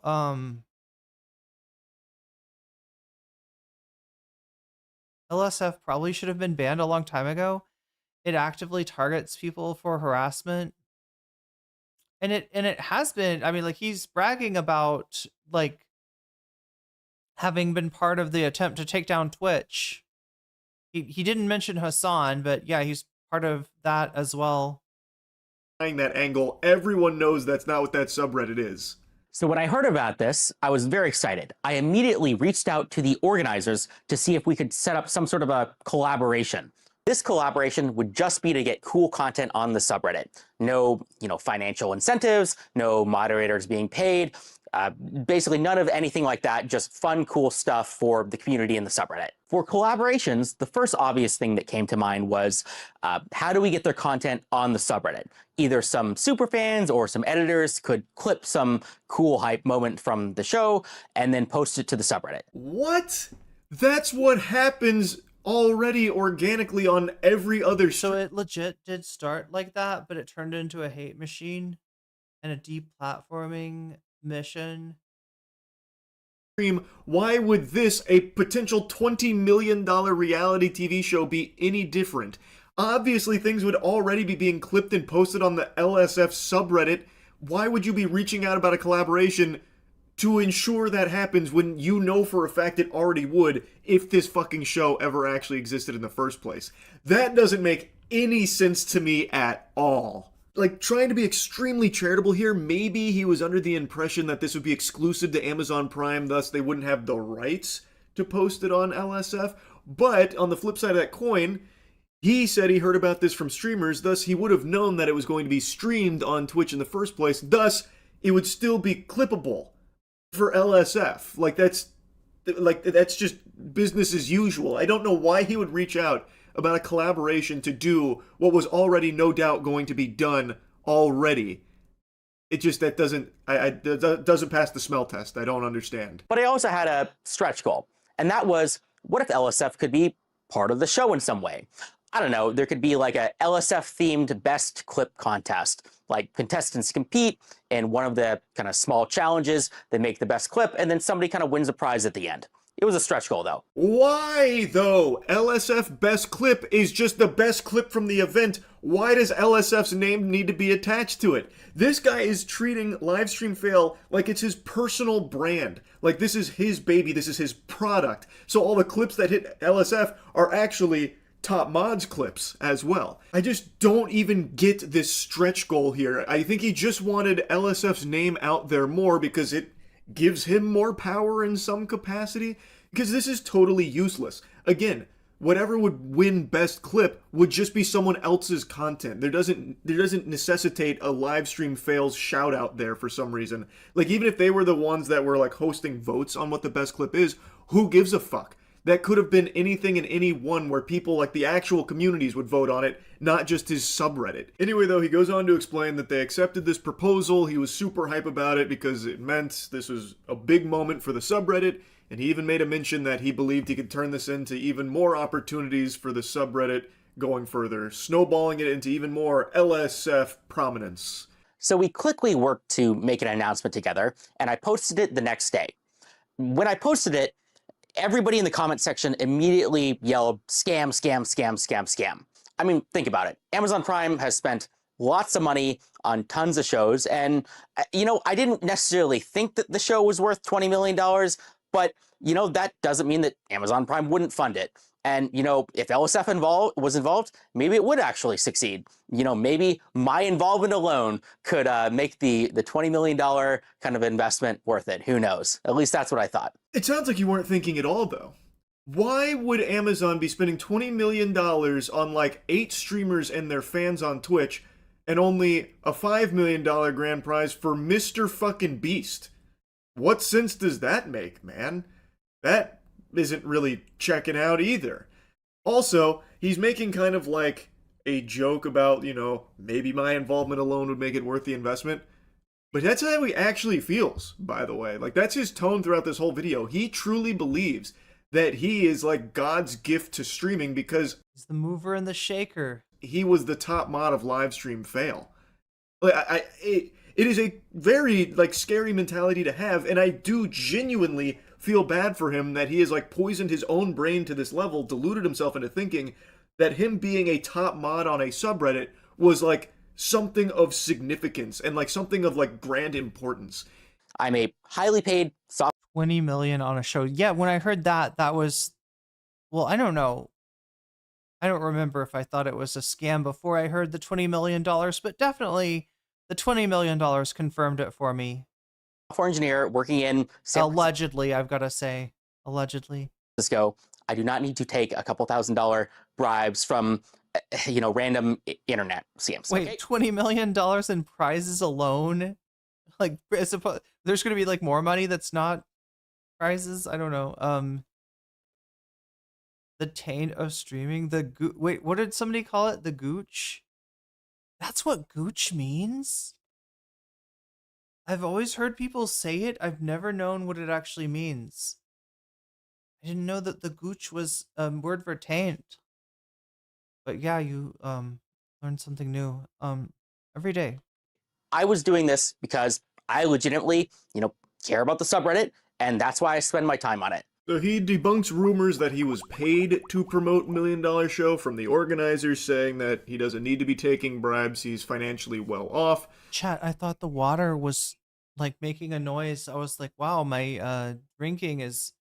LSF probably should have been banned a long time ago. It actively targets people for harassment. And it has been, I mean, like, he's bragging about, like, having been part of the attempt to take down Twitch. He didn't mention Hasan, but yeah, he's part of that as well.
That angle, everyone knows that's not what that subreddit is.
So when I heard about this, I was very excited. I immediately reached out to the organizers to see if we could set up some sort of a collaboration. This collaboration would just be to get cool content on the subreddit. No, financial incentives, no moderators being paid, basically none of anything like that, just fun, cool stuff for the community in the subreddit. For collaborations, the first obvious thing that came to mind was, how do we get their content on the subreddit? Either some superfans or some editors could clip some cool hype moment from the show and then post it to the subreddit.
What? That's what happens already organically on every other
So it legit did start like that, but it turned into a hate machine and a deplatforming mission.
stream. Why would this, a potential $20 million reality TV show, be any different? Obviously, things would already be being clipped and posted on the LSF subreddit. Why would you be reaching out about a collaboration to ensure that happens when you know for a fact it already would if this fucking show ever actually existed in the first place? That doesn't make any sense to me at all. Like, trying to be extremely charitable here, maybe he was under the impression that this would be exclusive to Amazon Prime, thus they wouldn't have the rights to post it on LSF. But on the flip side of that coin, he said he heard about this from streamers, thus he would have known that it was going to be streamed on Twitch in the first place, thus it would still be clippable for LSF. That's just business as usual. I don't know why he would reach out about a collaboration to do what was already no doubt going to be done already. It just, that doesn't pass the smell test. I don't understand.
But I also had a stretch goal, and that was, what if LSF could be part of the show in some way? I don't know, there could be like a LSF-themed best clip contest. Like, contestants compete in one of the kind of small challenges, they make the best clip, and then somebody kind of wins a prize at the end. It was a stretch goal, though.
Why, though? LSF Best Clip is just the best clip from the event. Why does LSF's name need to be attached to it? This guy is treating LiveStreamFail like it's his personal brand. Like, this is his baby, this is his product. So all the clips that hit LSF are actually top mods clips as well. I just don't even get this stretch goal here. I think he just wanted LSF's name out there more because it gives him more power in some capacity, because this is totally useless. Again, whatever would win best clip would just be someone else's content. There doesn't necessitate a LiveStreamFails shout out there for some reason. Like, even if they were the ones that were like hosting votes on what the best clip is, who gives a fuck? That could have been anything and any one where people, like the actual communities, would vote on it, not just his subreddit. Anyway, though, he goes on to explain that they accepted this proposal. He was super hype about it because it meant this was a big moment for the subreddit, and he even made a mention that he believed he could turn this into even more opportunities for the subreddit going further, snowballing it into even more LSF prominence.
So we quickly worked to make an announcement together, and I posted it the next day. When I posted it, everybody in the comment section immediately yelled, scam, scam, scam, scam, scam. I mean, think about it. Amazon Prime has spent lots of money on tons of shows. And, you know, I didn't necessarily think that the show was worth $20 million, but, you know, that doesn't mean that Amazon Prime wouldn't fund it. And, you know, if LSF was involved, maybe it would actually succeed. You know, maybe my involvement alone could make the $20 million kind of investment worth it. Who knows? At least that's what I thought.
It sounds like you weren't thinking at all, though. Why would Amazon be spending $20 million on like 8 streamers and their fans on Twitch and only a $5 million grand prize for Mr. fucking Beast? What sense does that make, man? That isn't really checking out either. Also, he's making kind of like a joke about, you know, maybe my involvement alone would make it worth the investment. But that's how he actually feels, by the way. Like, that's his tone throughout this whole video. He truly believes that he is like God's gift to streaming because
He's the mover and the shaker.
he was the top mod of LiveStreamFail. Like, it is a very like scary mentality to have, and I do genuinely feel bad for him that he has like poisoned his own brain to this level, deluded himself into thinking that him being a top mod on a subreddit was like something of significance and like something of like grand importance.
I'm a highly paid software
20 million on a show. Yeah, when I heard that, that was, well, I don't know. I don't remember if I thought it was a scam before I heard the $20 million, but definitely the $20 million confirmed it for me.
engineer working in San
Allegedly, I've got to say. Allegedly.
Francisco. I do not need to take a couple $1,000 bribes from, you know, random internet scams.
Wait,
okay?
$20 million in prizes alone? Like, there's going to be like more money that's not prizes? I don't know. The taint of streaming, wait, what did somebody call it? The gooch? That's what gooch means? I've always heard people say it. I've never known what it actually means. I didn't know that the gooch was a word for taint. But yeah, you learn something new every day.
I was doing this because I legitimately, you know, care about the subreddit, and that's why I spend my time on it.
So he debunks rumors that he was paid to promote $1 Million Show from the organizers, saying that he doesn't need to be taking bribes, he's financially well off.
Chat, I thought the water was like making a noise. I was like, wow, my drinking is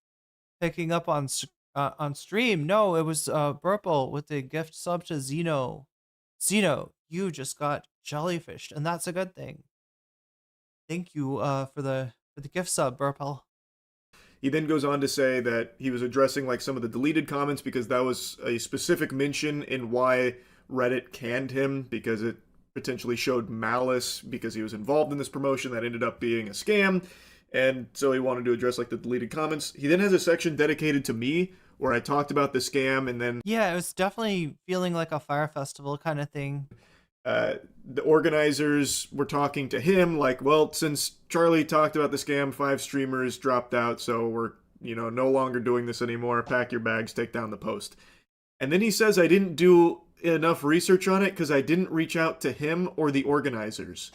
picking up on stream. No, it was Burple with the gift sub to Zeno. Zeno, you just got jellyfished, and that's a good thing. Thank you for the gift sub, Burple.
He then goes on to say that he was addressing like some of the deleted comments because that was a specific mention in why Reddit canned him, because it potentially showed malice because he was involved in this promotion that ended up being a scam. And so he wanted to address like the deleted comments. He then has a section dedicated to me where I talked about the scam, and then
yeah, it was definitely feeling like a Fyre Festival kind of thing.
The organizers were talking to him like, well, since Charlie talked about the scam, 5 streamers dropped out, so we're, you know, no longer doing this anymore. Pack your bags, take down the post. And then he says I didn't do enough research on it because I didn't reach out to him or the organizers.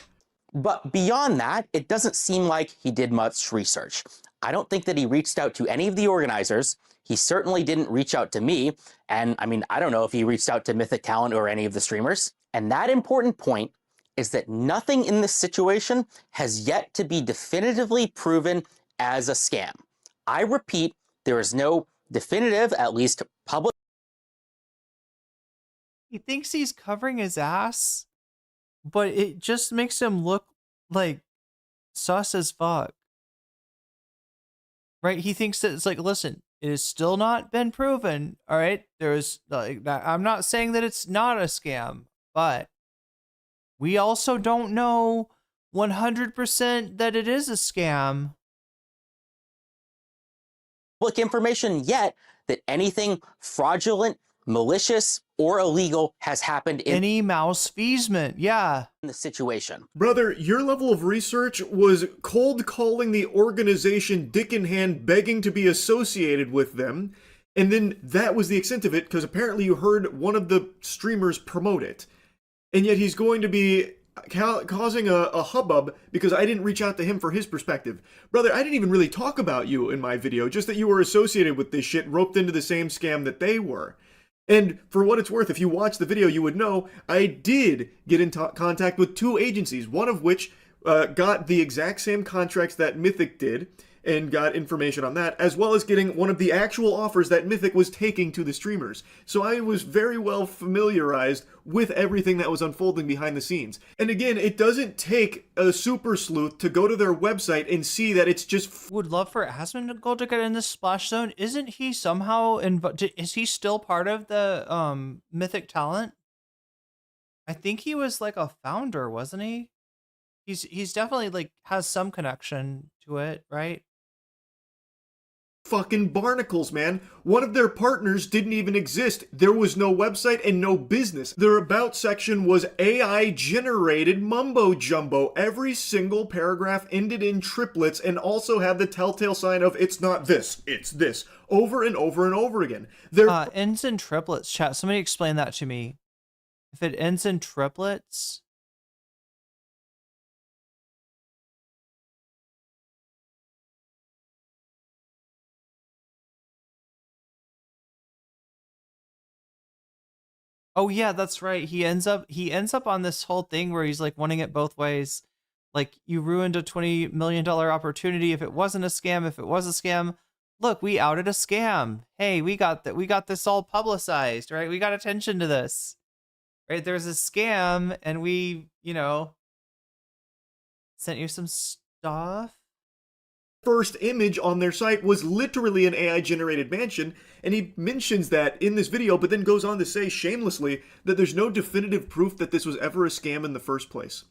But beyond that, it doesn't seem like he did much research. I don't think that he reached out to any of the organizers. He certainly didn't reach out to me. And I mean, I don't know if he reached out to Mythic Talent or any of the streamers. And that important point is that nothing in this situation has yet to be definitively proven as a scam. I repeat, there is no definitive, at least public
He thinks he's covering his ass, but it just makes him look like sus as fuck. Right? He thinks that it's like, listen, it has still not been proven. All right. There's like, I'm not saying that it's not a scam, but we also don't know 100% that it is a scam.
Public information yet that anything fraudulent, malicious, or illegal has happened in
Any malfeasance, yeah.
the situation.
Brother, your level of research was cold calling the organization dick in hand, begging to be associated with them, and then that was the extent of it, because apparently you heard one of the streamers promote it. And yet he's going to be causing a hubbub because I didn't reach out to him for his perspective. Brother, I didn't even really talk about you in my video, just that you were associated with this shit, roped into the same scam that they were. And for what it's worth, if you watch the video, you would know I did get in contact with 2 agencies, one of which got the exact same contracts that Mythic did, and got information on that, as well as getting one of the actual offers that Mythic was taking to the streamers. So I was very well familiarized with everything that was unfolding behind the scenes. And again, it doesn't take a super sleuth to go to their website and see that it's just...
Would love for Asmongold to get in this splash zone. Isn't he somehow is he still part of the Mythic talent? I think he was like a founder, wasn't he? He's definitely like has some connection to it, right?
Fucking barnacles, man. One of their partners didn't even exist. There was no website and no business. Their about section was AI generated mumbo jumbo. Every single paragraph ended in triplets and also had the telltale sign of it's not this, it's this, over and over and over again.
Ends in triplets, chat. Somebody explain that to me. If it ends in triplets, oh yeah, that's right. He ends up on this whole thing where he's like wanting it both ways. Like, you ruined a $20 million opportunity if it wasn't a scam. If it was a scam, look, we outed a scam. Hey, we got this all publicized, right? We got attention to this. Right? There's a scam and we, sent you some stuff.
First image on their site was literally an AI generated mansion, and he mentions that in this video, but then goes on to say shamelessly that there's no definitive proof that this was ever a scam in the first place.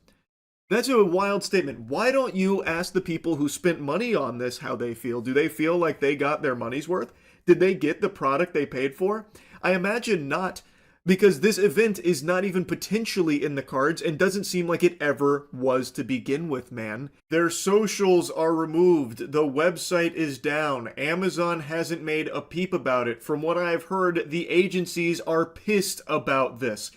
That's a wild statement. Why don't you ask the people who spent money on this how they feel? Do they feel like they got their money's worth? Did they get the product they paid for? I imagine not, because this event is not even potentially in the cards and doesn't seem like it ever was to begin with, man. Their socials are removed. The website is down. Amazon hasn't made a peep about it. From what I've heard, the agencies are pissed about this.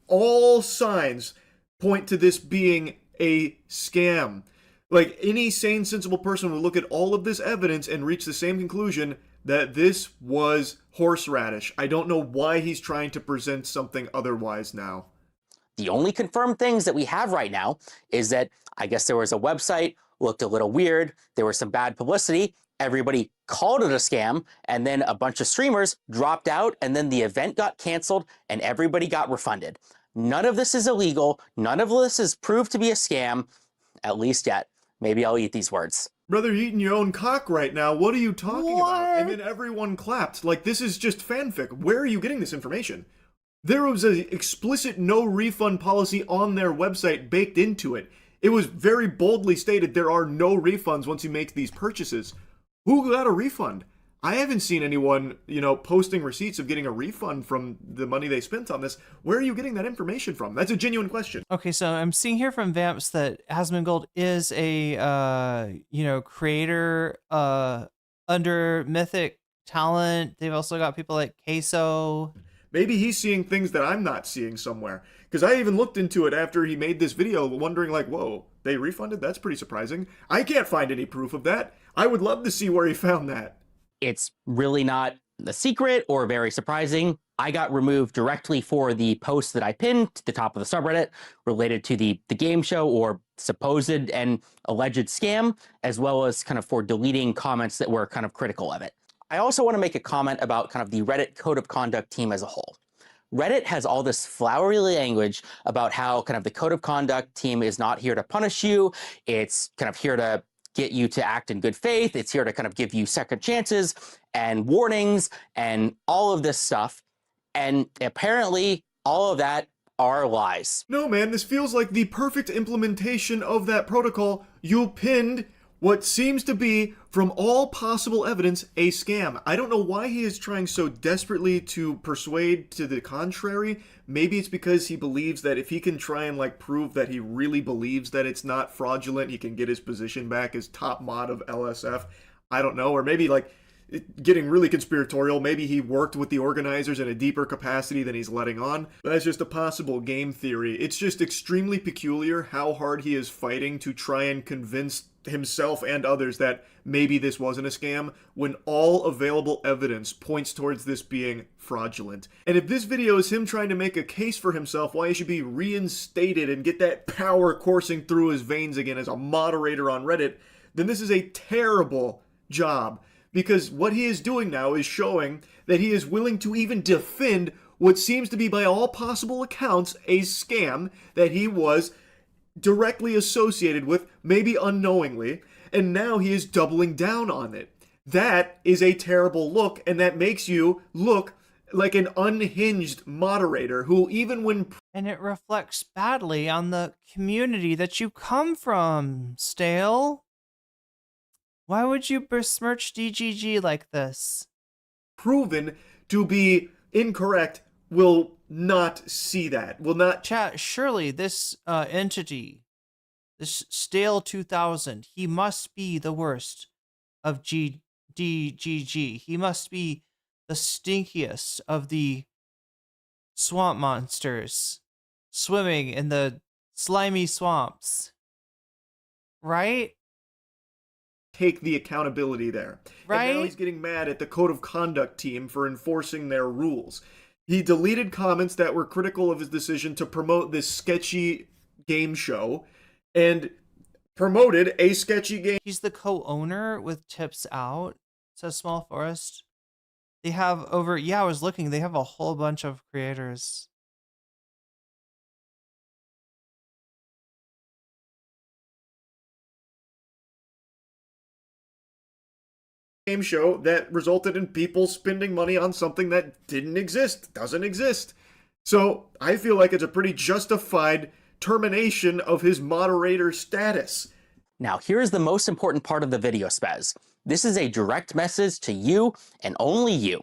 All signs point to this being a scam. Like, any sane, sensible person would look at all of this evidence and reach the same conclusion that this was horseradish. I don't know why he's trying to present something otherwise now.
The only confirmed things that we have right now is that I guess there was a website, looked a little weird, there was some bad publicity, everybody called it a scam, and then a bunch of streamers dropped out, and then the event got canceled, and everybody got refunded. None of this is illegal. None of this is proved to be a scam, at least yet. Maybe I'll eat these words.
Brother, you're eating your own cock right now. What are you talking about? And then everyone clapped. Like, this is just fanfic. Where are you getting this information? There was an explicit no refund policy on their website baked into it. It was very boldly stated there are no refunds once you make these purchases. Who got a refund? I haven't seen anyone, posting receipts of getting a refund from the money they spent on this. Where are you getting that information from? That's a genuine question.
Okay, so I'm seeing here from Vamps that Asmongold is a, creator under Mythic talent. They've also got people like Queso.
Maybe he's seeing things that I'm not seeing somewhere. Because I even looked into it after he made this video, wondering like, whoa, they refunded? That's pretty surprising. I can't find any proof of that. I would love to see where he found that.
It's really not a secret or very surprising. I got removed directly for the post that I pinned to the top of the subreddit related to the game show or supposed and alleged scam, as well as kind of for deleting comments that were kind of critical of it. I also want to make a comment about kind of the Reddit Code of Conduct team as a whole. Reddit has all this flowery language about how kind of the code of conduct team is not here to punish you. It's kind of here to get you to act in good faith. It's here to kind of give you second chances and warnings and all of this stuff. And apparently all of that are lies.
No, man, this feels like the perfect implementation of that protocol. You pinned what seems to be, from all possible evidence, a scam. I don't know why he is trying so desperately to persuade to the contrary. Maybe it's because he believes that if he can try and like prove that he really believes that it's not fraudulent, he can get his position back as top mod of LSF. I don't know. Or maybe like getting really conspiratorial, maybe he worked with the organizers in a deeper capacity than he's letting on. That's just a possible game theory. It's just extremely peculiar how hard he is fighting to try and convince himself and others that maybe this wasn't a scam, when all available evidence points towards this being fraudulent. And if this video is him trying to make a case for himself why he should be reinstated and get that power coursing through his veins again as a moderator on Reddit, then this is a terrible job. Because what he is doing now is showing that he is willing to even defend what seems to be, by all possible accounts, a scam that he was directly associated with, maybe unknowingly, and now he is doubling down on it. That is a terrible look, and that makes you look like an unhinged moderator who, even when...
And it reflects badly on the community that you come from, Stale. Why would you besmirch DGG like this?
...proven to be incorrect, will not see that. Will not...
Chat, surely this entity, this Stale 2000, he must be the worst of DGG. He must be the stinkiest of the swamp monsters swimming in the slimy swamps. Right?
Take the accountability there.
Right?
And now he's getting mad at the code of conduct team for enforcing their rules. He deleted comments that were critical of his decision to promote this sketchy game show and promoted a sketchy game.
He's the co-owner with Tips Out, says Small Forest. They have over, yeah, I was looking, they have a whole bunch of creators.
Game show that resulted in people spending money on something that didn't exist, doesn't exist. So I feel like it's a pretty justified termination of his moderator status.
Now, here's the most important part of the video, Spez. This is a direct message to you and only you.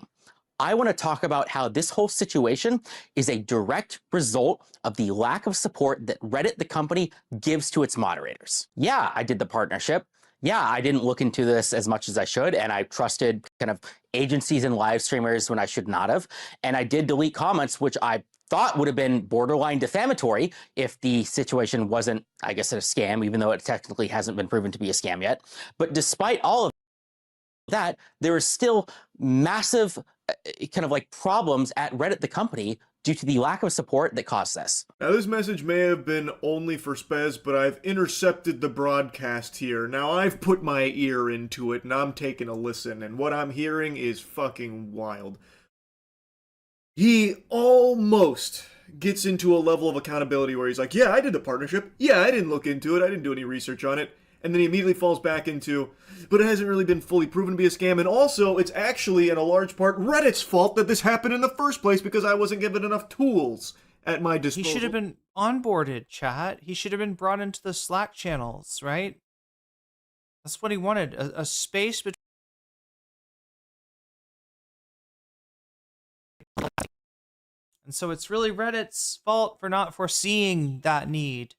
I want to talk about how this whole situation is a direct result of the lack of support that Reddit, the company, gives to its moderators. Yeah, I did the partnership. Yeah, I didn't look into this as much as I should, and I trusted kind of agencies and live streamers when I should not have. And I did delete comments, which I thought would have been borderline defamatory if the situation wasn't, I guess, a scam, even though it technically hasn't been proven to be a scam yet. But despite all of that, there is still massive kind of like problems at Reddit, the company, due to the lack of support that caused this.
Now, this message may have been only for Spez, but I've intercepted the broadcast here. Now, I've put my ear into it, and I'm taking a listen, and what I'm hearing is fucking wild. He almost gets into a level of accountability where he's like, yeah, I did the partnership. Yeah, I didn't look into it. I didn't do any research on it. And then he immediately falls back into, but it hasn't really been fully proven to be a scam. And also, it's actually, in a large part, Reddit's fault that this happened in the first place because I wasn't given enough tools at my disposal.
He should have been onboarded, chat. He should have been brought into the Slack channels, right? That's what he wanted, a space between. And so it's really Reddit's fault for not foreseeing that need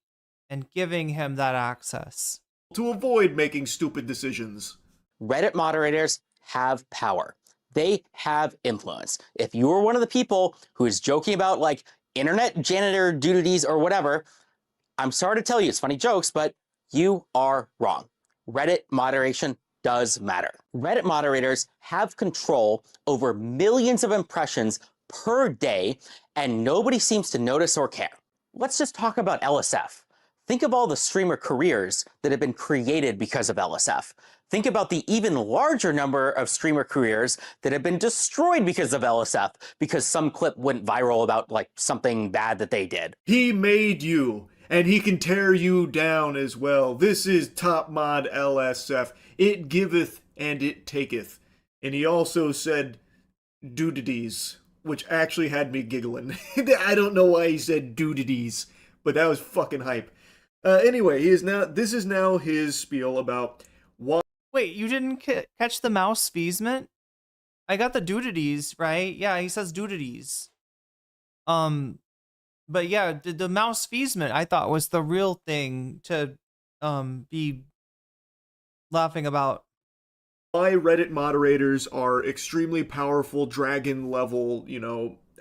and giving him that access.
To avoid making stupid decisions.
Reddit moderators have power. They have influence. If you are one of the people who is joking about like internet janitor duties or whatever, I'm sorry to tell you, it's funny jokes, but you are wrong. Reddit moderation does matter. Reddit moderators have control over millions of impressions per day, and nobody seems to notice or care. Let's just talk about LSF. think of all the streamer careers that have been created because of LSF. Think about the even larger number of streamer careers that have been destroyed because of LSF, because some clip went viral about like something bad that they did.
He made you, and he can tear you down as well. This is top mod LSF. It giveth and it taketh. And he also said doodities, which actually had me giggling. I don't know why he said doodities, but that was fucking hype. Anyway, this is now his spiel about why.
Wait, you didn't catch the mouse feasment? I got the doodities, right? Yeah, he says doodities. But yeah, the mouse feasment I thought was the real thing to be laughing about.
Why Reddit moderators are extremely powerful dragon level,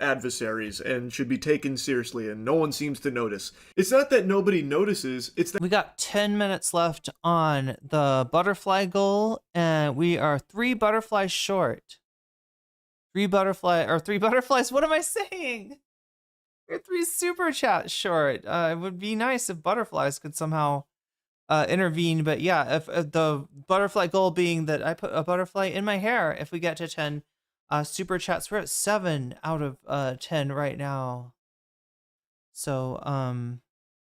adversaries and should be taken seriously, and no one seems to notice. It's not that nobody notices, it's that
We got 10 minutes left on the butterfly goal, and we are 3 butterflies short. 3 butterflies, what am I saying? We're 3 super chats short. It would be nice if butterflies could somehow intervene, but yeah, if the butterfly goal being that I put a butterfly in my hair if we get to 10 super chats. We're at 7 out of 10 right now. So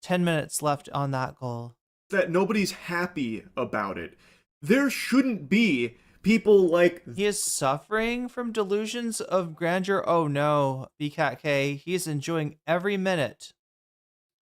10 minutes left on that goal.
that nobody's happy about it. There shouldn't be people like
He is suffering from delusions of grandeur. Oh no, BCatK. He is enjoying every minute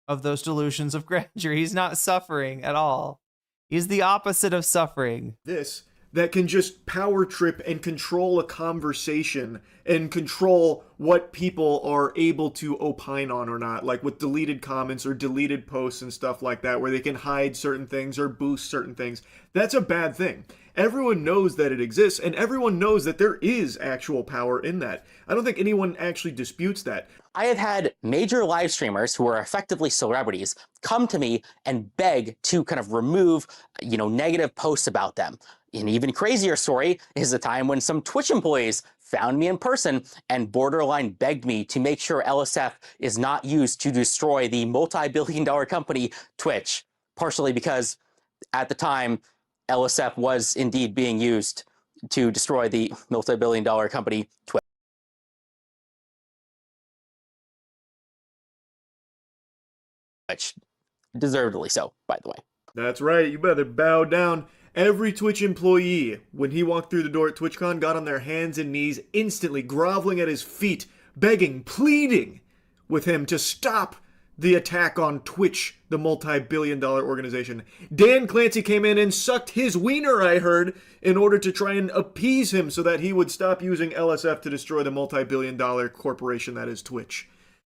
of those delusions of grandeur. He's not suffering at all. He's the opposite of suffering.
this that can just power trip and control a conversation and control what people are able to opine on or not, like with deleted comments or deleted posts and stuff like that, where they can hide certain things or boost certain things. That's a bad thing. Everyone knows that it exists, and everyone knows that there is actual power in that. I don't think anyone actually disputes that.
I have had major live streamers who are effectively celebrities come to me and beg to kind of remove, negative posts about them. An even crazier story is the time when some Twitch employees found me in person and borderline begged me to make sure LSF is not used to destroy the multi-billion-dollar company Twitch, partially because at the time LSF was indeed being used to destroy the multi-billion-dollar company Twitch. Deservedly so, by the way.
That's right, you better bow down. Every Twitch employee, when he walked through the door at TwitchCon, got on their hands and knees, instantly groveling at his feet, begging, pleading with him to stop the attack on Twitch, the multi-billion-dollar organization. Dan Clancy came in and sucked his wiener, I heard, in order to try and appease him so that he would stop using LSF to destroy the multi-billion-dollar corporation that is Twitch.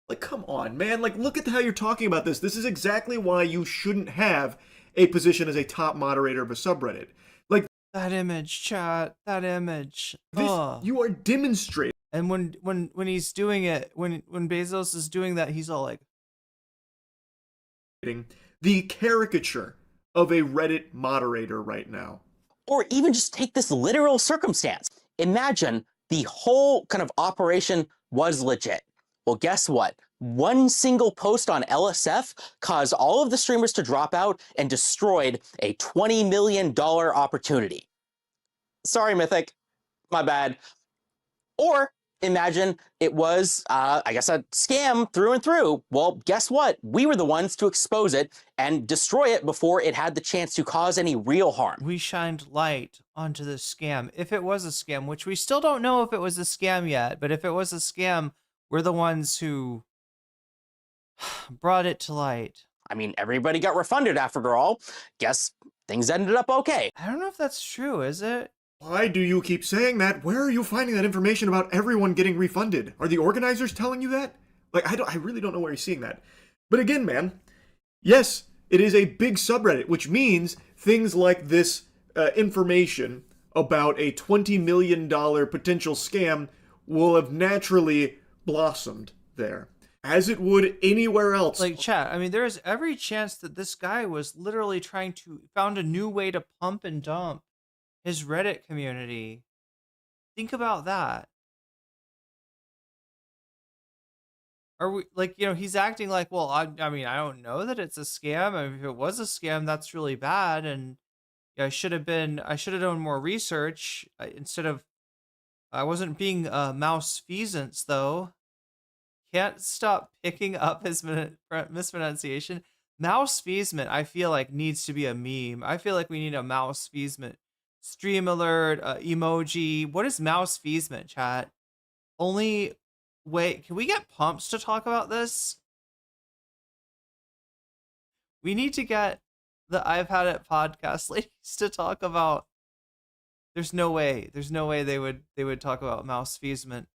Like, come on, man. Like, look at how you're talking about this. This is exactly why you shouldn't have a position as a top moderator of a subreddit. Like,
That image, chat. That image.
this,
Ugh.
you are demonstrating
And when he's doing it, when Bezos is doing that, he's all like,
the caricature of a Reddit moderator right now.
Or even just take this literal circumstance. Imagine the whole kind of operation was legit. Well, guess what? One single post on LSF caused all of the streamers to drop out and destroyed a $20 million opportunity. Sorry, Mythic. My bad. Or imagine it was, a scam through and through. Well, guess what? We were the ones to expose it and destroy it before it had the chance to cause any real harm.
we shined light onto the scam. If it was a scam, which we still don't know if it was a scam yet, but if it was a scam, we're the ones who brought it to light.
I mean, everybody got refunded after all. Guess things ended up okay.
I don't know if that's true, is it?
Why do you keep saying that? Where are you finding that information about everyone getting refunded? Are the organizers telling you that? Like, I really don't know where you're seeing that. But again, man, yes, it is a big subreddit, which means things like this information about a $20 million potential scam will have naturally blossomed there, as it would anywhere else.
Like, chat, I mean, there is every chance that this guy was literally found a new way to pump and dump his Reddit community. Think about that. Are we like, he's acting like, well, I mean, I don't know that it's a scam. I mean, if it was a scam, that's really bad. And yeah, I should have done more research instead of, I wasn't being mouse feasance though. Can't stop picking up his mispronunciation. Mouse feasment, I feel like needs to be a meme. I feel like we need a mouse feasment stream alert, emoji. What is mouse feasment, chat? Only wait, can we get Pumps to talk about this? We need to get the I've Had It podcast ladies to talk about. There's no way they would talk about mouse feasment.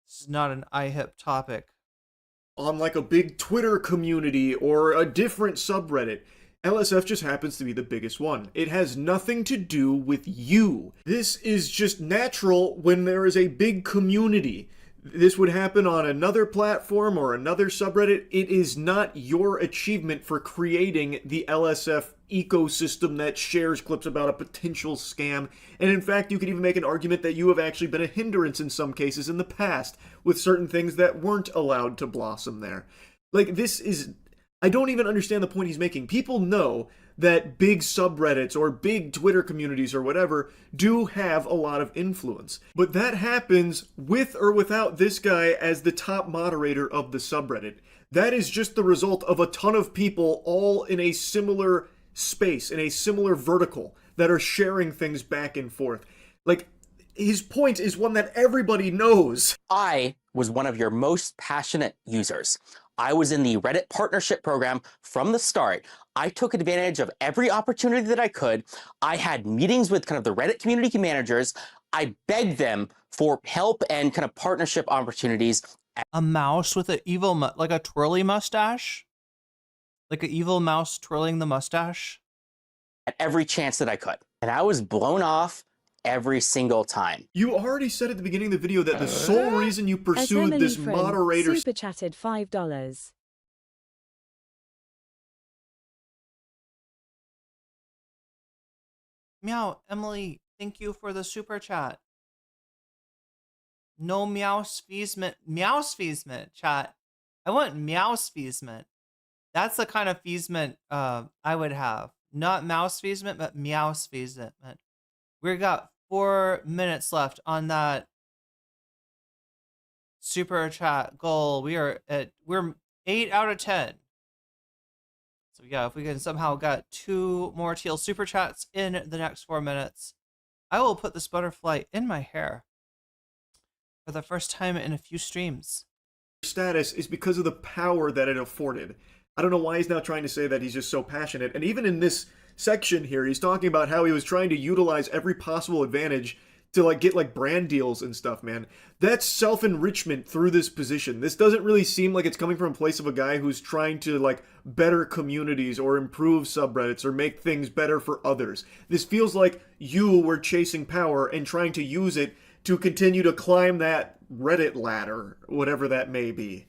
This is not an IHIP topic.
On like a big Twitter community or a different subreddit. LSF just happens to be the biggest one. It has nothing to do with you. This is just natural when there is a big community. This would happen on another platform or another subreddit. It is not your achievement for creating the LSF ecosystem that shares clips about a potential scam. And in fact, you could even make an argument that you have actually been a hindrance in some cases in the past with certain things that weren't allowed to blossom there. Like, this is... I don't even understand the point he's making. People know that big subreddits or big Twitter communities or whatever do have a lot of influence. But that happens with or without this guy as the top moderator of the subreddit. That is just the result of a ton of people all in a similar space, in a similar vertical, that are sharing things back and forth. Like, his point is one that everybody knows.
I was one of your most passionate users. I was in the Reddit partnership program from the start. I took advantage of every opportunity that I could. I had meetings with kind of the Reddit community managers. I begged them for help and kind of partnership opportunities.
A mouse with an evil, like a twirly mustache? Like an evil mouse twirling the mustache?
At every chance that I could. And I was blown off every single time.
You already said at the beginning of the video that the sole reason you pursued this moderator...
Super chatted $5.
Meow, Emily, thank you for the super chat. No meows feasment, chat. I want meows feasment. That's the kind of feasment I would have. Not mouse feasment, but meows feasment. We got 4 minutes left on that super chat goal. We're 8 out of 10. So yeah, if we can somehow get 2 more teal super chats in the next 4 minutes, I will put this butterfly in my hair for the first time in a few streams.
Status is because of the power that it afforded. I don't know why he's now trying to say that he's just so passionate. And even in this section here, he's talking about how he was trying to utilize every possible advantage to like get like brand deals and stuff, man. That's self-enrichment through this position. This doesn't really seem like it's coming from a place of a guy who's trying to like better communities or improve subreddits or make things better for others. This feels like you were chasing power and trying to use it to continue to climb that Reddit ladder, whatever that may be.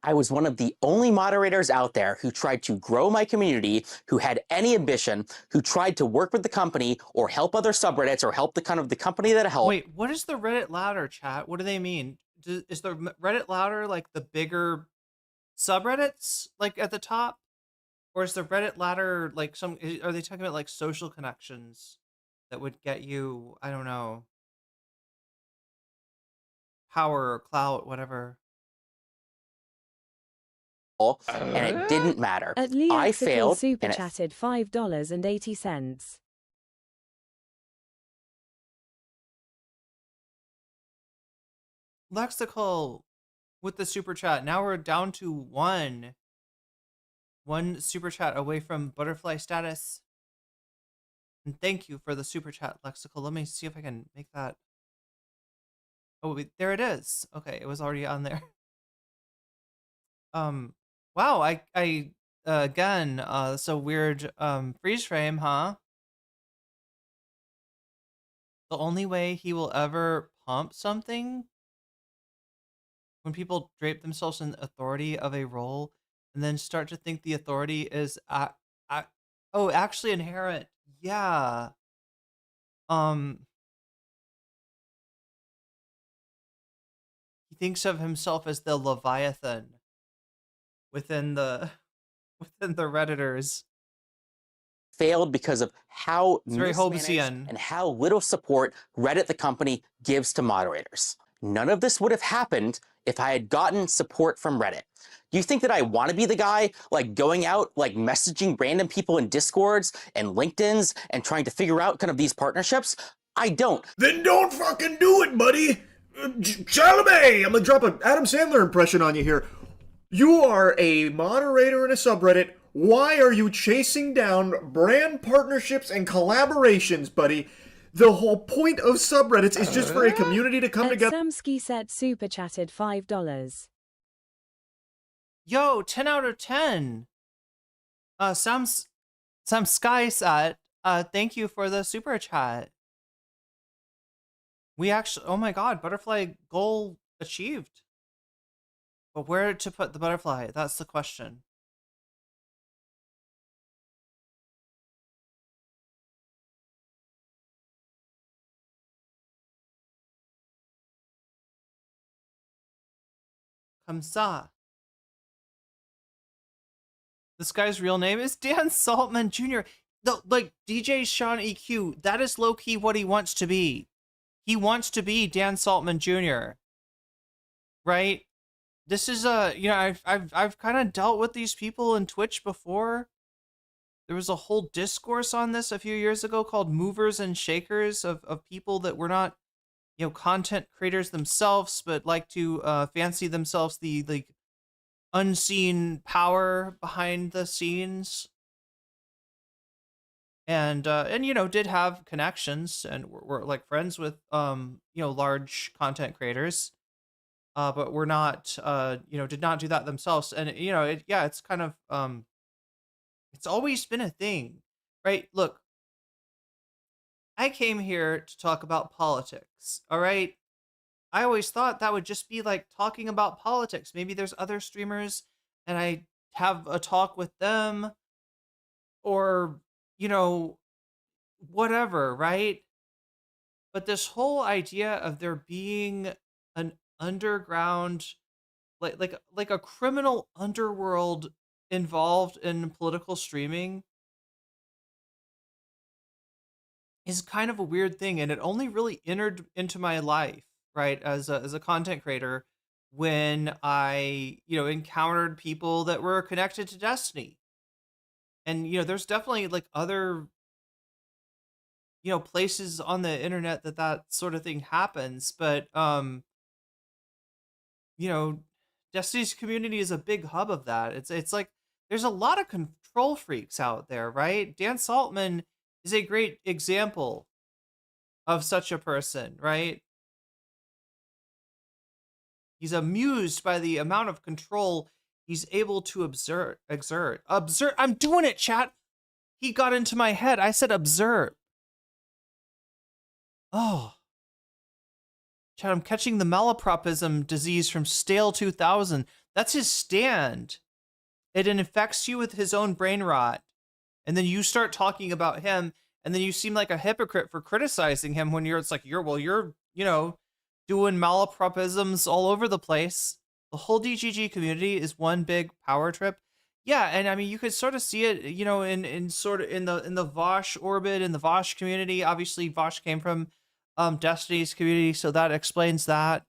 I was one of the only moderators out there who tried to grow my community, who had any ambition, who tried to work with the company or help other subreddits or help the kind of the company that I helped.
Wait, what is the Reddit ladder, chat? What do they mean? Is the Reddit ladder like the bigger subreddits like at the top? Or is the Reddit ladder like are they talking about like social connections that would get you, I don't know, power or clout, whatever?
And it didn't matter.
At
I failed.
Super chatted $5.80.
Lexical with the super chat. Now we're down to one super chat away from butterfly status. And thank you for the super chat, Lexical. Let me see if I can make that. Oh, wait, there it is. Okay, it was already on there. Wow, I again, so weird freeze frame, huh? The only way he will ever pump something when people drape themselves in the authority of a role and then start to think the authority is actually inherent. Yeah. thinks of himself as the Leviathan within the Redditors.
Failed because of how
It's very
mismanaged
Hobbesian.
and how little support Reddit, the company, gives to moderators. None of this would have happened if I had gotten support from Reddit. Do you think that I want to be the guy like going out, like messaging random people in Discords and LinkedIn's and trying to figure out kind of these partnerships? I don't.
Then don't fucking do it, buddy! Chalamet! I'm gonna drop an Adam Sandler impression on you here. You are a moderator in a subreddit. Why are you chasing down brand partnerships and collaborations, buddy? The whole point of subreddits is just for a community to come together.
Samsky set super chatted $5.
Yo, 10 out of 10. Sam Sky said, thank you for the super chat. We actually, oh my god, butterfly goal achieved. But where to put the butterfly? That's the question. Kamsa. This guy's real name is Dan Saltman Jr. Like DJ Sean EQ, that is low-key what he wants to be. He wants to be Dan Saltman Jr. Right? This is I've kind of dealt with these people in Twitch before. There was a whole discourse on this a few years ago called movers and shakers of people that were not, content creators themselves, but like to fancy themselves the unseen power behind the scenes. And did have connections and were like friends with large content creators, but were not did not do that themselves. And it's kind of it's always been a thing, right? Look, I came here to talk about politics, all right? I always thought that would just be like talking about politics. Maybe there's other streamers and I have a talk with them, or whatever, right? But this whole idea of there being an underground, like a criminal underworld involved in political streaming is kind of a weird thing, and it only really entered into my life, right, as a content creator when I encountered people that were connected to Destiny. And there's definitely like other places on the internet that sort of thing happens, but Destiny's community is a big hub of that. It's like there's a lot of control freaks out there, right? Dan Saltman is a great example of such a person, right? He's amused by the amount of control he's able to exert. I'm doing it, chat. He got into my head. I said observe. Oh. Chat, I'm catching the malapropism disease from Stale 2000. That's his stand. It infects you with his own brain rot. And then you start talking about him, and then you seem like a hypocrite for criticizing him when you're doing malapropisms all over the place. The whole DGG community is one big power trip. Yeah, and I mean you could sort of see it, in the Vosh orbit, in the Vosh community. Obviously, Vosh came from Destiny's community, so that explains that.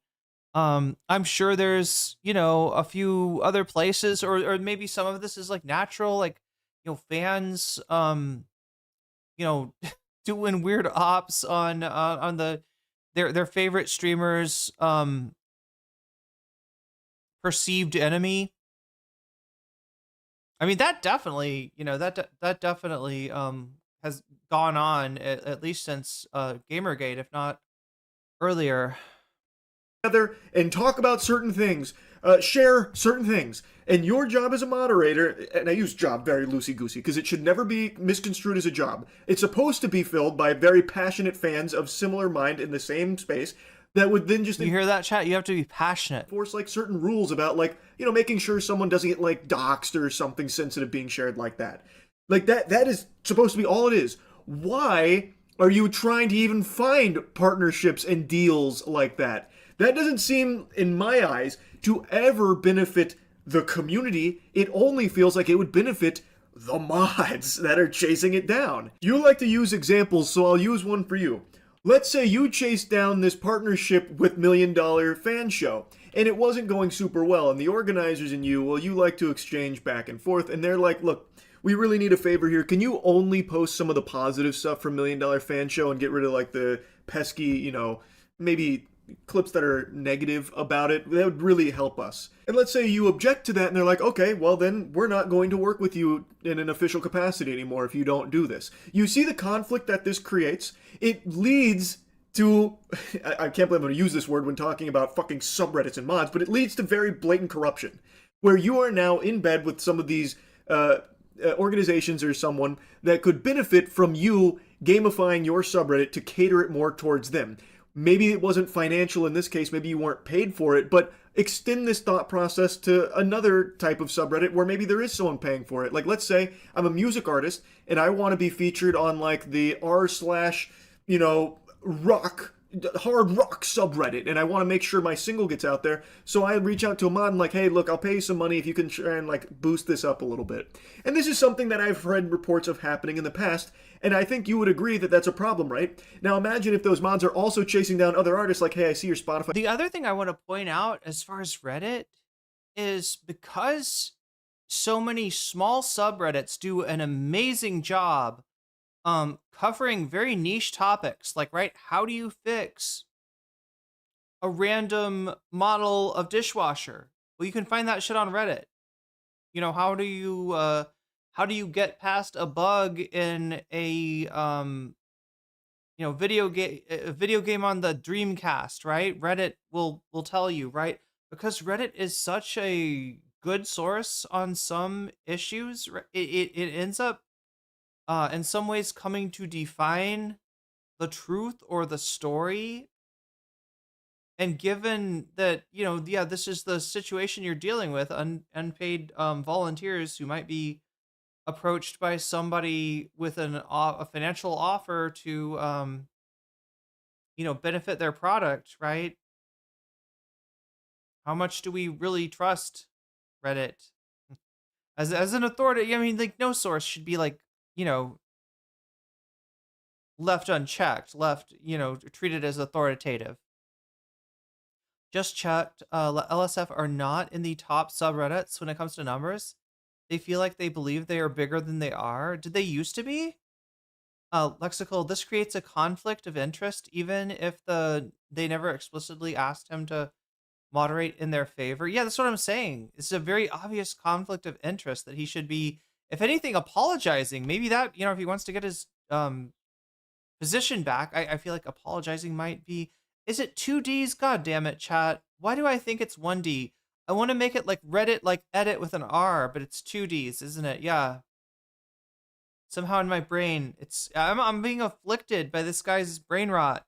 I'm sure there's a few other places, or maybe some of this is like natural, like fans doing weird ops on their favorite streamers perceived enemy. I mean that definitely that definitely has gone on at least since Gamergate, if not earlier.
Together and talk about certain things, share certain things, and your job as a moderator, and I use job very loosey-goosey because it should never be misconstrued as a job. It's supposed to be filled by very passionate fans of similar mind in the same space that would then just...
You hear that, chat? You have to be passionate.
Force like certain rules about making sure someone doesn't get like doxxed or something sensitive being shared like that. Like that is supposed to be all it is. Why are you trying to even find partnerships and deals like that? That doesn't seem, in my eyes, to ever benefit the community. It only feels like it would benefit the mods that are chasing it down. You like to use examples, so I'll use one for you. Let's say you chased down this partnership with Million Dollar Fan Show, and it wasn't going super well, and the organizers and you, well, you like to exchange back and forth, and they're like, look, we really need a favor here. Can you only post some of the positive stuff from Million Dollar Fan Show and get rid of like the pesky, you know, maybe clips that are negative about it? That would really help us. And let's say you object to that and they're like, okay, well then we're not going to work with you in an official capacity anymore if you don't do this. You see the conflict that this creates? It leads to, I can't believe I'm going to use this word when talking about fucking subreddits and mods, but it leads to very blatant corruption, where you are now in bed with some of these organizations or someone that could benefit from you gamifying your subreddit to cater it more towards them. Maybe it wasn't financial in this case, maybe you weren't paid for it, but extend this thought process to another type of subreddit where maybe there is someone paying for it. Like, let's say I'm a music artist and I want to be featured on like the r/, you know, rock, hard rock subreddit, and I want to make sure my single gets out there. So I reach out to a mod and like, hey, look, I'll pay you some money if you can try and like boost this up a little bit. And this is something that I've read reports of happening in the past, and I think you would agree that that's a problem, right? Now imagine if those mods are also chasing down other artists like, hey, I see your Spotify.
The other thing I want to point out as far as Reddit is because so many small subreddits do an amazing job covering very niche topics, like, right, how do you fix a random model of dishwasher? Well, you can find that shit on Reddit. You know, how do you get past a bug in a video game on the Dreamcast, right? Reddit will tell you, right? Because Reddit is such a good source on some issues, it ends up in some ways coming to define the truth or the story. And given that, you know, yeah, this is the situation you're dealing with, unpaid volunteers who might be approached by somebody with a financial offer to, benefit their product, right? How much do we really trust Reddit as an authority? I mean, like, no source should be like, left unchecked, treated as authoritative. Just checked, LSF are not in the top subreddits when it comes to numbers. They feel like they believe they are bigger than they are. Did they used to be? Lexical, this creates a conflict of interest, even if they never explicitly asked him to moderate in their favor. Yeah, that's what I'm saying. It's a very obvious conflict of interest that he should be, if anything, apologizing. Maybe that, if he wants to get his position back, I feel like apologizing might be. Is it 2Ds? God damn it, chat. Why do I think it's 1D? I want to make it like Reddit, like edit with an R, but it's 2Ds, isn't it? Yeah. Somehow in my brain, I'm being afflicted by this guy's brain rot.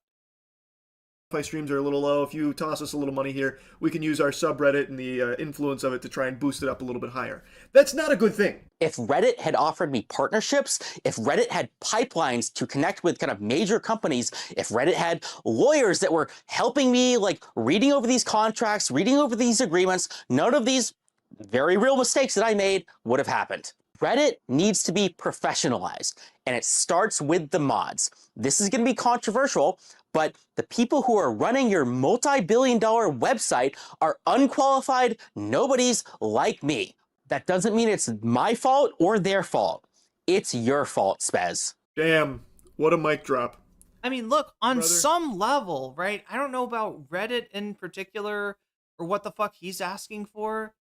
Streams are a little low. If you toss us a little money here, we can use our subreddit and the influence of it to try and boost it up a little bit higher. That's not a good thing.
If Reddit had offered me partnerships, if Reddit had pipelines to connect with kind of major companies, if Reddit had lawyers that were helping me, like reading over these contracts, reading over these agreements, none of these very real mistakes that I made would have happened. Reddit needs to be professionalized, and it starts with the mods. This is going to be controversial, but the people who are running your multi-billion-dollar website are unqualified nobodies like me. That doesn't mean it's my fault or their fault. It's your fault, Spez.
Damn, what a mic drop.
I mean, look, on some level, right? I don't know about Reddit in particular or what the fuck he's asking for,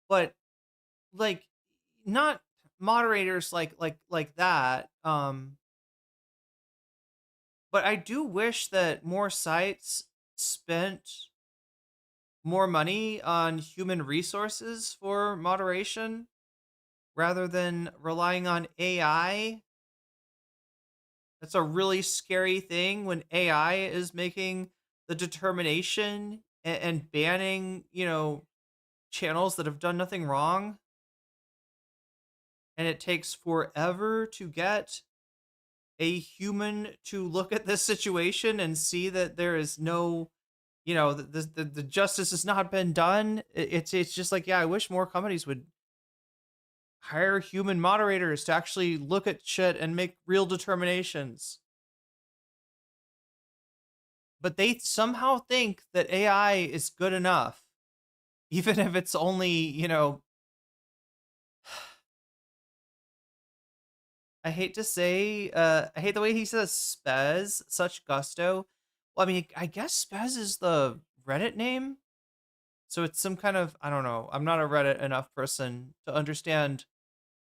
but like, not moderators like that. But I do wish that more sites spent more money on human resources for moderation rather than relying on AI. That's a really scary thing when AI is making the determination and banning, channels that have done nothing wrong. And it takes forever to get a human to look at this situation and see that there is no you know, the justice has not been done. It's just like, yeah, I wish more companies would hire human moderators to actually look at shit and make real determinations. But they somehow think that AI is good enough, even if it's only, you know, I hate to say, I hate the way he says spez, such gusto. Well, I mean, I guess spez is the Reddit name. So it's some kind of, I don't know. I'm not a Reddit enough person to understand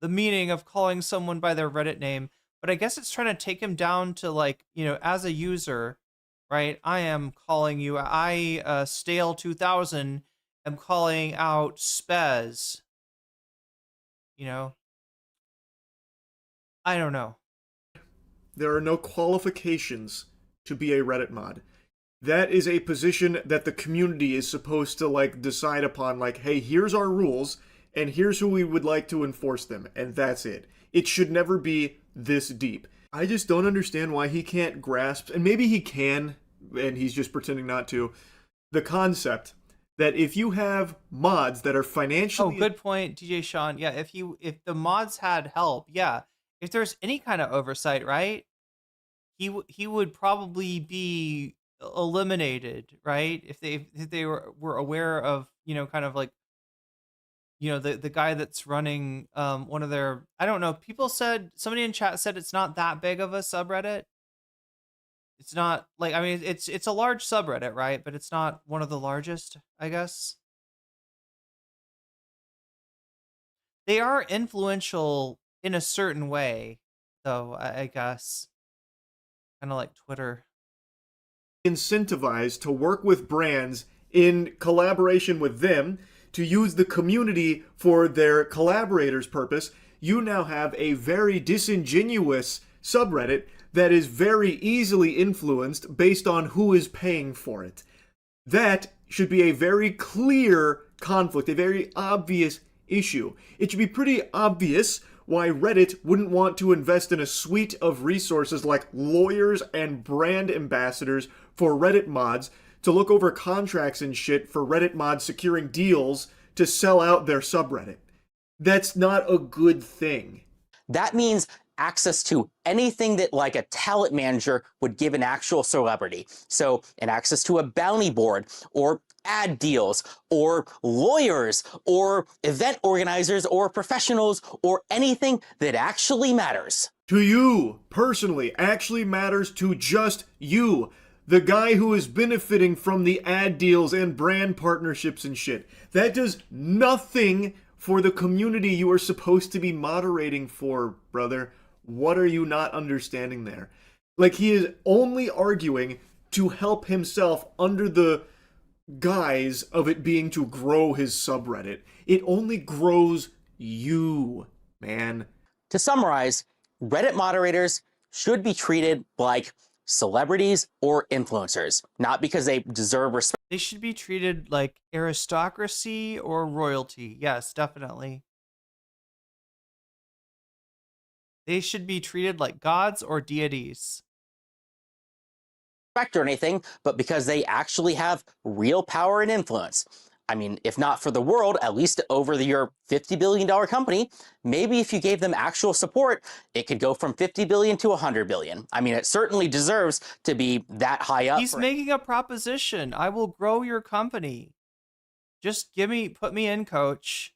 the meaning of calling someone by their Reddit name, but I guess it's trying to take him down to, like, you know, as a user, right? I am calling you, Stale 2000, am calling out spez, you know? I don't know.
There are no qualifications to be a Reddit mod. That is a position that the community is supposed to, like, decide upon, like, hey, here's our rules, and here's who we would like to enforce them, and that's it. It should never be this deep. I just don't understand why he can't grasp, and maybe he can, and he's just pretending not to, the concept that if you have mods that are financially...
Oh, good point, DJ Sean. Yeah, if the mods had help, yeah. If there's any kind of oversight, right? He would probably be eliminated, right? If they were aware of, you know, kind of like, you know, the guy that's running one of their, I don't know, people said, somebody in chat said it's not that big of a subreddit. It's not like, I mean, it's a large subreddit, right? But it's not one of the largest, I guess. They are influential in a certain way, though, I guess. Kind of like Twitter.
Incentivized to work with brands in collaboration with them to use the community for their collaborators' purpose. You now have a very disingenuous subreddit that is very easily influenced based on who is paying for it. That should be a very clear conflict, a very obvious issue. It should be pretty obvious why Reddit wouldn't want to invest in a suite of resources like lawyers and brand ambassadors for Reddit mods to look over contracts and shit for Reddit mods securing deals to sell out their subreddit. That's not a good thing.
That means access to anything that, like, a talent manager would give an actual celebrity. So, an access to a bounty board, or ad deals, or lawyers, or event organizers, or professionals, or anything that actually matters.
To you, personally, actually matters to just you. The guy who is benefiting from the ad deals and brand partnerships and shit. That does nothing for the community you are supposed to be moderating for, brother. What are you not understanding there? Like, he is only arguing to help himself under the guise of it being to grow his subreddit. It only grows you, man.
To summarize, Reddit moderators should be treated like celebrities or influencers, not because they deserve respect.
They should be treated like aristocracy or royalty. Yes, definitely. They should be treated like gods or deities.
Or anything, but because they actually have real power and influence. I mean, if not for the world, at least over your $50 billion company, maybe if you gave them actual support, it could go from 50 billion to 100 billion. I mean, it certainly deserves to be that high up.
He's making a proposition. I will grow your company. Just put me in, coach.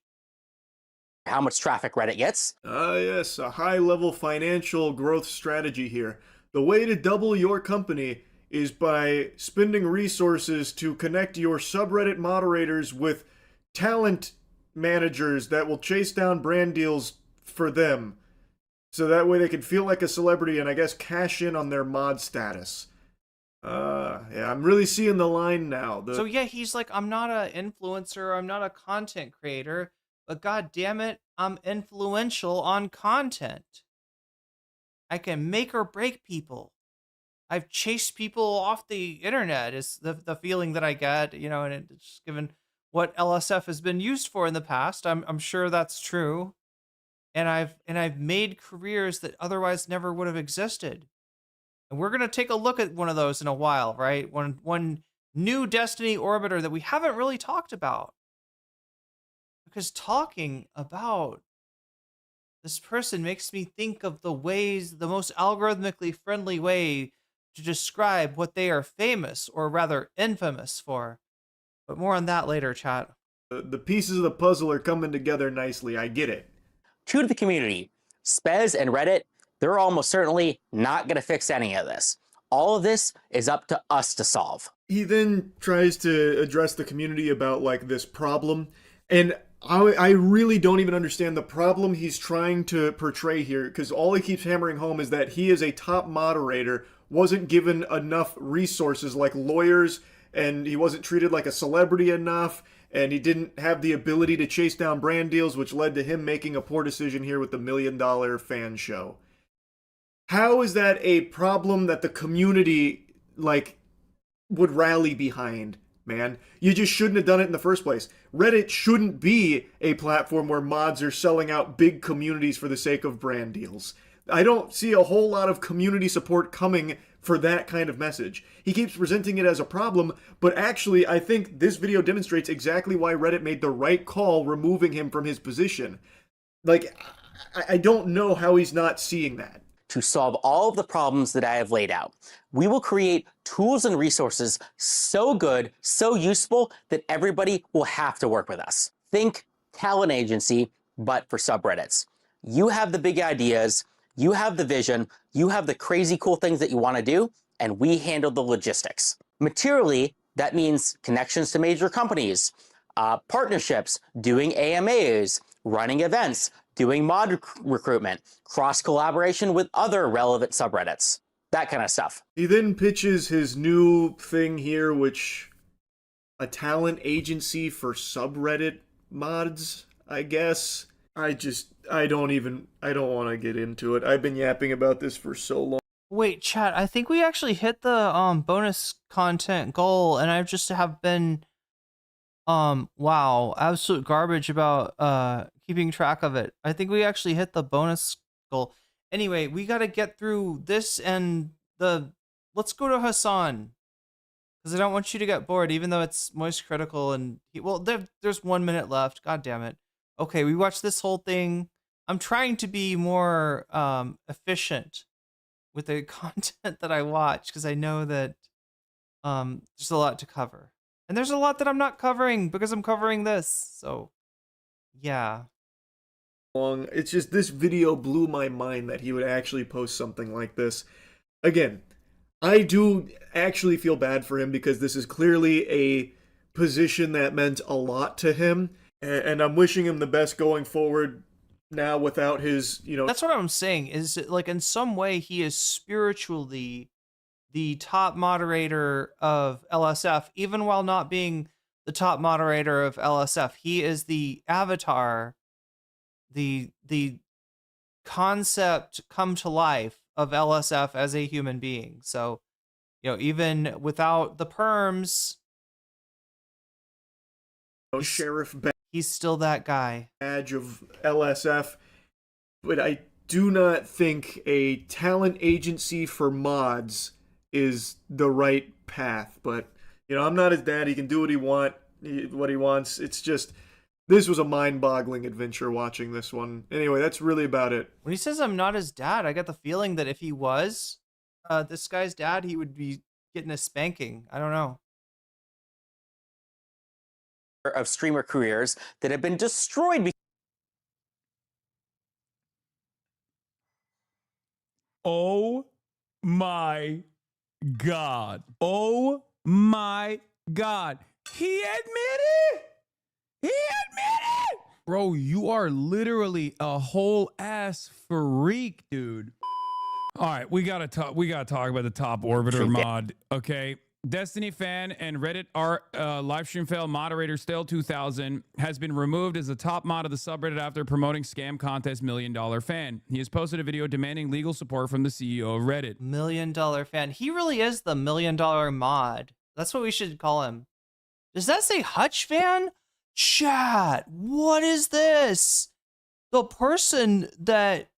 How much traffic Reddit gets.
Yes, a high-level financial growth strategy here. The way to double your company is by spending resources to connect your subreddit moderators with talent managers that will chase down brand deals for them. So that way they can feel like a celebrity and, I guess, cash in on their mod status. Yeah, I'm really seeing the line now.
So yeah, he's like, I'm not an influencer, I'm not a content creator, but god damn it, I'm influential on content. I can make or break people. I've chased people off the internet is the feeling that I get, you know, and it's given what LSF has been used for in the past. I'm sure that's true. And I've made careers that otherwise never would have existed. And we're going to take a look at one of those in a while, right? One new Destiny orbiter that we haven't really talked about. Because talking about this person makes me think of the most algorithmically friendly way to describe what they are famous, or rather infamous for. But more on that later, chat.
The pieces of the puzzle are coming together nicely. I get it.
To the community, Spez and Reddit, they're almost certainly not going to fix any of this. All of this is up to us to solve.
He then tries to address the community about like this problem, and I really don't even understand the problem he's trying to portray here, because all he keeps hammering home is that he is a top moderator, wasn't given enough resources like lawyers, and he wasn't treated like a celebrity enough, and he didn't have the ability to chase down brand deals, which led to him making a poor decision here with the $1 Million Fan Show. How is that a problem that the community, like, would rally behind, man? You just shouldn't have done it in the first place. Reddit shouldn't be a platform where mods are selling out big communities for the sake of brand deals. I don't see a whole lot of community support coming for that kind of message. He keeps presenting it as a problem, but actually I think this video demonstrates exactly why Reddit made the right call removing him from his position. Like, I don't know how he's not seeing that.
To solve all of the problems that I have laid out, we will create tools and resources so good, so useful, that everybody will have to work with us. Think talent agency, but for subreddits. You have the big ideas, you have the vision, you have the crazy cool things that you want to do, and we handle the logistics. Materially, that means connections to major companies, partnerships, doing AMAs, running events, doing mod recruitment, cross-collaboration with other relevant subreddits, that kind of stuff.
He then pitches his new thing here, which a talent agency for subreddit mods, I guess. I don't want to get into it. I've been yapping about this for so long.
Wait, chat, I think we actually hit the bonus content goal, and I just have been wow, absolute garbage about keeping track of it. I think we actually hit the bonus goal. Anyway, we got to get through this and let's go to Hasan, because I don't want you to get bored, even though it's most critical. And there's 1 minute left. God damn it. Okay, we watched this whole thing. I'm trying to be more efficient with the content that I watch, because I know that there's a lot to cover. And there's a lot that I'm not covering because I'm covering this. So, yeah.
It's just, this video blew my mind that he would actually post something like this. Again, I do actually feel bad for him, because this is clearly a position that meant a lot to him. And I'm wishing him the best going forward now without his,
That's what I'm saying, is like in some way he is spiritually the top moderator of LSF, even while not being the top moderator of LSF. He is the avatar, the concept come to life of LSF as a human being. So, even without the perms,
sheriff
he's still that guy.
Badge of LSF. But I do not think a talent agency for mods is the right path. But I'm not his dad. He can do what he wants. It's just, this was a mind-boggling adventure watching this one. Anyway, that's really about it.
When he says I'm not his dad, I get the feeling that if he was this guy's dad, he would be getting a spanking. I don't know.
Of streamer careers that have been destroyed.
Oh my God. Oh my God. He admitted! He admitted! Bro, you are literally a whole ass freak, dude. All right, we gotta talk about the top orbiter mod, okay? Destiny fan and Reddit LiveStreamFails moderator Stale2000 has been removed as the top mod of the subreddit after promoting scam contest $1 Million Fan. He has posted a video demanding legal support from the CEO of Reddit.
$1 Million Fan. He really is the $1 Million mod. That's what we should call him. Does that say Hutch Fan? Chat, what is this? The person that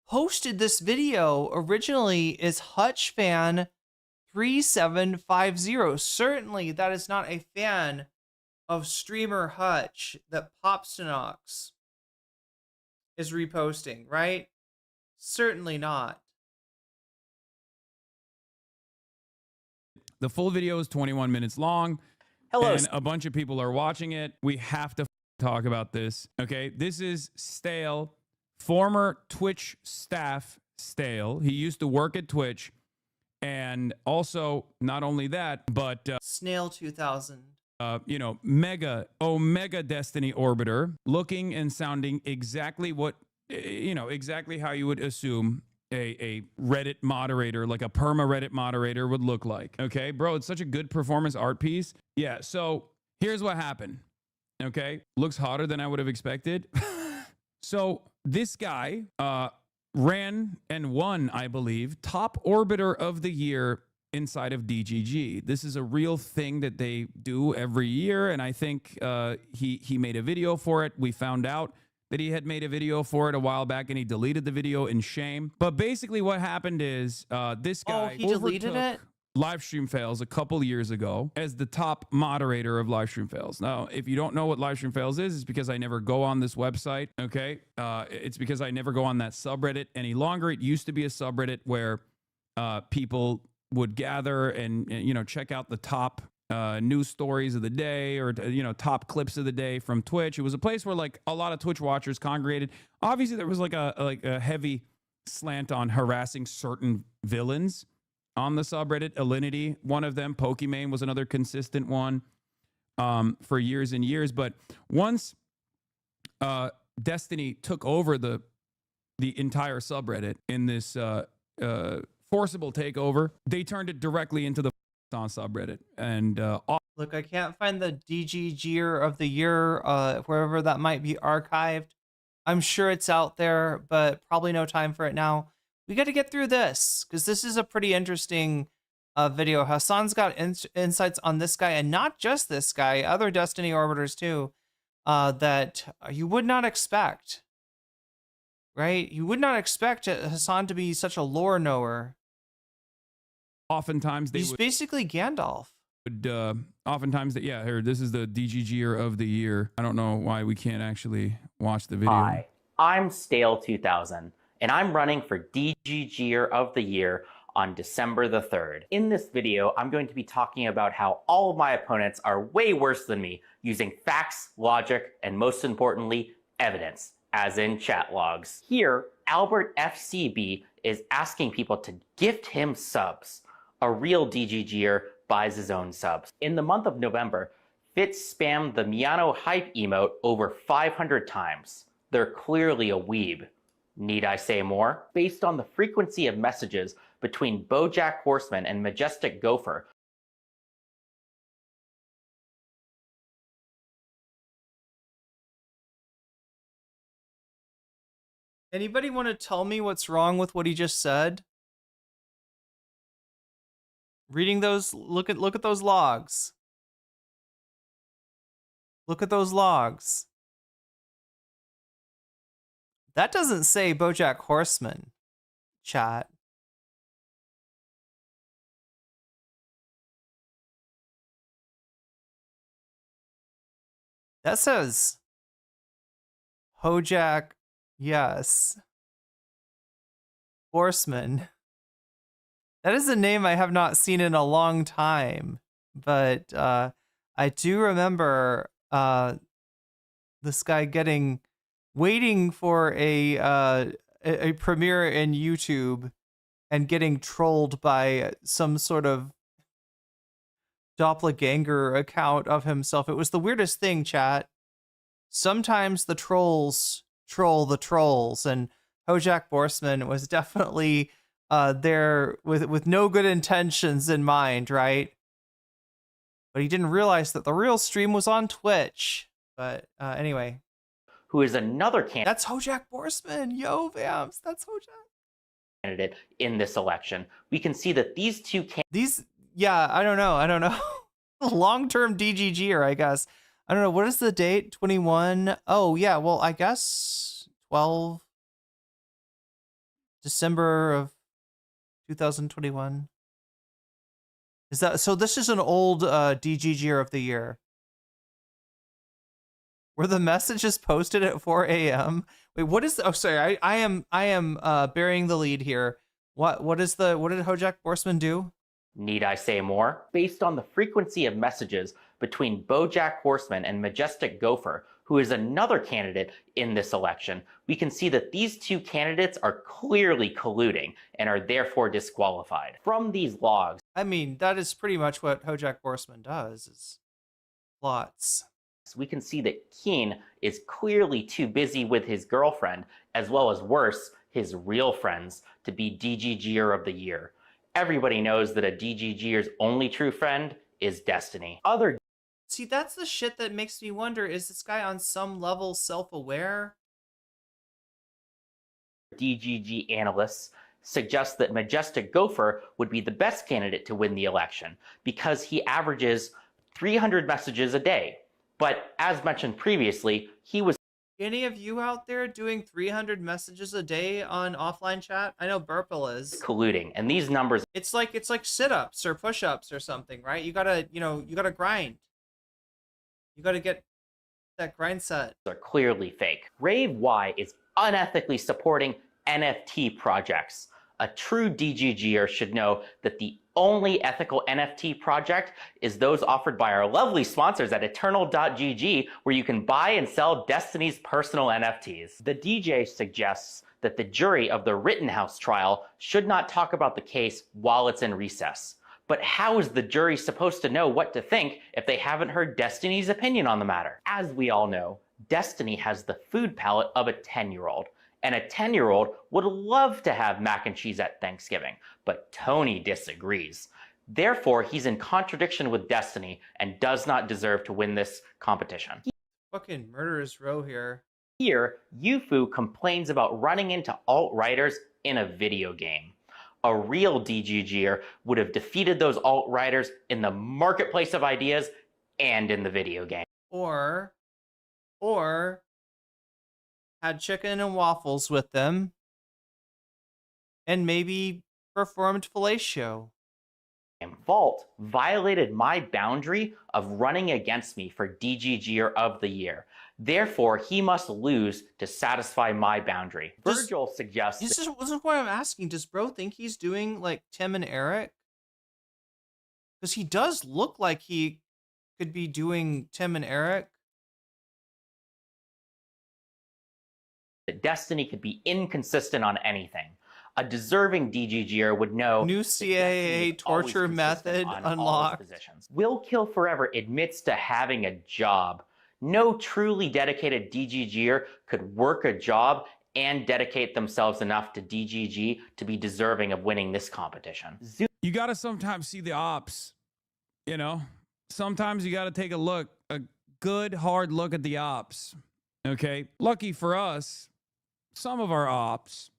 posted this video originally is Hutch Fan 3750. Certainly that is not a fan of streamer Hutch that Popstanox is reposting, right? Certainly not.
The full video is 21 minutes long.
Hello.
And a bunch of people are watching it. We have to talk about this. Okay. This is Stale, former Twitch staff Stale. He used to work at Twitch. And also, not only that, but
Snail 2000.
you know, Omega Destiny Orbiter, looking and sounding exactly what, you know, exactly how you would assume a Reddit moderator, like a perma Reddit moderator would look like. Okay, bro, it's such a good performance art piece. Yeah, so here's what happened. Okay, looks hotter than I would have expected. So this guy ran and won, I believe, top orbiter of the year inside of DGG. This is a real thing that they do every year, and I think he made a video for it. We found out that he had made a video for it a while back, and he deleted the video in shame. But basically what happened is this guy
he deleted it?
LiveStreamFails a couple years ago as the top moderator of LiveStreamFails. Now, if you don't know what LiveStreamFails is, it's because I never go on this website, okay? It's because I never go on that subreddit any longer. It used to be a subreddit where people would gather and you know, check out the top news stories of the day, or you know, top clips of the day from Twitch. It was a place where like a lot of Twitch watchers congregated. Obviously, there was like a heavy slant on harassing certain villains on the subreddit. Alinity, one of them. Pokimane was another consistent one for years and years. But once Destiny took over the entire subreddit in this forcible takeover, they turned it directly into the on subreddit. And
look, I can't find the DGGer of the year, wherever that might be archived. I'm sure it's out there, but probably no time for it now. We got to get through this because this is a pretty interesting video. Hasan's got insights on this guy, and not just this guy, other Destiny orbiters too, that you would not expect, right? You would not expect Hasan to be such a lore knower.
Oftentimes
he's basically Gandalf.
Oftentimes that, yeah, here, this is the DGGer of the year. I don't know why we can't actually watch the video.
Hi, I'm Stale 2000, and I'm running for DGGer of the year on December the 3rd. In this video, I'm going to be talking about how all of my opponents are way worse than me, using facts, logic, and most importantly, evidence, as in chat logs. Here, Albert FCB is asking people to gift him subs. A real DGGer buys his own subs. In the month of November, Fitz spammed the Miano hype emote over 500 times. They're clearly a weeb. Need I say more? Based on the frequency of messages between BoJack Horseman and Majestic Gopher,
Anybody want to tell me what's wrong with what he just said? Reading those, look at those logs. Look at those logs. That doesn't say BoJack Horseman, chat. That says Hojack, yes. Horseman. That is a name I have not seen in a long time, but I do remember this guy waiting for a premiere in YouTube and getting trolled by some sort of doppelganger account of himself. It was the weirdest thing, chat. Sometimes the trolls troll the trolls, and Hojack Horseman was definitely there with no good intentions in mind, right? But he didn't realize that the real stream was on Twitch. But anyway.
who is another candidate.
That's Hojack Horseman. Yo, Vamps. That's Hojack.
Candidate in this election. We can see that these two
yeah, I don't know. Long-term DGGer, I guess. I don't know. What is the date? 21. Oh, yeah. Well, I guess 12 December of 2021. Is that so? This is an old DGGer of the year. Were the messages posted at 4 a.m.? Wait, what is? Oh, sorry. I am burying the lead here. What did Hojack Horseman do?
Need I say more? Based on the frequency of messages between BoJack Horseman and Majestic Gopher, who is another candidate in this election, we can see that these two candidates are clearly colluding and are therefore disqualified. From these logs,
I mean, that is pretty much what Hojack Horseman does. Is plots.
we can see that Keen is clearly too busy with his girlfriend, as well as worse, his real friends, to be DGGer of the year. Everybody knows that a DGGer's only true friend is Destiny.
See, that's the shit that makes me wonder, is this guy on some level self-aware?
DGG analysts suggest that Majestic Gopher would be the best candidate to win the election because he averages 300 messages a day. But as mentioned previously, he was
Any of you out there doing 300 messages a day on offline chat? I know Burple is.
colluding, and these numbers
It's like sit-ups or push-ups or something, right? You gotta grind. You gotta get that grind set.
are clearly fake. Rave Y is unethically supporting NFT projects. A true DGGer should know that the only ethical NFT project is those offered by our lovely sponsors at eternal.gg, where you can buy and sell Destiny's personal NFTs. The DJ suggests that the jury of the Rittenhouse trial should not talk about the case while it's in recess. But how is the jury supposed to know what to think if they haven't heard Destiny's opinion on the matter? As we all know, Destiny has the food palate of a 10-year-old. And a 10-year-old would love to have mac and cheese at Thanksgiving, but Tony disagrees. Therefore, he's in contradiction with Destiny and does not deserve to win this competition.
Fucking murderous row here.
Here, Yufu complains about running into alt-writers in a video game. A real DGGer would have defeated those alt-writers in the marketplace of ideas and in the video game.
Or had chicken and waffles with them, and maybe performed fellatio.
Vault violated my boundary of running against me for DGGer of the year. Therefore, he must lose to satisfy my boundary. Virgil suggests
This is what I'm asking. Does bro think he's doing like Tim and Eric? Because he does look like he could be doing Tim and Eric.
that Destiny could be inconsistent on anything. A deserving DGGer would know
New
that
CAA
Destiny is always
torture
consistent
method
on all its
unlocked.
positions. Will Kill Forever admits to having a job. No truly dedicated DGGer could work a job and dedicate themselves enough to DGG to be deserving of winning this competition.
You got to sometimes see the ops, you know? Sometimes you got to take a good, hard look at the ops, okay? Lucky for us, some of our ops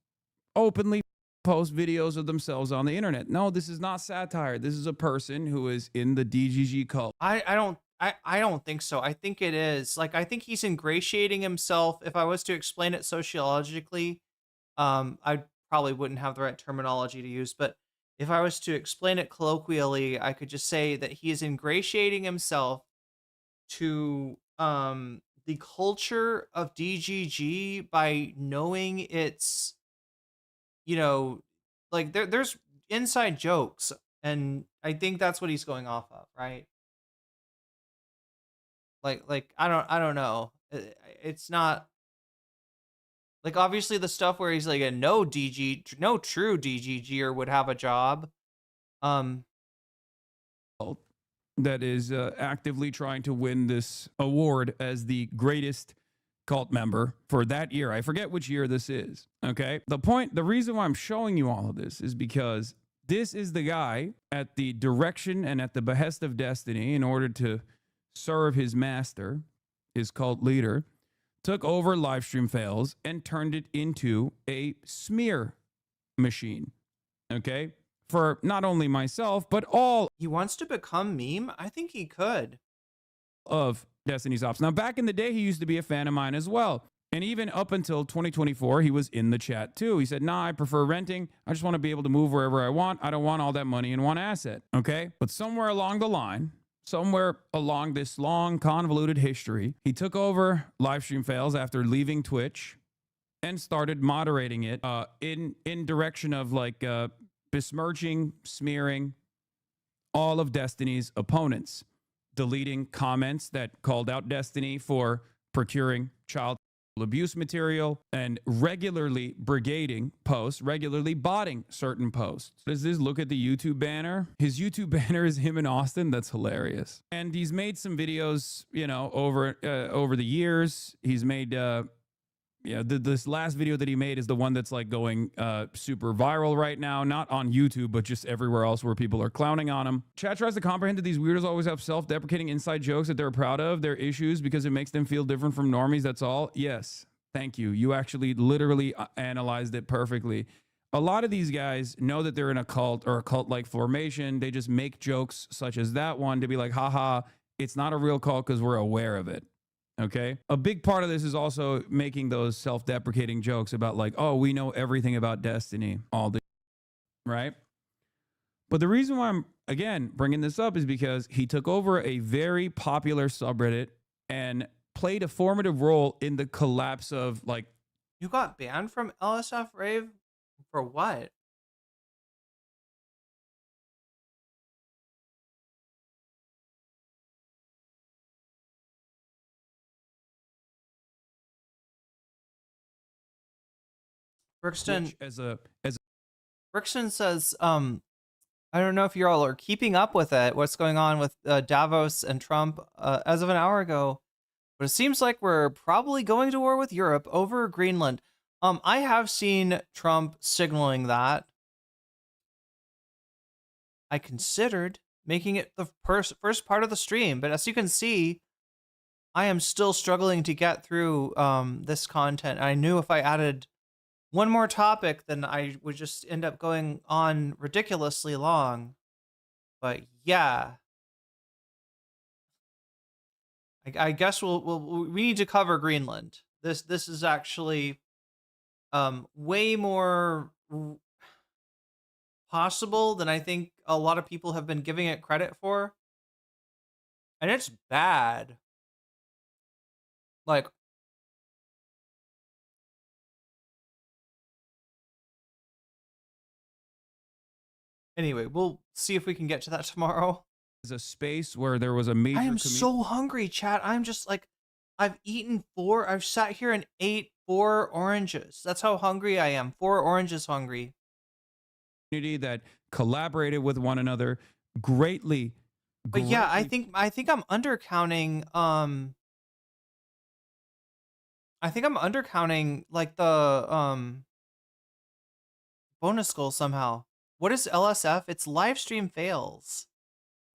openly post videos of themselves on the internet. No, this is not satire. This is a person who is in the DGG cult.
I don't think so. I think it is. Like, I think he's ingratiating himself. If I was to explain it sociologically, I probably wouldn't have the right terminology to use, but if I was to explain it colloquially, I could just say that he is ingratiating himself to the culture of DGG by knowing it's, you know, like there's inside jokes, and I think that's what he's going off of, right? Like I don't know. It's not like, obviously the stuff where he's like no true DGGer would have a job.
That is actively trying to win this award as the greatest cult member for that year. I forget which year this is. Okay. The reason why I'm showing you all of this is because this is the guy at the direction and at the behest of Destiny, in order to serve his master, his cult leader, took over LiveStreamFails and turned it into a smear machine. Okay. For not only myself, but all
He wants to become meme? I think he could.
of Destiny's ops. Now, back in the day, he used to be a fan of mine as well. And even up until 2024, he was in the chat too. He said, nah, I prefer renting. I just want to be able to move wherever I want. I don't want all that money in one asset. Okay. But somewhere along the line, somewhere along this long convoluted history, he took over LiveStreamFails after leaving Twitch and started moderating it in direction of like besmirching, smearing all of Destiny's opponents, deleting comments that called out Destiny for procuring child abuse material, and regularly brigading posts, regularly botting certain posts. Does this look at the YouTube banner? His YouTube banner is him in Austin. That's hilarious. And he's made some videos, you know, over the years. He's made this last video that he made is the one that's like going super viral right now, not on YouTube, but just everywhere else where people are clowning on him. Chat tries to comprehend that these weirdos always have self-deprecating inside jokes that they're proud of, their issues, because it makes them feel different from normies. That's all. Yes. Thank you. You actually literally analyzed it perfectly. A lot of these guys know that they're in a cult or a cult-like formation. They just make jokes such as that one to be like, haha, it's not a real cult because we're aware of it. Okay. A big part of this is also making those self-deprecating jokes about like, oh, we know everything about Destiny, all the right. But the reason why I'm, again, bringing this up is because he took over a very popular subreddit and played a formative role in the collapse of like.
You got banned from LSF Rave for what? Brixton Brixton says, I don't know if you all are keeping up with it, what's going on with Davos and Trump as of an hour ago, but it seems like we're probably going to war with Europe over Greenland. I have seen Trump signaling that. I considered making it the first part of the stream, but as you can see, I am still struggling to get through this content. I knew if I added one more topic, then I would just end up going on ridiculously long. But yeah, I guess we need to cover Greenland. This is actually way more possible than I think a lot of people have been giving it credit for, and it's bad. Like, anyway, we'll see if we can get to that tomorrow.
Is a space where there was a major.
I am so hungry, chat. I'm just like, I've sat here and ate 4 oranges. That's how hungry I am. 4 oranges hungry.
That collaborated with one another greatly.
But yeah, I think I'm undercounting. I think I'm undercounting like the bonus goal somehow. What is LSF? It's LiveStreamFails.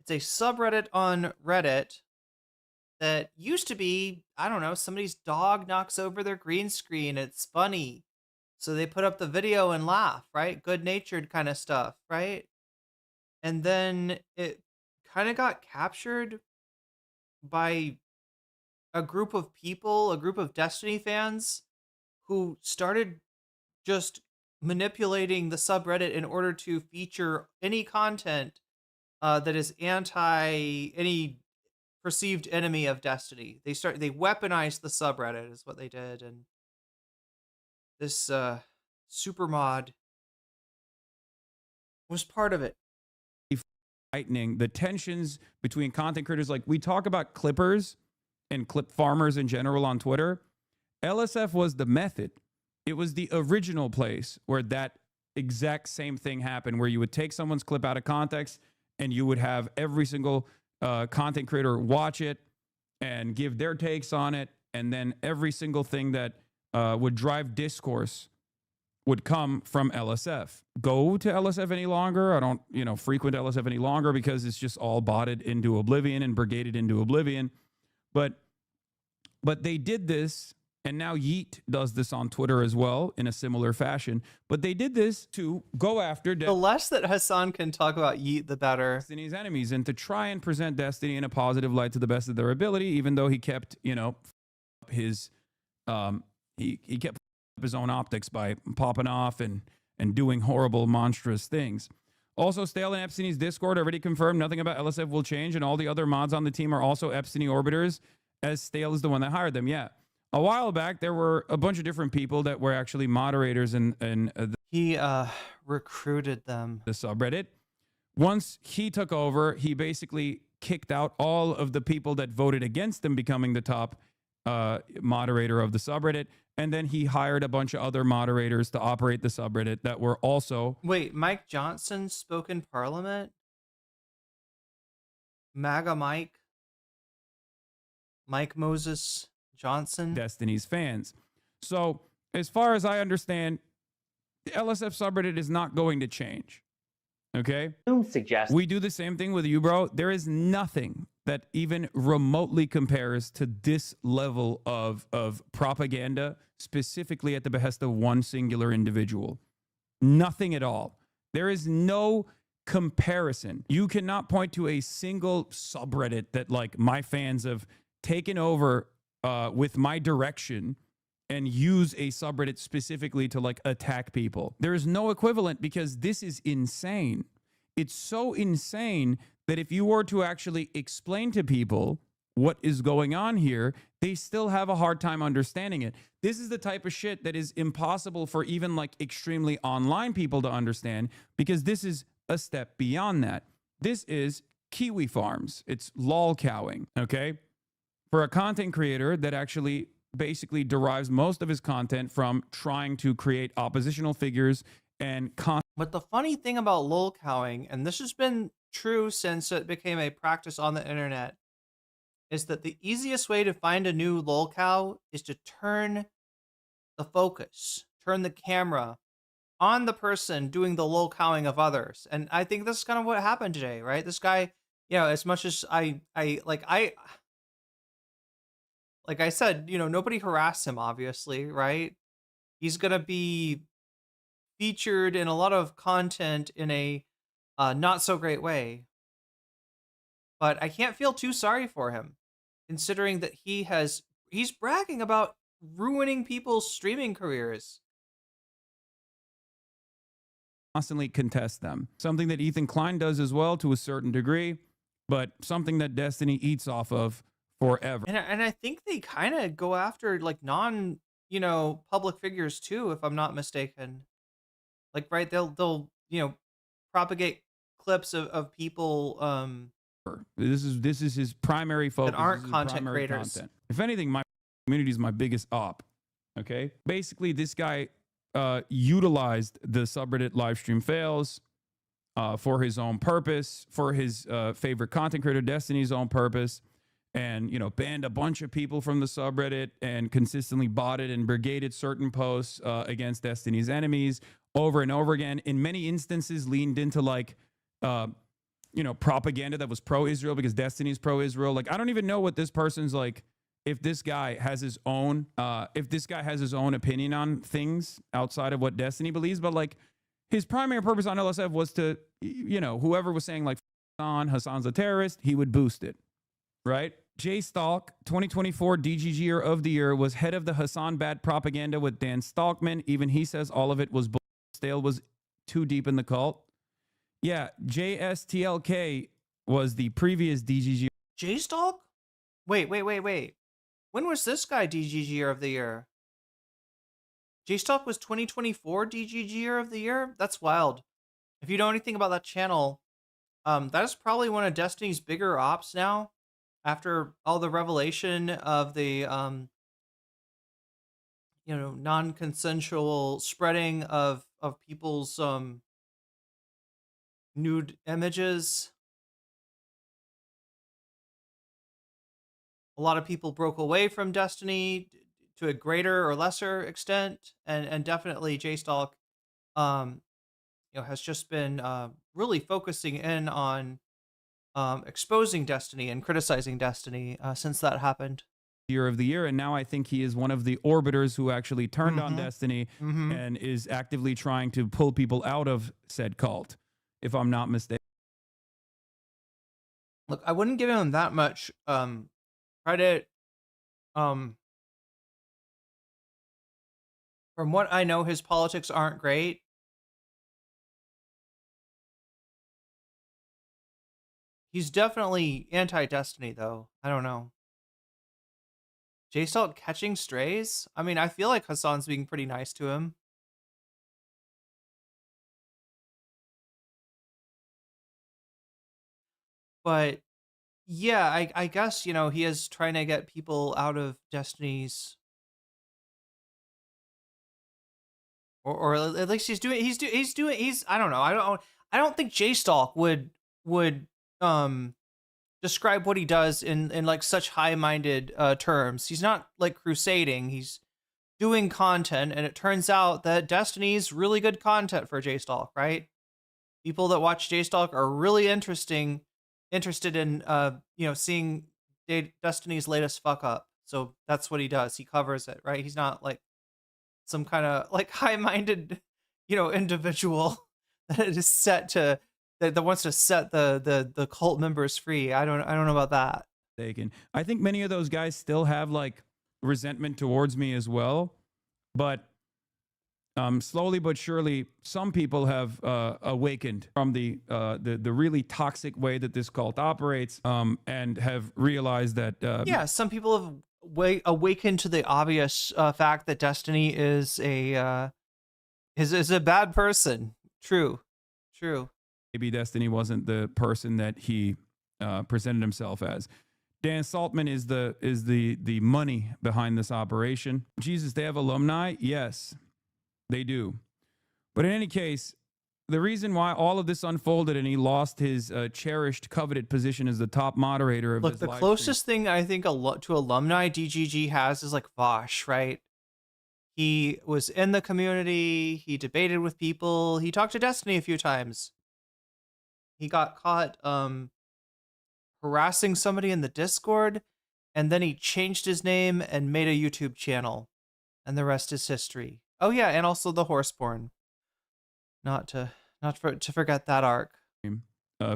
It's a subreddit on Reddit that used to be, I don't know, somebody's dog knocks over their green screen. It's funny. So they put up the video and laugh, right? Good-natured kind of stuff, right? And then it kind of got captured by a group of people, a group of Destiny fans who started just manipulating the subreddit in order to feature any content that is anti any perceived enemy of Destiny. They weaponized the subreddit is what they did, and this super mod was part of it.
Heightening the tensions between content creators. Like, we talk about clippers and clip farmers in general on Twitter. LSF was the method. It was the original place where that exact same thing happened, where you would take someone's clip out of context and you would have every single content creator watch it and give their takes on it. And then every single thing that would drive discourse would come from LSF. Go to LSF any longer. I don't, frequent LSF any longer because it's just all botted into oblivion and brigaded into oblivion. But they did this, and now Yeet does this on Twitter as well in a similar fashion. But they did this to go after
the less that Hasan can talk about Yeet, the better.
Destiny's enemies, and to try and present Destiny in a positive light to the best of their ability, even though he kept, his he kept up his own optics by popping off and doing horrible, monstrous things. Also, Stale and Epstein's Discord already confirmed nothing about LSF will change, and all the other mods on the team are also Epstein orbiters, as Stale is the one that hired them. Yeah. A while back, there were a bunch of different people that were actually moderators in
He recruited them.
the subreddit. Once he took over, he basically kicked out all of the people that voted against him becoming the top moderator of the subreddit. And then he hired a bunch of other moderators to operate the subreddit that were also...
Wait, Mike Johnson spoke in Parliament? MAGA Mike? Mike Moses Johnson?
Destiny's fans. So, as far as I understand, the LSF subreddit is not going to change. Okay?
Suggest
We do the same thing with you, bro. There is nothing that even remotely compares to this level of propaganda, specifically at the behest of one singular individual. Nothing at all. There is no comparison. You cannot point to a single subreddit that, like, my fans have taken over with my direction and use a subreddit specifically to, like, attack people. There is no equivalent, because this is insane. It's so insane that if you were to actually explain to people what is going on here, they still have a hard time understanding it. This is the type of shit that is impossible for even, like, extremely online people to understand, because this is a step beyond that. This is Kiwi Farms. It's lol cowing, okay? For a content creator that actually basically derives most of his content from trying to create oppositional figures and
But the funny thing about lolcowing, and this has been true since it became a practice on the internet, is that the easiest way to find a new lolcow is to turn the focus, turn the camera on the person doing the lolcowing of others. And I think this is kind of what happened today, right? This guy, you know, as much as like I said, you know, nobody harassed him, obviously, right? He's gonna be featured in a lot of content in a not so great way. But I can't feel too sorry for him, considering that he's bragging about ruining people's streaming careers.
constantly contest them. Something that Ethan Klein does as well to a certain degree, but something that Destiny eats off of forever.
And I think they kind of go after, like, non, you know, public figures too, if I'm not mistaken. Like, right, they'll you know, propagate clips of people
This is his primary focus.
that aren't
This is his
content
primary
creators.
content. If anything, my community is my biggest op. Okay, basically, this guy utilized the subreddit LiveStreamFails for his own purpose, for his favorite content creator Destiny's own purpose, and, you know, banned a bunch of people from the subreddit and consistently botted and brigaded certain posts against Destiny's enemies over and over again. In many instances, leaned into, like, you know, propaganda that was pro-Israel because Destiny's pro-Israel. Like, I don't even know what this person's, like, if this guy has his own opinion on things outside of what Destiny believes, but, like, his primary purpose on LSF was to, you know, whoever was saying, like, Hasan's a terrorist, he would boost it, right? Jay Stalk, 2024 DGGer of the Year, was head of the Hasan bad propaganda with Dan Stalkman. Even he says all of it was bull. Stale was too deep in the cult. Yeah, JSTLK was the previous DGG.
J-Stalk? Wait. When was this guy DGGer of the Year? J-Stalk was 2024 DGGer of the Year? That's wild. If you know anything about that channel, that is probably one of Destiny's bigger ops now. After all the revelation of the, you know, non-consensual spreading of people's nude images. A lot of people broke away from Destiny to a greater or lesser extent, and definitely J-Stalk, you know, has just been really focusing in on exposing Destiny and criticizing Destiny since that happened.
Year of the Year, and now I think he is one of the orbiters who actually turned on Destiny and is actively trying to pull people out of said cult, if I'm not mistaken.
Look, I wouldn't give him that much credit. From what I know, his politics aren't great. He's definitely anti-Destiny, though. I don't know. J-Salt catching strays? I mean, I feel like Hasan's being pretty nice to him. But yeah, I guess, you know, he is trying to get people out of Destiny's, or at least he's I don't know. I don't think J-Stalk would describe what he does in like such high-minded terms. He's not like crusading. He's doing content, and it turns out that Destiny's really good content for J-Stalk, right? People that watch J-Stalk are really interested in you know, seeing Destiny's latest fuck up. So that's what he does. He covers it, right? He's not like some kind of like high-minded, you know, individual that is set to that wants to set the cult members free. I don't know about that.
I think many of those guys still have like resentment towards me as well, but slowly but surely, some people have awakened from the really toxic way that this cult operates, and have realized that
yeah, some people have awakened to the obvious fact that Destiny is a bad person. True.
maybe Destiny wasn't the person that he presented himself as. Dan Saltman is the money behind this operation. Jesus, they have alumni? Yes, they do. But in any case, the reason why all of this unfolded and he lost his cherished, coveted position as the top moderator of
Look,
this
the
live
closest thing I think to alumni DGG has is like Vosh, right? He was in the community. He debated with people. He talked to Destiny a few times. He got caught harassing somebody in the Discord, and then he changed his name and made a YouTube channel, and the rest is history. Oh yeah, and also the Horseborn. Not to forget that arc.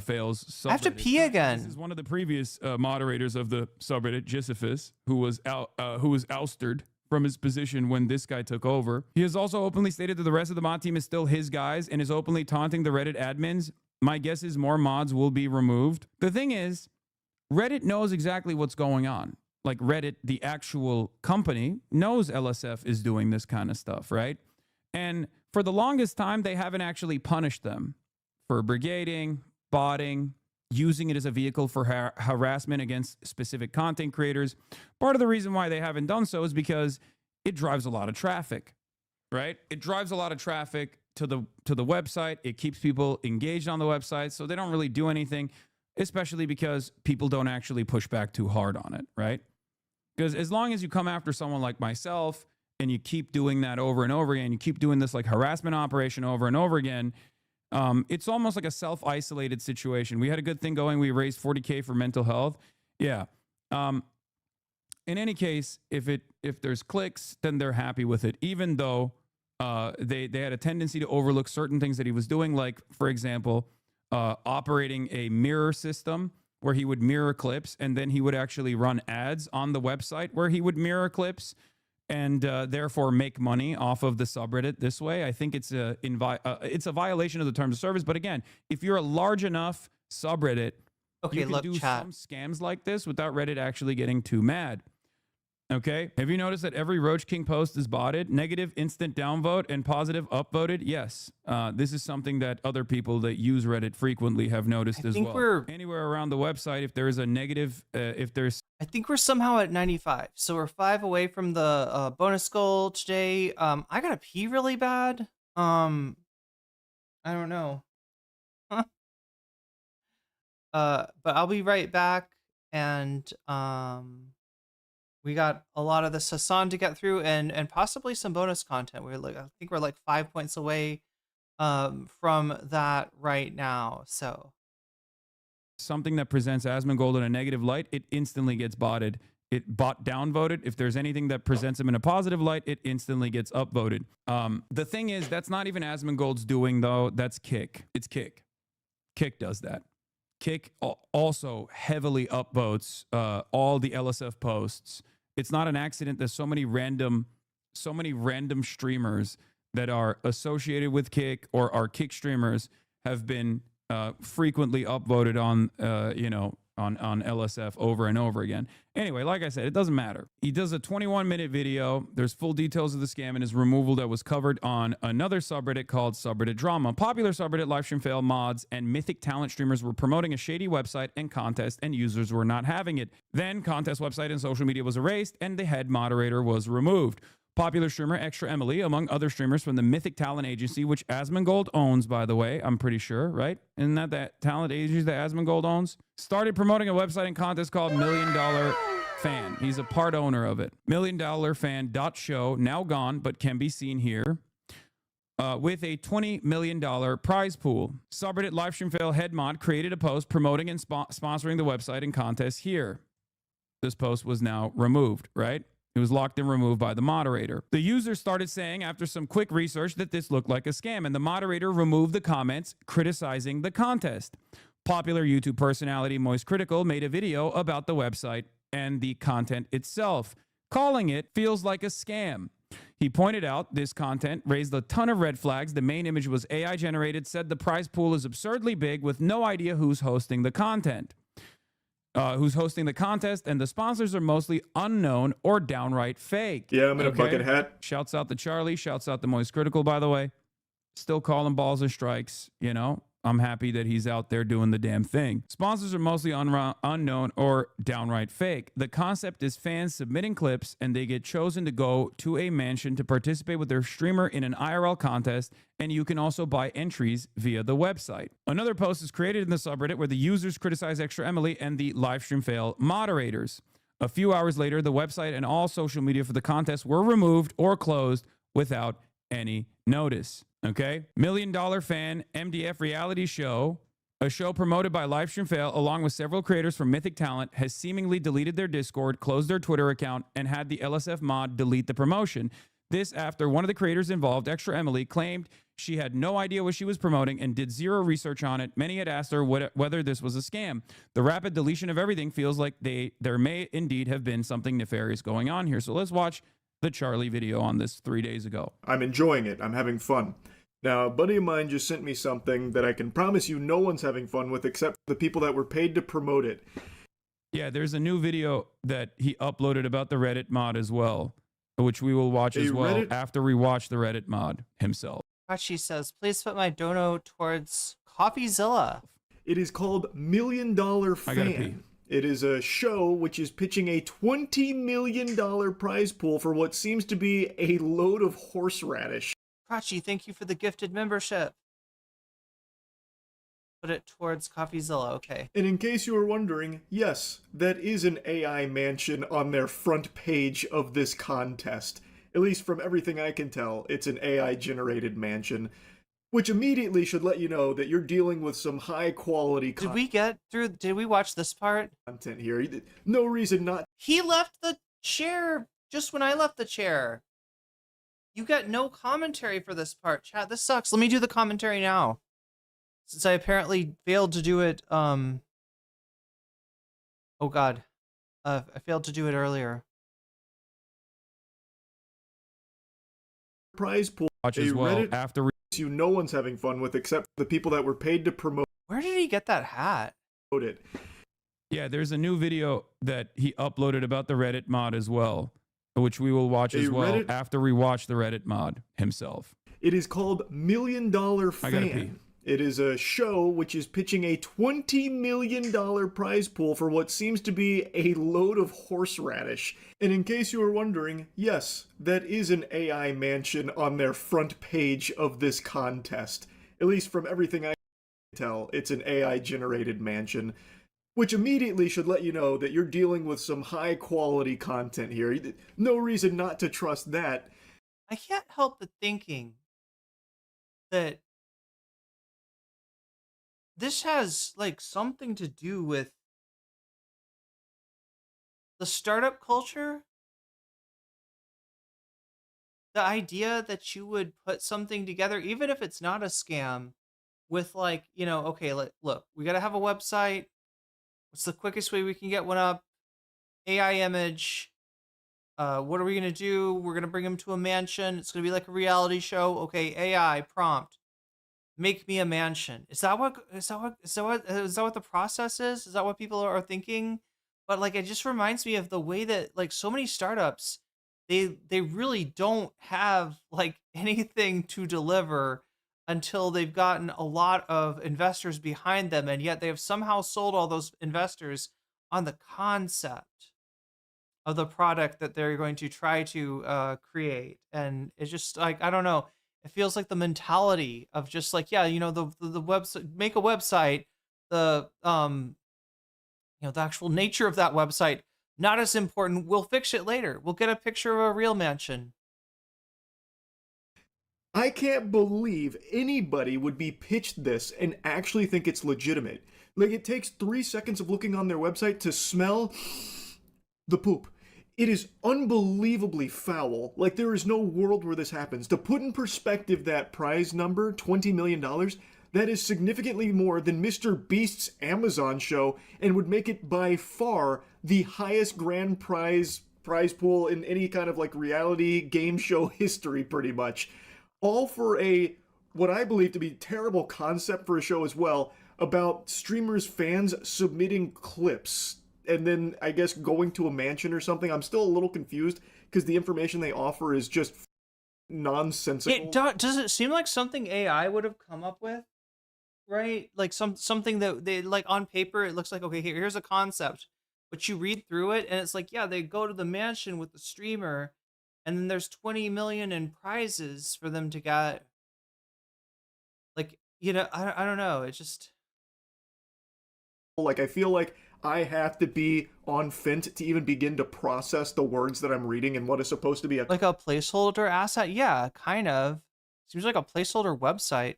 Fails subreddit.
I have to pee again.
This is one of the previous moderators of the subreddit, Jisophus, who was ousted from his position when this guy took over. He has also openly stated that the rest of the mod team is still his guys and is openly taunting the Reddit admins. My guess is more mods will be removed. The thing is, Reddit knows exactly what's going on. Like Reddit, the actual company, knows LSF is doing this kind of stuff, right? And for the longest time, they haven't actually punished them for brigading, botting, using it as a vehicle for harassment against specific content creators. Part of the reason why they haven't done so is because it drives a lot of traffic, right? It drives a lot of traffic to the website. It keeps people engaged on the website, so they don't really do anything, especially because people don't actually push back too hard on it, right? Because as long as you come after someone like myself and you keep doing that over and over again, you keep doing this like harassment operation over and over again, it's almost like a self-isolated situation. We had a good thing going. We raised $40K for mental health. Yeah. In any case, if there's clicks, then they're happy with it, even though they had a tendency to overlook certain things that he was doing, like, for example, operating a mirror system where he would mirror clips, and then he would actually run ads on the website where he would mirror clips and therefore make money off of the subreddit this way. I think it's a violation of the terms of service. But again, if you're a large enough subreddit, you can do some scams like this without Reddit actually getting too mad. Okay. Have you noticed that every Roach King post is botted? Negative instant downvote and positive upvoted? Yes. This is something that other people that use Reddit frequently have noticed as well. Anywhere around the website, if there is a negative, I think
we're somehow at 95. So we're 5 away from the bonus goal today. I gotta pee really bad. I don't know. But I'll be right back, and we got a lot of this Hasan to get through, and possibly some bonus content. I think we're like 5 points away from that right now. So
something that presents Asmongold in a negative light, it instantly gets botted. It downvoted. If there's anything that presents him in a positive light, it instantly gets upvoted. The thing is, that's not even Asmongold's doing, though. That's Kick. It's Kick. Kick does that. Kick also heavily upvotes all the LSF posts. It's not an accident that so many random so many random streamers that are associated with Kick or are Kick streamers have been frequently upvoted on, on LSF over and over again. Anyway, like I said, it doesn't matter. He does a 21-minute video. There's full details of the scam and his removal that was covered on another subreddit called Subreddit Drama. Popular subreddit LiveStreamFails mods and mythic talent streamers were promoting a shady website and contest, and users were not having it. Then contest website and social media was erased, and the head moderator was removed. Popular streamer Extra Emily, among other streamers from the Mythic Talent Agency, which Asmongold owns, by the way, I'm pretty sure, right? Isn't that talent agency that Asmongold owns? Started promoting a website and contest called $1 Million Fan. He's a part owner of it. $1 Million Fan.show, now gone, but can be seen here, with a $20 million prize pool. Subreddit LiveStreamFails head mod created a post promoting and sponsoring the website and contest here. This post was now removed, right? It was locked and removed by the moderator. The user started saying after some quick research that this looked like a scam, and the moderator removed the comments criticizing the contest. Popular YouTube personality Moist Critical made a video about the website and the content itself, calling it "feels like a scam." He pointed out this content raised a ton of red flags. The main image was AI generated, said the prize pool is absurdly big with no idea who's hosting the content. Who's hosting the contest, and the sponsors are mostly unknown or downright fake.
Yeah, I'm in a bucket hat.
Shouts out to Charlie. Shouts out to Moist Critical, by the way. Still calling balls or strikes, you know. I'm happy that he's out there doing the damn thing. Sponsors are mostly unknown or downright fake. The concept is fans submitting clips and they get chosen to go to a mansion to participate with their streamer in an IRL contest, and you can also buy entries via the website. Another post is created in the subreddit where the users criticize Extra Emily and the LiveStreamFails moderators. A few hours later, the website and all social media for the contest were removed or closed without any notice. Okay. $1 Million Fan MDF reality show, a show promoted by LiveStreamFails along with several creators from Mythic Talent, has seemingly deleted their Discord, closed their Twitter account, and had the LSF mod delete the promotion. This after one of the creators involved, Extra Emily, claimed she had no idea what she was promoting and did zero research on it. Many had asked her whether this was a scam. The rapid deletion of everything feels like there may indeed have been something nefarious going on here. So let's watch the Charlie video on this 3 days ago.
I'm enjoying it. I'm having fun. Now, a buddy of mine just sent me something that I can promise you no one's having fun with except the people that were paid to promote it.
Yeah, there's a new video that he uploaded about the Reddit mod as well, which we will watch as well after we watch the Reddit mod himself.
She says, please put my dono towards CoffeeZilla.
It is called $1 Million Fan.
I gotta pee.
It is a show which is pitching a $20 million prize pool for what seems to be a load of horseradish.
Prachi, thank you for the gifted membership. Put it towards CoffeeZilla, okay.
And in case you were wondering, yes, that is an AI mansion on their front page of this contest. At least from everything I can tell, it's an AI-generated mansion, which immediately should let you know that you're dealing with some high-quality
Did we watch this part?
Content here. No reason not.
He left the chair just when I left the chair. You got no commentary for this part, chat. This sucks. Let me do the commentary now, since I apparently failed to do it. Oh God, I failed to do it earlier.
Prize pool.
Watch as well
Reddit
after
no one's having fun with except the people that were paid to promote
Where did he get that hat?
it.
Yeah, there's a new video that he uploaded about the Reddit mod as well, which we will watch as well after we watch the Reddit mod himself.
It is called $1 Million Fan.
I gotta pee.
It is a show which is pitching a $20 million prize pool for what seems to be a load of horseradish. And in case you were wondering, yes, that is an AI mansion on their front page of this contest. At least from everything I can tell, it's an AI-generated mansion, which immediately should let you know that you're dealing with some high-quality content here. No reason not to trust that.
I can't help but thinking that this has like something to do with the startup culture. The idea that you would put something together, even if it's not a scam, with like, you know, okay, look, we got to have a website. What's the quickest way we can get one up? AI image. what are we gonna do? We're gonna bring him to a mansion. It's gonna be like a reality show. Okay, AI prompt, make me a mansion. Is that what the process is? Is that what people are thinking? But like, it just reminds me of the way that like so many startups, they really don't have like anything to deliver until they've gotten a lot of investors behind them, and yet they have somehow sold all those investors on the concept of the product that they're going to try to create. And it's just like, I don't know, it feels like the mentality of just like, yeah, the website, make a website, the the actual nature of that website not as important. We'll fix it later. We'll get a picture of a real mansion.
I can't believe anybody would be pitched this and actually think it's legitimate. Like, it takes 3 seconds of looking on their website to smell the poop. It is unbelievably foul. Like, there is no world where this happens. To put in perspective that prize number, $20 million, that is significantly more than Mr. Beast's Amazon show and would make it by far the highest grand prize pool in any kind of like reality game show history, pretty much. All for a, what I believe to be terrible concept for a show as well, about streamers' fans submitting clips and then I guess going to a mansion or something. I'm still a little confused because the information they offer is just nonsensical.
Does it seem like something AI would have come up with? Right? Like something that they like on paper, it looks like, okay, here's a concept, but you read through it and it's like, yeah, they go to the mansion with the streamer and then there's 20 million in prizes for them to get. Like, I don't know. It's just
like, I feel like I have to be on Fint to even begin to process the words that I'm reading and what is supposed to be
like a placeholder asset. Yeah, kind of. Seems like a placeholder website.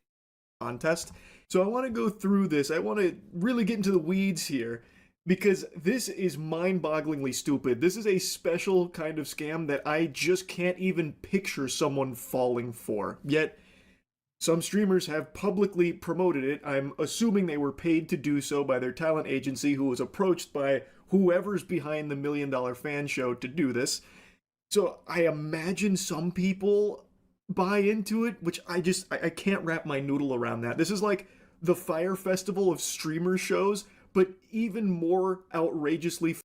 Contest. So I want to go through this. I want to really get into the weeds here because this is mind-bogglingly stupid. This is a special kind of scam that I just can't even picture someone falling for. Yet some streamers have publicly promoted it. I'm assuming they were paid to do so by their talent agency, who was approached by whoever's behind the $1 Million Fan Show to do this. So I imagine some people buy into it, which I can't wrap my noodle around that. This is like the Fyre Festival of streamer shows, but even more outrageously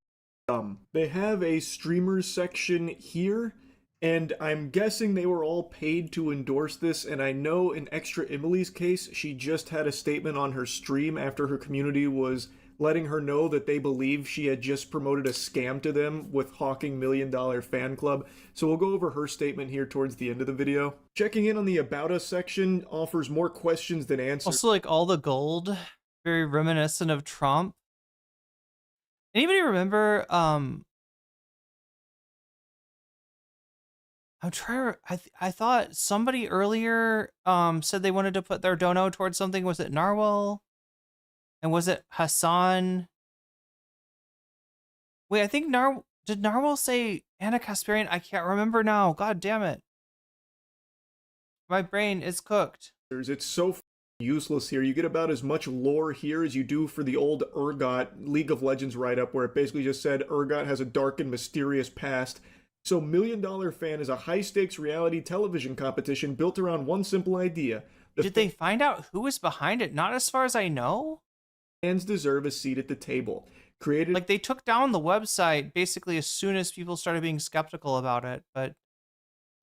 dumb. They have a streamers section here, and I'm guessing they were all paid to endorse this, and I know in Extra Emily's case, she just had a statement on her stream after her community was letting her know that they believe she had just promoted a scam to them with hawking $1 Million Fan Club. So we'll go over her statement here towards the end of the video. Checking in on the About Us section offers more questions than answers.
Also, like, all the gold, very reminiscent of Trump. Anybody remember, I'm trying to, I thought somebody earlier said they wanted to put their dono towards something. Was it Narwhal? And was it Hasan? Wait, I think did Narwhal say Anna Kasparian? I can't remember now. God damn it. My brain is cooked.
It's so useless here. You get about as much lore here as you do for the old Urgot League of Legends write-up, where it basically just said Urgot has a dark and mysterious past. So $1 Million Fan is a high-stakes reality television competition built around one simple idea.
Did they find out who was behind it? Not as far as I know.
Fans deserve a seat at the table. Created
like, they took down the website basically as soon as people started being skeptical about it. But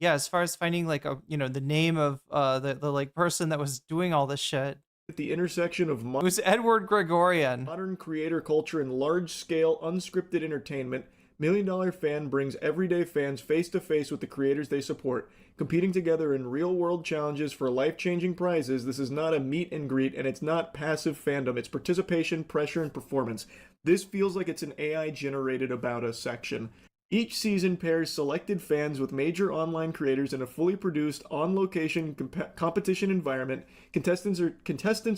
yeah, as far as finding like the name of the like person that was doing all this shit,
at the intersection of
it was Edward Gregorian.
Modern creator culture and large-scale unscripted entertainment, $1 Million Fan brings everyday fans face-to-face with the creators they support, competing together in real-world challenges for life-changing prizes. This is not a meet and greet, and it's not passive fandom. It's participation, pressure, and performance. This feels like it's an AI-generated About Us section. Each season pairs selected fans with major online creators in a fully produced, on-location competition environment. Contestants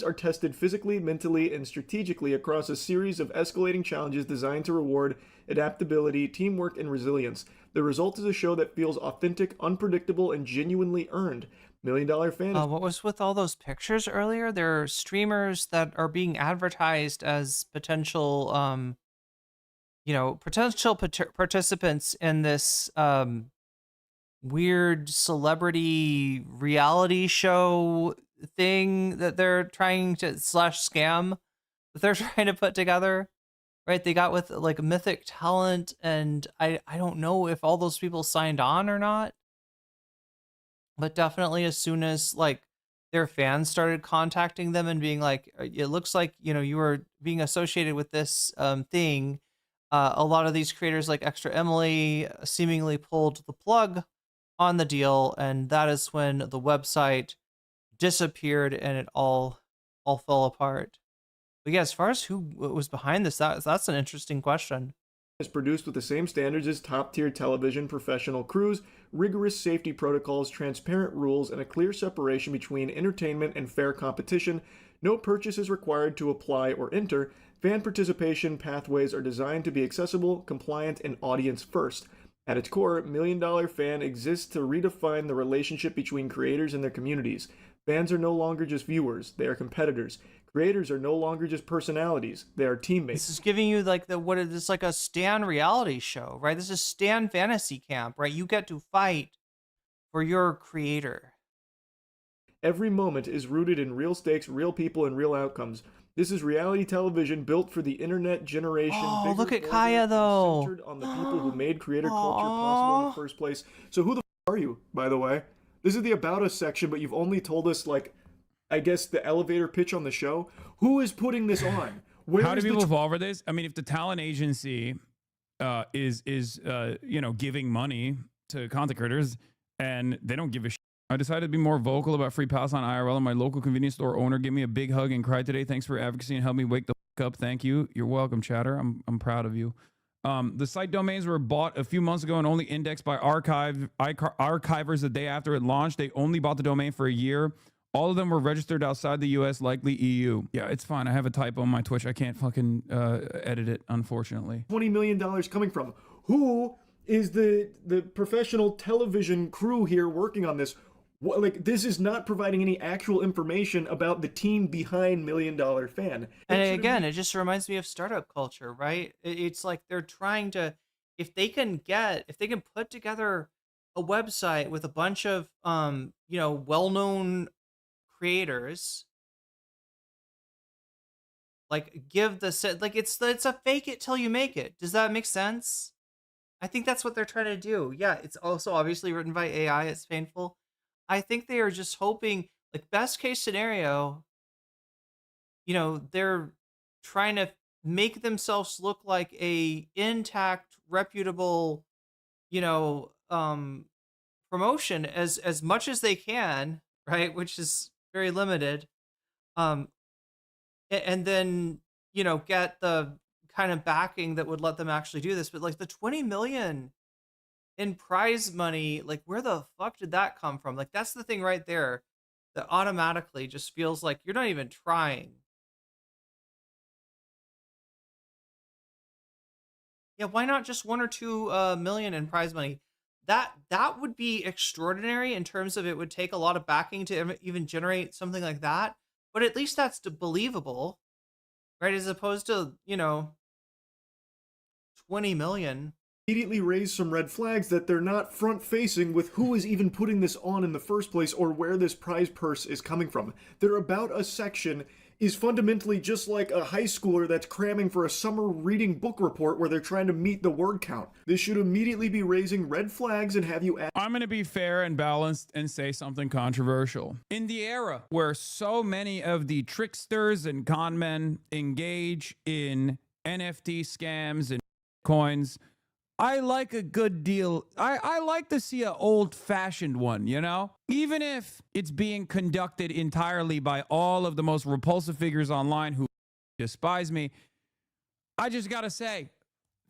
are tested physically, mentally, and strategically across a series of escalating challenges designed to reward adaptability, teamwork, and resilience. The result is a show that feels authentic, unpredictable, and genuinely earned. $1 Million Fan.
What was with all those pictures earlier? There are streamers that are being advertised as potential, potential participants in this weird celebrity reality show thing that they're trying to /scam that they're trying to put together, right? They got with like mythic talent, and I don't know if all those people signed on or not, but definitely as soon as like their fans started contacting them and being like, it looks like you were being associated with this thing, a lot of these creators like Extra Emily seemingly pulled the plug on the deal, and that is when the website disappeared and it all fell apart. But yeah, as far as who was behind this, that's an interesting question.
Is produced with the same standards as top-tier television professional crews, rigorous safety protocols, transparent rules, and a clear separation between entertainment and fair competition. No purchase is required to apply or enter. Fan participation pathways are designed to be accessible, compliant, and audience first. At its core, Million Dollar Fan exists to redefine the relationship between creators and their communities. Fans are no longer just viewers, they are competitors. Creators are no longer just personalities, they are teammates.
This is giving you like it's like a Stan reality show, right? This is Stan Fantasy Camp, right? You get to fight for your creator.
Every moment is rooted in real stakes, real people, and real outcomes. This is reality television built for the internet generation.
Oh, look at Kaya, though.
Centered on the people who made creator culture possible in the first place. So who the f*** are you, by the way? This is the About Us section, but you've only told us, like, I guess the elevator pitch on the show. Who is putting this on?
How do people fall for this? I mean, if the talent agency is giving money to content creators and they don't give a shit. I decided to be more vocal about free pass on IRL, and my local convenience store owner gave me a big hug and cried today. Thanks for advocacy and helped me wake the f up. Thank you. You're welcome, chatter. I'm proud of you. The site domains were bought a few months ago and only indexed by archivers the day after it launched. They only bought the domain for a year. All of them were registered outside the US, likely EU. Yeah, it's fine. I have a typo on my Twitch. I can't fucking edit it, unfortunately.
$20 million coming from? Who is the professional television crew here working on this? Like, this is not providing any actual information about the team behind Million Dollar Fan.
And again, it just reminds me of startup culture, right? It's like they're trying to, if they can put together a website with a bunch of, well-known creators, like give the set, like it's a fake it till you make it. Does that make sense? I think that's what they're trying to do. Yeah, it's also obviously written by AI. It's painful. I think they are just hoping, like, best case scenario, they're trying to make themselves look like a intact, reputable, promotion as much as they can, right? Which is very limited. And then, get the kind of backing that would let them actually do this. But like the 20 million in prize money, like where the fuck did that come from? Like that's the thing right there that automatically just feels like you're not even trying. Yeah, why not just 1 or 2 million in prize money? That would be extraordinary in terms of it would take a lot of backing to even generate something like that. But at least that's believable, right? As opposed to, 20 million.
Immediately raise some red flags that they're not front-facing with who is even putting this on in the first place or where this prize purse is coming from. Their About Us section is fundamentally just like a high schooler that's cramming for a summer reading book report where they're trying to meet the word count. This should immediately be raising red flags and have you
I'm going to be fair and balanced and say something controversial. In the era where so many of the tricksters and con men engage in NFT scams and coins, I like a good deal. I like to see an old-fashioned one, Even if it's being conducted entirely by all of the most repulsive figures online who despise me, I just gotta say,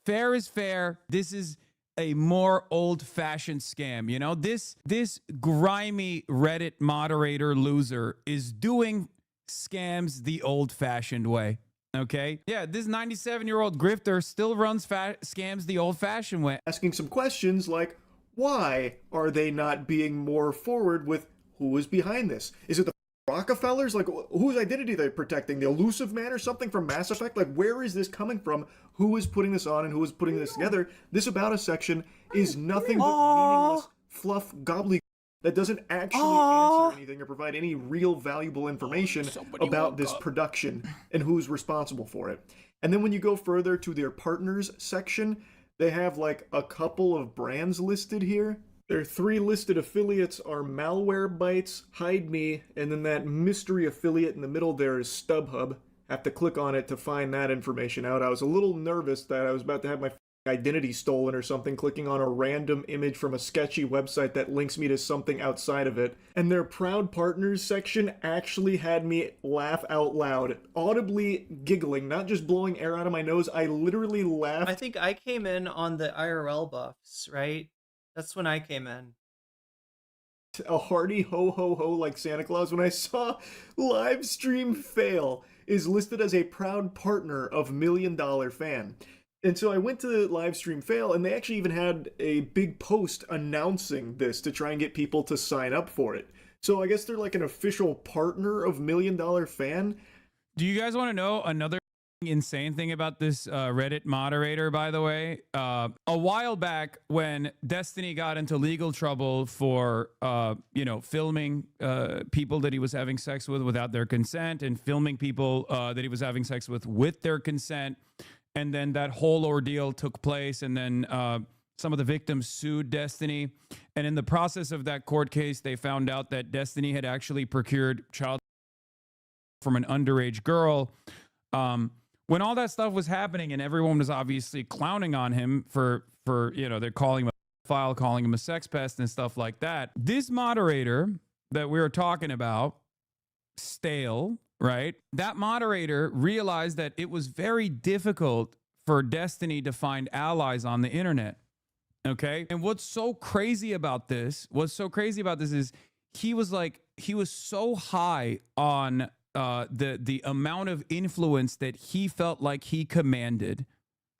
fair is fair. This is a more old-fashioned scam, This grimy Reddit moderator loser is doing scams the old-fashioned way. Okay. Yeah, this 97-year-old grifter still runs scams the old-fashioned way.
Asking some questions like, why are they not being more forward with who is behind this? Is it the Rockefellers? Like, whose identity are they protecting? The Elusive Man or something from Mass Effect? Like, where is this coming from? Who is putting this on and who is putting this together? This About Us section is nothing but meaningless fluff gobbledygook that doesn't actually answer anything or provide any real valuable information about this production and who's responsible for it. And then when you go further to their partners section, they have like a couple of brands listed here. Their 3 listed affiliates are Malwarebytes, Hide Me, and then that mystery affiliate in the middle there is StubHub. Have to click on it to find that information out. I was a little nervous that I was about to have my identity stolen or something, clicking on a random image from a sketchy website that links me to something outside of it. And their Proud Partners section actually had me laugh out loud, audibly giggling, not just blowing air out of my nose. I literally laughed.
I think I came in on the IRL buffs, right? That's when I came in.
A hearty ho ho ho like Santa Claus when I saw LiveStreamFails is listed as a proud partner of $1 Million Fan. And so I went to LiveStreamFails, and they actually even had a big post announcing this to try and get people to sign up for it. So I guess they're like an official partner of $1 Million Fan.
Do you guys want to know another insane thing about this Reddit moderator, by the way? A while back when Destiny got into legal trouble for, filming people that he was having sex with without their consent and filming people that he was having sex with their consent. And then that whole ordeal took place, and then some of the victims sued Destiny. And in the process of that court case, they found out that Destiny had actually procured child from an underage girl. When all that stuff was happening and everyone was obviously clowning on him for they're calling him a pedophile, calling him a sex pest and stuff like that. This moderator that we were talking about, Stale, right? That moderator realized that it was very difficult for Destiny to find allies on the internet. Okay. And what's so crazy about this is he was so high on the amount of influence that he felt like he commanded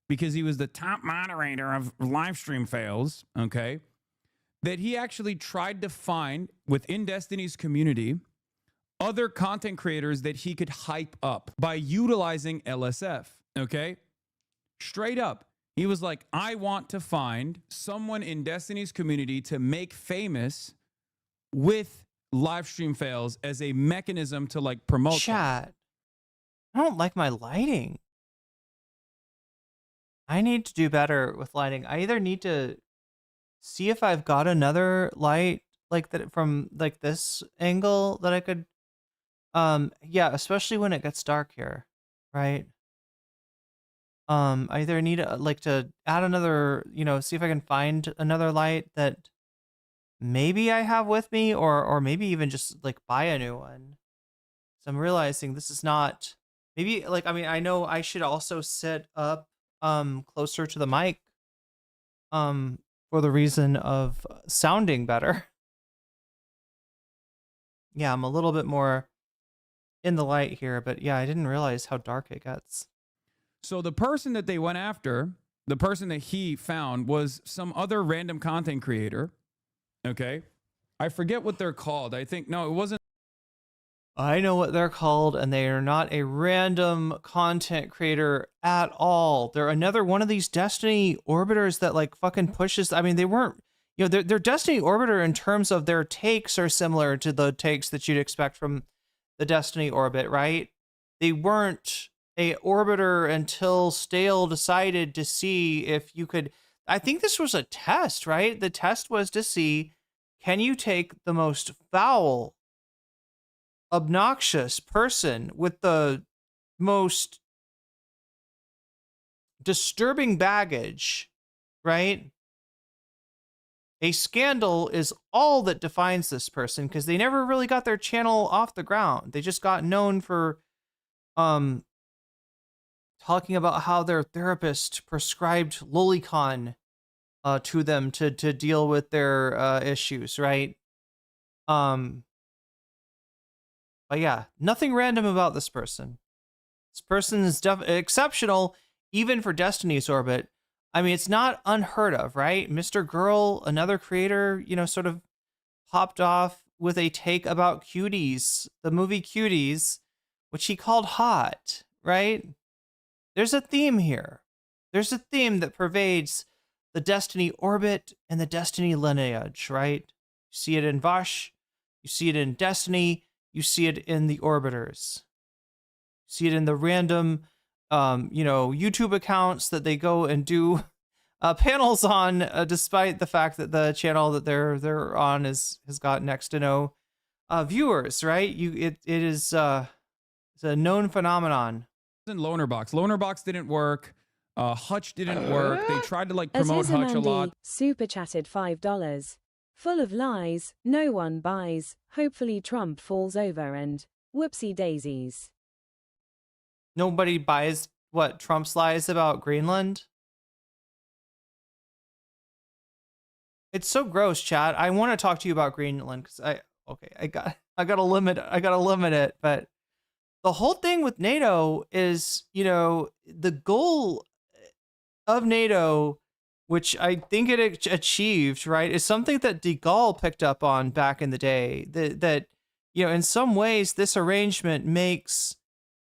because he was the top moderator of LiveStreamFails, okay, that he actually tried to find within Destiny's community other content creators that he could hype up by utilizing LSF, okay? Straight up. He was like, I want to find someone in Destiny's community to make famous with LiveStreamFails as a mechanism to like promote.
Chat. I don't like my lighting. I need to do better with lighting. I either need to see if I've got another light like that from like this angle that I could yeah, especially when it gets dark here, right? I either need to add another, see if I can find another light that maybe I have with me, or maybe even just like buy a new one. So I'm realizing this is not maybe like, I know I should also sit up closer to the mic for the reason of sounding better. Yeah, I'm a little bit more in the light here, but yeah, I didn't realize how dark it gets.
So the person that they went after, the person that he found was some other random content creator. Okay. I forget what they're called. I think, no, it wasn't.
I know what they're called, and they are not a random content creator at all. They're another one of these Destiny orbiters that like fucking pushes. They weren't, their Destiny orbiter in terms of their takes are similar to the takes that you'd expect from the Destiny orbit, right? They weren't a orbiter until Stale decided to see if you could. I think this was a test, right? The test was to see, can you take the most foul, obnoxious person with the most disturbing baggage, right? A scandal is all that defines this person because they never really got their channel off the ground. They just got known for talking about how their therapist prescribed Lolicon to them to deal with their issues, right? But yeah, nothing random about this person. This person is exceptional, even for Destiny's orbit. It's not unheard of, right? Mr. Girl, another creator, sort of popped off with a take about cuties, the movie Cuties, which he called hot, right? There's a theme here. There's a theme that pervades the Destiny orbit and the Destiny lineage, right? You see it in Vash, you see it in Destiny, you see it in the Orbiters. You see it in the random, YouTube accounts that they go and do panels on, despite the fact that the channel that they're on has got next to no viewers, right? It is it's a known phenomenon.
And Lonerbox didn't work. Hutch didn't work. They tried to like promote Hutch a lot.
Super chatted $5. Full of lies, no one buys, hopefully Trump falls over and whoopsie daisies.
Nobody buys what Trump's lies about Greenland. It's so gross, chat. I want to talk to you about Greenland because I gotta limit it, but the whole thing with NATO is, the goal of NATO, which I think it achieved, right, is something that de Gaulle picked up on back in the day. That in some ways, this arrangement makes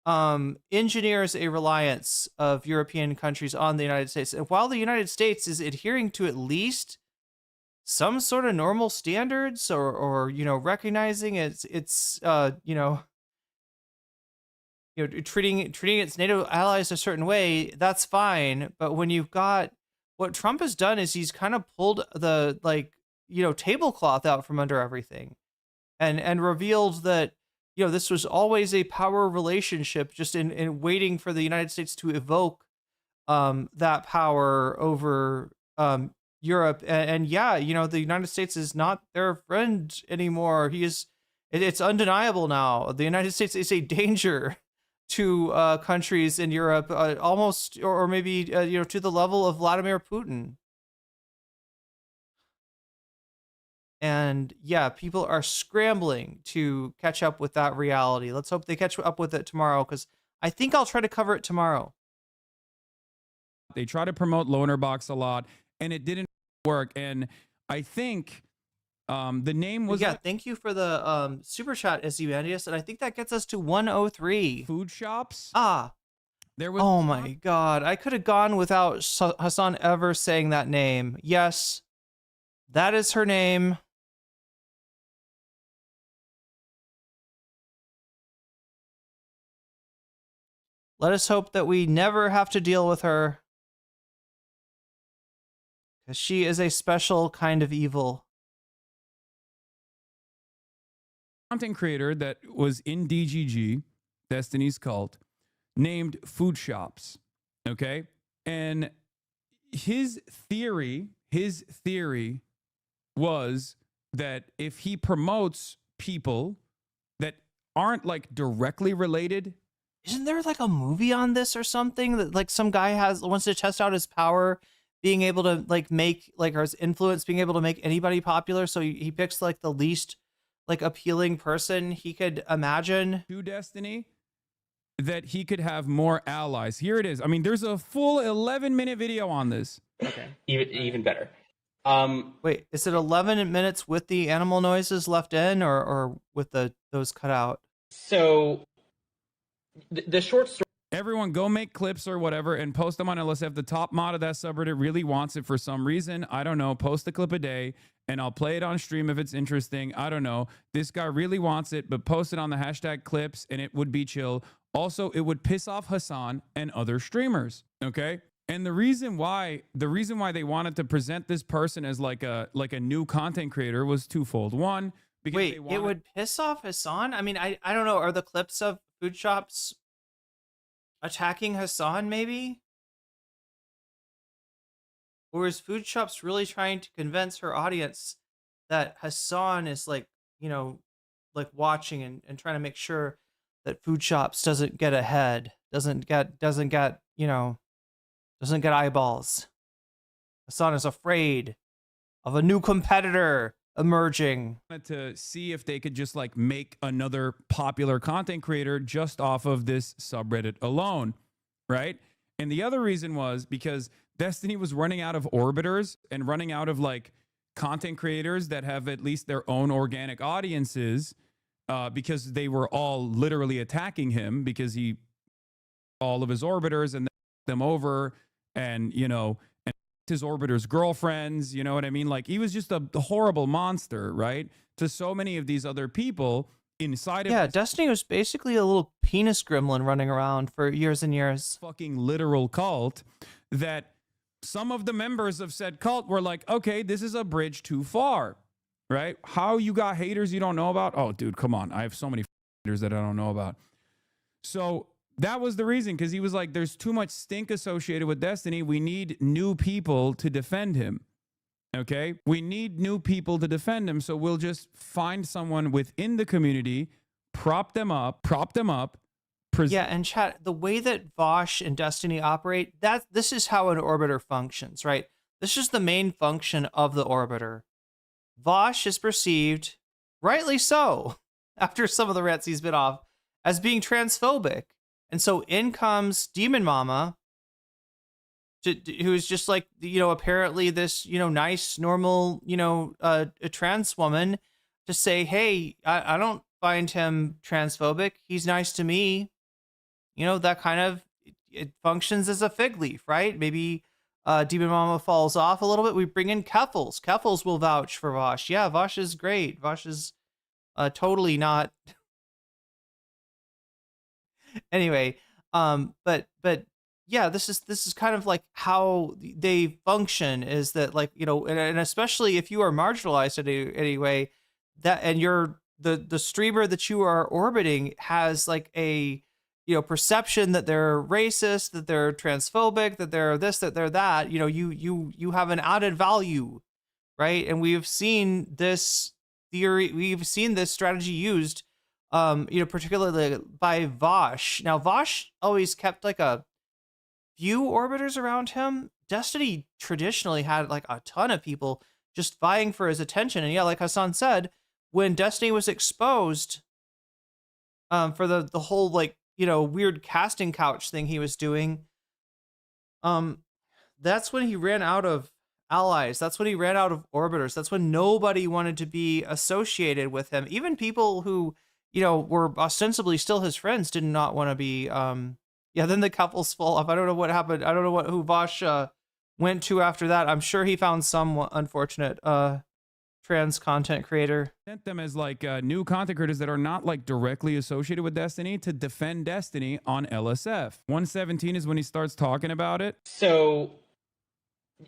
engineers a reliance of European countries on the United States. And while the United States is adhering to at least some sort of normal standards or recognizing its treating its NATO allies a certain way, that's fine. But when you've got what Trump has done is he's kind of pulled the tablecloth out from under everything and revealed that this was always a power relationship, just in waiting for the United States to evoke that power over Europe. And the United States is not their friend anymore. It's undeniable now. The United States is a danger to countries in Europe, almost, or maybe, to the level of Vladimir Putin. And people are scrambling to catch up with that reality. Let's hope they catch up with it tomorrow, because I think I'll try to cover it tomorrow.
They try to promote Lonerbox a lot, and it didn't work. And I think the name was...
thank you for the super chat, Ozymandias, and I think that gets us to 103.
Food shops?
There was... Oh my god, I could have gone without Hasan ever saying that name. Yes, that is her name. Let us hope that we never have to deal with her, because she is a special kind of evil.
Content creator that was in DGG, Destiny's Cult, named Food Shops. Okay? And his theory was that if he promotes people that aren't like directly related...
Isn't there like a movie on this or something that like some guy wants to test out his power, being able to or his influence, being able to make anybody popular? So he picks like the least appealing person he could imagine
to Destiny, that he could have more allies. Here it is. I mean, there's a full 11-minute video on this.
Okay. Even better.
Wait, is it 11 minutes with the animal noises left in or with those cut out?
So the short story.
Everyone go make clips or whatever and post them on LSF. If the top mod of that subreddit really wants it for some reason, I don't know, post a clip a day and I'll play it on stream if it's interesting. I don't know. This guy really wants it, but post it on the hashtag clips and it would be chill. Also, it would piss off Hasan and other streamers, okay? And the reason why they wanted to present this person as like a new content creator was twofold. One, because
it would piss off Hasan? I mean, I don't know. Are the clips of Food Shops attacking Hasan, maybe? Or is Food Shops really trying to convince her audience that Hasan is watching and trying to make sure that Food Shops doesn't get ahead, doesn't get eyeballs? Hasan is afraid of a new competitor emerging.
To see if they could just make another popular content creator just off of this subreddit alone, right? And the other reason was because Destiny was running out of orbiters and running out of content creators that have at least their own organic audiences, because they were all literally attacking him because he all of his orbiters and them over, and and his orbiters' girlfriends, you know what I mean? Like, he was just a horrible monster, right? To so many of these other people inside of this
Destiny was basically a little penis gremlin running around for years and years.
fucking literal cult, that some of the members of said cult were like, okay, this is a bridge too far, right? How you got haters you don't know about? Oh, dude, come on. I have so many haters that I don't know about. So that was the reason, because he was like, there's too much stink associated with Destiny. We need new people to defend him. Okay? We need new people to defend him. So we'll just find someone within the community, prop them up.
Yeah, and chat, the way that Vosh and Destiny operate, this is how an orbiter functions, right? This is the main function of the orbiter. Vosh is perceived, rightly so, after some of the rants he's been off, as being transphobic. And so in comes Demon Mama, who is just like, apparently this, nice, normal, a trans woman, to say, hey, I don't find him transphobic. He's nice to me. That kind of, it functions as a fig leaf, right? Maybe Demon Mama falls off a little bit. We bring in Keffels. Keffels will vouch for Vosh. Yeah, Vosh is great. Vosh is totally not. Anyway, but yeah, this is kind of like how they function, is that, like, and especially if you are marginalized in any way, that, and you're the streamer that you are orbiting has like a perception that they're racist, that they're transphobic, that they're this, that they're that, you have an added value, right? And we've seen this strategy used, particularly by Vosh. Now, Vosh always kept like a few orbiters around him. Destiny traditionally had like a ton of people just vying for his attention. And yeah, like Hasan said, when Destiny was exposed for the whole, like, weird casting couch thing he was doing, that's when he ran out of allies. That's when he ran out of orbiters. That's when nobody wanted to be associated with him. Even people who, were ostensibly still his friends did not want to be, then the couples fall off. I don't know what happened. I don't know who Vosh went to after that. I'm sure he found some unfortunate trans content creator.
Sent them as like new content creators that are not like directly associated with Destiny to defend Destiny on LSF. 117 is when he starts talking about it.
So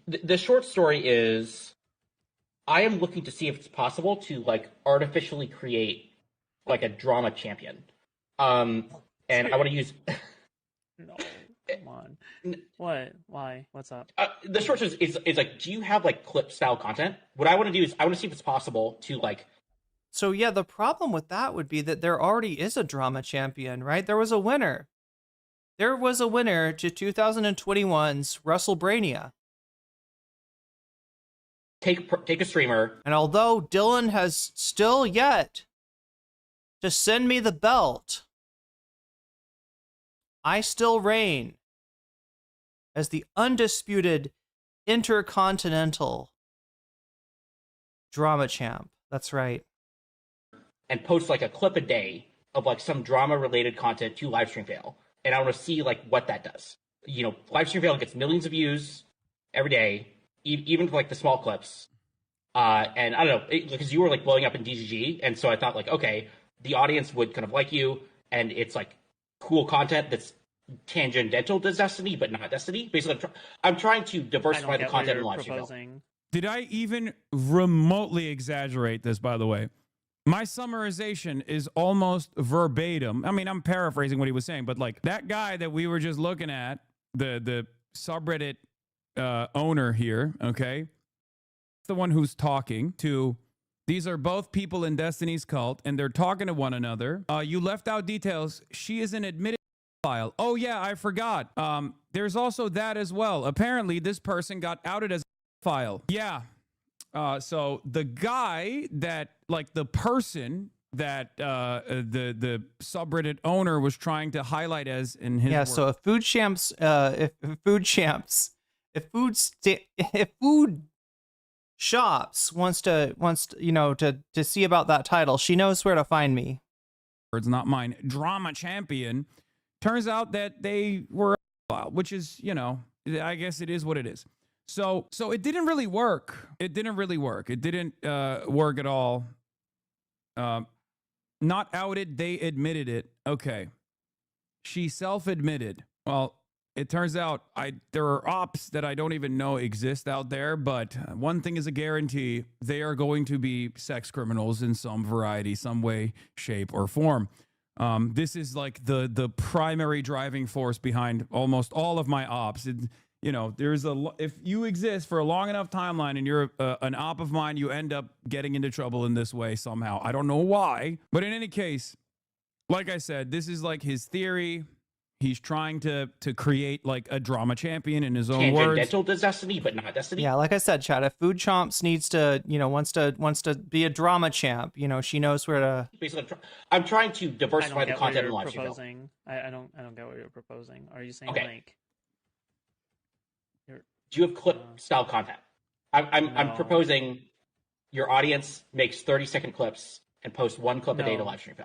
the short story is, I am looking to see if it's possible to like artificially create like a drama champion. And I want to use
No, come on. What? Why? What's up?
The short story is like, do you have like clip style content? What I want to do is I want to see if it's possible to like.
So yeah, the problem with that would be that there already is a drama champion, right? There was a winner. There was a winner to 2021's WrestleBrania.
Take a streamer.
And although Dylan has still yet to send me the belt, I still reign as the undisputed intercontinental drama champ. That's right.
And post like a clip a day of like some drama related content to LiveStreamFail. And I want to see like what that does. LiveStreamFail gets millions of views every day, even for like the small clips. And I don't know, because you were like blowing up in DGG. And so I thought like, okay, the audience would kind of like you, and it's like cool content that's tangential to Destiny, but not Destiny. Basically, I'm trying to diversify the content in LiveStreamFail.
Did I even remotely exaggerate this, by the way? My summarization is almost verbatim. I mean, I'm paraphrasing what he was saying, but like that guy that we were just looking at, the subreddit owner here, okay? The one who's talking to, these are both people in Destiny's cult, and they're talking to one another. You left out details. She is an admitted file. Oh yeah, I forgot. There's also that as well. Apparently, this person got outed as a file. Yeah. So the guy that, like, the person that the subreddit owner was trying to highlight as in his work.
So if food Shops wants to to see about that title, she knows where to find me.
Words not mine. Drama champion. Turns out that they were, which is, I guess it is what it is. So it didn't really work. It didn't work at all. Not outed, they admitted it. Okay. She self-admitted. Well, it turns out there are ops that I don't even know exist out there, but one thing is a guarantee: they are going to be sex criminals in some variety, some way, shape, or form. This is like the primary driving force behind almost all of my ops. If you exist for a long enough timeline and you're an op of mine, you end up getting into trouble in this way somehow. I don't know why, but in any case, like I said, this is like his theory. He's trying to create like a drama champion in his own words.
Tangential to Destiny, but not Destiny.
Yeah, like I said, Chad, if Food Chomps needs to, wants to be a drama champ, she knows where to.
Basically, I'm trying to diversify the content in live
proposing. I don't get what you're proposing. Are you saying
like? Do you have clip style content? I'm proposing your audience makes 30-second clips and posts one clip a day to LiveStreamFails.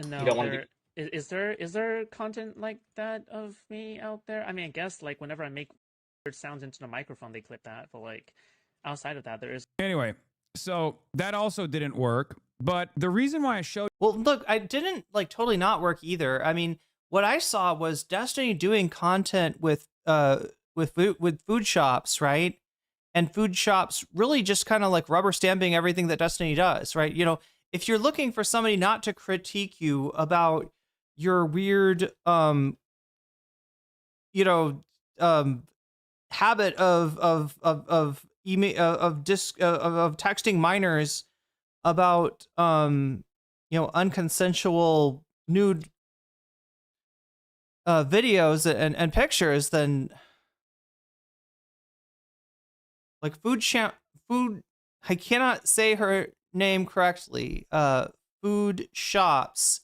No,
you don't want to be.
Is there content like that of me out there? I mean, I guess like whenever I make weird sounds into the microphone, they clip that. But like outside of that, there is.
Anyway, so that also didn't work. But the reason why I showed.
Well, look, I didn't totally not work either. I mean, what I saw was Destiny doing content with food shops, right? And food shops really just kind of like rubber stamping everything that Destiny does, right? If you're looking for somebody not to critique you about your weird, habit of email of texting minors about unconsensual nude videos and pictures, then like I cannot say her name correctly. Food shops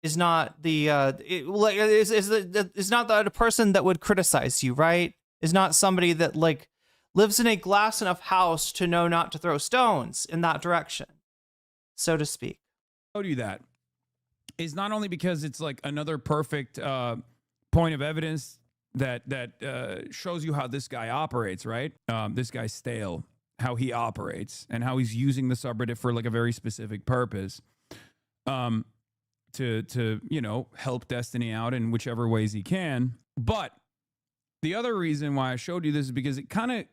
is not the is not the person that would criticize you, right? Is not somebody that like lives in a glass enough house to know not to throw stones in that direction, so to speak.
Showed you that is not only because it's like another perfect point of evidence that shows you how this guy operates, right? This guy's stale, how he operates and how he's using the subreddit for like a very specific purpose. To help Destiny out in whichever ways he can. But the other reason why I showed you this is because it kind of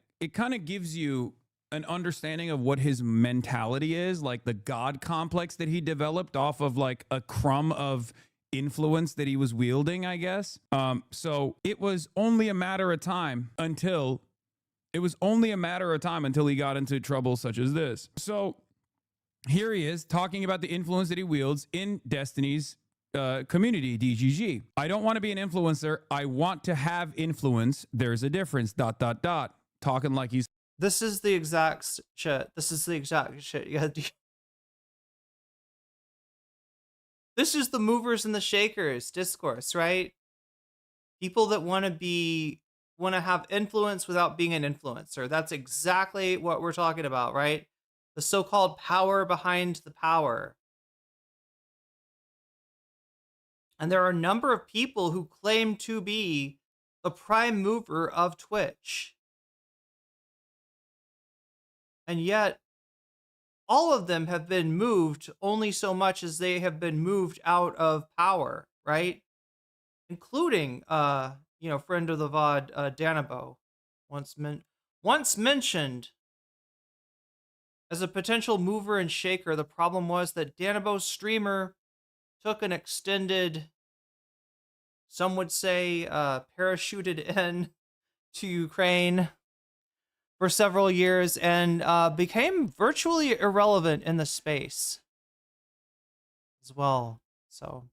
gives you an understanding of what his mentality is, like the God complex that he developed off of like a crumb of influence that he was wielding, I guess. So it was only a matter of time until he got into trouble such as this. So here he is talking about the influence that he wields in Destiny's community, DGG. I don't want to be an influencer. I want to have influence. There's a difference, ... Talking like he's...
This is the exact shit. This is the movers and the shakers discourse, right? People that want to have influence without being an influencer. That's exactly what we're talking about, right? The so-called power behind the power. And there are a number of people who claim to be the prime mover of Twitch. And yet, all of them have been moved only so much as they have been moved out of power, right? Including, friend of the VOD, Danabo, once mentioned as a potential mover and shaker. The problem was that Danabo's streamer took an extended, some would say, parachuted in to Ukraine for several years and became virtually irrelevant in the space as well. So,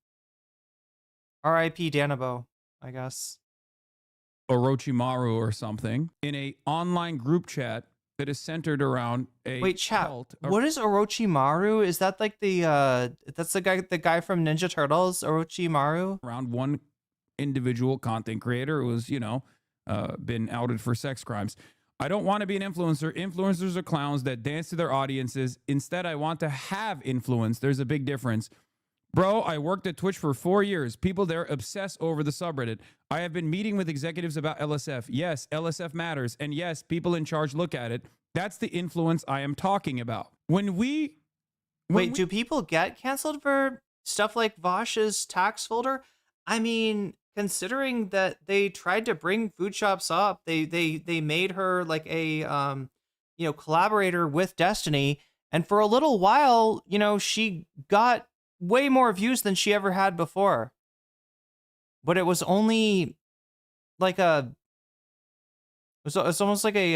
R.I.P. Danabo, I guess.
Orochimaru or something in a online group chat that is centered around a
Wait, chat.
cult.
What is Orochimaru? Is that like that's the guy from Ninja Turtles, Orochimaru?
Around one individual content creator who was, been outed for sex crimes. I don't want to be an influencer. Influencers are clowns that dance to their audiences. Instead, I want to have influence. There's a big difference. Bro, I worked at Twitch for 4 years. People there obsess over the subreddit. I have been meeting with executives about LSF. Yes, LSF matters. And yes, people in charge look at it. That's the influence I am talking about. Wait,
do people get canceled for stuff like Vosh's tax folder? I mean, considering that they tried to bring food shops up, they made her like a collaborator with Destiny, and for a little while, she got way more views than she ever had before. But it was only like it's almost like a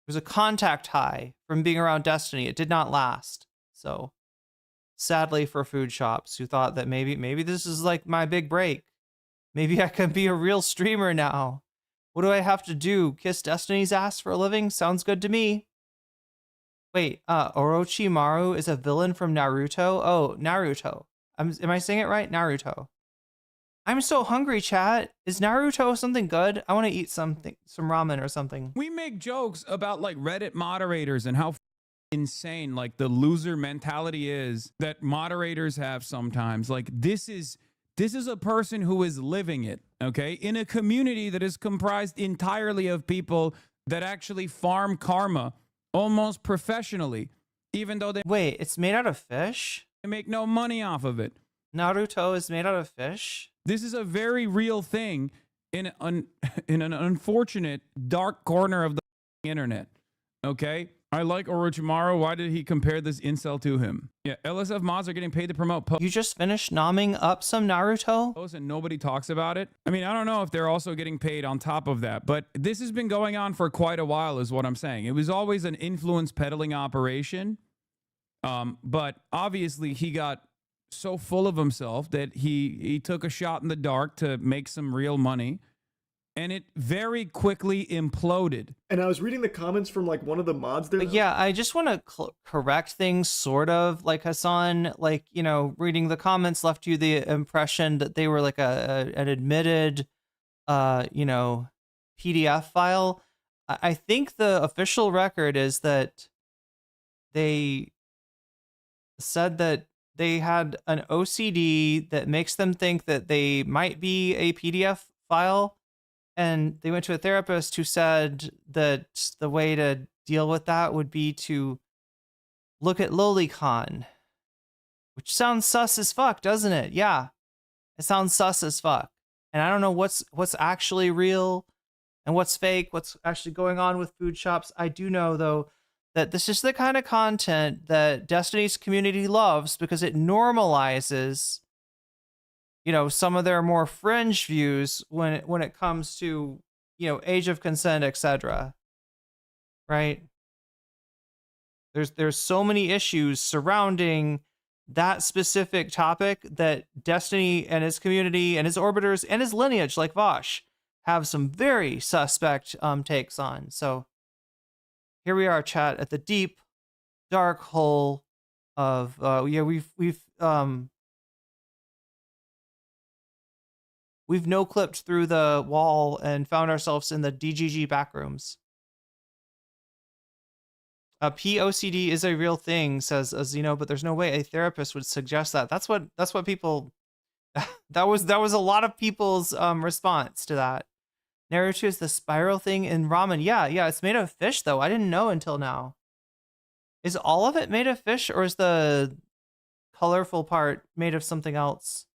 it was a contact high from being around Destiny. It did not last. So sadly for food shops who thought that maybe this is like my big break. Maybe I can be a real streamer now. What do I have to do? Kiss Destiny's ass for a living? Sounds good to me. Wait, Orochimaru is a villain from Naruto? Oh, Naruto. Am I saying it right? Naruto. I'm so hungry, chat. Is Naruto something good? I want to eat some ramen or something.
we make jokes about like Reddit moderators and how insane like the loser mentality is that moderators have sometimes. Like this is a person who is living it, okay? In a community that is comprised entirely of people that actually farm karma almost professionally, even though they
Wait, it's made out of fish?
make no money off of it.
Naruto is made out of fish?
This is a very real thing in an unfortunate dark corner of the internet, okay? I like Orochimaru. Why did he compare this incel to him? Yeah, LSF mods are getting paid to promote
You just finished nomming up some Naruto?
posts and nobody talks about it. I mean, I don't know if they're also getting paid on top of that, but this has been going on for quite a while is what I'm saying. It was always an influence peddling operation, but obviously he got so full of himself that he took a shot in the dark to make some real money. And it very quickly imploded.
And I was reading the comments from like one of the mods there.
But yeah, I just want to correct things sort of. Like Hasan, like, reading the comments left you the impression that they were like an admitted, PDF file. I think the official record is that they said that they had an OCD that makes them think that they might be a PDF file. And they went to a therapist who said that the way to deal with that would be to look at Lolicon, which sounds sus as fuck, doesn't it? Yeah, it sounds sus as fuck. And I don't know what's actually real and what's fake, what's actually going on with food shops. I do know, though, that this is the kind of content that Destiny's community loves because it normalizes some of their more fringe views when it comes to, age of consent, etc. Right? There's so many issues surrounding that specific topic that Destiny and his community and his orbiters and his lineage, like Vosh, have some very suspect takes on. So here we are, chat, at the deep, dark hole of we've no-clipped through the wall and found ourselves in the DGG backrooms. POCD is a real thing, says Zeno, but there's no way a therapist would suggest that. That's what people. that was a lot of people's response to that. Naruto is the spiral thing in ramen. Yeah, it's made of fish though. I didn't know until now. Is all of it made of fish, or is the colorful part made of something else?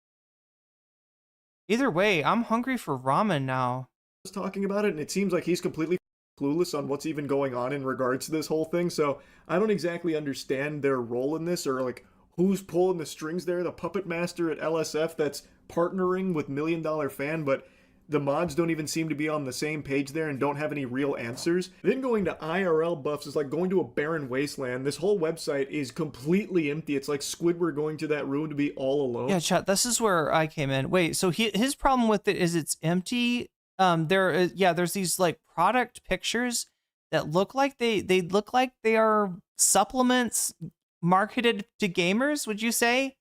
Either way, I'm hungry for ramen now.
Was talking about it, and it seems like he's completely clueless on what's even going on in regards to this whole thing. So I don't exactly understand their role in this, or like who's pulling the strings there. The puppet master at LSF that's partnering with $1 Million Fan, but the mods don't even seem to be on the same page there and don't have any real answers. Then going to IRL buffs is like going to a barren wasteland. This whole website is completely empty. It's like Squidward going to that room to be all alone.
Yeah, chat, this is where I came in. Wait, so his problem with it is it's empty. There's these like product pictures that look like they look like they are supplements marketed to gamers, would you say?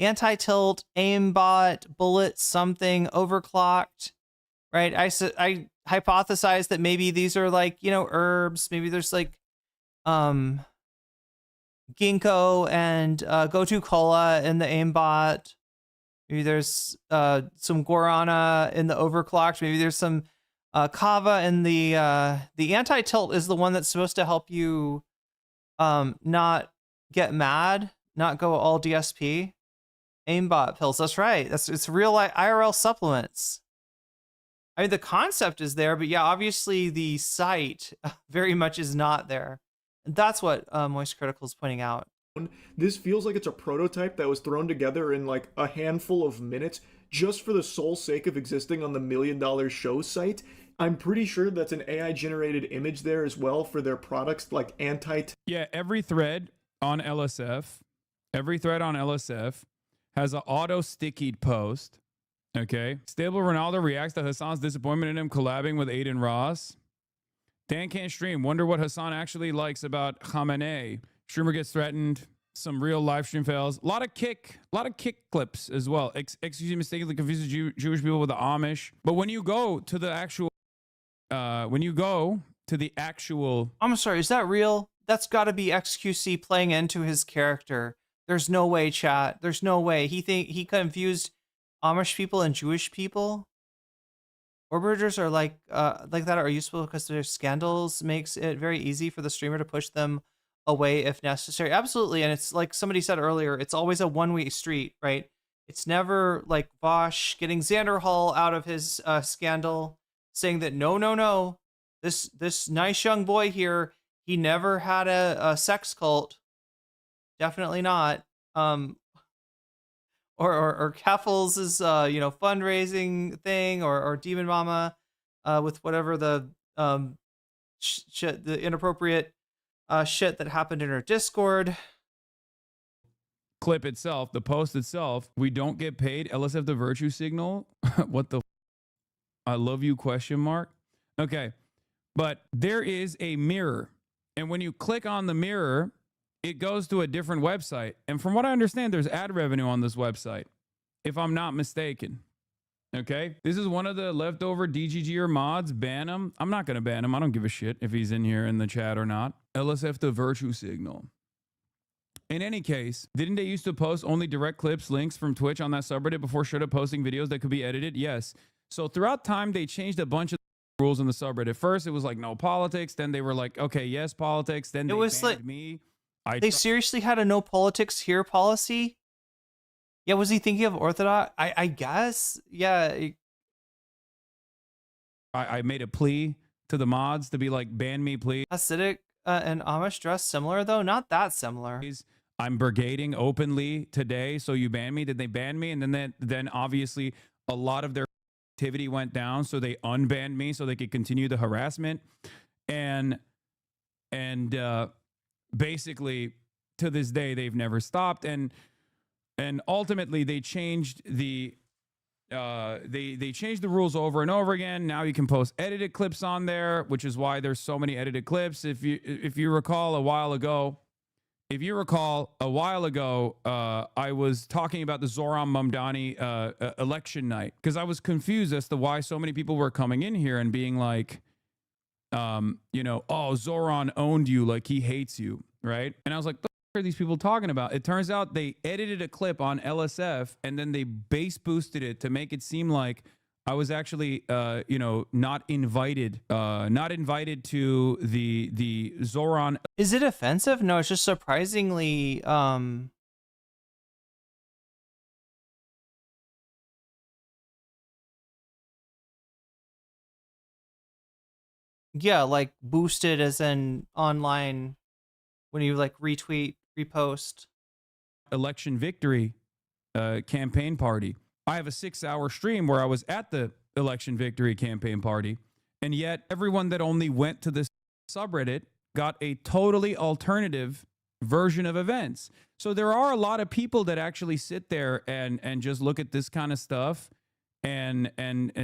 Anti-tilt, aimbot, bullet, something, overclocked. right? I hypothesize that maybe these are like, you know, herbs. Maybe there's like ginkgo and gotu kola in the aimbot. Maybe there's some guarana in the overclocked. Maybe there's some kava in the anti-tilt is the one that's supposed to help you not get mad, not go all DSP. Aimbot pills, that's right. It's real IRL supplements. I mean, the concept is there, but yeah, obviously the site very much is not there. And that's what Moist Critical is pointing out.
This feels like it's a prototype that was thrown together in like a handful of minutes just for the sole sake of existing on the $1 Million Show site. I'm pretty sure that's an AI generated image there as well for their products like
Yeah, every thread on LSF has an auto stickied post. Okay. Stable Ronaldo reacts to Hasan's disappointment in him collabing with Aiden Ross. Dan can't stream. Wonder what Hasan actually likes about Khamenei. Streamer gets threatened. Some real live stream fails. A lot of kick clips as well. Excuse me, mistakenly confuses Jewish people with the Amish. But when you go to the actual,
I'm sorry, is that real? That's got to be XQC playing into his character. There's no way, chat. There's no way. He confused Amish people and Jewish people. Orbiters are like that are useful because their scandals makes it very easy for the streamer to push them away if necessary. Absolutely. And it's like somebody said earlier, it's always a one-way street, right? It's never like Vosh getting Xander Hall out of his scandal, saying that no, this nice young boy here, he never had a sex cult. Definitely not. Or Keffels' fundraising thing, or Demon Mama with whatever the shit, the inappropriate shit that happened in her Discord.
clip itself, the post itself, we don't get paid. LSF the virtue signal. What the I love you question mark. Okay. But there is a mirror. And when you click on the mirror, it goes to a different website. And from what I understand, there's ad revenue on this website, if I'm not mistaken. Okay. This is one of the leftover DGGer mods. Ban him. I'm not going to ban him. I don't give a shit if he's in here in the chat or not. LSF the virtue signal. In any case, didn't they used to post only direct clips, links from Twitch on that subreddit before straight up posting videos that could be edited? Yes. So throughout time, they changed a bunch of rules in the subreddit. First, it was like no politics. Then they were like, okay, yes, politics. Then they banned
like,
me.
They seriously had a no politics here policy? Yeah, was he thinking of Orthodox? I guess. Yeah.
I made a plea to the mods to be like, ban me, please.
Hasidic and Amish dress similar, though? Not that similar.
I'm brigading openly today, so you ban me. Did they ban me? And then obviously a lot of their activity went down, so they unbanned me so they could continue the harassment. And basically to this day they've never stopped. And ultimately they changed the they changed the rules over and over again. Now you can post edited clips on there, which is why there's so many edited clips. If you recall a while ago, I was talking about the Zoran Mamdani election night because I was confused as to why so many people were coming in here and being like, oh, Zoran owned you, like he hates you, right? And I was like, what are these people talking about? It turns out they edited a clip on LSF and then they bass boosted it to make it seem like I was actually, not invited to the Zoran.
Is it offensive? No, it's just surprisingly, yeah, like boosted as in online when you like retweet, repost.
Election victory campaign party. I have a 6-hour stream where I was at the election victory campaign party, and yet everyone that only went to this subreddit got a totally alternative version of events. So there are a lot of people that actually sit there and just look at this kind of stuff and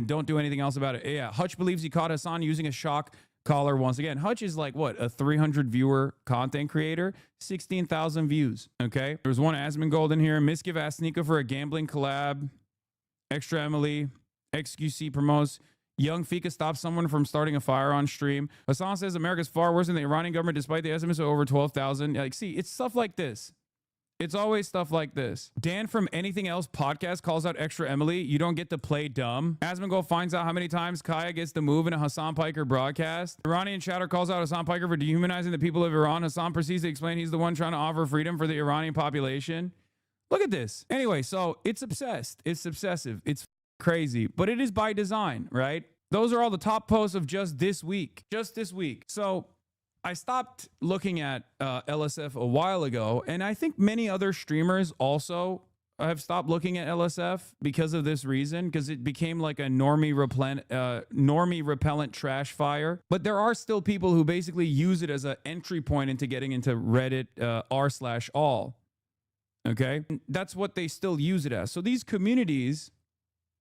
don't do anything else about it. Yeah, Hutch believes he caught Hasan using a shock collar once again. Hutch is like, what, a 300 viewer content creator? 16,000 views, okay? There's one Asmongold in here. Misgive asked Sneeko for a gambling collab. Extra Emily. XQC promotes Young Fika stops someone from starting a fire on stream. Hasan says America's far worse than the Iranian government despite the estimates of over 12,000. Like, see, it's stuff like this. It's always stuff like this. Dan from Anything Else podcast calls out Extra Emily. You don't get to play dumb. Asmongold finds out how many times Kaya gets to move in a Hasan Piker broadcast. Iranian chatter calls out Hasan Piker for dehumanizing the people of Iran. Hasan proceeds to explain he's the one trying to offer freedom for the Iranian population. Look at this. Anyway, so it's obsessed. It's obsessive. It's crazy, but it is by design, right? Those are all the top posts of just this week. Just this week. So I stopped looking at LSF a while ago, and I think many other streamers also have stopped looking at LSF because of this reason, because it became like a normie repellent trash fire. But there are still people who basically use it as an entry point into getting into Reddit r/all. Okay, that's what they still use it as. So these communities,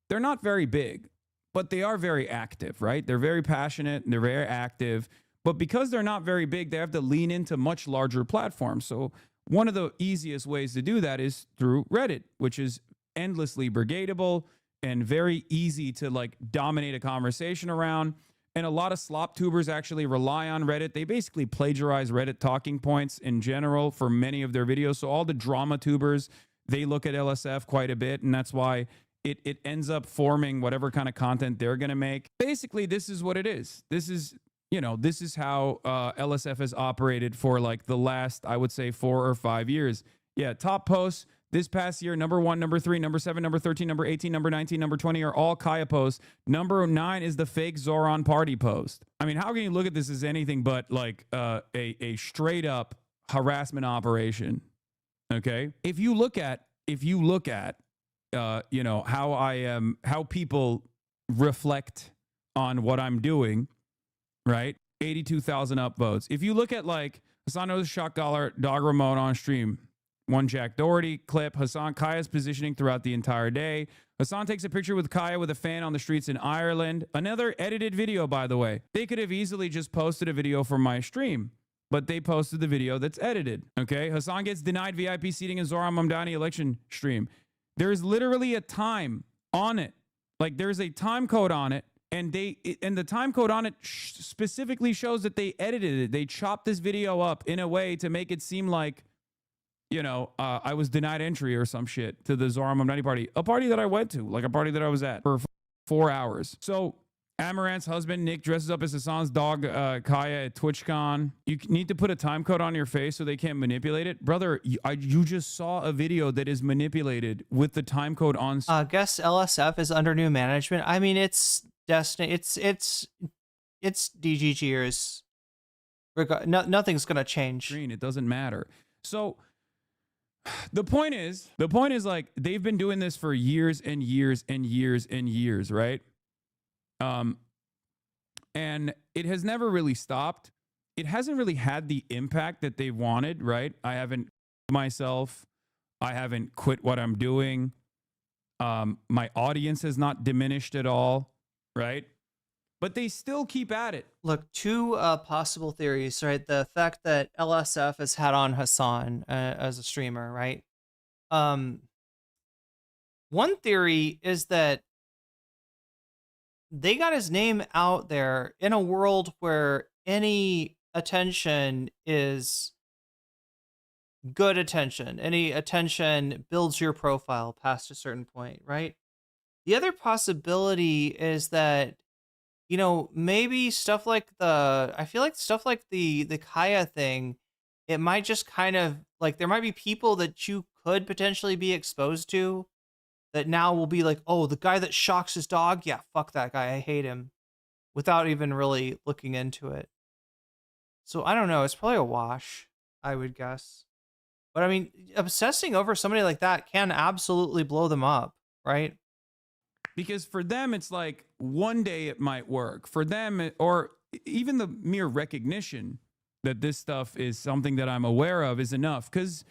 they're not very big, but they are very active, right? They're very passionate and they're very active. But because they're not very big, they have to lean into much larger platforms. So one of the easiest ways to do that is through Reddit, which is endlessly brigadeable and very easy to like dominate a conversation around. And a lot of slop tubers actually rely on Reddit. They basically plagiarize Reddit talking points in general for many of their videos. So all the drama tubers, they look at LSF quite a bit, and that's why it ends up forming whatever kind of content they're going to make. Basically, this is what it is. This is, you know, this is how LSF has operated for like the last, I would say, 4 or 5 years. Yeah, top posts this past year, number 1, number 3, number 7, number 13, number 18, number 19, number 20 are all Kaya posts. Number 9 is the fake Zoran party post. I mean, how can you look at this as anything but like a straight up harassment operation? Okay, if you look at you know, how people reflect on what I'm doing, right? 82,000 upvotes. If you look at like Hasan knows shot dog Ramon on stream, one Jack Doherty clip, Hasan Kaya's positioning throughout the entire day. Hasan takes a picture with Kaya with a fan on the streets in Ireland. Another edited video, by the way. They could have easily just posted a video from my stream, but they posted the video that's edited. Okay, Hasan gets denied VIP seating in Zoran Mamdani election stream. There's literally a time on it. Like there's a time code on it. And the time code on it specifically shows that they edited it. They chopped this video up in a way to make it seem like, you know, I was denied entry or some shit to the Zoran Mamdani party. A party that I went to, like a party that I was at for 4 hours. So Amaranth's husband, Nick, dresses up as Hasan's dog, Kaya, at TwitchCon. You need to put a time code on your face so they can't manipulate it. Brother, you just saw a video that is manipulated with the time code on.
Guess LSF is under new management. I mean, it's Destiny. It's DGGers. Nothing's gonna change.
It doesn't matter. So the point is like they've been doing this for years and years and years and years, right? And it has never really stopped. It hasn't really had the impact that they wanted, right? I haven't myself. I haven't quit what I'm doing. My audience has not diminished at all, right? But they still keep at it.
Look, 2 possible theories, right? The fact that LSF has had on Hasan as a streamer, right? One theory is that they got his name out there in a world where any attention is good attention. Any attention builds your profile past a certain point, right? The other possibility is that, you know, maybe stuff like I feel like stuff like the Kaya thing, it might just kind of like there might be people that you could potentially be exposed to that now will be like, oh, the guy that shocks his dog, yeah, fuck that guy, I hate him, without even really looking into it. So I don't know, it's probably a wash, I would guess. But I mean, obsessing over somebody like that can absolutely blow them up, right?
Because for them, it's like one day it might work. For them, or even the mere recognition that this stuff is something that I'm aware of is enough. Because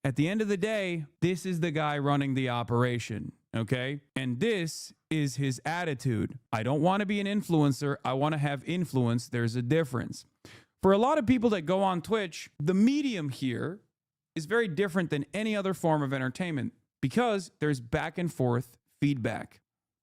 at the end of the day, this is the guy running the operation, okay? And this is his attitude. I don't want to be an influencer. I want to have influence. There's a difference. For a lot of people that go on Twitch, the medium here is very different than any other form of entertainment because there's back and forth feedback.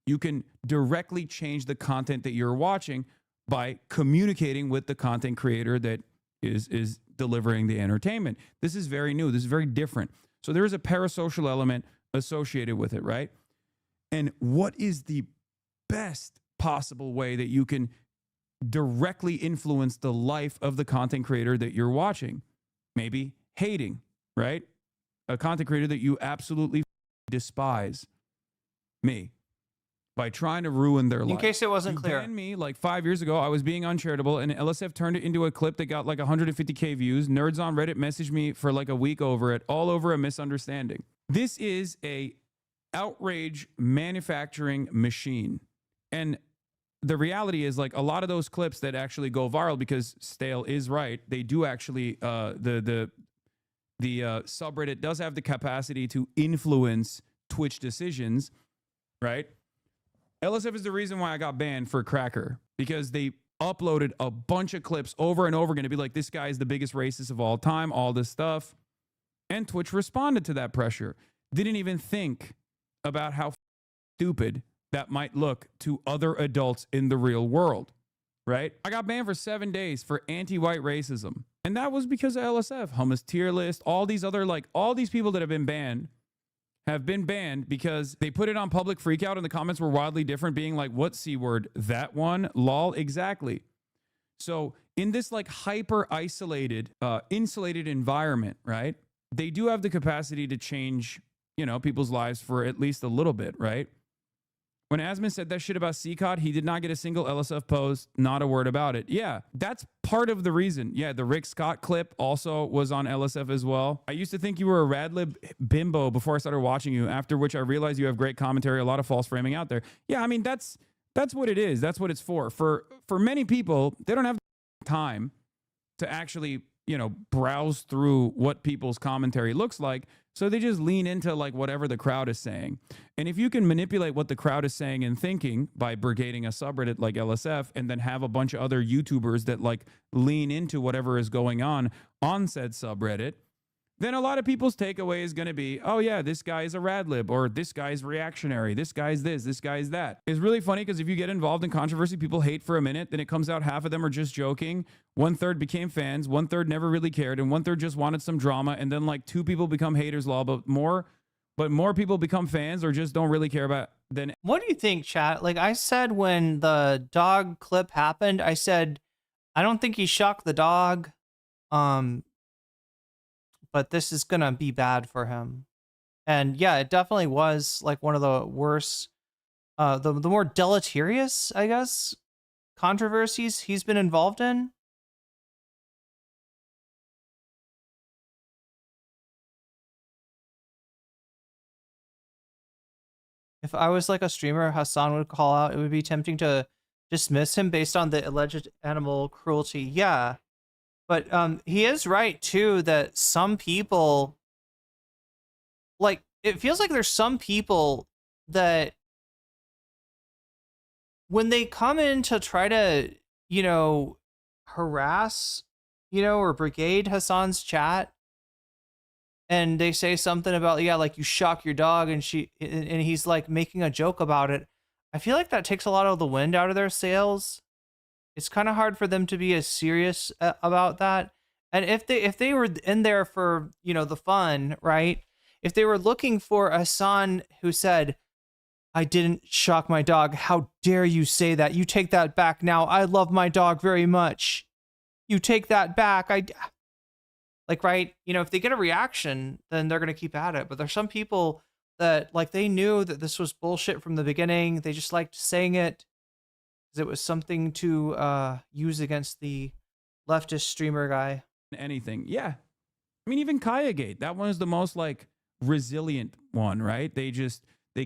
You can directly change the content that you're watching by communicating with the content creator that is delivering the entertainment. This is very new. This is very different. So there is a parasocial element associated with it, right? And what is the best possible way that you can directly influence the life of the content creator that you're watching? Maybe hating, right? A content creator that you absolutely despise. Me. By trying to ruin their life.
In case it wasn't
You
clear.
banned me like 5 years ago. I was being uncharitable, and LSF turned it into a clip that got like 150K views. Nerds on Reddit messaged me for like a week over it, all over a misunderstanding. This is a outrage manufacturing machine. And the reality is, like, a lot of those clips that actually go viral, because Stale is right, they do actually, the subreddit does have the capacity to influence Twitch decisions, right? LSF is the reason why I got banned for Cracker, because they uploaded a bunch of clips over and over again to be like, this guy is the biggest racist of all time, all this stuff. And Twitch responded to that pressure. Didn't even think about how stupid that might look to other adults in the real world, right? I got banned for 7 days for anti-white racism. And that was because of LSF, Hummus Tier List, all these other, like, all these people that have been banned because they put it on public freakout and the comments were wildly different, being like, what C word? That one? Lol, exactly. So in this like hyper isolated, insulated environment, right? They do have the capacity to change, you know, people's lives for at least a little bit, right? When Asman said that shit about CCOD, he did not get a single LSF post, not a word about it. Yeah, that's part of the reason. Yeah, the Rick Scott clip also was on LSF as well. I used to think you were a Radlib bimbo before I started watching you, after which I realized you have great commentary, a lot of false framing out there. Yeah, I mean, that's what it is. That's what it's for. For many people, they don't have time to actually, you know, browse through what people's commentary looks like. So they just lean into like whatever the crowd is saying. And if you can manipulate what the crowd is saying and thinking by brigading a subreddit like LSF, and then have a bunch of other YouTubers that like lean into whatever is going on said subreddit, then a lot of people's takeaway is going to be, oh yeah, this guy is a radlib, or this guy's reactionary, this guy's this guy's that. It's really funny because if you get involved in controversy, people hate for a minute, then it comes out half of them are just joking, 1/3 became fans, 1/3 never really cared, and 1/3 just wanted some drama, and then like 2 people become haters, but more people become fans or just don't really care about. Then
What do you think, chat? Like I said when the dog clip happened, I said, I don't think he shocked the dog. But this is gonna be bad for him. And yeah, it definitely was like one of the worst, the more deleterious, I guess, controversies he's been involved in. If I was like a streamer Hasan would call out, it would be tempting to dismiss him based on the alleged animal cruelty. Yeah. But he is right, too, that some people, like, it feels like there's some people that when they come in to try to, you know, harass, you know, or brigade Hasan's chat, and they say something about, yeah, like, you shock your dog, and he's, like, making a joke about it, I feel like that takes a lot of the wind out of their sails. It's kind of hard for them to be as serious about that. And if they were in there for, you know, the fun, right? If they were looking for a Hasan who said, I didn't shock my dog. How dare you say that? You take that back now. I love my dog very much. You take that back. Like, right? You know, if they get a reaction, then they're going to keep at it. But there's some people that, like, they knew that this was bullshit from the beginning. They just liked saying it. It was something to use against the leftist streamer guy.
anything. Yeah. I mean, even Kayagate, that one is the most like resilient one, right? They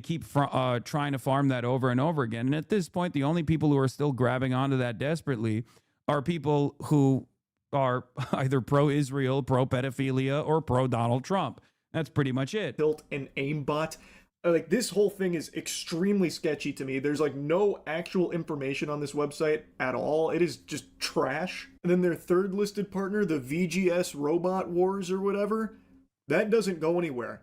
keep trying to farm that over and over again. And at this point, the only people who are still grabbing onto that desperately are people who are either pro-Israel, pro-pedophilia, or pro-Donald Trump. That's pretty much it.
Built an aimbot. Like, this whole thing is extremely sketchy to me. There's like no actual information on this website at all. It is just trash. And then their third listed partner, the VGS Robot Wars or whatever, that doesn't go anywhere.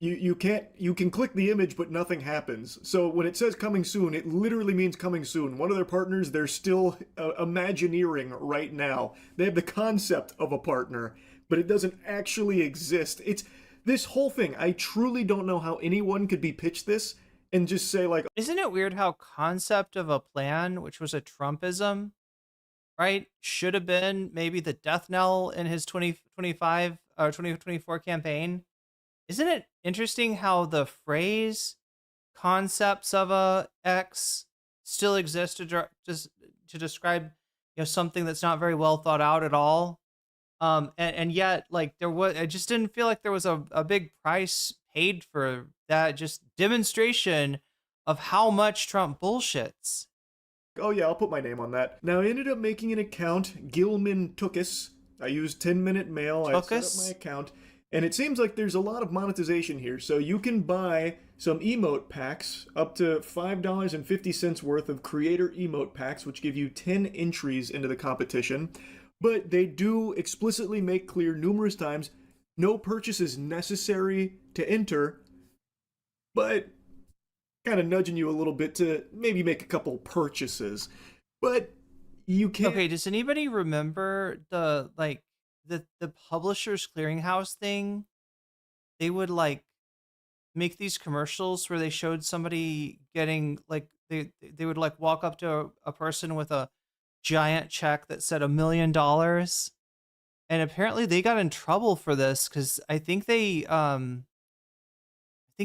you can click the image but nothing happens. So when it says coming soon, it literally means coming soon. One of their partners, they're still imagineering right now. They have the concept of a partner, but it doesn't actually exist. It's this whole thing. I truly don't know how anyone could be pitched this and just say like,
Isn't it weird how concept of a plan, which was a Trumpism, right, should have been maybe the death knell in his 2025 or 2024 campaign? Isn't it interesting how the phrase concepts of a X still exist just to describe, something that's not very well thought out at all? And yet, like, I just didn't feel like there was a big price paid for that just demonstration of how much Trump bullshits.
oh yeah, I'll put my name on that. Now, I ended up making an account, Gilman Tookus. I used 10-minute mail. I set up my account. And it seems like there's a lot of monetization here. So you can buy some emote packs, up to $5.50 worth of creator emote packs, which give you 10 entries into the competition. But they do explicitly make clear numerous times, no purchase is necessary to enter, but kind of nudging you a little bit to maybe make a couple purchases. But you can't...
Okay, does anybody remember the Publishers Clearinghouse thing? They would like make these commercials where they showed somebody getting like they would like walk up to a person with a giant check that said $1 million, and apparently they got in trouble for this because I think they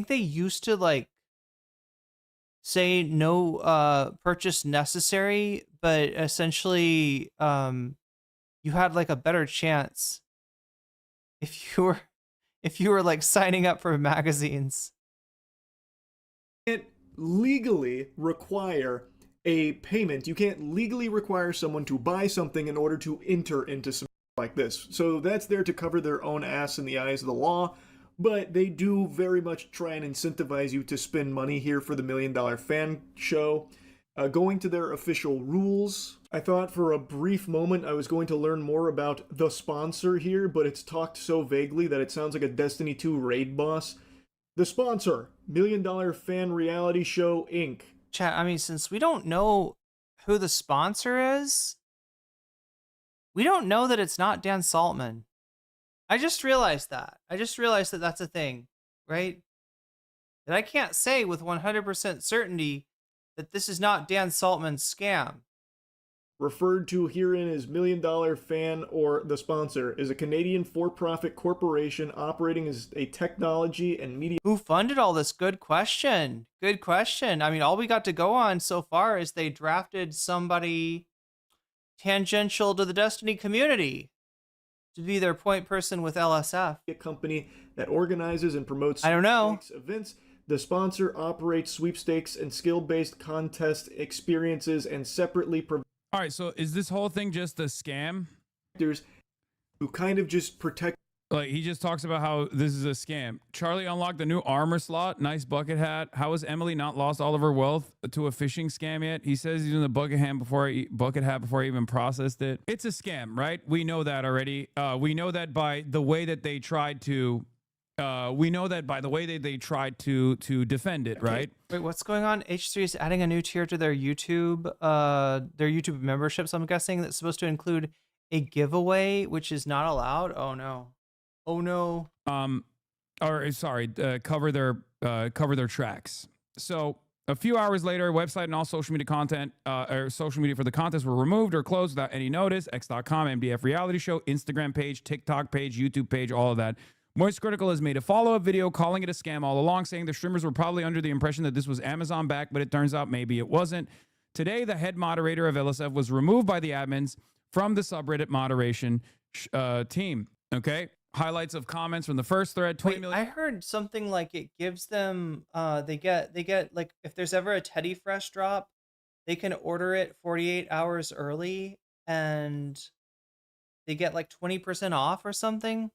used to like say no purchase necessary, but essentially you had like a better chance if you were like signing up for magazines.
Can't legally require a payment. You can't legally require someone to buy something in order to enter into something like this. So that's there to cover their own ass in the eyes of the law, but they do very much try and incentivize you to spend money here for the $1 Million Fan Show. Going to their official rules, I thought for a brief moment I was going to learn more about the sponsor here, but it's talked so vaguely that it sounds like a Destiny 2 raid boss. The sponsor, $1 Million Fan Reality Show, Inc.
Chat, I mean, since we don't know who the sponsor is, we don't know that it's not Dan Saltman. I just realized that. That's a thing, right? That I can't say with 100% certainty that this is not Dan Saltman's scam.
Referred to herein as $1 Million Fan or the sponsor is a Canadian for-profit corporation operating as a technology and media...
Who funded all this? Good question. Good question. I mean, all we got to go on so far is they drafted somebody tangential to the Destiny community to be their point person with LSF.
A company that organizes and promotes
I don't know.
events. The sponsor operates sweepstakes and skill-based contest experiences and separately provides...
All right, so is this whole thing just a scam?
Who kind of just protect...
Like, he just talks about how this is a scam. Charlie unlocked the new armor slot. Nice bucket hat. How has Emily not lost all of her wealth to a phishing scam yet? He says he's in the bucket hat before he even processed it. It's a scam, right? We know that already. We know that by the way that they tried to... they tried to defend it, right?
Wait, what's going on? H3 is adding a new tier to their YouTube memberships, I'm guessing, that's supposed to include a giveaway, which is not allowed. Oh no.
Cover their tracks. So a few hours later, website and all social media content or social media for the contest were removed or closed without any notice. X.com, MDF reality show, Instagram page, TikTok page, YouTube page, all of that. Moist Critical has made a follow-up video calling it a scam all along, saying the streamers were probably under the impression that this was Amazon backed, but it turns out maybe it wasn't. Today, the head moderator of LSF was removed by the admins from the subreddit moderation team. Okay? Highlights of comments from the first thread. 20 million.
I heard something like it gives them they get like if there's ever a Teddy Fresh drop, they can order it 48 hours early and they get like 20% off or something.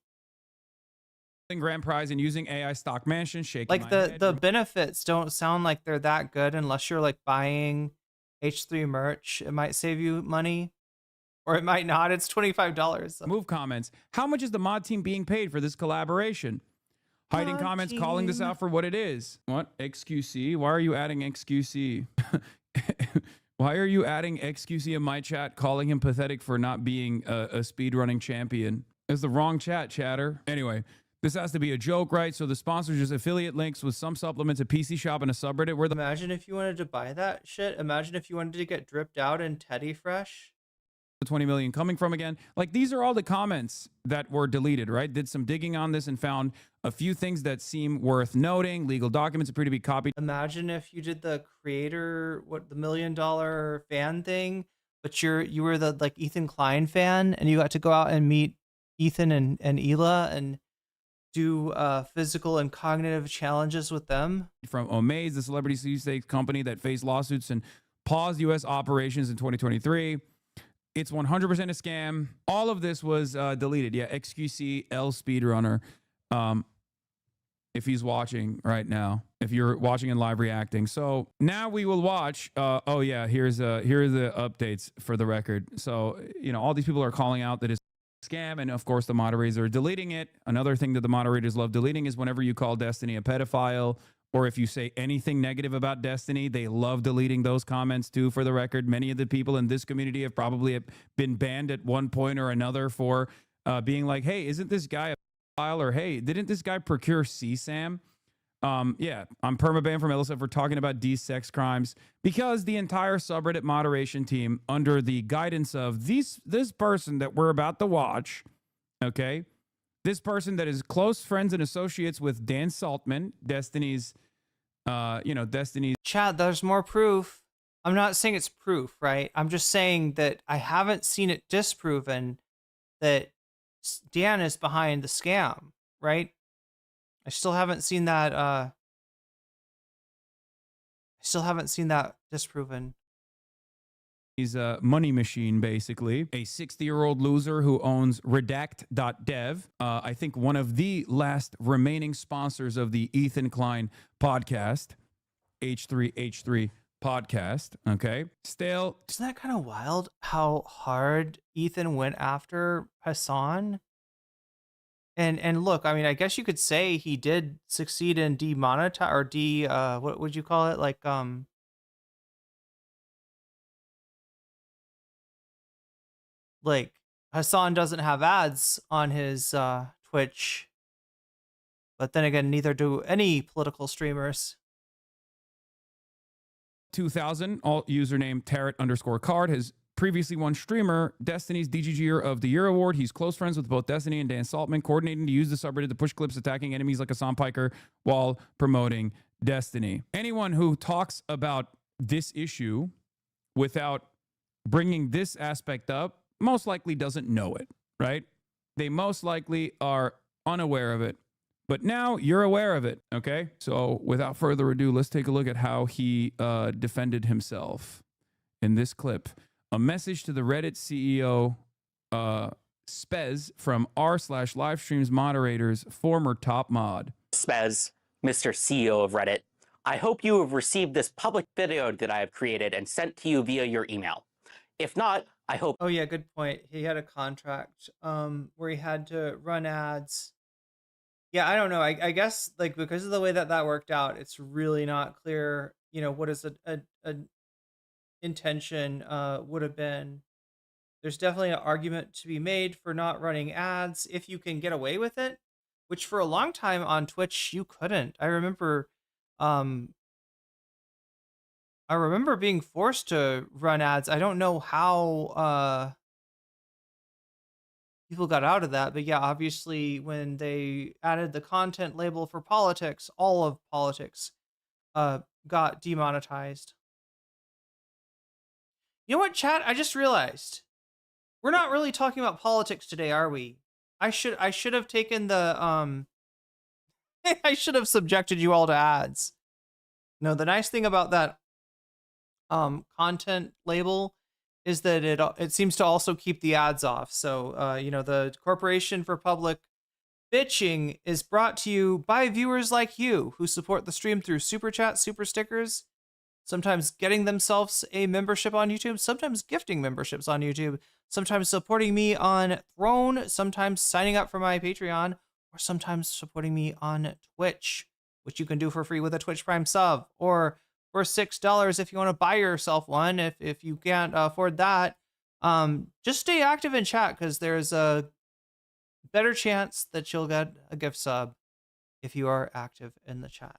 Grand prize and using AI stock mansion. Shaking
like the benefits don't sound like they're that good unless you're like buying H3 merch. It might save you money. Or it might not. It's $25.
Move comments. How much is the mod team being paid for this collaboration? Hiding comments, calling this out for what it is. What? XQC? Why are you adding XQC? Why are you adding XQC in my chat, calling him pathetic for not being a speedrunning champion? It's the wrong chat, chatter. Anyway, this has to be a joke, right? So the sponsors just affiliate links with some supplements, a PC shop, and a subreddit where the
Imagine if you wanted to buy that shit. Imagine if you wanted to get dripped out in Teddy Fresh.
20 million coming from again. Like, these are all the comments that were deleted, right? Did some digging on this and found a few things that seem worth noting. Legal documents appear to be copied.
Imagine if you did the creator, the $1 million fan thing, but you were the like Ethan Klein fan, and you got to go out and meet Ethan and Hila and do physical and cognitive challenges with them.
From Omaze, the celebrity sweepstakes company that faced lawsuits and paused U.S. operations in 2023. It's 100% a scam. All of this was deleted. Yeah, XQC L Speedrunner. If he's watching right now, if you're watching and live reacting. So now we will watch. Oh yeah, here are the updates for the record. So, you know, all these people are calling out that it's a scam, and of course the moderators are deleting it. Another thing that the moderators love deleting is whenever you call Destiny a pedophile, or if you say anything negative about Destiny, they love deleting those comments too, for the record. Many of the people in this community have probably been banned at one point or another for being like, hey, isn't this guy a pedophile? Or hey, didn't this guy procure CSAM? Yeah, I'm permabanned from Illicit for talking about these sex crimes, because the entire subreddit moderation team, under the guidance of this person that we're about to watch, okay, this person that is close friends and associates with Dan Saltman, Destiny's, Destiny's.
Chad, there's more proof. I'm not saying it's proof, right? I'm just saying that I haven't seen it disproven that Dan is behind the scam, right? I still haven't seen that. Disproven.
He's a money machine, basically. A 60-year-old loser who owns redact.dev. I think one of the last remaining sponsors of the Ethan Klein podcast, H3H3 podcast, okay? Still.
Isn't that kind of wild how hard Ethan went after Hasan? And look, I mean, I guess you could say he did succeed in demonetize, or what would you call it? Like Hasan doesn't have ads on his Twitch, but then again, neither do any political streamers.
2000, alt username Tarot_card, has previously won streamer Destiny's DGGer of the Year award. He's close friends with both Destiny and Dan Saltman, coordinating to use the subreddit to push clips attacking enemies like Hasan Piker while promoting Destiny. Anyone who talks about this issue without bringing this aspect up most likely doesn't know it, right? They most likely are unaware of it. But now you're aware of it, okay? So without further ado, let's take a look at how he defended himself in this clip. A message to the Reddit CEO, Spez, from r/livestreams moderators, former top mod.
Spez, Mr. CEO of Reddit, I hope you have received this public video that I have created and sent to you via your email. If not, I hope...
Oh yeah, good point. He had a contract where he had to run ads. Yeah, I don't know. I guess like because of the way that worked out, it's really not clear, you know, what is a intention would have been. There's definitely an argument to be made for not running ads if you can get away with it, which for a long time on Twitch you couldn't. I remember being forced to run ads. I don't know how people got out of that, but yeah, obviously when they added the content label for politics, all of politics got demonetized. You know what, chat? I just realized we're not really talking about politics today, are we? I should have taken the I should have subjected you all to ads. No, the nice thing about that content label is that it seems to also keep the ads off. So you know, the Corporation for Public Bitching is brought to you by viewers like you who support the stream through super chat, super stickers, sometimes getting themselves a membership on YouTube, sometimes gifting memberships on YouTube, sometimes supporting me on Throne, sometimes signing up for my Patreon, or sometimes supporting me on Twitch, which you can do for free with a Twitch Prime sub, or for $6 if you want to buy yourself one. If you can't afford that, just stay active in chat, because there's a better chance that you'll get a gift sub if you are active in the chat.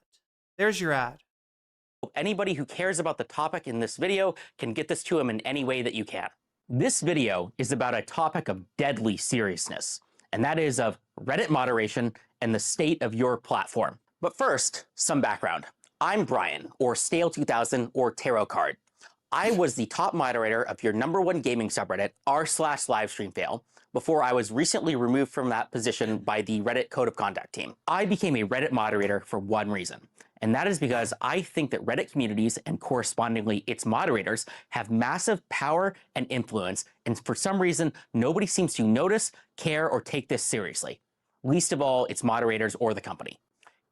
There's your ad.
Anybody who cares about the topic in this video can get this to them in any way that you can. This video is about a topic of deadly seriousness, and that is of Reddit moderation and the state of your platform. But first, some background. I'm Brian, or Stale2000, or Tarot Card. I was the top moderator of your #1 gaming subreddit, r/LiveStreamFail, before I was recently removed from that position by the Reddit Code of Conduct team. I became a Reddit moderator for one reason, and that is because I think that Reddit communities, and correspondingly its moderators, have massive power and influence, and for some reason, nobody seems to notice, care, or take this seriously. Least of all, its moderators or the company.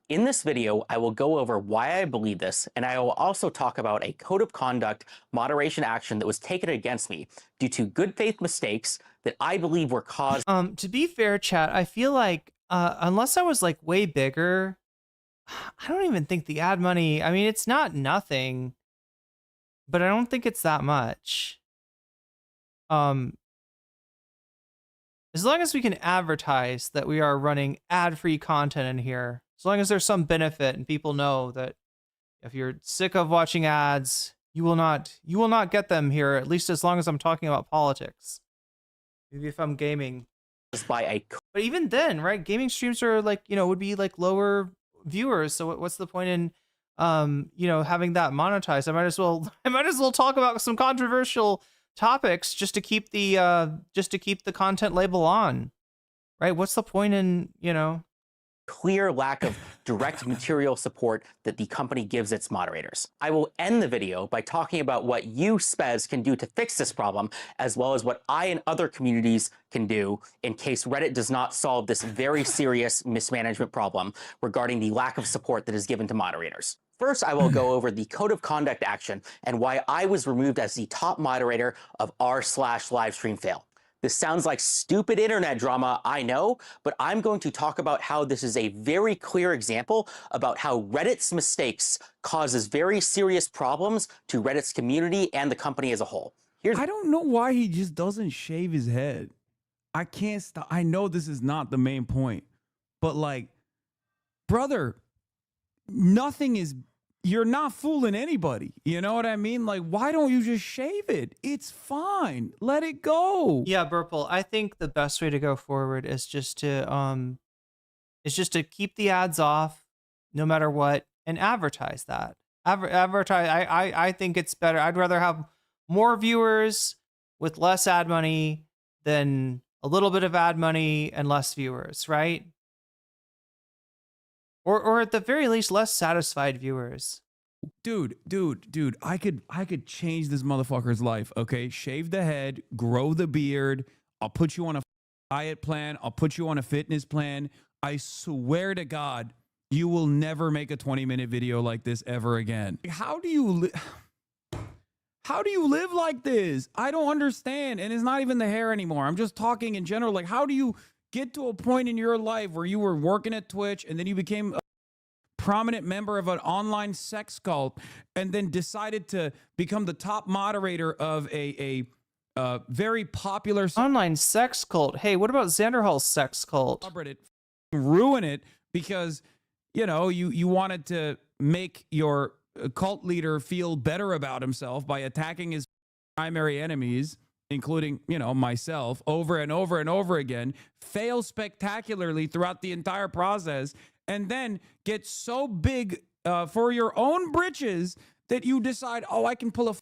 In this video, I will go over why I believe this, and I will also talk about a code of conduct moderation action that was taken against me due to good faith mistakes that I believe were caused.
To be fair, chat, I feel like unless I was like way bigger, I don't even think the ad money, I mean, it's not nothing, but I don't think it's that much. As long as we can advertise that we are running ad-free content in here, as long as there's some benefit and people know that if you're sick of watching ads, you will not get them here, at least as long as I'm talking about politics. Maybe if I'm gaming.
By
but even then, right? Gaming streams are like, would be like lower viewers. So what's the point in having that monetized? I might as well talk about some controversial topics just to keep the content label on. Right? What's the point in,
clear lack of direct material support that the company gives its moderators. I will end the video by talking about what you, Spez, can do to fix this problem, as well as what I and other communities can do in case Reddit does not solve this very serious mismanagement problem regarding the lack of support that is given to moderators. First, I will go over the code of conduct action and why I was removed as the top moderator of r/LiveStreamFail. This sounds like stupid internet drama, I know, but I'm going to talk about how this is a very clear example about how Reddit's mistakes causes very serious problems to Reddit's community and the company as a whole.
I don't know why he just doesn't shave his head. I can't stop. I know this is not the main point, but like, brother, you're not fooling anybody. You know what I mean? Like, why don't you just shave it? It's fine. Let it go.
Yeah, Burple, I think the best way to go forward is just to keep the ads off no matter what and advertise that. Advertise. I think it's better. I'd rather have more viewers with less ad money than a little bit of ad money and less viewers, right? Or at the very least, less satisfied viewers.
Dude, I could change this motherfucker's life, okay? Shave the head, grow the beard. I'll put you on a diet plan. I'll put you on a fitness plan. I swear to God, you will never make a 20-minute video like this ever again. How do you live like this? I don't understand. And it's not even the hair anymore. I'm just talking in general. Like, how do you get to a point in your life where you were working at Twitch and then you became a prominent member of an online sex cult and then decided to become the top moderator of a very popular
online sex cult? Hey, what about Xanderhall's sex cult?
Subreddit, ruin it because, you wanted to make your cult leader feel better about himself by attacking his primary enemies, including, myself, over and over and over again, fail spectacularly throughout the entire process, and then get so big for your own britches that you decide, oh, I can pull a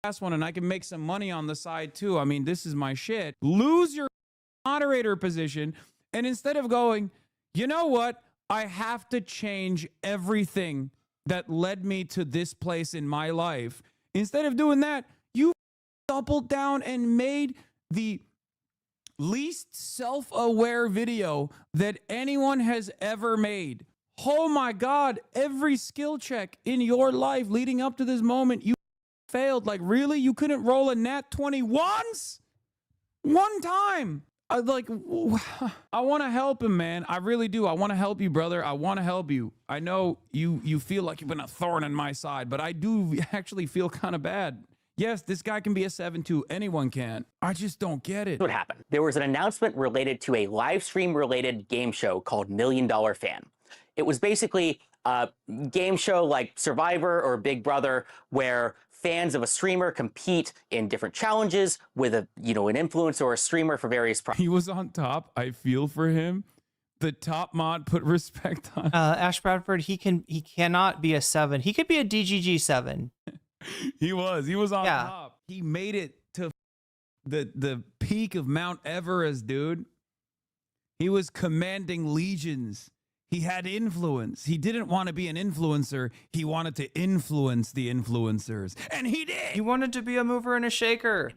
ass one and I can make some money on the side too. I mean, this is my shit. Lose your moderator position, and instead of going, you know what? I have to change everything that led me to this place in my life. Instead of doing that, you doubled down and made the least self-aware video that anyone has ever made. Oh my God, every skill check in your life leading up to this moment, you failed. Like, really? You couldn't roll a nat 20 once? One time. I want to help him, man. I really do. I want to help you, brother. I want to help you. I know you feel like you've been a thorn in my side, but I do actually feel kind of bad. Yes, this guy can be a 7-2. Anyone can. I just don't get it.
What happened? There was an announcement related to a live stream related game show called $1 Million Fan. It was basically a game show like Survivor or Big Brother where fans of a streamer compete in different challenges with an influencer or a streamer for various prizes.
He was on top. I feel for him. The top mod put respect on.
Ash Bradford, he cannot be a 7. He could be a DGG 7.
He was on top. He made it to the peak of Mount Everest, dude. He was commanding legions. He had influence. He didn't want to be an influencer. He wanted to influence the influencers. And he did.
He wanted to be a mover and a shaker.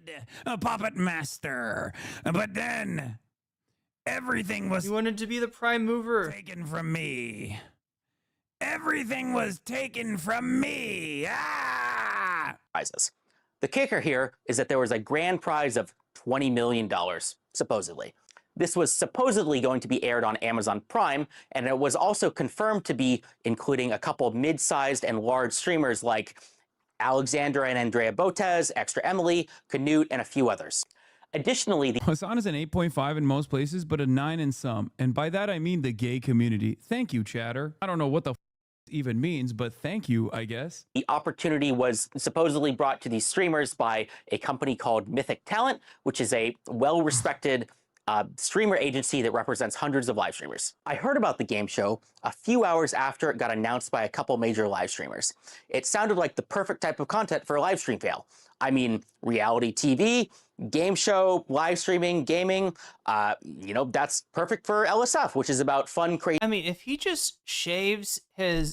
A puppet master. But then everything was
He wanted to be the prime mover.
taken from me. Everything was taken from me.
Prizes. The kicker here is that there was a grand prize of $20 million, supposedly. This was supposedly going to be aired on Amazon Prime, and it was also confirmed to be including a couple of mid-sized and large streamers like Alexandra and Andrea Botez, Extra Emily, Canute, and a few others. Additionally, the
Hasan is an 8.5 in most places, but a 9 in some. And by that, I mean the gay community. Thank you, chatter. I don't know what the even means, but thank you, I guess.
the opportunity was supposedly brought to these streamers by a company called Mythic Talent, which is a well-respected streamer agency that represents hundreds of live streamers. I heard about the game show a few hours after it got announced by a couple major live streamers. It sounded like the perfect type of content for a live stream fail. I mean, reality TV, game show, live streaming, gaming, that's perfect for LSF, which is about fun, crazy.
I mean, if he just shaved, I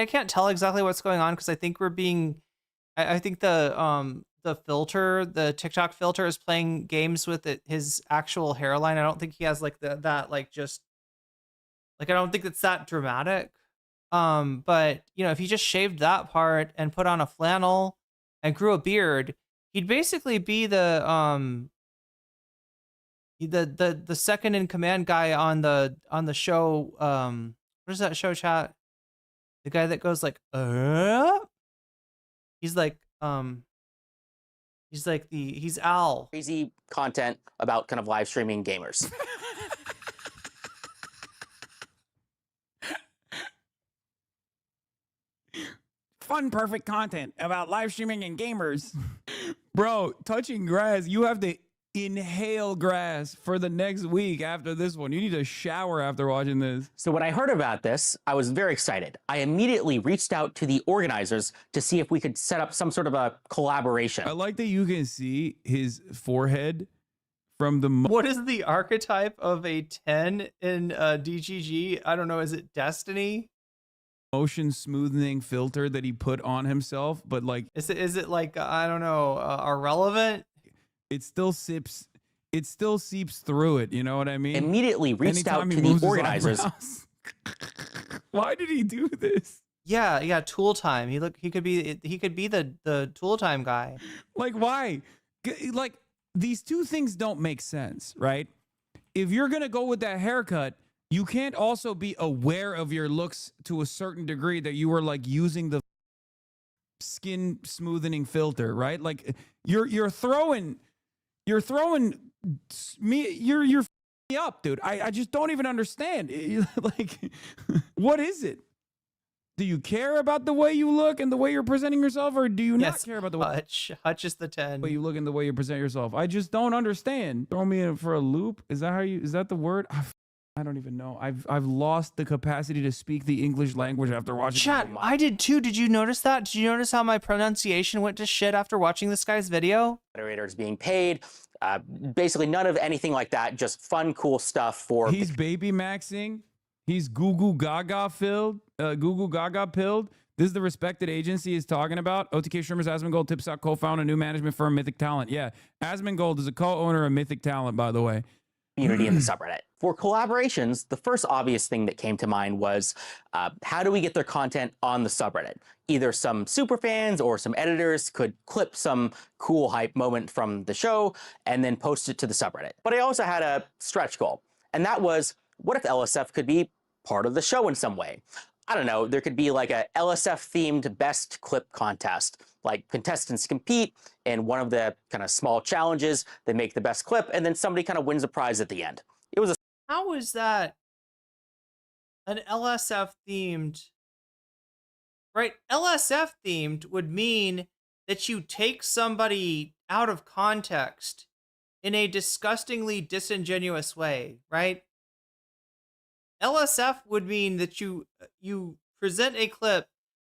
can't tell exactly what's going on because I think I think the filter, the TikTok filter is playing games with his actual hairline. I don't think he has I don't think it's that dramatic. But if he just shaved that part and put on a flannel and grew a beard, he'd basically be the second in command guy on the show. What is that show, chat? The guy that goes like, he's Al.
Crazy content about kind of live streaming gamers.
Fun, perfect content about live streaming and gamers. Bro, touching grass, you have to inhale grass for the next week after this one. You need to shower after watching this.
So when I heard about this, I was very excited. I immediately reached out to the organizers to see if we could set up some sort of a collaboration.
I like that you can see his forehead from the...
What is the archetype of a 10 in DGG? I don't know. Is it Destiny?
Motion smoothing filter that he put on himself, but like...
Is it like, I don't know, irrelevant?
It still seeps through it, you know what I mean?
Immediately reached
Anytime
out
he
to the
moves his
organizers.
eyebrows. Why did he do this?
Yeah, Tool Time. He could be the Tool Time guy.
Like, why? Like, these two things don't make sense, right? If you're gonna go with that haircut, you can't also be aware of your looks to a certain degree that you were like using the skin smoothing filter, right? Like you're throwing me, you're me up, dude. I just don't even understand. Like, what is it? Do you care about the way you look and the way you're presenting yourself, or do you not care about the way
Hutch is the 10.
you look and the way you present yourself? I just don't understand. Throw me in for a loop. Is that the word? I don't even know. I've lost the capacity to speak the English language after watching.
Chat, I did too. Did you notice that? Did you notice how my pronunciation went to shit after watching this guy's video?
Moderators being paid. Basically none of anything like that. Just fun, cool stuff for...
He's baby maxing. He's Goo Gaga pilled. This is the respected agency he's talking about. OTK Streamers Asmongold tips out co-founder new management firm Mythic Talent. Yeah, Asmongold is a co-owner of Mythic Talent, by the way.
community in the subreddit. For collaborations, the first obvious thing that came to mind was how do we get their content on the subreddit? Either some superfans or some editors could clip some cool hype moment from the show and then post it to the subreddit. But I also had a stretch goal, and that was, what if LSF could be part of the show in some way? I don't know, there could be like a LSF-themed best clip contest. Like contestants compete in one of the kind of small challenges, they make the best clip, and then somebody kind of wins a prize at the end. It was a
How is that an LSF themed? Right? LSF themed would mean that you take somebody out of context in a disgustingly disingenuous way, right? LSF would mean that you present a clip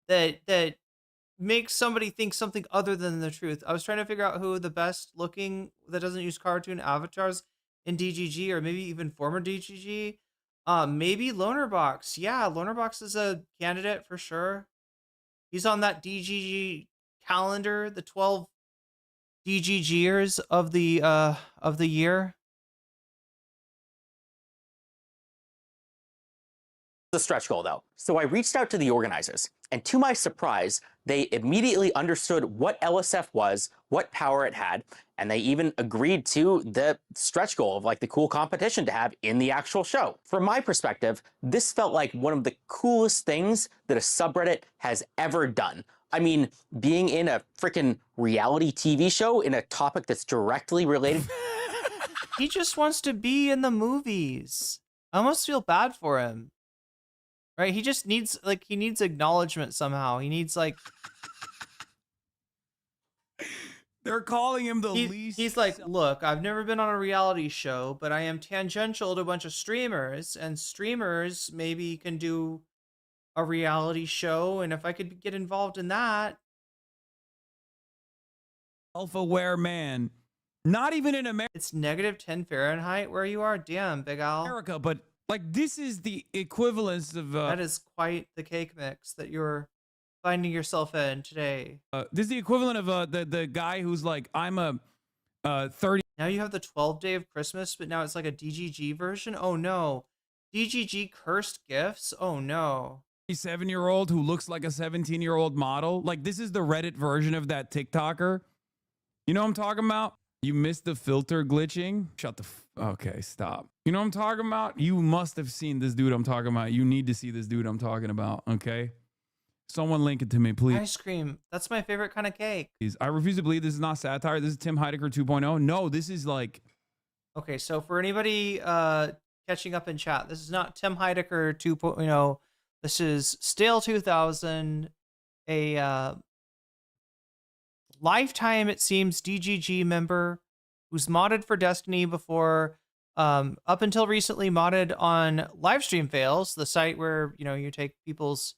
that makes somebody think something other than the truth. I was trying to figure out who the best looking that doesn't use cartoon avatars in DGG, or maybe even former DGG. Maybe Lonerbox. Yeah, Lonerbox is a candidate for sure. He's on that DGG calendar, the 12 DGGers of the year.
a stretch goal though. So I reached out to the organizers, and to my surprise, they immediately understood what LSF was, what power it had, and they even agreed to the stretch goal of like the cool competition to have in the actual show. From my perspective, this felt like one of the coolest things that a subreddit has ever done. I mean, being in a freaking reality TV show in a topic that's directly related.
He just wants to be in the movies. I almost feel bad for him. Right? He just needs, like, he needs acknowledgement somehow. He needs, like...
They're calling him the least...
He's like, look, I've never been on a reality show, but I am tangential to a bunch of streamers, and streamers maybe can do a reality show, and if I could get involved in that...
Self-aware man. Not even in America.
It's negative 10 Fahrenheit where you are? Damn, Big Al.
America, but like this is the equivalence of...
that is quite the cake mix that you're finding yourself in today.
This is the equivalent of the guy who's like, I'm a 30...
Now you have the 12th day of Christmas, but now it's like a DGG version? Oh no. DGG cursed gifts? Oh no.
7-year-old who looks like a 17-year-old model. Like this is the Reddit version of that TikToker. You know what I'm talking about? You missed the filter glitching? Shut the okay, stop. You know what I'm talking about? You must have seen this dude I'm talking about. You need to see this dude I'm talking about, okay? Someone link it to me, please.
Ice cream. That's my favorite kind of cake.
I refuse to believe this is not satire. This is Tim Heidecker 2.0. No, this is like...
Okay, so for anybody catching up in chat, this is not Tim Heidecker 2.0. This is Stale 2000, a... lifetime, it seems, DGG member who's modded for Destiny before, up until recently modded on LiveStreamFails, the site where, you know, you take people's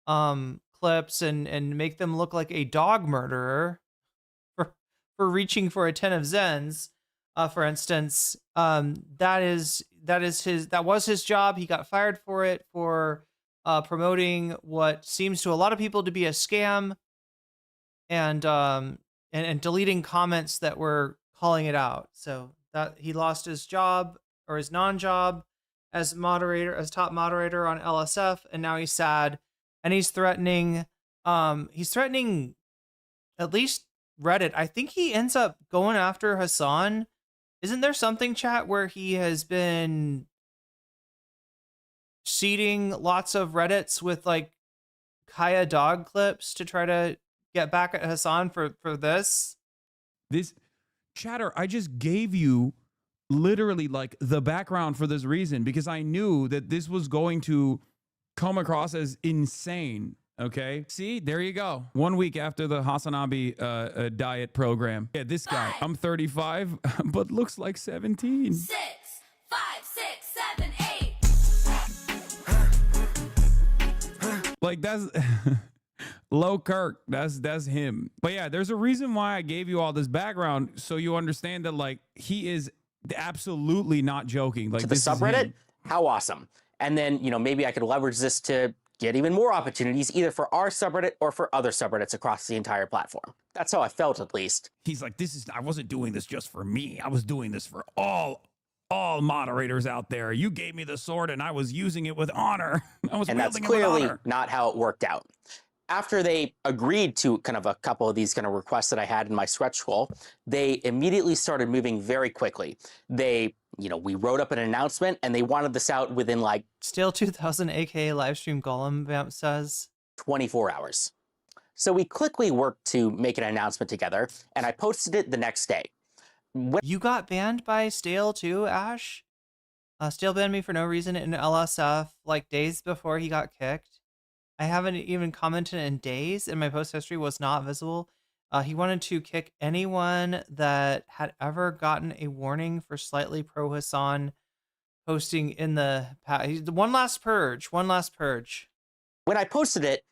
clips and make them look like a dog murderer for reaching for a 10 of Zens, for instance. That was his job. He got fired for it, for promoting what seems to a lot of people to be a scam, and deleting comments that were calling it out. So that he lost his job, or his non-job, as moderator, as top moderator on LSF, and now he's sad, and he's threatening at least Reddit. I think he ends up going after Hasan. Isn't there something, chat, where he has been seeding lots of Reddits with like Kaya dog clips to try to get back at Hasan for this?
This chatter, I just gave you literally like the background for this reason, because I knew that this was going to come across as insane. Okay, see, there you go. 1 week after the Hasanabi diet program. Yeah, this guy, I'm 35, but looks like 17.
6, 5, 6, 7, 8.
Like that's Low Kirk, that's him. But yeah, there's a reason why I gave you all this background, so you understand that like he is absolutely not joking. Like
to the subreddit, how awesome. And then, you know, maybe I could leverage this to get even more opportunities, either for our subreddit or for other subreddits across the entire platform. That's how I felt, at least.
He's like, I wasn't doing this just for me. I was doing this for all all moderators out there. You gave me the sword and I was using it with honor. I was
And that's
wielding it with
clearly
honor.
not how it worked out. After they agreed to kind of a couple of these kind of requests that I had in my stretch goal, they immediately started moving very quickly. They, we wrote up an announcement and they wanted this out within like
Stale 2000, aka Livestream Golem, Vamp says.
24 hours. So we quickly worked to make an announcement together, and I posted it the next day.
You got banned by Stale too, Ash? Stale banned me for no reason in LSF, like days before he got kicked. I haven't even commented in days, and my post history was not visible. He wanted to kick anyone that had ever gotten a warning for slightly pro Hasan posting in the one last purge. When
I posted it,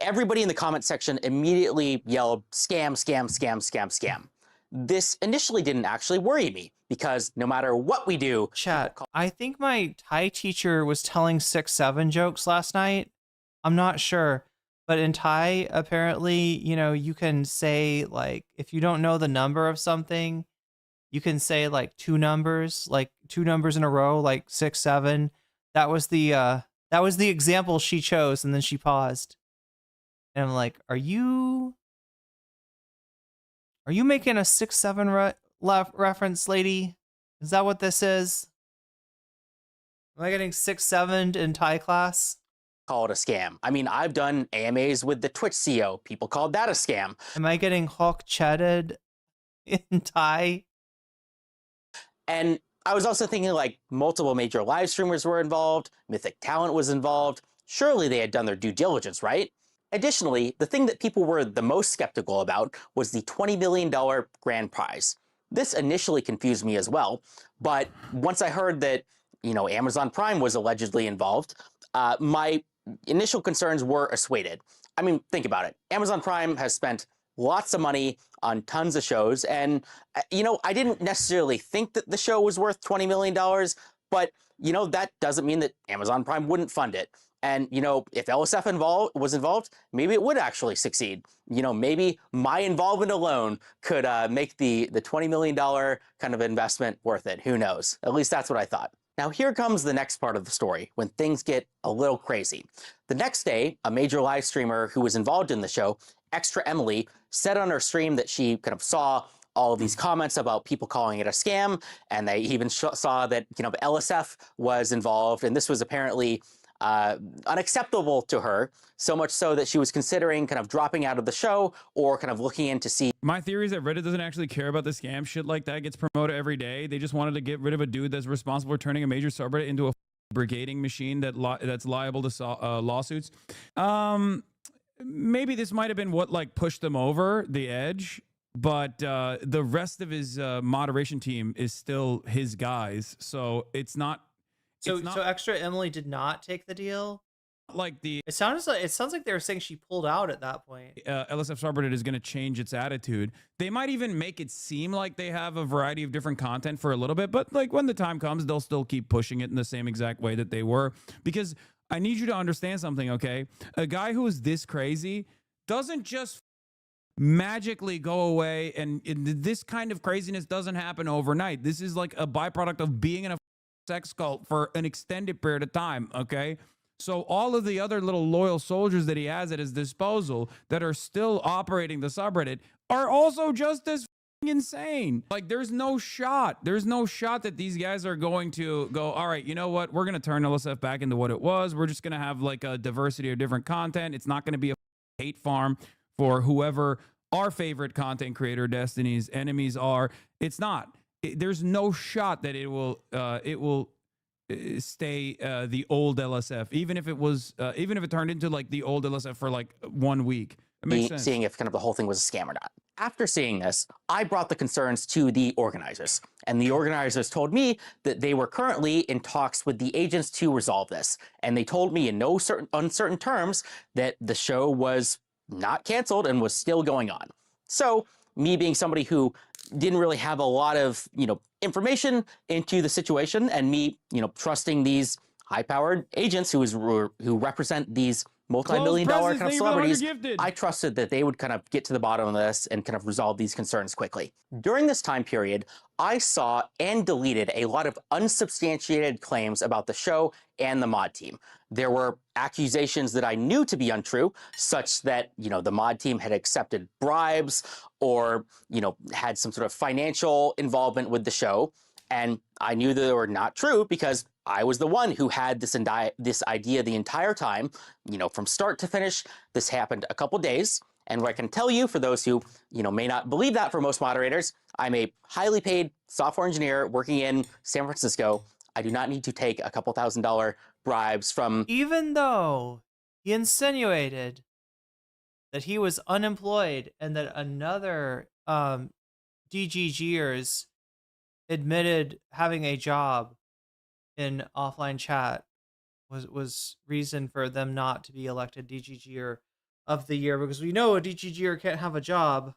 everybody in the comment section immediately yelled, scam, scam, scam, scam, scam. This initially didn't actually worry me because no matter what we do...
Chat, I think my Thai teacher was telling 6-7 jokes last night. I'm not sure. But in Thai, apparently, you can say, like, if you don't know the number of something, you can say, like, two numbers in a row, like 6, 7. That was the example she chose, and then she paused. And I'm like, are you making a 6-7 reference, lady? Is that what this is? Am I getting 6-7'd in Thai class?
Call it a scam. I mean, I've done AMAs with the Twitch CEO. People called that a scam.
Am I getting hawk chatted in Thai?
And I was also thinking like multiple major live streamers were involved. Mythic Talent was involved. Surely they had done their due diligence, right? Additionally, the thing that people were the most skeptical about was the $20 million grand prize. This initially confused me as well, but once I heard that, Amazon Prime was allegedly involved, my initial concerns were assuaded. I mean, think about it. Amazon Prime has spent lots of money on tons of shows, and, I didn't necessarily think that the show was worth $20 million, but, that doesn't mean that Amazon Prime wouldn't fund it. And, if LSF was involved, maybe it would actually succeed. Maybe my involvement alone could make the $20 million kind of investment worth it. Who knows? At least that's what I thought. Now, here comes the next part of the story, when things get a little crazy. The next day, a major live streamer who was involved in the show, Extra Emily, said on her stream that she kind of saw all of these comments about people calling it a scam, and they even saw that, LSF was involved, and this was apparently unacceptable to her, so much so that she was considering kind of dropping out of the show or kind of looking in to see.
My theory is that Reddit doesn't actually care about the scam. Shit like that gets promoted every day. They just wanted to get rid of a dude that's responsible for turning a major subreddit into a brigading machine that's liable to lawsuits. Maybe this might have been what like pushed them over the edge, but the rest of his moderation team is still his guys, so it's not.
So Extra Emily did not take the deal?
Like
it sounds like they were saying she pulled out at that point.
LSF subreddit is going to change its attitude. They might even make it seem like they have a variety of different content for a little bit, but like when the time comes, they'll still keep pushing it in the same exact way that they were. Because I need you to understand something, okay? A guy who is this crazy doesn't just magically go away, and this kind of craziness doesn't happen overnight. This is like a byproduct of being in a sex cult for an extended period of time, okay? So all of the other little loyal soldiers that he has at his disposal that are still operating the subreddit are also just as insane. Like, there's no shot that these guys are going to go, all right, you know what? We're going to turn LSF back into what it was. We're just going to have like a diversity of different content. It's not going to be a hate farm for whoever our favorite content creator Destiny's enemies are. It's not. There's no shot that it will stay the old LSF, even if it turned into like the old LSF for like 1 week. It makes sense.
Seeing if kind of the whole thing was a scam or not. After seeing this, I brought the concerns to the organizers, and the organizers told me that they were currently in talks with the agents to resolve this, and they told me in no uncertain terms that the show was not canceled and was still going on. So me being somebody who didn't really have a lot of, information into the situation, and me, trusting these high-powered agents who represent these multi-million-dollar kind of
Thank you for the 100
celebrities,
gifted.
I trusted that they would kind of get to the bottom of this and kind of resolve these concerns quickly. During this time period, I saw and deleted a lot of unsubstantiated claims about the show and the mod team. There were accusations that I knew to be untrue, such that, the mod team had accepted bribes or, had some sort of financial involvement with the show. And I knew that they were not true because I was the one who had this idea the entire time, from start to finish. This happened a couple days. And what I can tell you, for those who, may not believe that for most moderators, I'm a highly paid software engineer working in San Francisco. I do not need to take a couple $1,000 bribes from...
Even though he insinuated that he was unemployed and that another DGGers admitted having a job in offline chat was reason for them not to be elected DGGer of the year, because we know a DGGer can't have a job.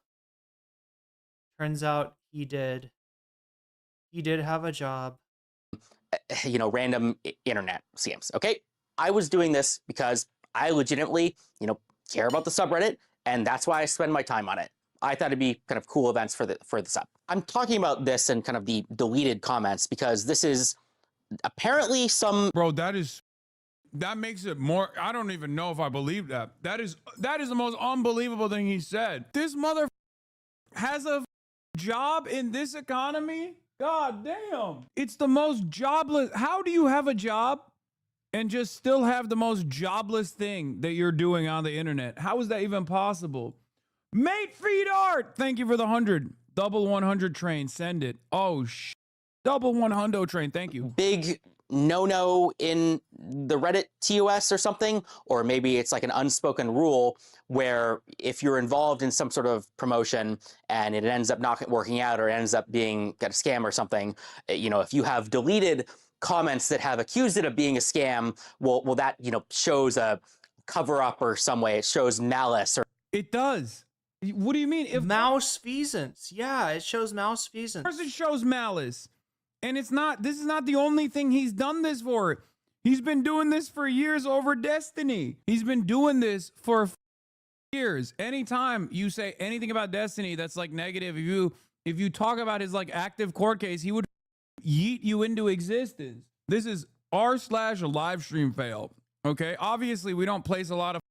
Turns out he did. He did have a job.
Random internet scams, okay? I was doing this because I legitimately, care about the subreddit, and that's why I spend my time on it. I thought it'd be kind of cool events for the sub. I'm talking about this and kind of the deleted comments because this is apparently some...
Bro, that makes it more... I don't even know if I believe that. That is the most unbelievable thing he said. This mother has a job in this economy? God damn. It's the most jobless... How do you have a job and just still have the most jobless thing that you're doing on the internet? How is that even possible? Mate Feed Art, thank you for the 100. Double 100 train, send it. Oh, double 100 train, thank you.
Big no-no in the Reddit TOS or something, or maybe it's like an unspoken rule where if you're involved in some sort of promotion and it ends up not working out or ends up being a scam or something, if you have deleted comments that have accused it of being a scam, well that, shows a cover-up or some way. It shows malice. Or
it does. What do you mean? If
malfeasance. Yeah, it shows malfeasance.
Of course it shows malice. And this is not the only thing he's done this for. He's been doing this for years over Destiny. He's been doing this for years. Anytime you say anything about Destiny that's like negative, if you talk about his like active court case, he would yeet you into existence. This is r/LiveStreamFail. Okay? Obviously, we don't place a lot of,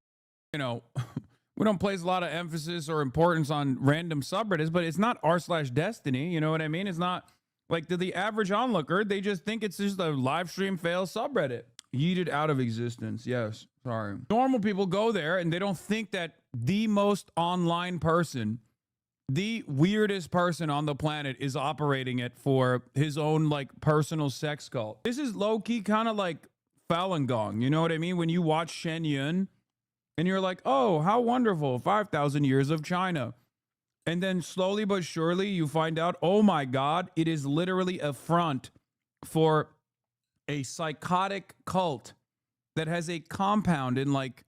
we don't place a lot of emphasis or importance on random subreddits, but it's not r/Destiny. You know what I mean? It's not like to the average onlooker. They just think it's just a LiveStreamFail subreddit. Yeeted out of existence. Yes. Sorry. Normal people go there and they don't think that the most online person, the weirdest person on the planet is operating it for his own like personal sex cult. This is low key kind of like Falun Gong. You know what I mean? When you watch Shen Yun and you're like, oh, how wonderful. 5,000 years of China. And then slowly but surely you find out, oh my God, it is literally a front for a psychotic cult that has a compound in like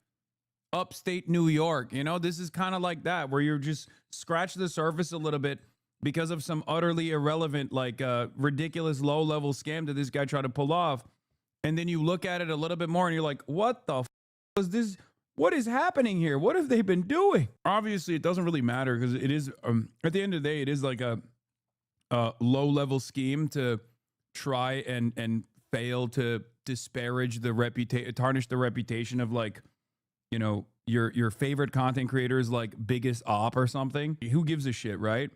upstate New York. This is kind of like that, where you're just scratch the surface a little bit because of some utterly irrelevant, like ridiculous low level scam that this guy tried to pull off. And then you look at it a little bit more and you're like, what the was this? What is happening here? What have they been doing? Obviously, it doesn't really matter because it is, at the end of the day, it is like a low-level scheme to try and fail to disparage the reputation, tarnish the reputation of like, your favorite content creator's like biggest op or something. Who gives a shit, right?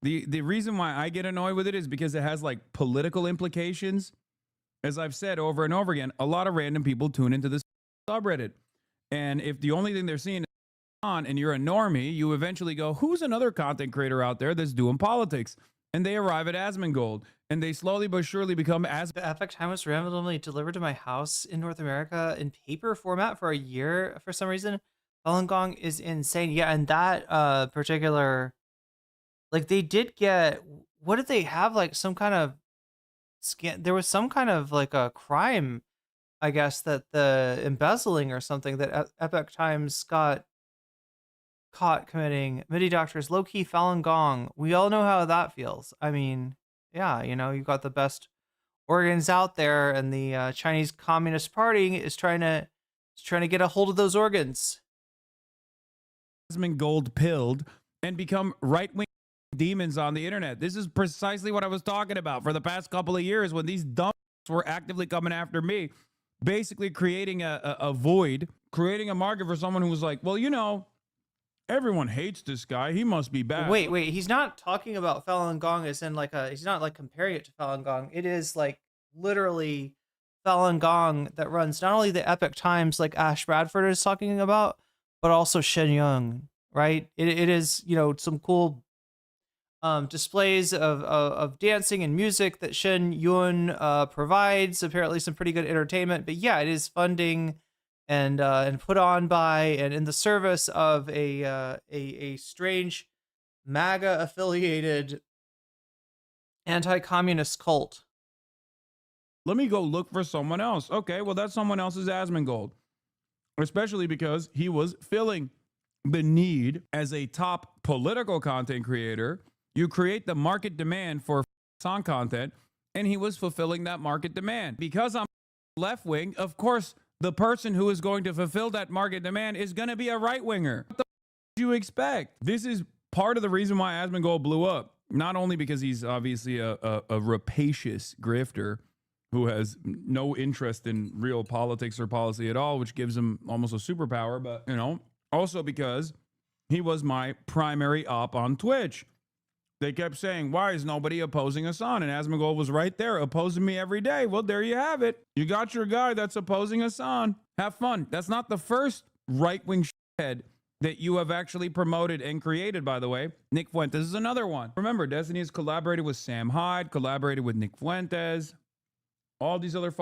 The reason why I get annoyed with it is because it has like political implications. As I've said over and over again, a lot of random people tune into this subreddit. And if the only thing they're seeing is on and you're a normie, you eventually go, who's another content creator out there that's doing politics? And they arrive at Asmongold. And they slowly but surely become
The Epic Time was randomly delivered to my house in North America in paper format for a year for some reason. Falun Gong is insane. Yeah, and that particular... Like, they did get... What did they have? Like, some kind of... There was some kind of, like, a crime... I guess that the embezzling or something that Epic Times got caught committing. MIDI doctors, low-key Falun Gong. We all know how that feels. I mean, yeah, you've got the best organs out there, and the Chinese Communist Party is trying to He's trying to get a hold of those organs.
Gold pilled and become right-wing demons on the internet. This is precisely what I was talking about for the past couple of years when these dumb were actively coming after me, basically creating a void, creating a market for someone who was like, well, you know, everyone hates this guy. He must be bad.
Wait. He's not talking about Falun Gong as in like he's not like comparing it to Falun Gong. It is like literally Falun Gong that runs not only the Epic Times like Ash Bradford is talking about, but also Shen Yun, right? It is, you know, some cool displays of dancing and music that Shen Yun provides. Apparently some pretty good entertainment. But yeah, it is funding and put on by and in the service of a strange MAGA affiliated anti-communist cult.
Let me go look for someone else. Okay, well, that's someone else's Asmongold. Especially because he was filling the need as a top political content creator. You create the market demand for song content, and he was fulfilling that market demand. Because I'm left wing, of course, the person who is going to fulfill that market demand is going to be a right winger. What the do you expect? This is part of the reason why Asmongold blew up. Not only because he's obviously a rapacious grifter who has no interest in real politics or policy at all, which gives him almost a superpower, but, you know, also because he was my primary op on Twitch. They kept saying, why is nobody opposing Hasan? And Asmongold was right there opposing me every day. Well, there you have it. You got your guy that's opposing Hasan. Have fun. That's not the first right-wing shithead that you have actually promoted and created, by the way. Nick Fuentes is another one. Remember, Destiny has collaborated with Sam Hyde, collaborated with Nick Fuentes, all these other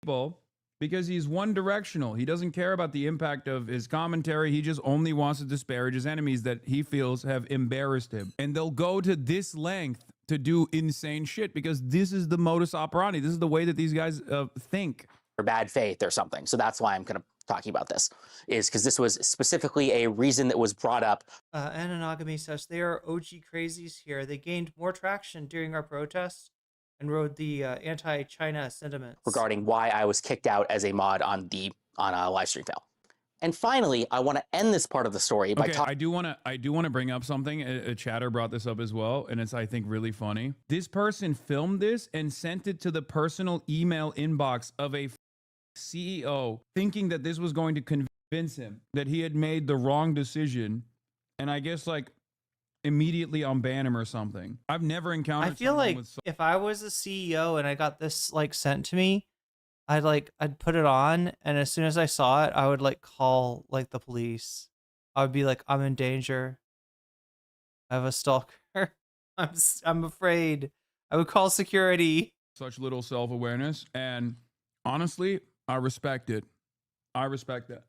people, because he's one-directional. He doesn't care about the impact of his commentary. He just only wants to disparage his enemies that he feels have embarrassed him. And they'll go to this length to do insane shit because this is the modus operandi. This is the way that these guys think.
Or bad faith or something. So that's why I'm kind of talking about this, is because this was specifically a reason that was brought up.
Ananagami says, they are OG crazies here. They gained more traction during our protests and rode the anti-China sentiments
Regarding why I was kicked out as a mod on LiveStreamFails. And finally, I want to end this part of the story by talking.
I do want to bring up something. A chatter brought this up as well, and it's, I think, really funny. This person filmed this and sent it to the personal email inbox of a CEO, thinking that this was going to convince him that he had made the wrong decision, and I guess like immediately unban him or something. I've never encountered.
I feel like if I was a CEO and I got this like sent to me, I'd put it on, and as soon as I saw it, I would like call like the police. I would be like, I'm in danger. I have a stalker. I'm afraid. I would call security.
Such little self-awareness, and honestly, I respect it. I respect that.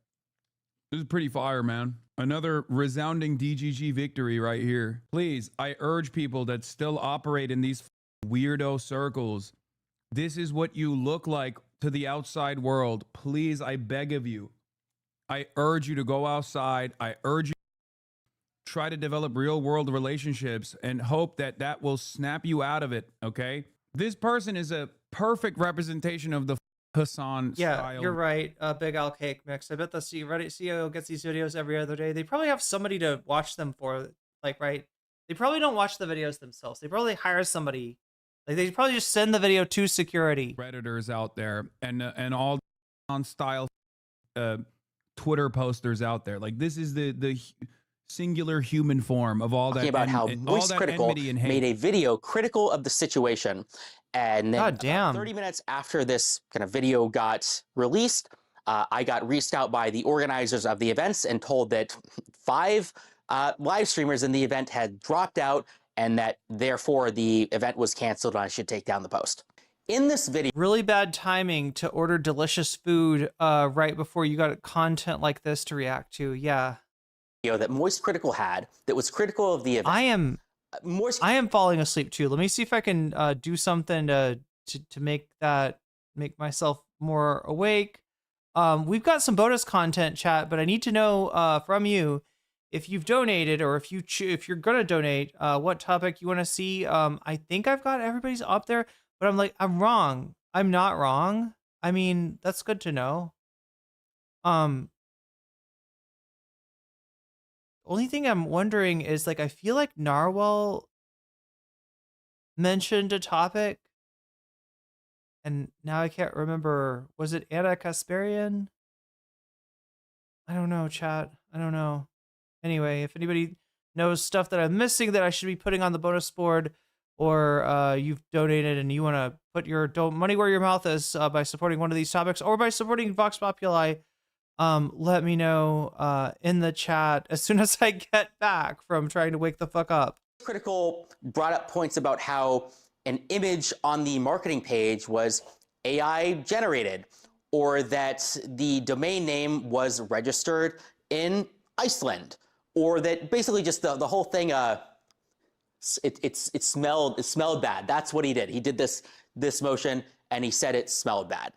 This is pretty fire, man. Another resounding DGG victory right here. Please, I urge people that still operate in these weirdo circles. This is what you look like to the outside world. Please, I beg of you. I urge you to go outside. I urge you to try to develop real world relationships and hope that that will snap you out of it, okay? This person is a perfect representation of the Hasan style.
You're right. Big Al Cake Mix. I bet the Reddit CEO gets these videos every other day. They probably have somebody to watch them for, like, right? They probably don't watch the videos themselves. They probably hire somebody. Like, they probably just send the video to security.
Redditors out there and all on style Twitter posters out there. Like, this is the singular human form of all that.
About how Voice Critical made a video critical of the situation. And then about 30 minutes after this kind of video got released, I got reached out by the organizers of the events and told that 5 live streamers in the event had dropped out and that therefore the event was canceled and I should take down the post. In this video,
really bad timing to order delicious food right before you got content like this to react to. Yeah.
That Moist Critical had that was critical of the event.
I am falling asleep too. Let me see if I can do something to make myself more awake. We've got some bonus content, chat, but I need to know from you if you've donated or if you're gonna donate, what topic you want to see. I think I've got everybody's up there, but I'm wrong. I'm not wrong. I mean, that's good to know. Only thing I'm wondering is, like, I feel like Narwhal mentioned a topic, and now I can't remember. Was it Anna Kasparian? I don't know, chat. I don't know. Anyway, if anybody knows stuff that I'm missing that I should be putting on the bonus board, or you've donated and you want to put your money where your mouth is by supporting one of these topics or by supporting Vox Populi, let me know in the chat as soon as I get back from trying to wake the fuck up.
Critical brought up points about how an image on the marketing page was AI generated, or that the domain name was registered in Iceland, or that basically just the whole thing it smelled bad. That's what he did. He did this motion and he said it smelled bad.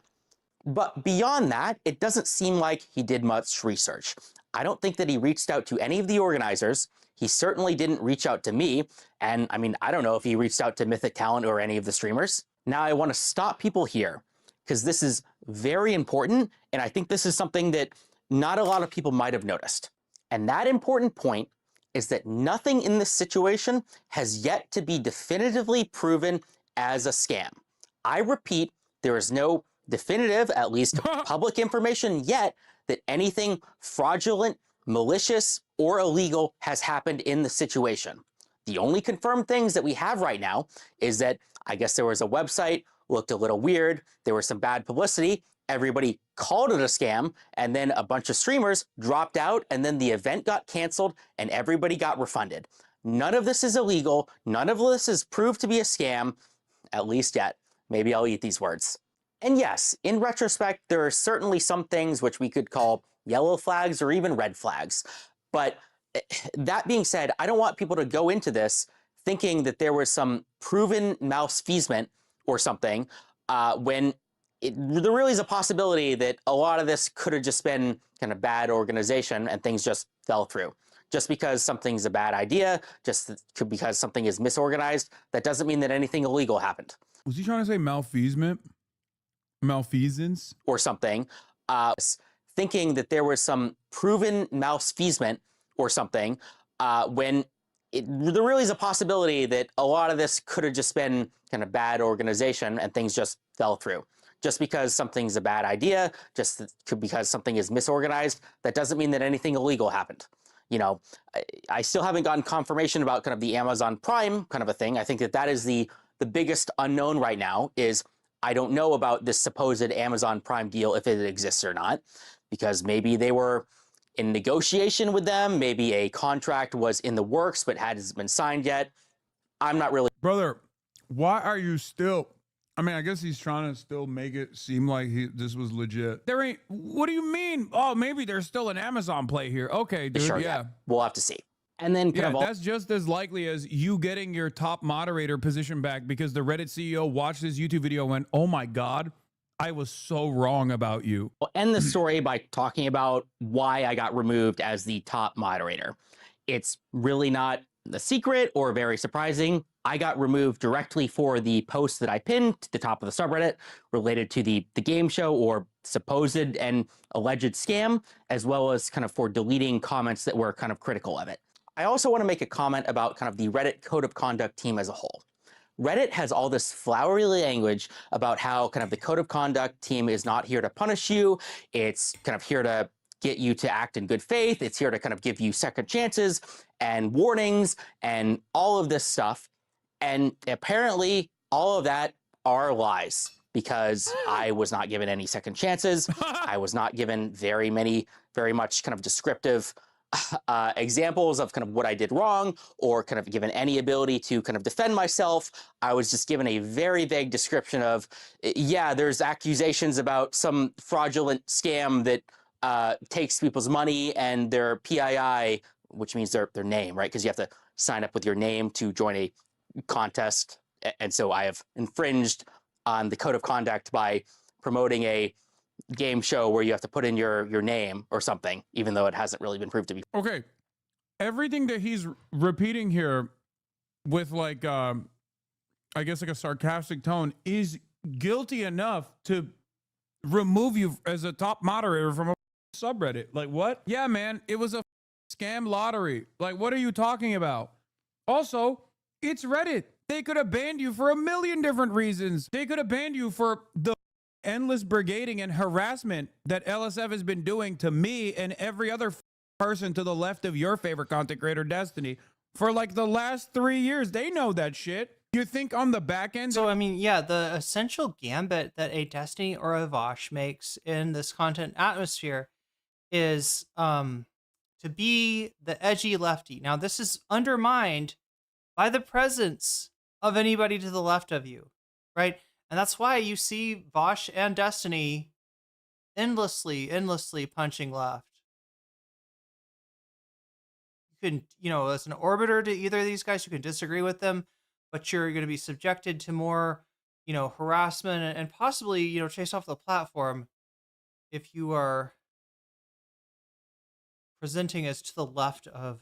But beyond that, it doesn't seem like he did much research. I don't think that he reached out to any of the organizers. He certainly didn't reach out to me. And I mean, I don't know if he reached out to Mythic Talent or any of the streamers. Now I want to stop people here because this is very important. And I think this is something that not a lot of people might have noticed. And that important point is that nothing in this situation has yet to be definitively proven as a scam. I repeat, there is no definitive, at least public information yet, that anything fraudulent, malicious, or illegal has happened in the situation. The only confirmed things that we have right now is that I guess there was a website, looked a little weird, there was some bad publicity, everybody called it a scam, and then a bunch of streamers dropped out, and then the event got canceled, and everybody got refunded. None of this is illegal. None of this is proved to be a scam, at least yet. Maybe I'll eat these words. And yes, in retrospect, there are certainly some things which we could call yellow flags or even red flags. But that being said, I don't want people to go into this thinking that there was some proven malfeasance or something when there really is a possibility that a lot of this could have just been kind of bad organization and things just fell through. Just because something's a bad idea, just because something is misorganized, that doesn't mean that anything illegal happened.
Was he trying to say malfeasance? Malfeasance?
Or something, thinking that there was some proven malfeasance or something when there really is a possibility that a lot of this could have just been kind of bad organization and things just fell through. Just because something's a bad idea, just because something is misorganized, that doesn't mean that anything illegal happened. You know, I still haven't gotten confirmation about kind of the Amazon Prime kind of a thing. I think that is the biggest unknown right now is I don't know about this supposed Amazon Prime deal, if it exists or not, because maybe they were in negotiation with them. Maybe a contract was in the works, but hasn't been signed yet. I'm not really.
Brother, why are you still? I mean, I guess he's trying to still make it seem like this was legit. There ain't. What do you mean? Oh, maybe there's still an Amazon play here. Okay, dude.
Sure,
yeah.
We'll have to see. And then
that's just as likely as you getting your top moderator position back because the Reddit CEO watched this YouTube video and went, oh my God, I was so wrong about you.
We'll end the story by talking about why I got removed as the top moderator. It's really not a secret or very surprising. I got removed directly for the post that I pinned to the top of the subreddit related to the game show or supposed and alleged scam, as well as kind of for deleting comments that were kind of critical of it. I also want to make a comment about kind of the Reddit Code of Conduct team as a whole. Reddit has all this flowery language about how kind of the Code of Conduct team is not here to punish you. It's kind of here to get you to act in good faith. It's here to kind of give you second chances and warnings and all of this stuff. And apparently all of that are lies because I was not given any second chances. I was not given very much kind of descriptive examples of kind of what I did wrong or kind of given any ability to kind of defend myself. I was just given a very vague description of, yeah, there's accusations about some fraudulent scam that takes people's money and their PII, which means their name, right? Because you have to sign up with your name to join a contest. And so I have infringed on the Code of Conduct by promoting a game show where you have to put in your name or something, even though it hasn't really been proved to be.
Okay. Everything that he's repeating here with like, I guess like a sarcastic tone is guilty enough to remove you as a top moderator from a subreddit. Like, what? Yeah, man, it was a scam lottery. Like, what are you talking about? Also, it's Reddit. They could have banned you for a million different reasons. They could have banned you for the endless brigading and harassment that LSF has been doing to me and every other person to the left of your favorite content creator, Destiny, for like the last 3 years. They know that shit. You think on the back end?
So, I mean, yeah, the essential gambit that a Destiny or a Vosh makes in this content atmosphere is to be the edgy lefty. Now, this is undermined by the presence of anybody to the left of you, right? And that's why you see Vosh and Destiny endlessly punching left. You can, you know, as an orbiter to either of these guys, you can disagree with them, but you're going to be subjected to more, you know, harassment and possibly, you know, chase off the platform if you are presenting as to the left of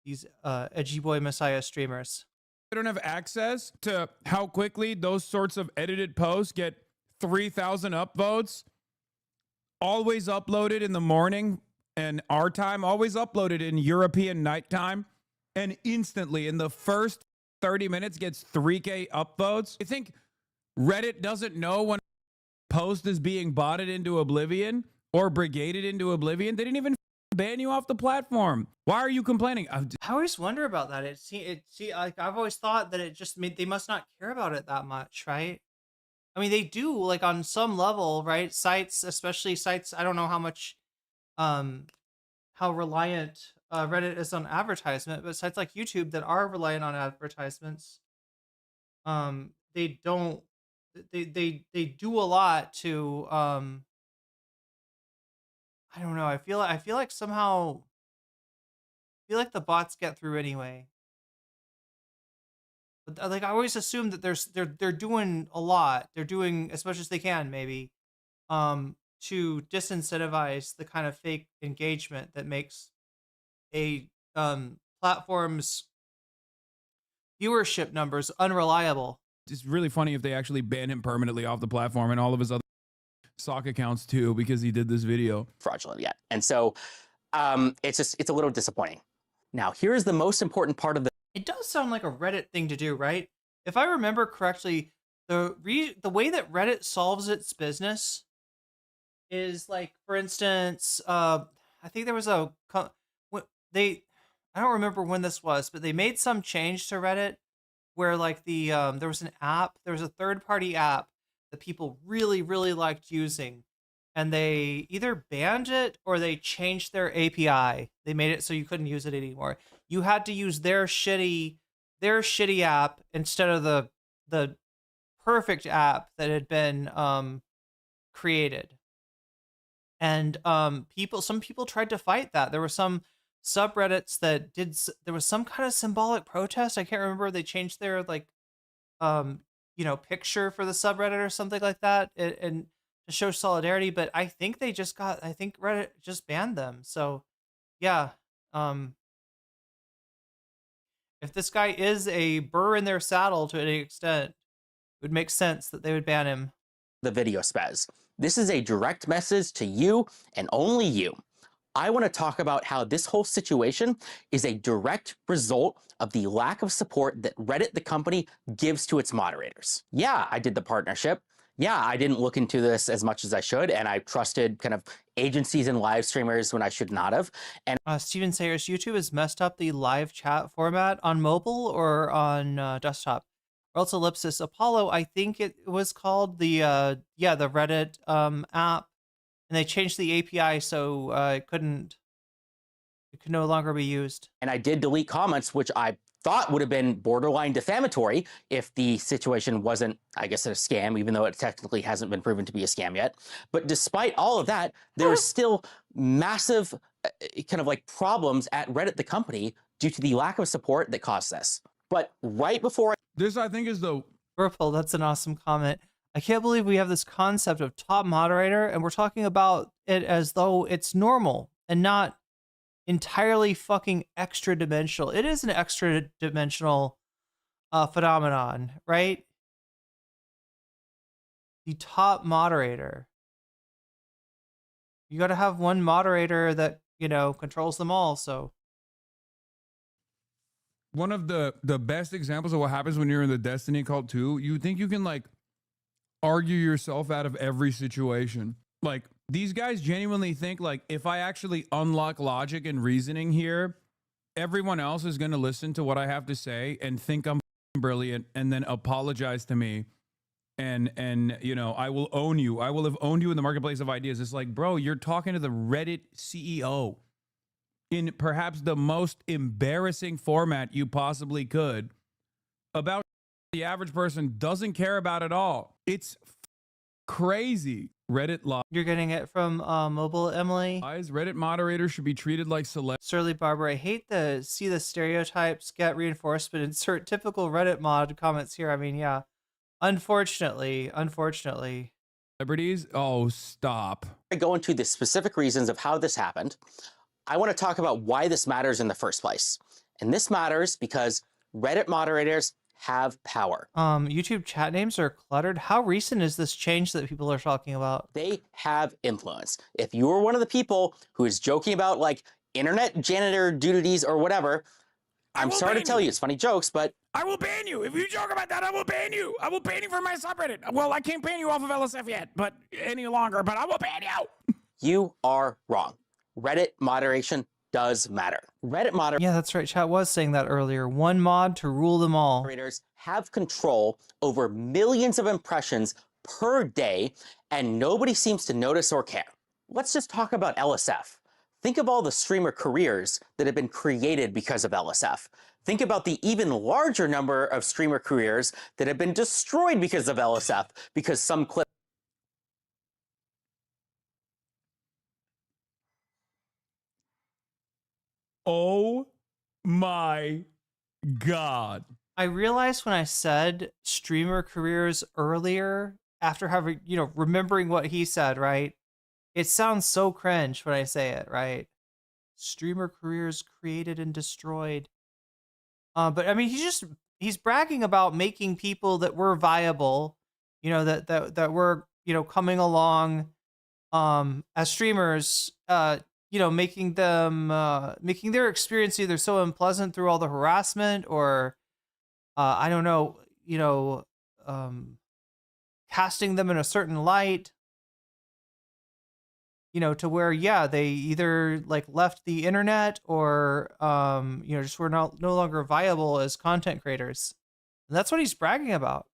these edgy boy messiah streamers.
I don't have access to how quickly those sorts of edited posts get 3,000 upvotes, always uploaded in the morning and our time, always uploaded in European nighttime, and instantly in the first 30 minutes gets 3K upvotes. I think Reddit doesn't know when a post is being botted into oblivion or brigaded into oblivion. They didn't even ban you off the platform. Why are you complaining?
I always wonder about that. Like I've always thought that it just they must not care about it that much, right? I mean, they do, like, on some level, right? Sites, especially sites, I don't know how much, how reliant Reddit is on advertisement, but sites like YouTube that are reliant on advertisements, they don't, they do a lot to, I don't know. I feel like somehow, I feel like the bots get through anyway. But like I always assume that they're doing a lot. They're doing as much as they can, maybe, to disincentivize the kind of fake engagement that makes a platform's viewership numbers unreliable.
It's really funny if they actually ban him permanently off the platform and all of his other sock accounts too, because he did this video.
Fraudulent yet. And so it's a little disappointing. Now, here's the most important part of the
It does sound like a Reddit thing to do, right? If I remember correctly, the way that Reddit solves its business is, like, for instance, I think there was I don't remember when this was, but they made some change to Reddit where, like, there was a third-party app that people really liked using, and they either banned it or they changed their API. They made it so you couldn't use it anymore. You had to use their shitty app instead of the perfect app that had been created. And some people tried to fight that. There were some subreddits that there was some kind of symbolic protest. I can't remember. They changed their, like, picture for the subreddit or something like that, and to show solidarity. But I think Reddit just banned them. So yeah, if this guy is a burr in their saddle to any extent, it would make sense that they would ban him.
The video spaz. This is a direct message to you and only you. I want to talk about how this whole situation is a direct result of the lack of support that Reddit, the company, gives to its moderators. Yeah, I did the partnership. Yeah, I didn't look into this as much as I should, and I trusted kind of agencies and live streamers when I should not have. And
Steven Sayers, YouTube has messed up the live chat format on mobile or on desktop. Or else Ellipsis Apollo, I think it was called the Reddit app, and they changed the API so it could no longer be used.
And I did delete comments, which I thought would have been borderline defamatory if the situation wasn't, I guess, a scam, even though it technically hasn't been proven to be a scam yet. But despite all of that, there is still massive kind of like problems at Reddit, the company, due to the lack of support that caused this. But right before
this, I think, is the
Purple, that's an awesome comment. I can't believe we have this concept of top moderator, and we're talking about it as though it's normal and not entirely fucking extra dimensional. It is an extra dimensional phenomenon, right? The top moderator. You got to have one moderator that, you know, controls them all. So
one of the best examples of what happens when you're in the Destiny cult too, you think you can like argue yourself out of every situation. Like these guys genuinely think like if I actually unlock logic and reasoning here, everyone else is going to listen to what I have to say and think I'm brilliant and then apologize to me. And you know, I will own you. I will have owned you in the marketplace of ideas. It's like, bro, you're talking to the Reddit CEO in perhaps the most embarrassing format you possibly could about the average person doesn't care about at all. It's crazy. Reddit lies.
you're getting it from Mobile Emily.
Reddit moderators should be treated like celebrities.
Surly Barber, I hate to see the stereotypes get reinforcement. Insert typical Reddit mod comments here. I mean, yeah. Unfortunately.
Oh, stop.
I go into the specific reasons of how this happened. I want to talk about why this matters in the first place. And this matters because Reddit moderators have power.
YouTube chat names are cluttered. How recent is this change that people are talking about?
They have influence. If you are one of the people who is joking about like internet janitor duties or whatever, I'm sorry to tell you, it's funny jokes, but
I will ban you. If you joke about that, I will ban you. I will ban you from my subreddit. Well, I can't ban you off of LSF yet, but any longer, but I will ban you.
You are wrong. Reddit moderation does matter. Reddit moderators
Yeah, that's right. Chat was saying that earlier. One mod to rule them all.
have control over millions of impressions per day, and nobody seems to notice or care. Let's just talk about LSF. Think of all the streamer careers that have been created because of LSF. Think about the even larger number of streamer careers that have been destroyed because of LSF, because some clip.
Oh my God.
I realized when I said streamer careers earlier, after having, you know, remembering what he said, right? It sounds so cringe when I say it, right? Streamer careers created and destroyed. But I mean, he's bragging about making people that were viable, you know, that were, you know, coming along as streamers, you know, making their experience either so unpleasant through all the harassment or I don't know, you know, casting them in a certain light, you know, to where, yeah, they either like left the internet or, you know, just were no longer viable as content creators. And that's what he's bragging about.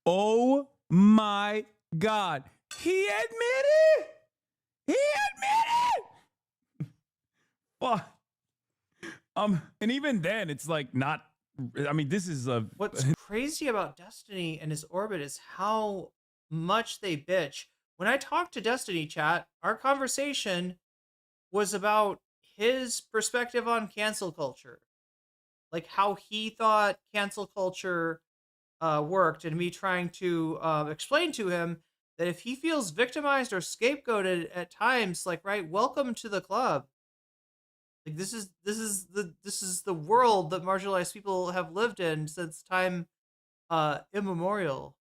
Oh my God. He admitted. He admitted. Well, and even then, it's like not. I mean, this is a.
What's crazy about Destiny and his orbit is how much they bitch. When I talked to Destiny chat, our conversation was about his perspective on cancel culture, like how he thought cancel culture worked, and me trying to explain to him that if he feels victimized or scapegoated at times, like, right, welcome to the club. Like this is the world that marginalized people have lived in since time immemorial.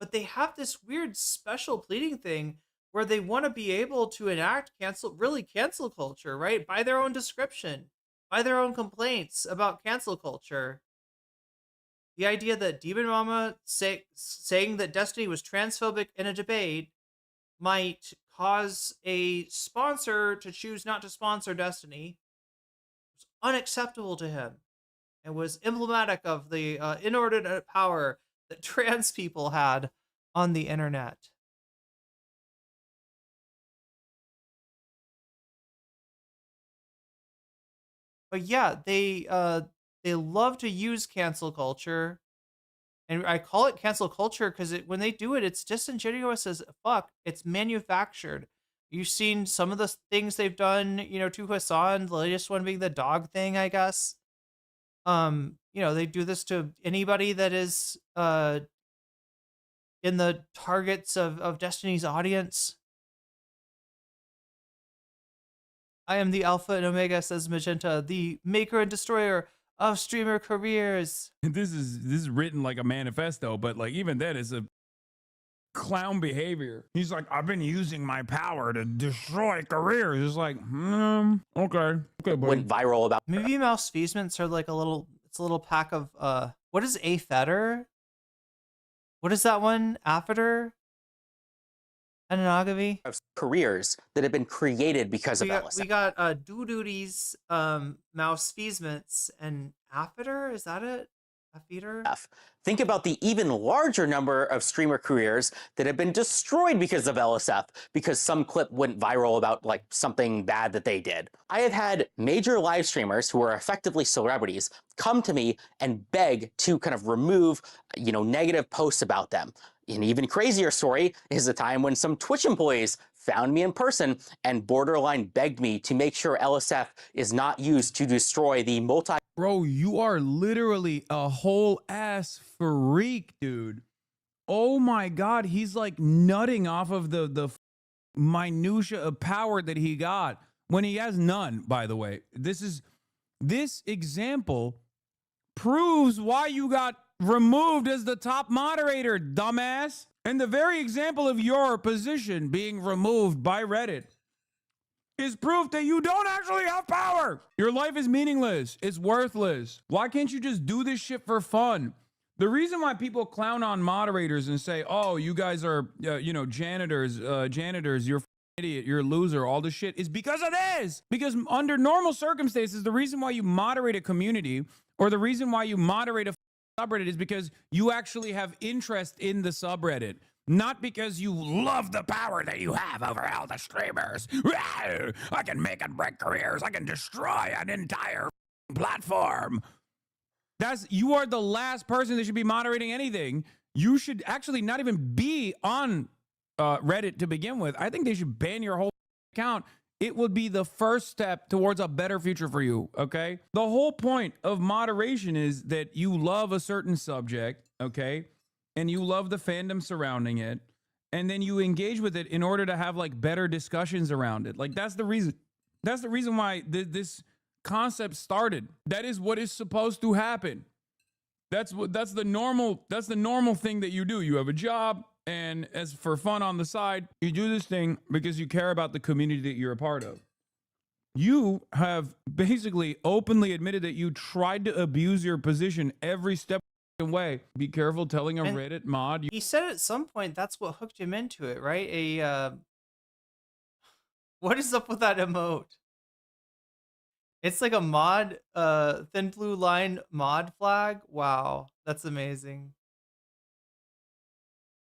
But they have this weird special pleading thing where they want to be able to enact cancel culture, right? By their own description, by their own complaints about cancel culture. The idea that Demon Mama saying that Destiny was transphobic in a debate might cause a sponsor to choose not to sponsor Destiny was unacceptable to him and was emblematic of the inordinate power that trans people had on the internet. But yeah, they love to use cancel culture, and I call it cancel culture because when they do it, it's disingenuous as fuck. It's manufactured. You've seen some of the things they've done, you know, to Hasan. The latest one being the dog thing, I guess. You know, they do this to anybody that is in the targets of Destiny's audience. I am the Alpha and Omega, says Magenta, the maker and destroyer of streamer careers.
This is written like a manifesto, but like even then, it's a. clown behavior. He's like, I've been using my power to destroy careers. It's like, okay, buddy.
Went viral about
Maybe mouse feasements are like it's a little pack of, what is apheter? What is that one? Apheter? Anonogamy?
careers that have been created because of LSF.
We got Doodooties, mouse feasements, and apheter? Is that it? Apheter?
Think about the even larger number of streamer careers that have been destroyed because of LSF, because some clip went viral about like something bad that they did. I have had major live streamers who are effectively celebrities come to me and beg to kind of remove, negative posts about them. An even crazier story is the time when some Twitch employees found me in person and borderline begged me to make sure LSF is not used to destroy the
Bro, you are literally a whole ass freak, dude. Oh my God, he's like nutting off of the minutia of power that he got when he has none, by the way. This example proves why you got removed as the top moderator, dumbass. And the very example of your position being removed by Reddit is proof that you don't actually have power. Your life is meaningless. It's worthless. Why can't you just do this shit for fun? The reason why people clown on moderators and say, oh, you guys are, janitors, you're an idiot, you're a loser, all this shit, is because of this. Because under normal circumstances, the reason why you moderate a community or the reason why you moderate a subreddit is because you actually have interest in the subreddit. Not because you love the power that you have over all the streamers. I can make and break careers. I can destroy an entire platform. You are the last person that should be moderating anything. You should actually not even be on Reddit to begin with. I think they should ban your whole account. It would be the first step towards a better future for you, okay? The whole point of moderation is that you love a certain subject, okay? And you love the fandom surrounding it, and then you engage with it in order to have like better discussions around it. Like that's the reason why this concept started. That is what is supposed to happen. That's the normal thing that you do. You have a job, and as for fun on the side, you do this thing because you care about the community that you're a part of. You have basically openly admitted that you tried to abuse your position every step of the way. Be careful telling a Reddit mod.
He said at some point that's what hooked him into it, right? What is up with that emote? It's like a mod, thin blue line mod flag. Wow, that's amazing.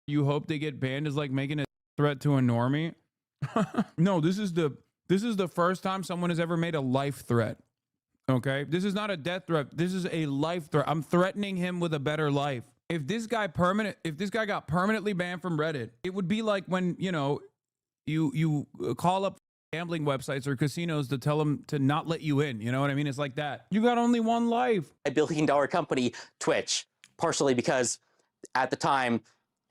You hope they get banned is like making a threat to a normie. No, this is the first time someone has ever made a life threat. Okay, this is not a death threat. This is a life threat. I'm threatening him with a better life. If this guy got permanently banned from Reddit, it would be like when you call up gambling websites or casinos to tell them to not let you in. You know what I mean? It's like that. You got only one life.
$1 billion company, Twitch, partially because at the time,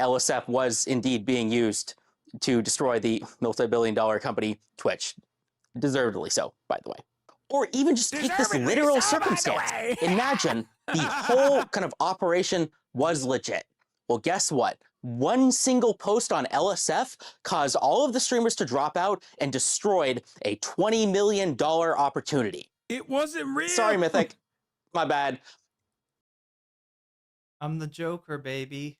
LSF was indeed being used to destroy the multi-billion-dollar company, Twitch. Deservedly so, by the way. Or even just take this literal circumstance. Imagine the whole kind of operation was legit. Well, guess what? One single post on LSF caused all of the streamers to drop out and destroyed a $20 million opportunity.
It wasn't real.
Sorry, Mythic. My bad.
I'm the Joker, baby.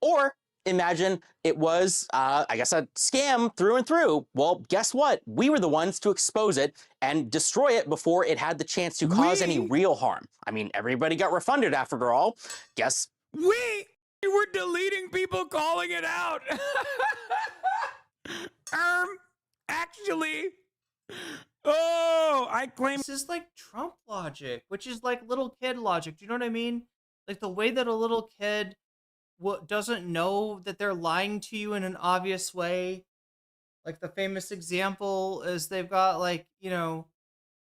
Or imagine it was, I guess, a scam through and through. Well, guess what? We were the ones to expose it and destroy it before it had the chance to cause any real harm. I mean, everybody got refunded after all. Guess
we were deleting people calling it out. Actually, I claim
this is like Trump logic, which is like little kid logic. Do you know what I mean? Like the way that a little kid doesn't know that they're lying to you in an obvious way. Like the famous example is they've got like,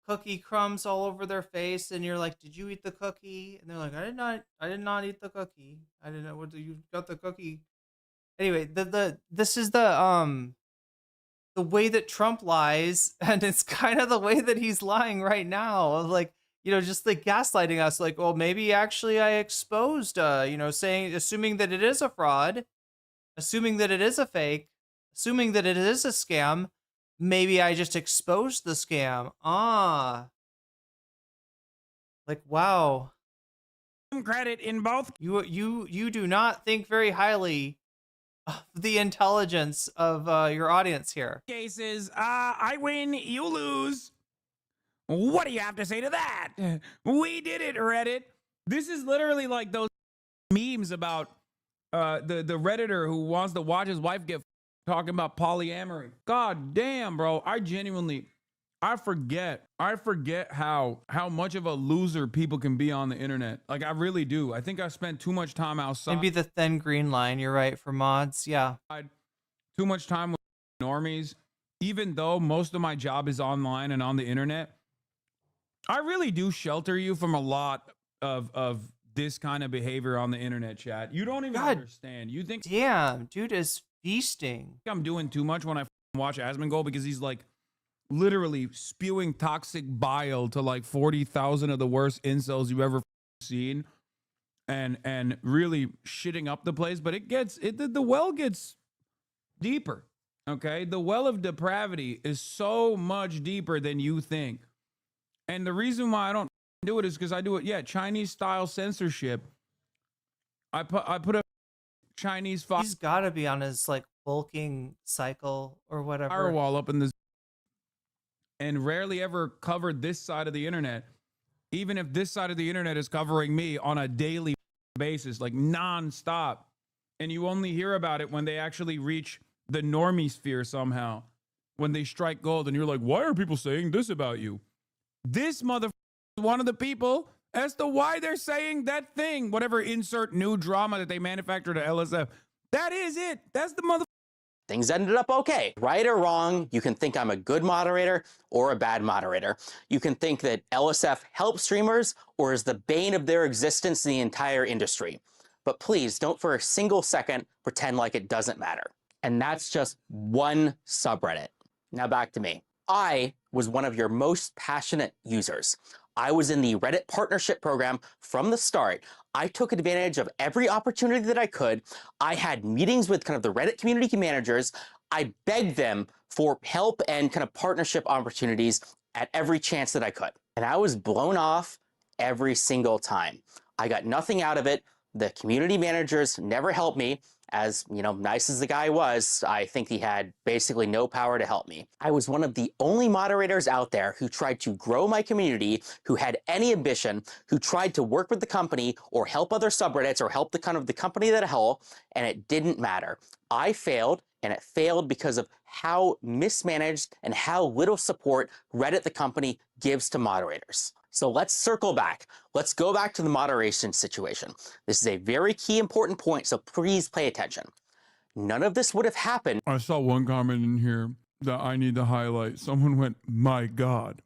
cookie crumbs all over their face, and you're like, did you eat the cookie? And they're like, I did not eat the cookie. I didn't know what you got the cookie. Anyway, this is the way that Trump lies, and it's kind of the way that he's lying right now. Like, just like gaslighting us, like, well, maybe actually I exposed, assuming that it is a fraud, assuming that it is a fake, assuming that it is a scam, maybe I just exposed the scam. Ah. Like, wow.
Credit in both
You do not think very highly of the intelligence of your audience here.
cases. I win, you lose. What do you have to say to that? We did it, Reddit. This is literally like those memes about the Redditor who wants to watch his wife get talking about polyamory. God damn, bro. I forget how much of a loser people can be on the internet. Like, I really do. I think I spent too much time outside.
Maybe the thin green line, you're right, for mods, yeah.
Too much time with normies. Even though most of my job is online and on the internet, I really do shelter you from a lot of this kind of behavior on the internet, chat. You don't even understand. You think,
damn, dude is feasting.
I'm doing too much when I watch Asmongold because he's like literally spewing toxic bile to like 40,000 of the worst incels you've ever seen, and really shitting up the place. But the well gets deeper. Okay, the well of depravity is so much deeper than you think. And the reason why I don't do it is because I do it, Chinese style censorship. I put a Chinese
He's got to be on his like bulking cycle or whatever.
firewall up in this, and rarely ever covered this side of the internet, even if this side of the internet is covering me on a daily basis, like nonstop. And you only hear about it when they actually reach the normie sphere somehow, when they strike gold, and you're like, why are people saying this about you? This motherfucker is one of the people as to why they're saying that thing, whatever insert new drama that they manufactured at LSF. That is it. That's the motherfucker.
Things ended up okay. Right or wrong, you can think I'm a good moderator or a bad moderator. You can think that LSF helps streamers or is the bane of their existence in the entire industry. But please don't for a single second pretend like it doesn't matter. And that's just one subreddit. Now back to me. I was one of your most passionate users. I was in the Reddit partnership program from the start. I took advantage of every opportunity that I could. I had meetings with kind of the Reddit community managers. I begged them for help and kind of partnership opportunities at every chance that I could. And I was blown off every single time. I got nothing out of it. The community managers never helped me. As, you know, nice as the guy was, I think he had basically no power to help me. I was one of the only moderators out there who tried to grow my community, who had any ambition, who tried to work with the company or help other subreddits or help the company that whole, and it didn't matter. I failed, and it failed because of how mismanaged and how little support Reddit, the company, gives to moderators. So let's circle back. Let's go back to the moderation situation. This is a very key important point, so please pay attention. None of this would have happened.
I saw one comment in here that I need to highlight. Someone went, my God,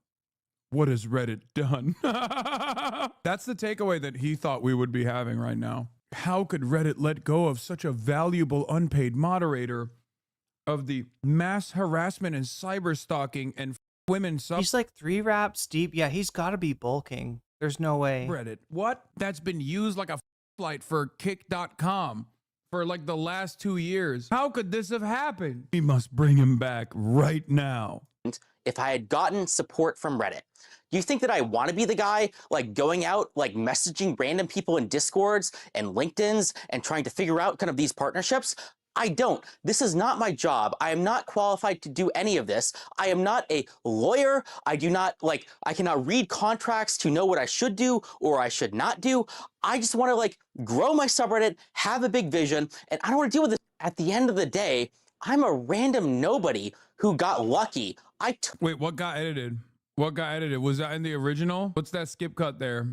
what has Reddit done? That's the takeaway that he thought we would be having right now. How could Reddit let go of such a valuable unpaid moderator of the mass harassment and cyber stalking and women
He's like 3 raps deep. Yeah, he's got to be bulking. There's no way.
Reddit? What? That's been used like a flight for kick.com for like the last 2 years. How could this have happened? We must bring him back right now.
If I had gotten support from Reddit. Do you think that I want to be the guy like going out, like messaging random people in Discords and LinkedIn's and trying to figure out kind of these partnerships? I don't. This is not my job. I am not qualified to do any of this. I am not a lawyer. I cannot read contracts to know what I should do or I should not do. I just want to like grow my subreddit, have a big vision, and I don't want to deal with this. At the end of the day, I'm a random nobody who got lucky.
Wait, what got edited? What got edited? Was that in the original? What's that skip cut there?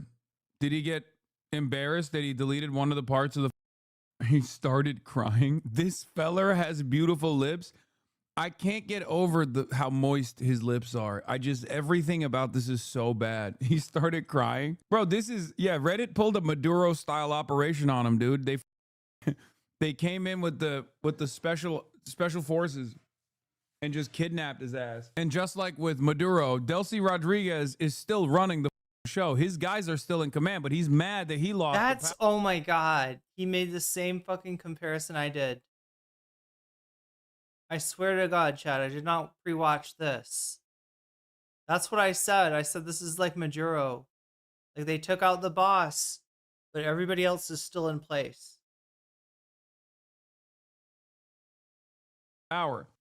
Did he get embarrassed that he deleted one of the parts of the... He started crying. This feller has beautiful lips. I can't get over how moist his lips are. Everything about this is so bad. He started crying. Bro, this is, Reddit pulled a Maduro style operation on him, dude. They came in with the special forces and just kidnapped his ass. And just like with Maduro, Delcy Rodriguez is still running the show. His guys are still in command, but he's mad that he lost.
Oh my God. He made the same fucking comparison I did. I swear to God, Chad, I did not pre-watch this. That's what I said. I said this is like Majuro. Like they took out the boss, but everybody else is still in place.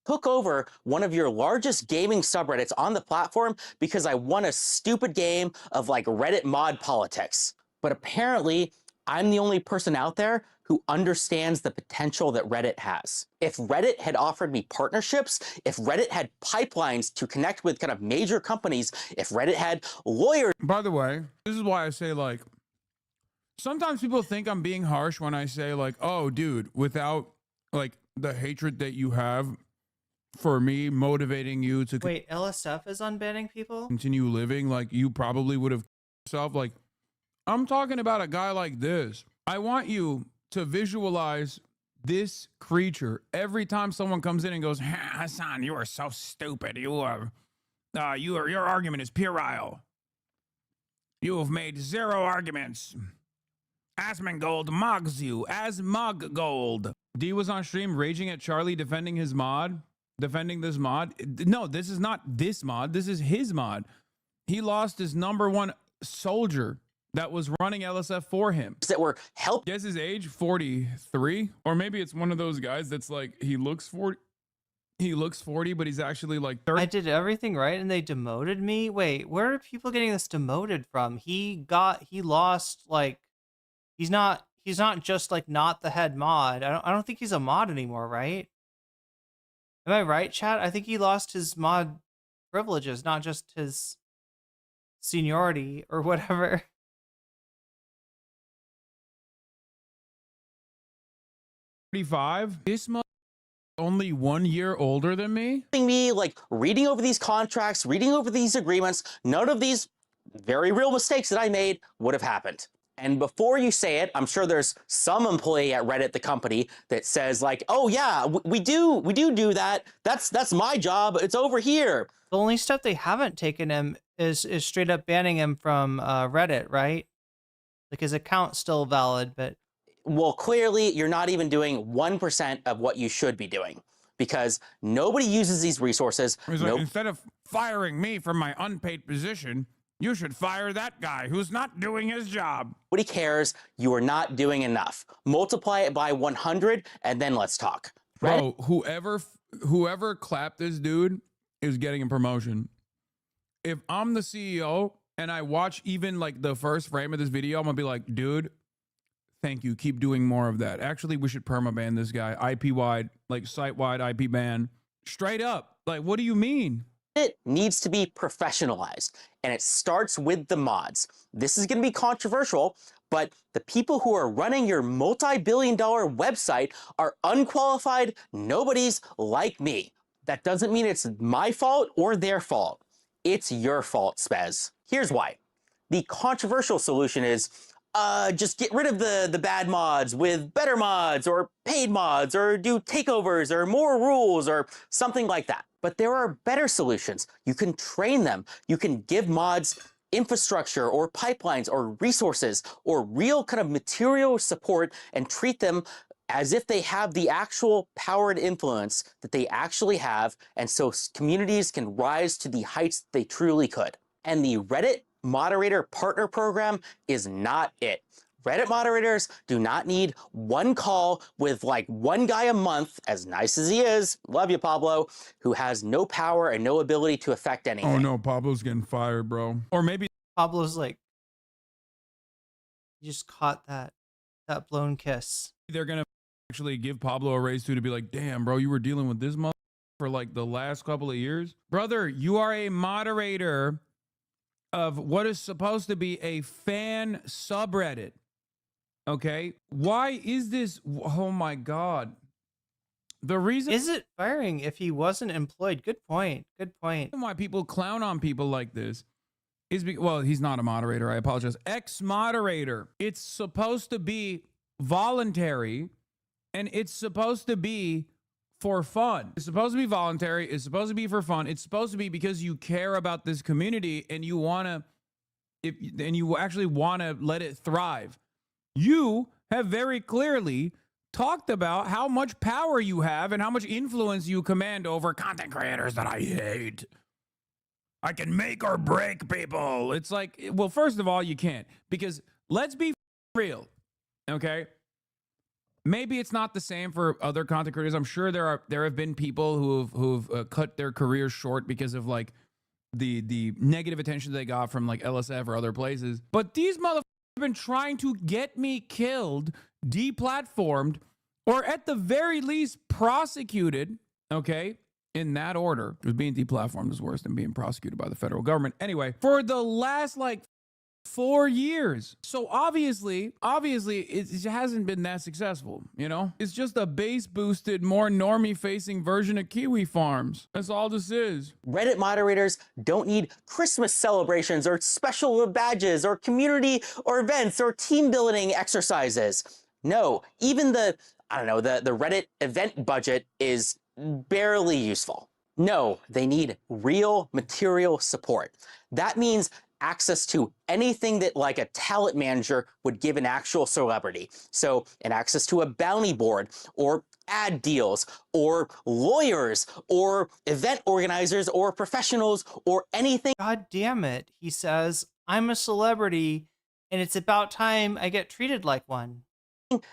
Took over one of your largest gaming subreddits on the platform because I won a stupid game of like Reddit mod politics. But apparently, I'm the only person out there who understands the potential that Reddit has. If Reddit had offered me partnerships, if Reddit had pipelines to connect with kind of major companies, if Reddit had lawyers.
By the way, this is why I say, like, sometimes people think I'm being harsh when I say, like, oh, dude, without like the hatred that you have for me motivating you to
Wait, LSF is unbanning people?
continue living, like you probably would have yourself. Like, I'm talking about a guy like this. I want you to visualize this creature every time someone comes in and goes, Hasan, you are so stupid. You are, your argument is puerile. You have made 0 arguments. Asmongold mugs you. Asmongold. D was on stream raging at Charlie defending his mod. Defending this mod. No, this is not this mod. This is his mod. He lost his #1 soldier that was running LSF for him.
That were help.
Guess his age, 43, or maybe it's one of those guys that's like he looks 40. He looks 40, but he's actually like 30.
I did everything right and they demoted me? Wait, where are people getting this demoted from? He lost, like, he's not just like not the head mod. I don't think he's a mod anymore, right? Am I right, chat? I think he lost his mod privileges, not just his seniority or whatever.
This mod only 1 year older than me.
Me like reading over these contracts, reading over these agreements, none of these very real mistakes that I made would have happened. And before you say it, I'm sure there's some employee at Reddit, the company, that says like, oh yeah, we do that. That's my job. It's over here.
The only step they haven't taken him is straight up banning him from Reddit, right? Like his account's still valid, but
well, clearly you're not even doing 1% of what you should be doing because nobody uses these resources.
Like, instead of firing me from my unpaid position, you should fire that guy who's not doing his job.
Nobody cares. You are not doing enough. Multiply it by 100 and then let's talk.
Bro, whoever clapped this dude is getting a promotion. If I'm the CEO and I watch even like the first frame of this video, I'm gonna be like, dude, thank you. Keep doing more of that. Actually, we should permaban this guy. IP-wide, like site-wide IP ban. Straight up. Like, what do you mean?
It needs to be professionalized, and it starts with the mods. This is going to be controversial, but the people who are running your multi-billion-dollar website are unqualified nobodies like me. That doesn't mean it's my fault or their fault. It's your fault, Spez. Here's why. The controversial solution is just get rid of the bad mods with better mods or paid mods or do takeovers or more rules or something like that. But there are better solutions. You can train them. You can give mods infrastructure or pipelines or resources or real kind of material support and treat them as if they have the actual power and influence that they actually have, and so communities can rise to the heights they truly could. And the Reddit Moderator Partner Program is not it. Reddit moderators do not need one call with like one guy a month, as nice as he is, love you, Pablo, who has no power and no ability to affect anything.
Oh no, Pablo's getting fired, bro. Or maybe
Pablo's like, you just caught that blown kiss.
they're gonna actually give Pablo a raise too, to be like, damn, bro, you were dealing with this mother for like the last couple of years. Brother, you are a moderator of what is supposed to be a fan subreddit. Okay, why is this? Oh my God. The reason
Is it firing if he wasn't employed? Good point. Good point.
why people clown on people like this is because, well, he's not a moderator. I apologize. Ex-moderator. It's supposed to be voluntary and it's supposed to be for fun. It's supposed to be voluntary. It's supposed to be for fun. It's supposed to be because you care about this community and you want to, and you actually want to let it thrive. You have very clearly talked about how much power you have and how much influence you command over content creators that I hate. I can make or break people. It's like, well, first of all, you can't, because let's be real, okay? Maybe it's not the same for other content creators. I'm sure there have been people who've cut their careers short because of like the negative attention they got from like LSF or other places. But these motherfuckers have been trying to get me killed, deplatformed, or at the very least prosecuted, okay? In that order, because being deplatformed is worse than being prosecuted by the federal government. Anyway, for the last like 4 years. So obviously, it hasn't been that successful, you know? It's just a base-boosted, more normie-facing version of Kiwi Farms. That's all this is.
Reddit moderators don't need Christmas celebrations or special badges or community or events or team building exercises. No, even the Reddit event budget is barely useful. No, they need real material support. That means access to anything that like a talent manager would give an actual celebrity. So an access to a bounty board or ad deals or lawyers or event organizers or professionals or anything.
God damn it, he says, I'm a celebrity and it's about time I get treated like one.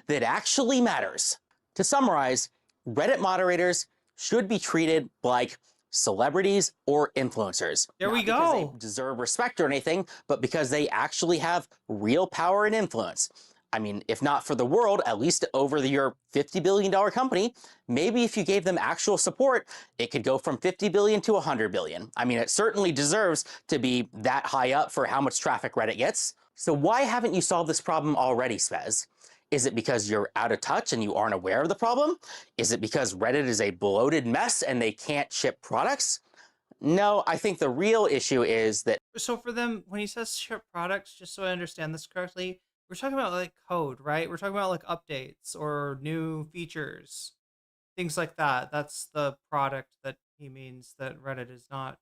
That actually matters. To summarize, Reddit moderators should be treated like celebrities or influencers.
There we
Not because
go.
they deserve respect or anything, but because they actually have real power and influence. I mean, if not for the world, at least over your $50 billion company, maybe if you gave them actual support, it could go from 50 billion to 100 billion. I mean, it certainly deserves to be that high up for how much traffic Reddit gets. So why haven't you solved this problem already, Spez? Is it because you're out of touch and you aren't aware of the problem? Is it because Reddit is a bloated mess and they can't ship products? No, I think the real issue is that...
So for them, when he says ship products, just so I understand this correctly, we're talking about like code, right? We're talking about like updates or new features, things like that. That's the product that he means that Reddit is not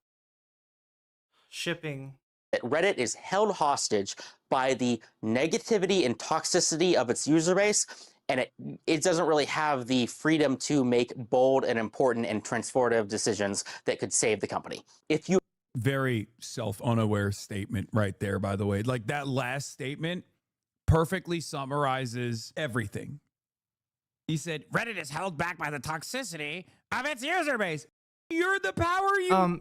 shipping.
that Reddit is held hostage by the negativity and toxicity of its user base, and it doesn't really have the freedom to make bold and important and transformative decisions that could save the company. If you
Very self-unaware statement right there, by the way. Like that last statement perfectly summarizes everything. He said, Reddit is held back by the toxicity of its user base. You're the power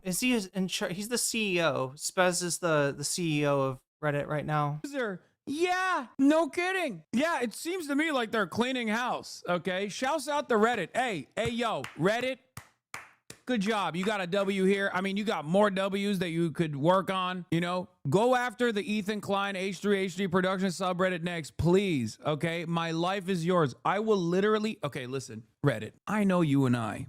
Is he in charge? He's the CEO. Spez is the CEO of Reddit right now.
user. Yeah, no kidding. Yeah, it seems to me like they're cleaning house, okay? Shouts out to Reddit. Hey, yo, Reddit, good job. You got a W here. I mean, you got more W's that you could work on, you know? Go after the Ethan Klein H3H3 production subreddit next, please, okay? My life is yours. I will literally... Okay, listen, Reddit, I know you and I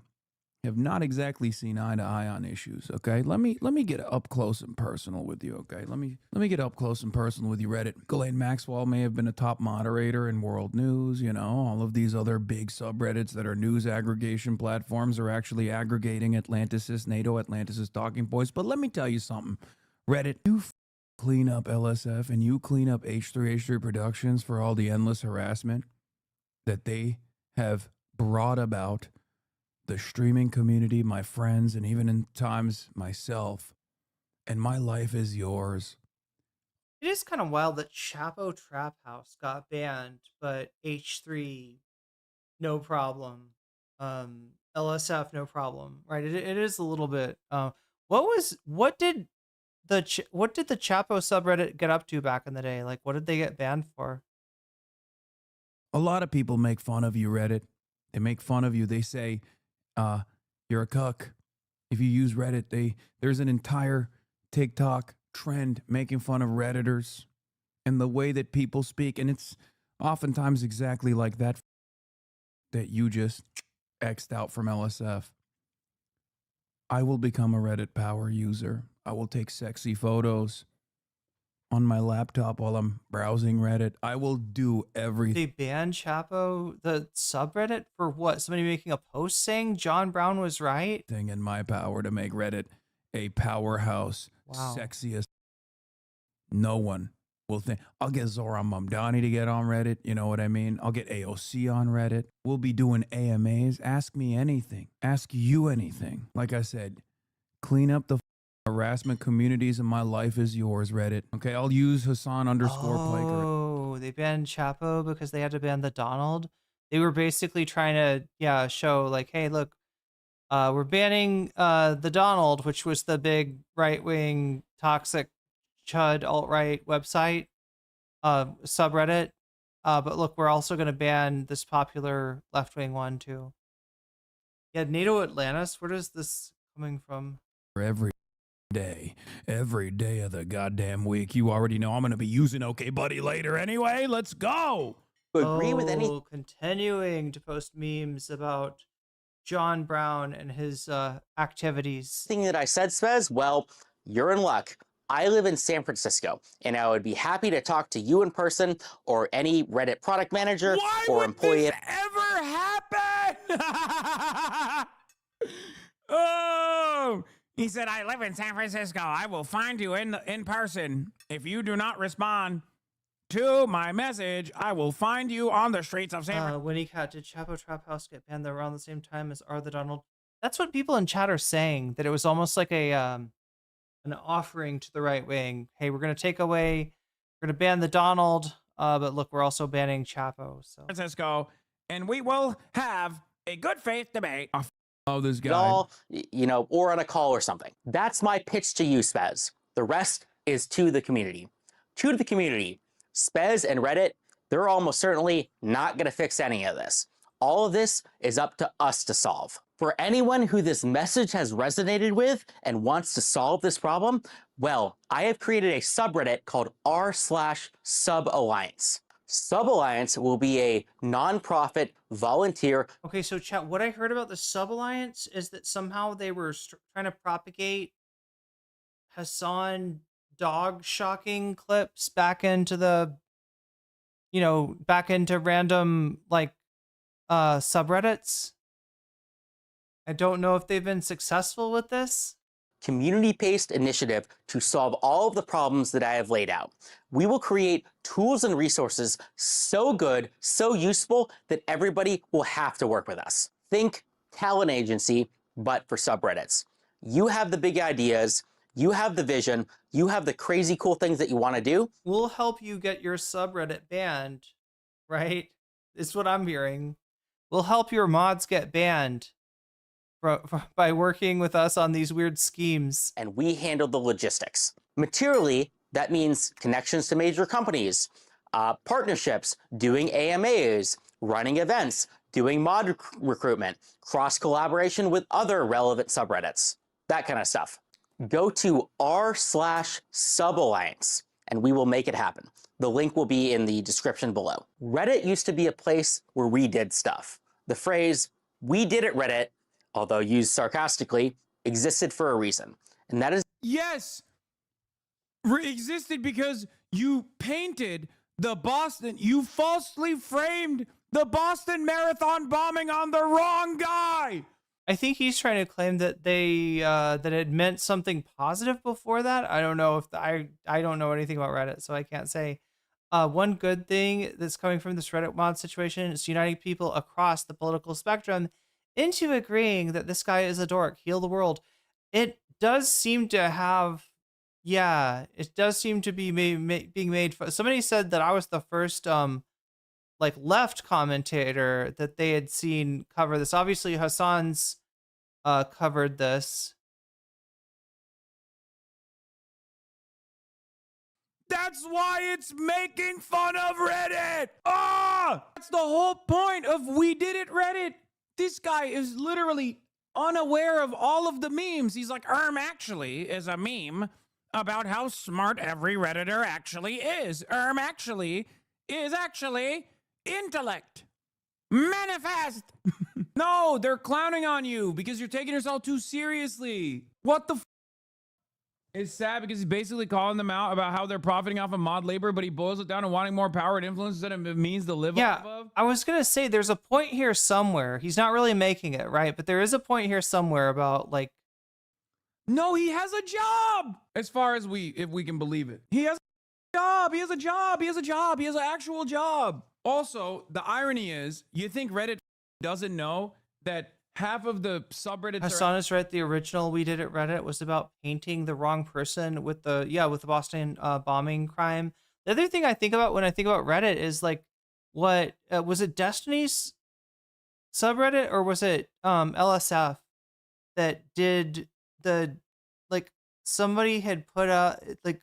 have not exactly seen eye to eye on issues, okay? Let me get up close and personal with you, okay? Let me get up close and personal with you, Reddit. Ghislaine Maxwell may have been a top moderator in world news, you know, all of these other big subreddits that are news aggregation platforms are actually aggregating Atlanticist, NATO Atlanticist talking points. But let me tell you something, Reddit, you clean up LSF and you clean up H3H3 Productions for all the endless harassment that they have brought about the streaming community, my friends, and even in times myself, and my life is yours.
It is kind of wild that Chapo Trap House got banned, but H3 no problem. LSF no problem. Right? It is a little bit. What did the Chapo subreddit get up to back in the day? Like, what did they get banned for?
A lot of people make fun of you, Reddit. They make fun of you. They say, you're a cuck. If you use Reddit, there's an entire TikTok trend making fun of Redditors and the way that people speak. And it's oftentimes exactly like that you just X'd out from LSF. I will become a Reddit power user. I will take sexy photos on my laptop while I'm browsing Reddit. I will do everything.
They banned Chapo, the subreddit, for what? Somebody making a post saying John Brown was right?
In my power to make Reddit a powerhouse,
Wow.
sexiest. No one We'll think I'll get Zoran Mamdani to get on Reddit. You know what I mean? I'll get AOC on Reddit. We'll be doing AMAs. Ask me anything. Ask you anything. Like I said, clean up the harassment communities and my life is yours, Reddit. Okay, I'll use Hasan _Piker.
Oh, they banned Chapo because they had to ban the Donald. They were basically trying to, show like, hey, look, we're banning the Donald, which was the big right-wing toxic chud alt-right website subreddit. But look, we're also going to ban this popular left-wing one too. Yeah, NATO Atlantis. Where is this coming from?
Every day of the goddamn week. You already know I'm going to be using OK Buddy later anyway. Let's go.
Agree with any
Continuing to post memes about John Brown and his activities.
thing that I said, Spez? Well, you're in luck. I live in San Francisco, and I would be happy to talk to you in person or any Reddit product manager
Why
or
would
employee.
this ever happen? Oh, he said, I live in San Francisco. I will find you in person. If you do not respond to my message, I will find you on the streets of San Francisco.
Winnie Cat, did Chapo Trap House get banned around the same time as Are the Donald? That's what people in chat are saying, that it was almost like a an offering to the right wing. Hey, we're going to take away, we're going to ban the Donald, but look, we're also banning Chapo. So
Francisco, and we will have a good faith debate. Oh, this guy.
All, or on a call or something. That's my pitch to you, Spez. The rest is to the community. To the community, Spez and Reddit, they're almost certainly not going to fix any of this. All of this is up to us to solve. For anyone who this message has resonated with and wants to solve this problem, well, I have created a subreddit called r/SubAlliance. SubAlliance will be a nonprofit volunteer.
okay, so chat, what I heard about the Sub Alliance is that somehow they were trying to propagate Hasan dog shocking clips back into the, back into random subreddits. I don't know if they've been successful with this.
Community-based initiative to solve all of the problems that I have laid out. We will create tools and resources so good, so useful that everybody will have to work with us. Think talent agency, but for subreddits. You have the big ideas, you have the vision, you have the crazy cool things that you want to do.
We'll help you get your subreddit banned, right? It's what I'm hearing. We'll help your mods get banned by working with us on these weird schemes.
And we handle the logistics. Materially, that means connections to major companies, partnerships, doing AMAs, running events, doing mod recruitment, cross-collaboration with other relevant subreddits, that kind of stuff. Go to r/SubAlliance and we will make it happen. The link will be in the description below. Reddit used to be a place where we did stuff. The phrase, "we did it Reddit," although used sarcastically, existed for a reason. And that is
Yes, existed because you painted you falsely framed the Boston Marathon bombing on the wrong guy.
I think he's trying to claim that that it meant something positive before that. I don't know if I don't know anything about Reddit, so I can't say. One good thing that's coming from this Reddit mod situation is uniting people across the political spectrum into agreeing that this guy is a dork. Heal the world. It does seem to have, it does seem to be being made. Somebody said that I was the first left commentator that they had seen cover this. Obviously, Hasan's covered this.
That's why it's making fun of Reddit. That's the whole point of We Did It Reddit. This guy is literally unaware of all of the memes. He's like, actually is a meme about how smart every Redditor actually is. Actually is actually intellect. Manifest. No, they're clowning on you because you're taking yourself too seriously. What the It's sad because he's basically calling them out about how they're profiting off of mod labor, but he boils it down to wanting more power and influence that it means to live off of.
I was going to say there's a point here somewhere. He's not really making it, right? But there is a point here somewhere about
No, he has a job. As far as if we can believe it. He has job. He has a job. He has a job. He has an actual job. Also, the irony is, you think Reddit doesn't know that half of the subreddits
Hasan is right. The original we did at Reddit was about painting the wrong person with the Boston bombing crime. The other thing I think about when I think about Reddit is like, what was it? Destiny's subreddit, or was it LSF that did the, like, somebody had put out like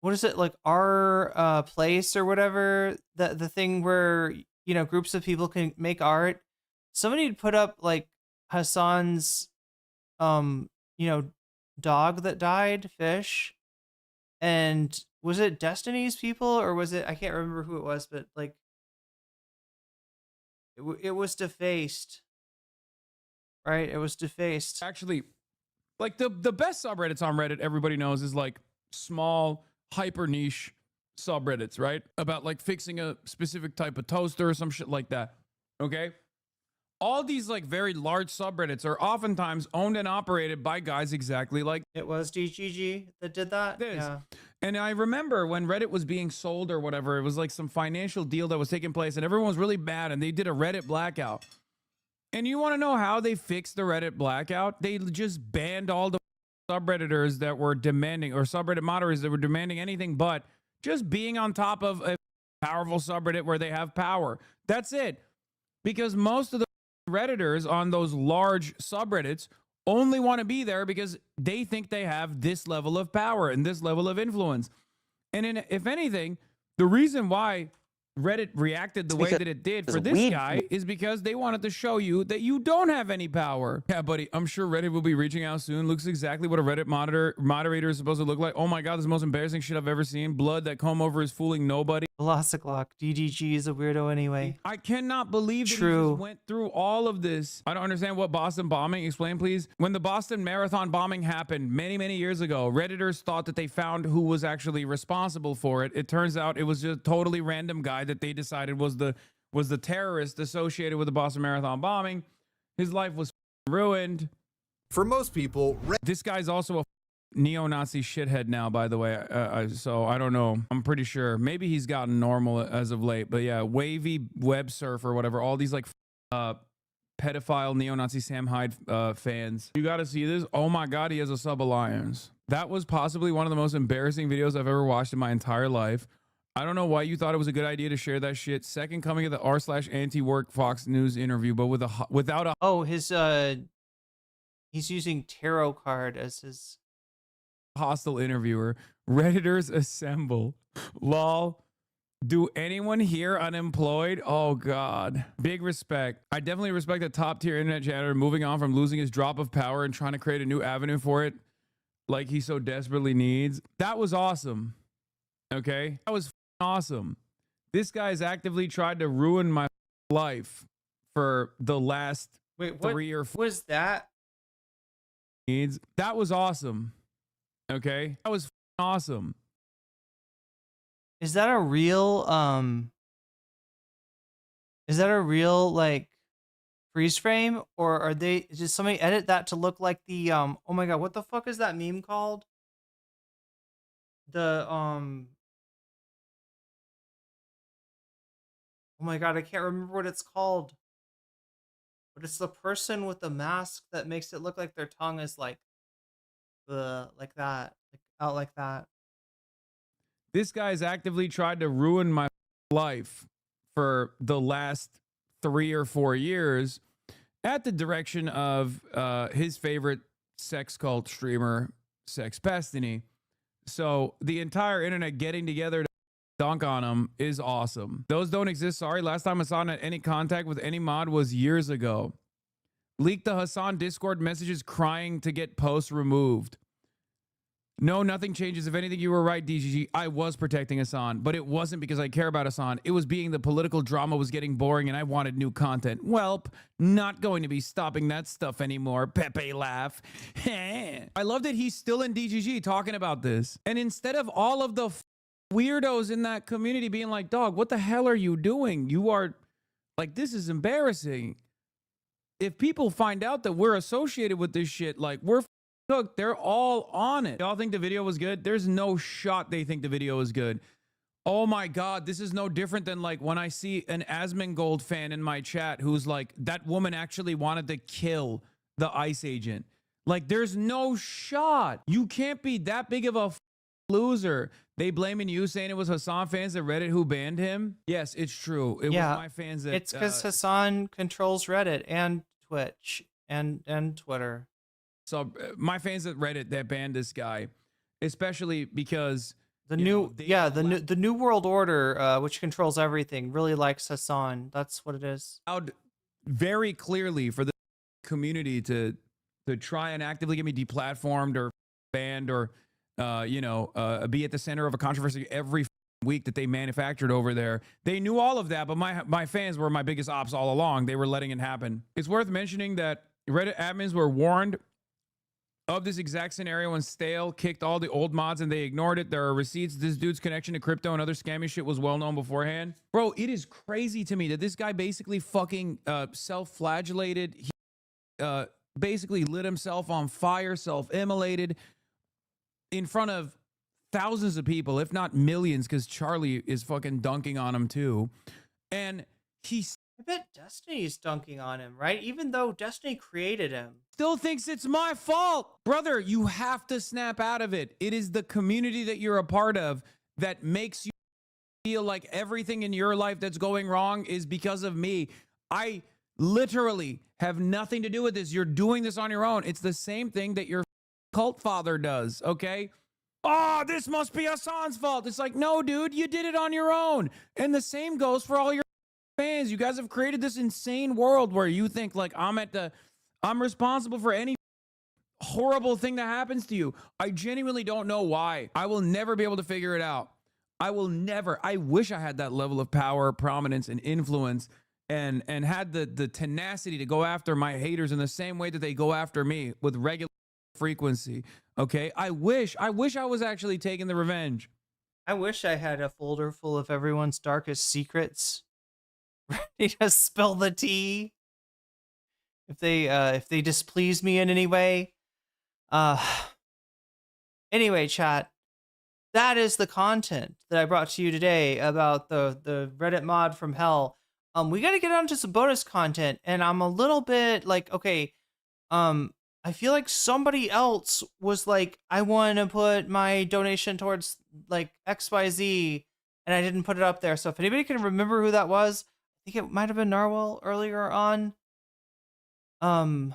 what is it, like our place or whatever, the thing where, you know, groups of people can make art. Somebody had put up like Hasan's you know, dog that died, Fish, and was it Destiny's people, or was it, I can't remember who it was, but like it was defaced, right? It was defaced.
actually, like, the best subreddits on Reddit, everybody knows, is like small, hyper niche subreddits, right? About like fixing a specific type of toaster or some shit like that. Okay? All these like very large subreddits are oftentimes owned and operated by guys exactly like
It was DGG that did that.
this.
Yeah.
And I remember when Reddit was being sold or whatever, it was like some financial deal that was taking place and everyone was really mad and they did a Reddit blackout. And you want to know how they fixed the Reddit blackout? They just banned all the subredditors that were demanding, or subreddit moderators that were demanding anything but just being on top of a powerful subreddit where they have power. That's it. Because most of the Redditors on those large subreddits only want to be there because they think they have this level of power and this level of influence. And if anything, the reason why Reddit reacted the way that it did for this guy is because they wanted to show you that you don't have any power. Yeah, buddy, I'm sure Reddit will be reaching out soon. Looks exactly what a Reddit moderator is supposed to look like. Oh my God, this is the most embarrassing shit I've ever seen. Blood that comb over is fooling nobody.
Velociclock. DDG is a weirdo anyway.
I cannot believe that he just went through all of this. I don't understand what Boston bombing. Explain, please. When the Boston Marathon bombing happened many years ago, Redditors thought that they found who was actually responsible for it. It turns out it was just a totally random guy that they decided was the terrorist associated with the Boston Marathon bombing. His life was ruined.
For most people,
This guy's also a neo-Nazi shithead now, by the way. So I don't know. I'm pretty sure. Maybe he's gotten normal as of late. But yeah, Wavy Web Surf or whatever. All these like pedophile neo-Nazi Sam Hyde fans. You got to see this. Oh my God, he has a sub-alliance. That was possibly one of the most embarrassing videos I've ever watched in my entire life. I don't know why you thought it was a good idea to share that shit. Second coming of the r/anti-work Fox News interview, but without a...
Oh, his he's using tarot card as his
hostile interviewer. Redditors assemble. Lol. Do anyone here unemployed? Oh God. Big respect. I definitely respect a top tier internet janitor moving on from losing his drop of power and trying to create a new avenue for it like he so desperately needs. That was awesome. Okay? That was awesome. This guy's actively tried to ruin my life for the last 3 or 4
was that?
needs. That was awesome. Okay? That was awesome.
Is that a real like freeze frame, or are they, did somebody edit that to look like the oh my God, what the fuck is that meme called? The oh my God, I can't remember what it's called. But it's the person with the mask that makes it look like their tongue is like like that, like out like that.
This guy's actively tried to ruin my life for the last 3 or 4 years at the direction of his favorite sex cult streamer, Sex Destiny. So the entire internet getting together to dunk on him is awesome. Those don't exist. Sorry, last time Hasan had any contact with any mod was years ago. Leaked the Hasan Discord messages crying to get posts removed. No, nothing changes. If anything, you were right, DGG. I was protecting Hasan, but it wasn't because I care about Hasan. It was being the political drama was getting boring and I wanted new content. Welp, not going to be stopping that stuff anymore. Pepe laugh. I love that he's still in DGG talking about this. And instead of all of the weirdos in that community being like, dog, what the hell are you doing? You are like, this is embarrassing. If people find out that we're associated with this shit, like, we're Look, they're all on it. Y'all think the video was good? There's no shot they think the video was good. Oh my God, this is no different than like when I see an Asmongold fan in my chat who's like, that woman actually wanted to kill the ICE agent. Like, there's no shot. You can't be that big of a loser. They blaming you, saying it was Hasan fans at Reddit who banned him. Yes, it's true. It was my fans that.
It's because Hasan controls Reddit and Twitch and Twitter.
So my fans at Reddit that banned this guy, especially because
the New World Order, which controls everything, really likes Hasan. That's what it is.
Allowed very clearly for the community to try and actively get me deplatformed or banned or be at the center of a controversy every week that they manufactured over there. They knew all of that, but my fans were my biggest ops all along. They were letting it happen. It's worth mentioning that Reddit admins were warned of this exact scenario when Stale kicked all the old mods and they ignored it. There are receipts. This dude's connection to crypto and other scammy shit was well known beforehand. Bro, it is crazy to me that this guy basically fucking self-flagellated. He basically lit himself on fire, self-immolated in front of thousands of people, if not millions, because Charlie is fucking dunking on him too. And he's
I bet Destiny's dunking on him, right? Even though Destiny created him.
Still thinks it's my fault. Brother, you have to snap out of it. It is the community that you're a part of that makes you feel like everything in your life that's going wrong is because of me. I literally have nothing to do with this. You're doing this on your own. It's the same thing that your cult father does, okay? Oh, this must be Hasan's fault. It's like, no, dude, you did it on your own. And the same goes for all your fans. You guys have created this insane world where you think like I'm responsible for any horrible thing that happens to you. I genuinely don't know why. I will never be able to figure it out. I will never. I wish I had that level of power, prominence, and influence and had the tenacity to go after my haters in the same way that they go after me with regular frequency. Okay? I wish I was actually taking the revenge.
I wish I had a folder full of everyone's darkest secrets. Ready to spill the tea if they displease me in any way. Anyway, chat, that is the content that I brought to you today about the Reddit mod from hell. We got to get on to some bonus content, and I'm a little bit like, okay, I feel like somebody else was like, I want to put my donation towards like XYZ, and I didn't put it up there. So if anybody can remember who that was, I think it might have been Narwhal earlier on. Right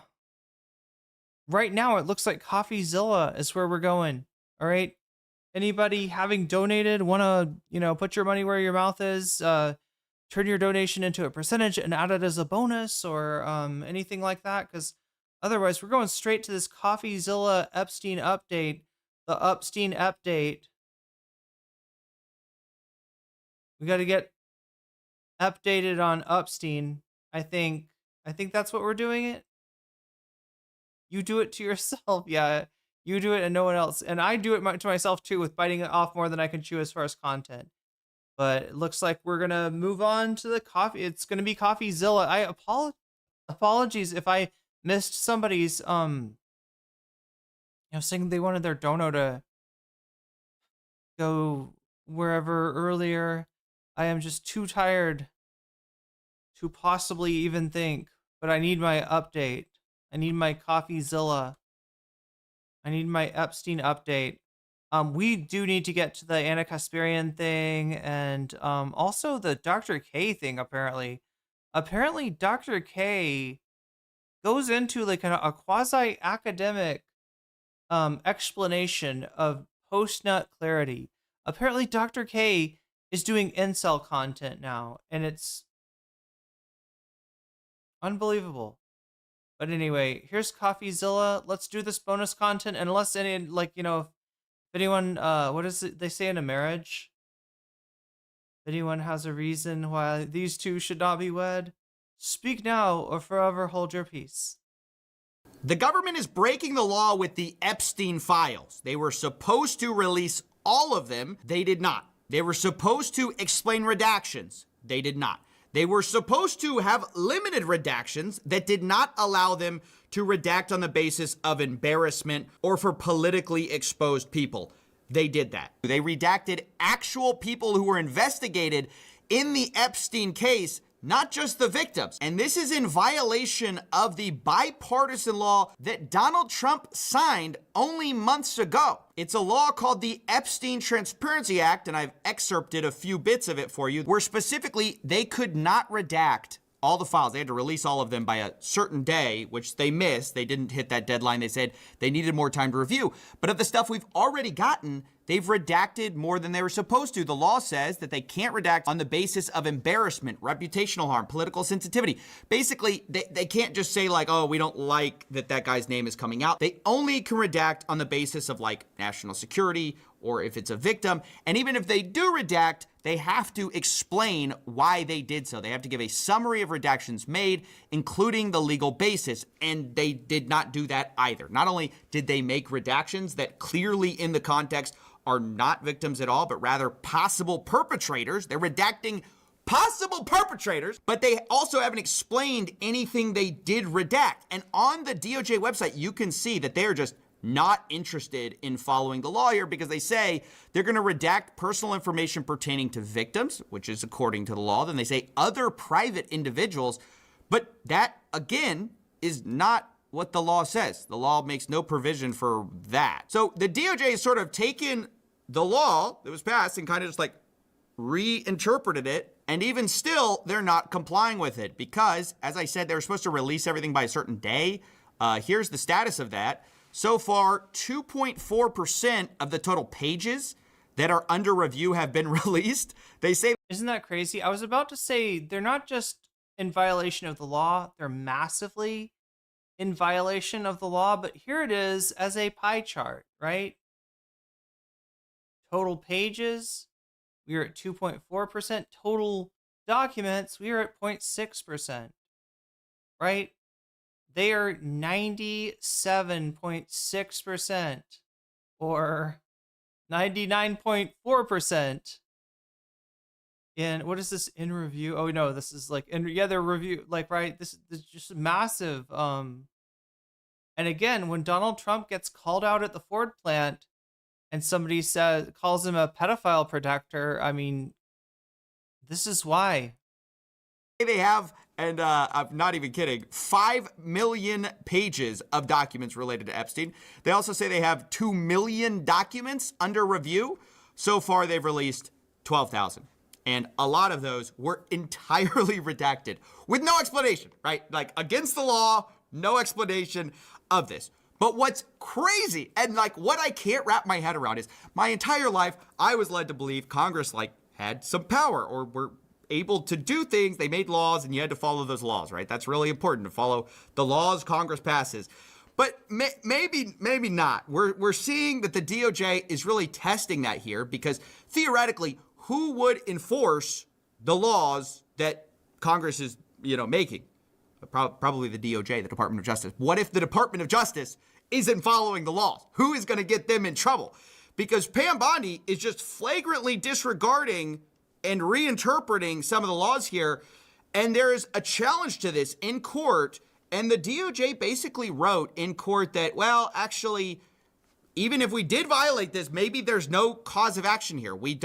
now it looks like CoffeeZilla is where we're going. All right. Anybody having donated want to, put your money where your mouth is, turn your donation into a percentage and add it as a bonus or anything like that, because otherwise we're going straight to this CoffeeZilla Epstein update, the Epstein update. We got to get updated on Epstein. I think that's what we're doing it. You do it to yourself. Yeah, you do it and no one else. And I do it to myself too, with biting it off more than I can chew as far as content. But it looks like we're going to move on to the coffee. It's going to be CoffeeZilla. I apologies if I missed somebody's, saying they wanted their dono to go wherever earlier. I am just too tired to possibly even think, but I need my update. I need my CoffeeZilla. I need my Epstein update. We do need to get to the Anna Kasparian thing and also the Dr. K thing, apparently. Apparently, Dr. K goes into like a quasi-academic explanation of post-nut clarity. Apparently, Dr. K is doing incel content now, and it's unbelievable. But anyway, here's CoffeeZilla. Let's do this bonus content. And unless any, if anyone, what is it they say in a marriage? If anyone has a reason why these two should not be wed, speak now or forever hold your peace.
The government is breaking the law with the Epstein files. They were supposed to release all of them. They did not. They were supposed to explain redactions. They did not. They were supposed to have limited redactions that did not allow them to redact on the basis of embarrassment or for politically exposed people. They did that. They redacted actual people who were investigated in the Epstein case, not just the victims. And this is in violation of the bipartisan law that Donald Trump signed only months ago. It's a law called the Epstein Transparency Act, and I've excerpted a few bits of it for you, where specifically they could not redact all the files. They had to release all of them by a certain day, which they missed. They didn't hit that deadline. They said they needed more time to review. But of the stuff we've already gotten, they've redacted more than they were supposed to. The law says that they can't redact on the basis of embarrassment, reputational harm, political sensitivity. Basically, they can't just say like, oh, we don't like that guy's name is coming out. They only can redact on the basis of like national security or if it's a victim. And even if they do redact, they have to explain why they did so. They have to give a summary of redactions made, including the legal basis. And they did not do that either. Not only did they make redactions that clearly in the context are not victims at all, but rather possible perpetrators. They're redacting possible perpetrators, but they also haven't explained anything they did redact. And on the DOJ website, you can see that they are just not interested in following the law here because they say they're going to redact personal information pertaining to victims, which is according to the law. Then they say other private individuals, but that, again, is not what the law says. The law makes no provision for that. So the DOJ has sort of taken the law that was passed and kind of just like reinterpreted it. And even still, they're not complying with it because, as I said, they were supposed to release everything by a certain day. Here's the status of that. So far, 2.4% of the total pages that are under review have been released. They say,
isn't that crazy? I was about to say they're not just in violation of the law, they're massively in violation of the law, but here it is as a pie chart, right? Total pages, we are at 2.4%. Total documents, we are at 0.6%, right? They are 97.6% or 99.4% in, what is this, in review? Oh no, this is like, they're review, like, right? This is just massive. And again, when Donald Trump gets called out at the Ford plant and somebody calls him a pedophile protector, I mean, this is why.
They have, and I'm not even kidding, 5 million pages of documents related to Epstein. They also say they have 2 million documents under review. So far, they've released 12,000. And a lot of those were entirely redacted with no explanation, right? Like against the law, no explanation of this. But what's crazy and like what I can't wrap my head around is my entire life, I was led to believe Congress like had some power or were able to do things. They made laws and you had to follow those laws, right? That's really important to follow the laws Congress passes. But maybe not. We're seeing that the DOJ is really testing that here because theoretically, who would enforce the laws that Congress is, making? Probably the DOJ, the Department of Justice. What if the Department of Justice isn't following the laws? Who is going to get them in trouble? Because Pam Bondi is just flagrantly disregarding and reinterpreting some of the laws here. And there is a challenge to this in court. And the DOJ basically wrote in court that, well, actually, even if we did violate this, maybe there's no cause of action here. We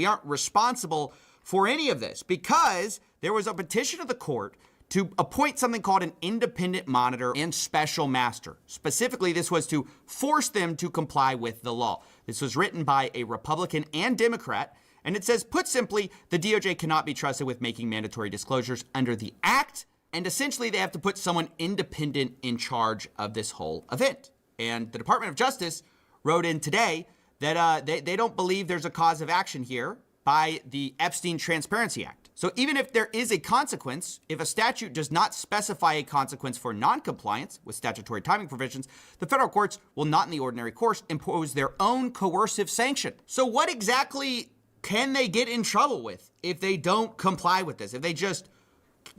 aren't responsible for any of this because there was a petition of the court to appoint something called an independent monitor and special master. Specifically, this was to force them to comply with the law. This was written by a Republican and Democrat. And it says, put simply, the DOJ cannot be trusted with making mandatory disclosures under the act. And essentially, they have to put someone independent in charge of this whole event. And the Department of Justice wrote in today that they don't believe there's a cause of action here by the Epstein Transparency Act. So even if there is a consequence, if a statute does not specify a consequence for noncompliance with statutory timing provisions, the federal courts will not in the ordinary course impose their own coercive sanction. So what exactly can they get in trouble with if they don't comply with this? If they just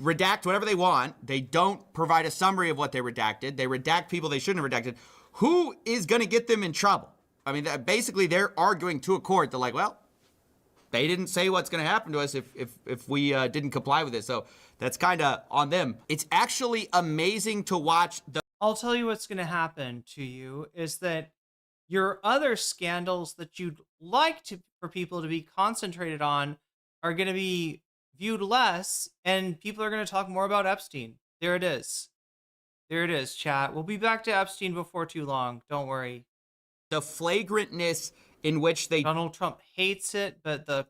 redact whatever they want, they don't provide a summary of what they redacted, they redact people they shouldn't have redacted, who is going to get them in trouble? I mean, basically they're arguing to a court. They're like, well, they didn't say what's going to happen to us if we didn't comply with it. So that's kind of on them. It's actually amazing to watch the.
I'll tell you what's going to happen to you is that your other scandals that you'd like for people to be concentrated on are going to be viewed less, and people are going to talk more about Epstein. There it is. There it is, chat. We'll be back to Epstein before too long. Don't worry.
The flagrantness in which they.
Donald Trump hates it, but the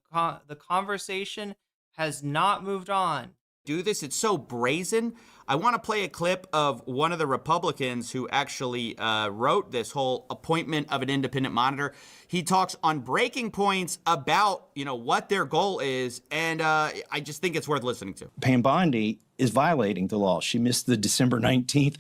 conversation has not moved on.
Do this. It's so brazen. I want to play a clip of one of the Republicans who actually wrote this whole appointment of an independent monitor. He talks on breaking points about, what their goal is, and I just think it's worth listening to.
Pam Bondi is violating the law. She missed the December 19th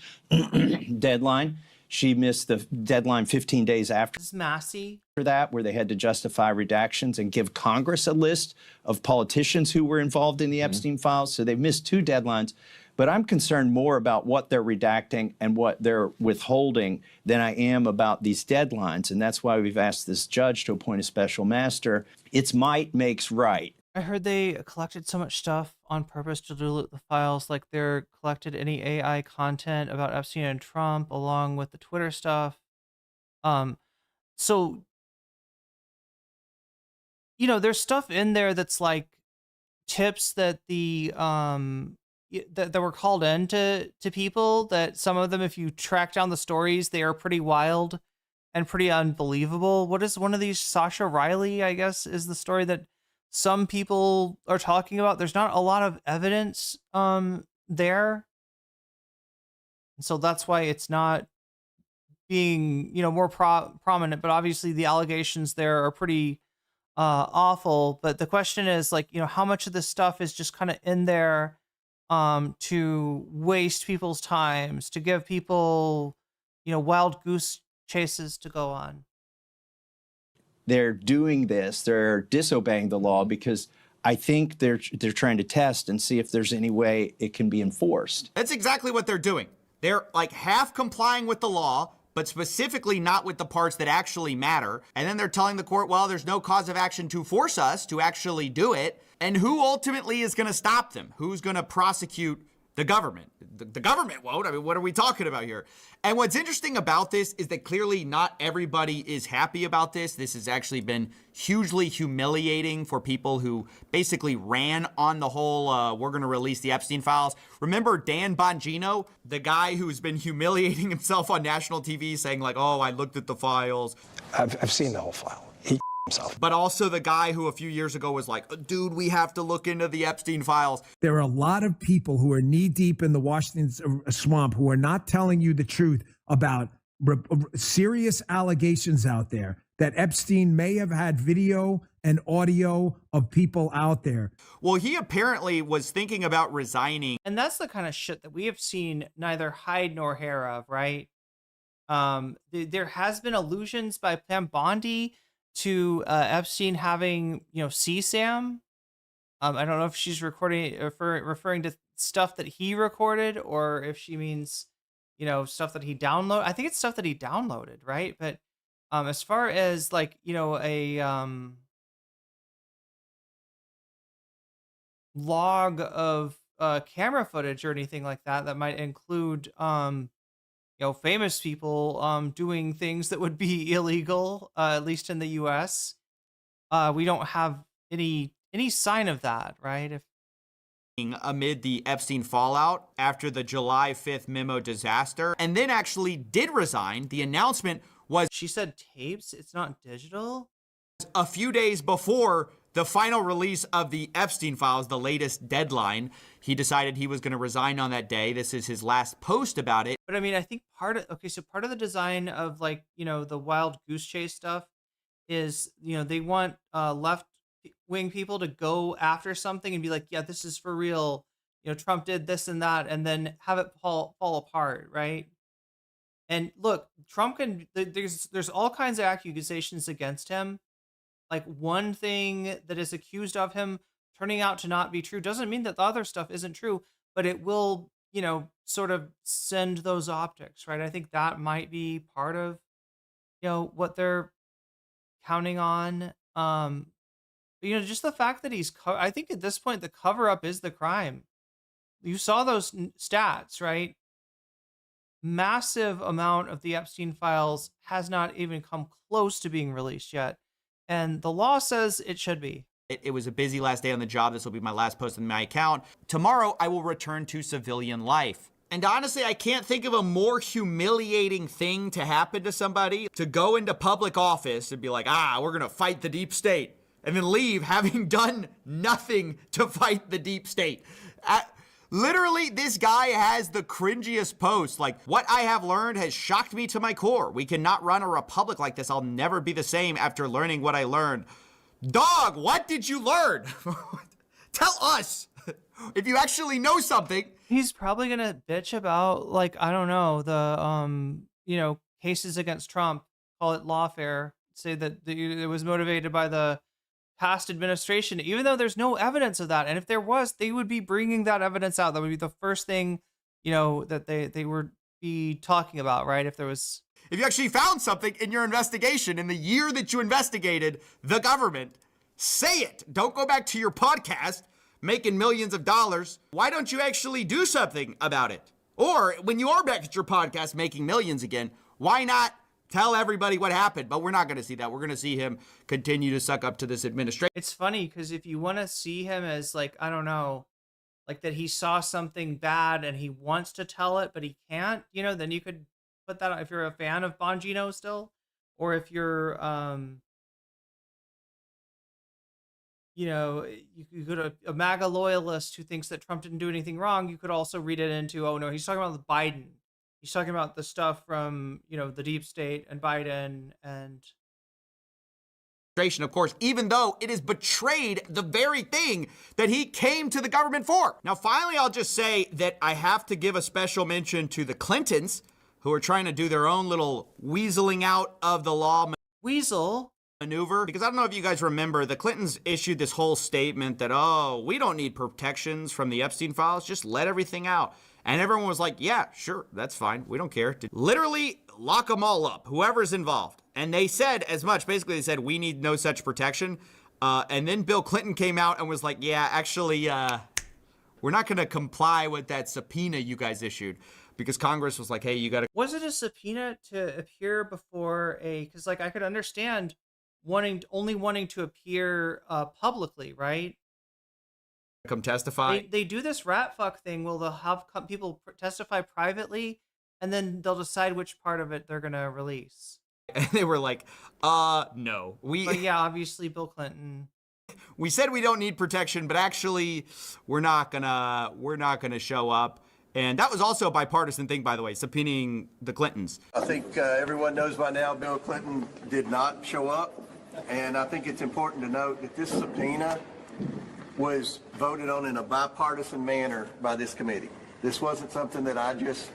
deadline. She missed the deadline 15 days after
Massey.
that, where they had to justify redactions and give Congress a list of politicians who were involved in the Epstein files. So they've missed 2 deadlines. But I'm concerned more about what they're redacting and what they're withholding than I am about these deadlines. And that's why we've asked this judge to appoint a special master. It's might makes right.
I heard they collected so much stuff on purpose to dilute the files, like they're collected any AI content about Epstein and Trump along with the Twitter stuff. So, there's stuff in there that's like tips that the that were called in to people, that some of them, if you track down the stories, they are pretty wild and pretty unbelievable. What is one of these? Sasha Riley, I guess, is the story that some people are talking about. There's not a lot of evidence there. And so that's why it's not being, more prominent. But obviously the allegations there are pretty awful. But the question is, how much of this stuff is just kind of in there to waste people's times, to give people, wild goose chases to go on.
They're doing this, they're disobeying the law because I think they're trying to test and see if there's any way it can be enforced.
That's exactly what they're doing. They're like half complying with the law, but specifically not with the parts that actually matter. And then they're telling the court, well, there's no cause of action to force us to actually do it. And who ultimately is going to stop them? Who's going to prosecute the government? The government won't. I mean, what are we talking about here? And what's interesting about this is that clearly not everybody is happy about this. This has actually been hugely humiliating for people who basically ran on the whole, we're going to release the Epstein files. Remember Dan Bongino, the guy who's been humiliating himself on national TV saying like, oh, I looked at the files.
I've seen the whole file. He himself.
But also the guy who a few years ago was like, dude, we have to look into the Epstein files.
There are a lot of people who are knee deep in the Washington swamp who are not telling you the truth about serious allegations out there that Epstein may have had video and audio of people out there.
Well, he apparently was thinking about resigning.
And that's the kind of shit that we have seen neither hide nor hair of, right? There has been allusions by Pam Bondi to Epstein having, CSAM. I don't know if she's referring to stuff that he recorded or if she means, stuff that he downloaded. I think it's stuff that he downloaded, right? But as far as a log of camera footage or anything like that might include famous people doing things that would be illegal, at least in the US. We don't have any sign of that, right?
Amid the Epstein fallout after the July 5th memo disaster, and then actually did resign. The announcement was,
she said tapes, it's not digital.
A few days before the final release of the Epstein files, the latest deadline, he decided he was going to resign on that day. This is his last post about it.
But I mean, I think part of the design of the wild goose chase stuff is, they want left wing people to go after something and be like, yeah, this is for real. Trump did this and that, and then have it fall apart, right? And look, Trump can, there's all kinds of accusations against him. Like, one thing that is accused of him turning out to not be true doesn't mean that the other stuff isn't true, but it will, sort of send those optics, right? I think that might be part of, what they're counting on. But, just the fact that I think at this point, the cover-up is the crime. You saw those stats, right? Massive amount of the Epstein files has not even come close to being released yet. And the law says it should be.
It was a busy last day on the job. This will be my last post on my account. Tomorrow, I will return to civilian life. And honestly, I can't think of a more humiliating thing to happen to somebody, to go into public office and be like, we're going to fight the deep state, and then leave having done nothing to fight the deep state. Literally, this guy has the cringiest post. Like, what I have learned has shocked me to my core. We cannot run a republic like this. I'll never be the same after learning what I learned. Dog, what did you learn? Tell us if you actually know something.
He's probably going to bitch about, like, I don't know, the, cases against Trump, call it lawfare, say that it was motivated by the past administration, even though there's no evidence of that. And if there was, they would be bringing that evidence out. That would be the first thing, that they would be talking about, right? If
you actually found something in your investigation in the year that you investigated the government, say it. Don't go back to your podcast making millions of dollars. Why don't you actually do something about it? Or when you are back at your podcast making millions again, why not tell everybody what happened? But we're not going to see that. We're going to see him continue to suck up to this administration.
It's funny because if you want to see him as, like, I don't know, like that he saw something bad and he wants to tell it, but he can't, then you could put that on if you're a fan of Bongino still, or if you're, you could a MAGA loyalist who thinks that Trump didn't do anything wrong. You could also read it into, oh no, he's talking about Biden. He's talking about the stuff from, the deep state and Biden and.
Of course, even though it has betrayed the very thing that he came to the government for. Now, finally, I'll just say that I have to give a special mention to the Clintons, who are trying to do their own little weaseling out of the law maneuver. Because I don't know if you guys remember, the Clintons issued this whole statement that, we don't need protections from the Epstein files, just let everything out. And everyone was like, yeah, sure, that's fine. We don't care. Literally lock them all up, whoever's involved. And they said as much. Basically, they said, we need no such protection. And then Bill Clinton came out and was like, yeah, actually, we're not going to comply with that subpoena you guys issued. Because Congress was like, hey, you got to.
Was it a subpoena to appear before because, like, I could understand only wanting to appear publicly, right?
Come testify.
They do this rat fuck thing. They'll have people testify privately, and then they'll decide which part of it they're gonna release.
And they were like, no.
But yeah, obviously Bill Clinton.
We said we don't need protection, but actually we're not gonna show up. And that was also a bipartisan thing, by the way, subpoenaing the Clintons.
I think everyone knows by now Bill Clinton did not show up. And I think it's important to note that this subpoena was voted on in a bipartisan manner by this committee. This wasn't something that I just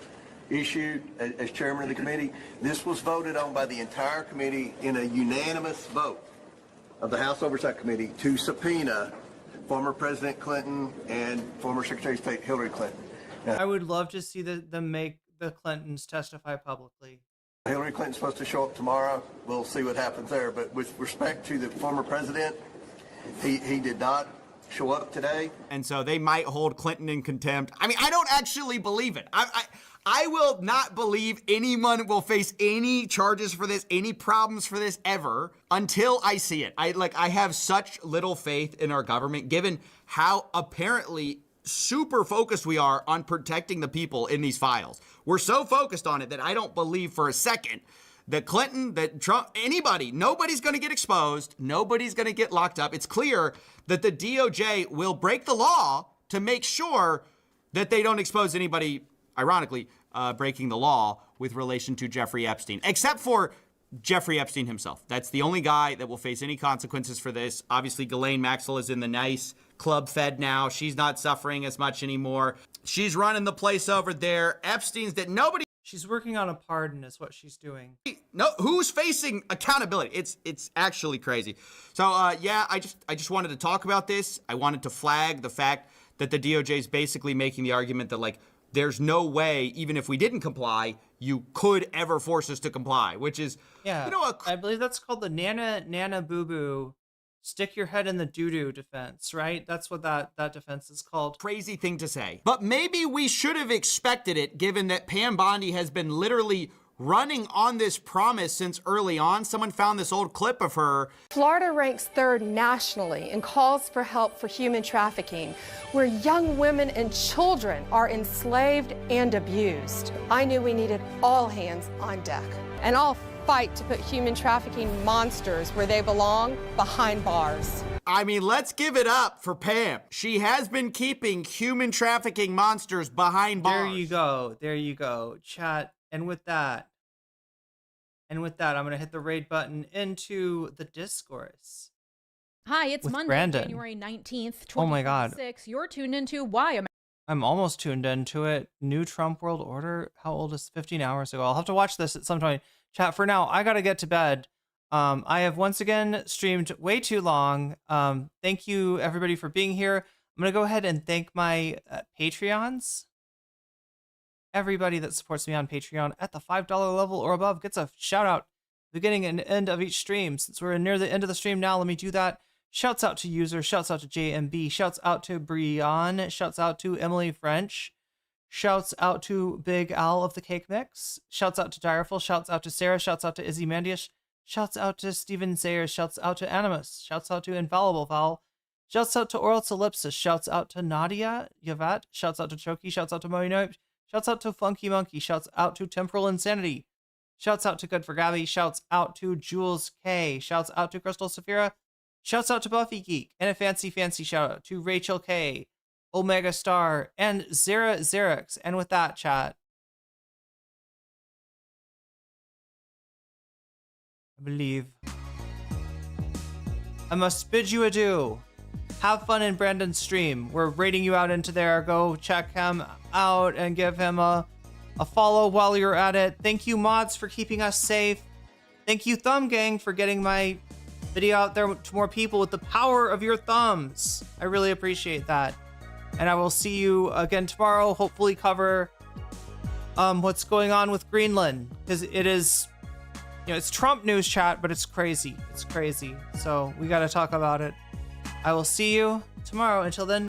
issued as chairman of the committee. This was voted on by the entire committee in a unanimous vote of the House Oversight Committee to subpoena former President Clinton and former Secretary of State Hillary Clinton. Now,
I would love to see them make the Clintons testify publicly.
Hillary Clinton's supposed to show up tomorrow. We'll see what happens there. But with respect to the former president, he did not show up today.
And so they might hold Clinton in contempt. I mean, I don't actually believe it. I will not believe anyone will face any charges for this, any problems for this ever until I see it. I have such little faith in our government, given how apparently super focused we are on protecting the people in these files. We're so focused on it that I don't believe for a second that Clinton, that Trump, anybody, nobody's going to get exposed. Nobody's going to get locked up. It's clear that the DOJ will break the law to make sure that they don't expose anybody, ironically, breaking the law with relation to Jeffrey Epstein, except for Jeffrey Epstein himself. That's the only guy that will face any consequences for this. Obviously, Ghislaine Maxwell is in the nice club fed now. She's not suffering as much anymore. She's running the place over there. Epstein's that nobody.
She's working on a pardon is what she's doing.
No, who's facing accountability? It's actually crazy. So yeah, I just wanted to talk about this. I wanted to flag the fact that the DOJ is basically making the argument that, like, there's no way, even if we didn't comply, you could ever force us to comply, which is,
yeah, I believe that's called the Nana Boo Boo Stick your head in the doo-doo defense, right? That's what that defense is called.
Crazy thing to say. But maybe we should have expected it, given that Pam Bondi has been literally running on this promise since early on. Someone found this old clip of her.
Florida ranks 3rd nationally in calls for help for human trafficking, where young women and children are enslaved and abused. I knew we needed all hands on deck, and I'll fight to put human trafficking monsters where they belong, behind bars.
I mean, let's give it up for Pam. She has been keeping human trafficking monsters behind bars.
There you go. There you go. Chat. And with that, I'm going to hit the raid button into the discourse.
Hi, it's
with
Monday,
Brandon.
January 19th, 2026.
Oh my God.
You're tuned into Why Am
I'm almost tuned into it. New Trump world order. How old is 15 hours ago? I'll have to watch this at some point. Chat, for now, I got to get to bed. I have once again streamed way too long. Thank you, everybody, for being here. I'm going to go ahead and thank my Patreons. Everybody that supports me on Patreon at the $5 level or above gets a shout out beginning and end of each stream. Since we're near the end of the stream now, let me do that. Shouts out to User, shouts out to JMB, shouts out to Brian, shouts out to Emily French, shouts out to Big Al of the Cake Mix, shouts out to Direful, shouts out to Sarah, shouts out to Izzy Mandius, shouts out to Steven Sayers, shouts out to Animus, shouts out to Infallible Fowl, shouts out to Oral Ellipsis, shouts out to Nadia Yavat, shouts out to Choki, shouts out to Moinope, shouts out to Funky Monkey, shouts out to Temporal Insanity, shouts out to Good for Gabby, shouts out to Jules K, shouts out to Crystal Saphira, shouts out to Buffy Geek, and a fancy shout out to Rachel K, Omega Star, and Zara Xerix. And with that, chat, I believe I must bid you adieu. Have fun in Brandon's stream. We're raiding you out into there. Go check him out and give him a follow while you're at it. Thank you, mods, for keeping us safe. Thank you, Thumb Gang, for getting my video out there to more people with the power of your thumbs. I really appreciate that. And I will see you again tomorrow. Hopefully cover what's going on with Greenland, because it is, it's Trump news, chat, but it's crazy. It's crazy. So we got to talk about it. I will see you tomorrow. Until then,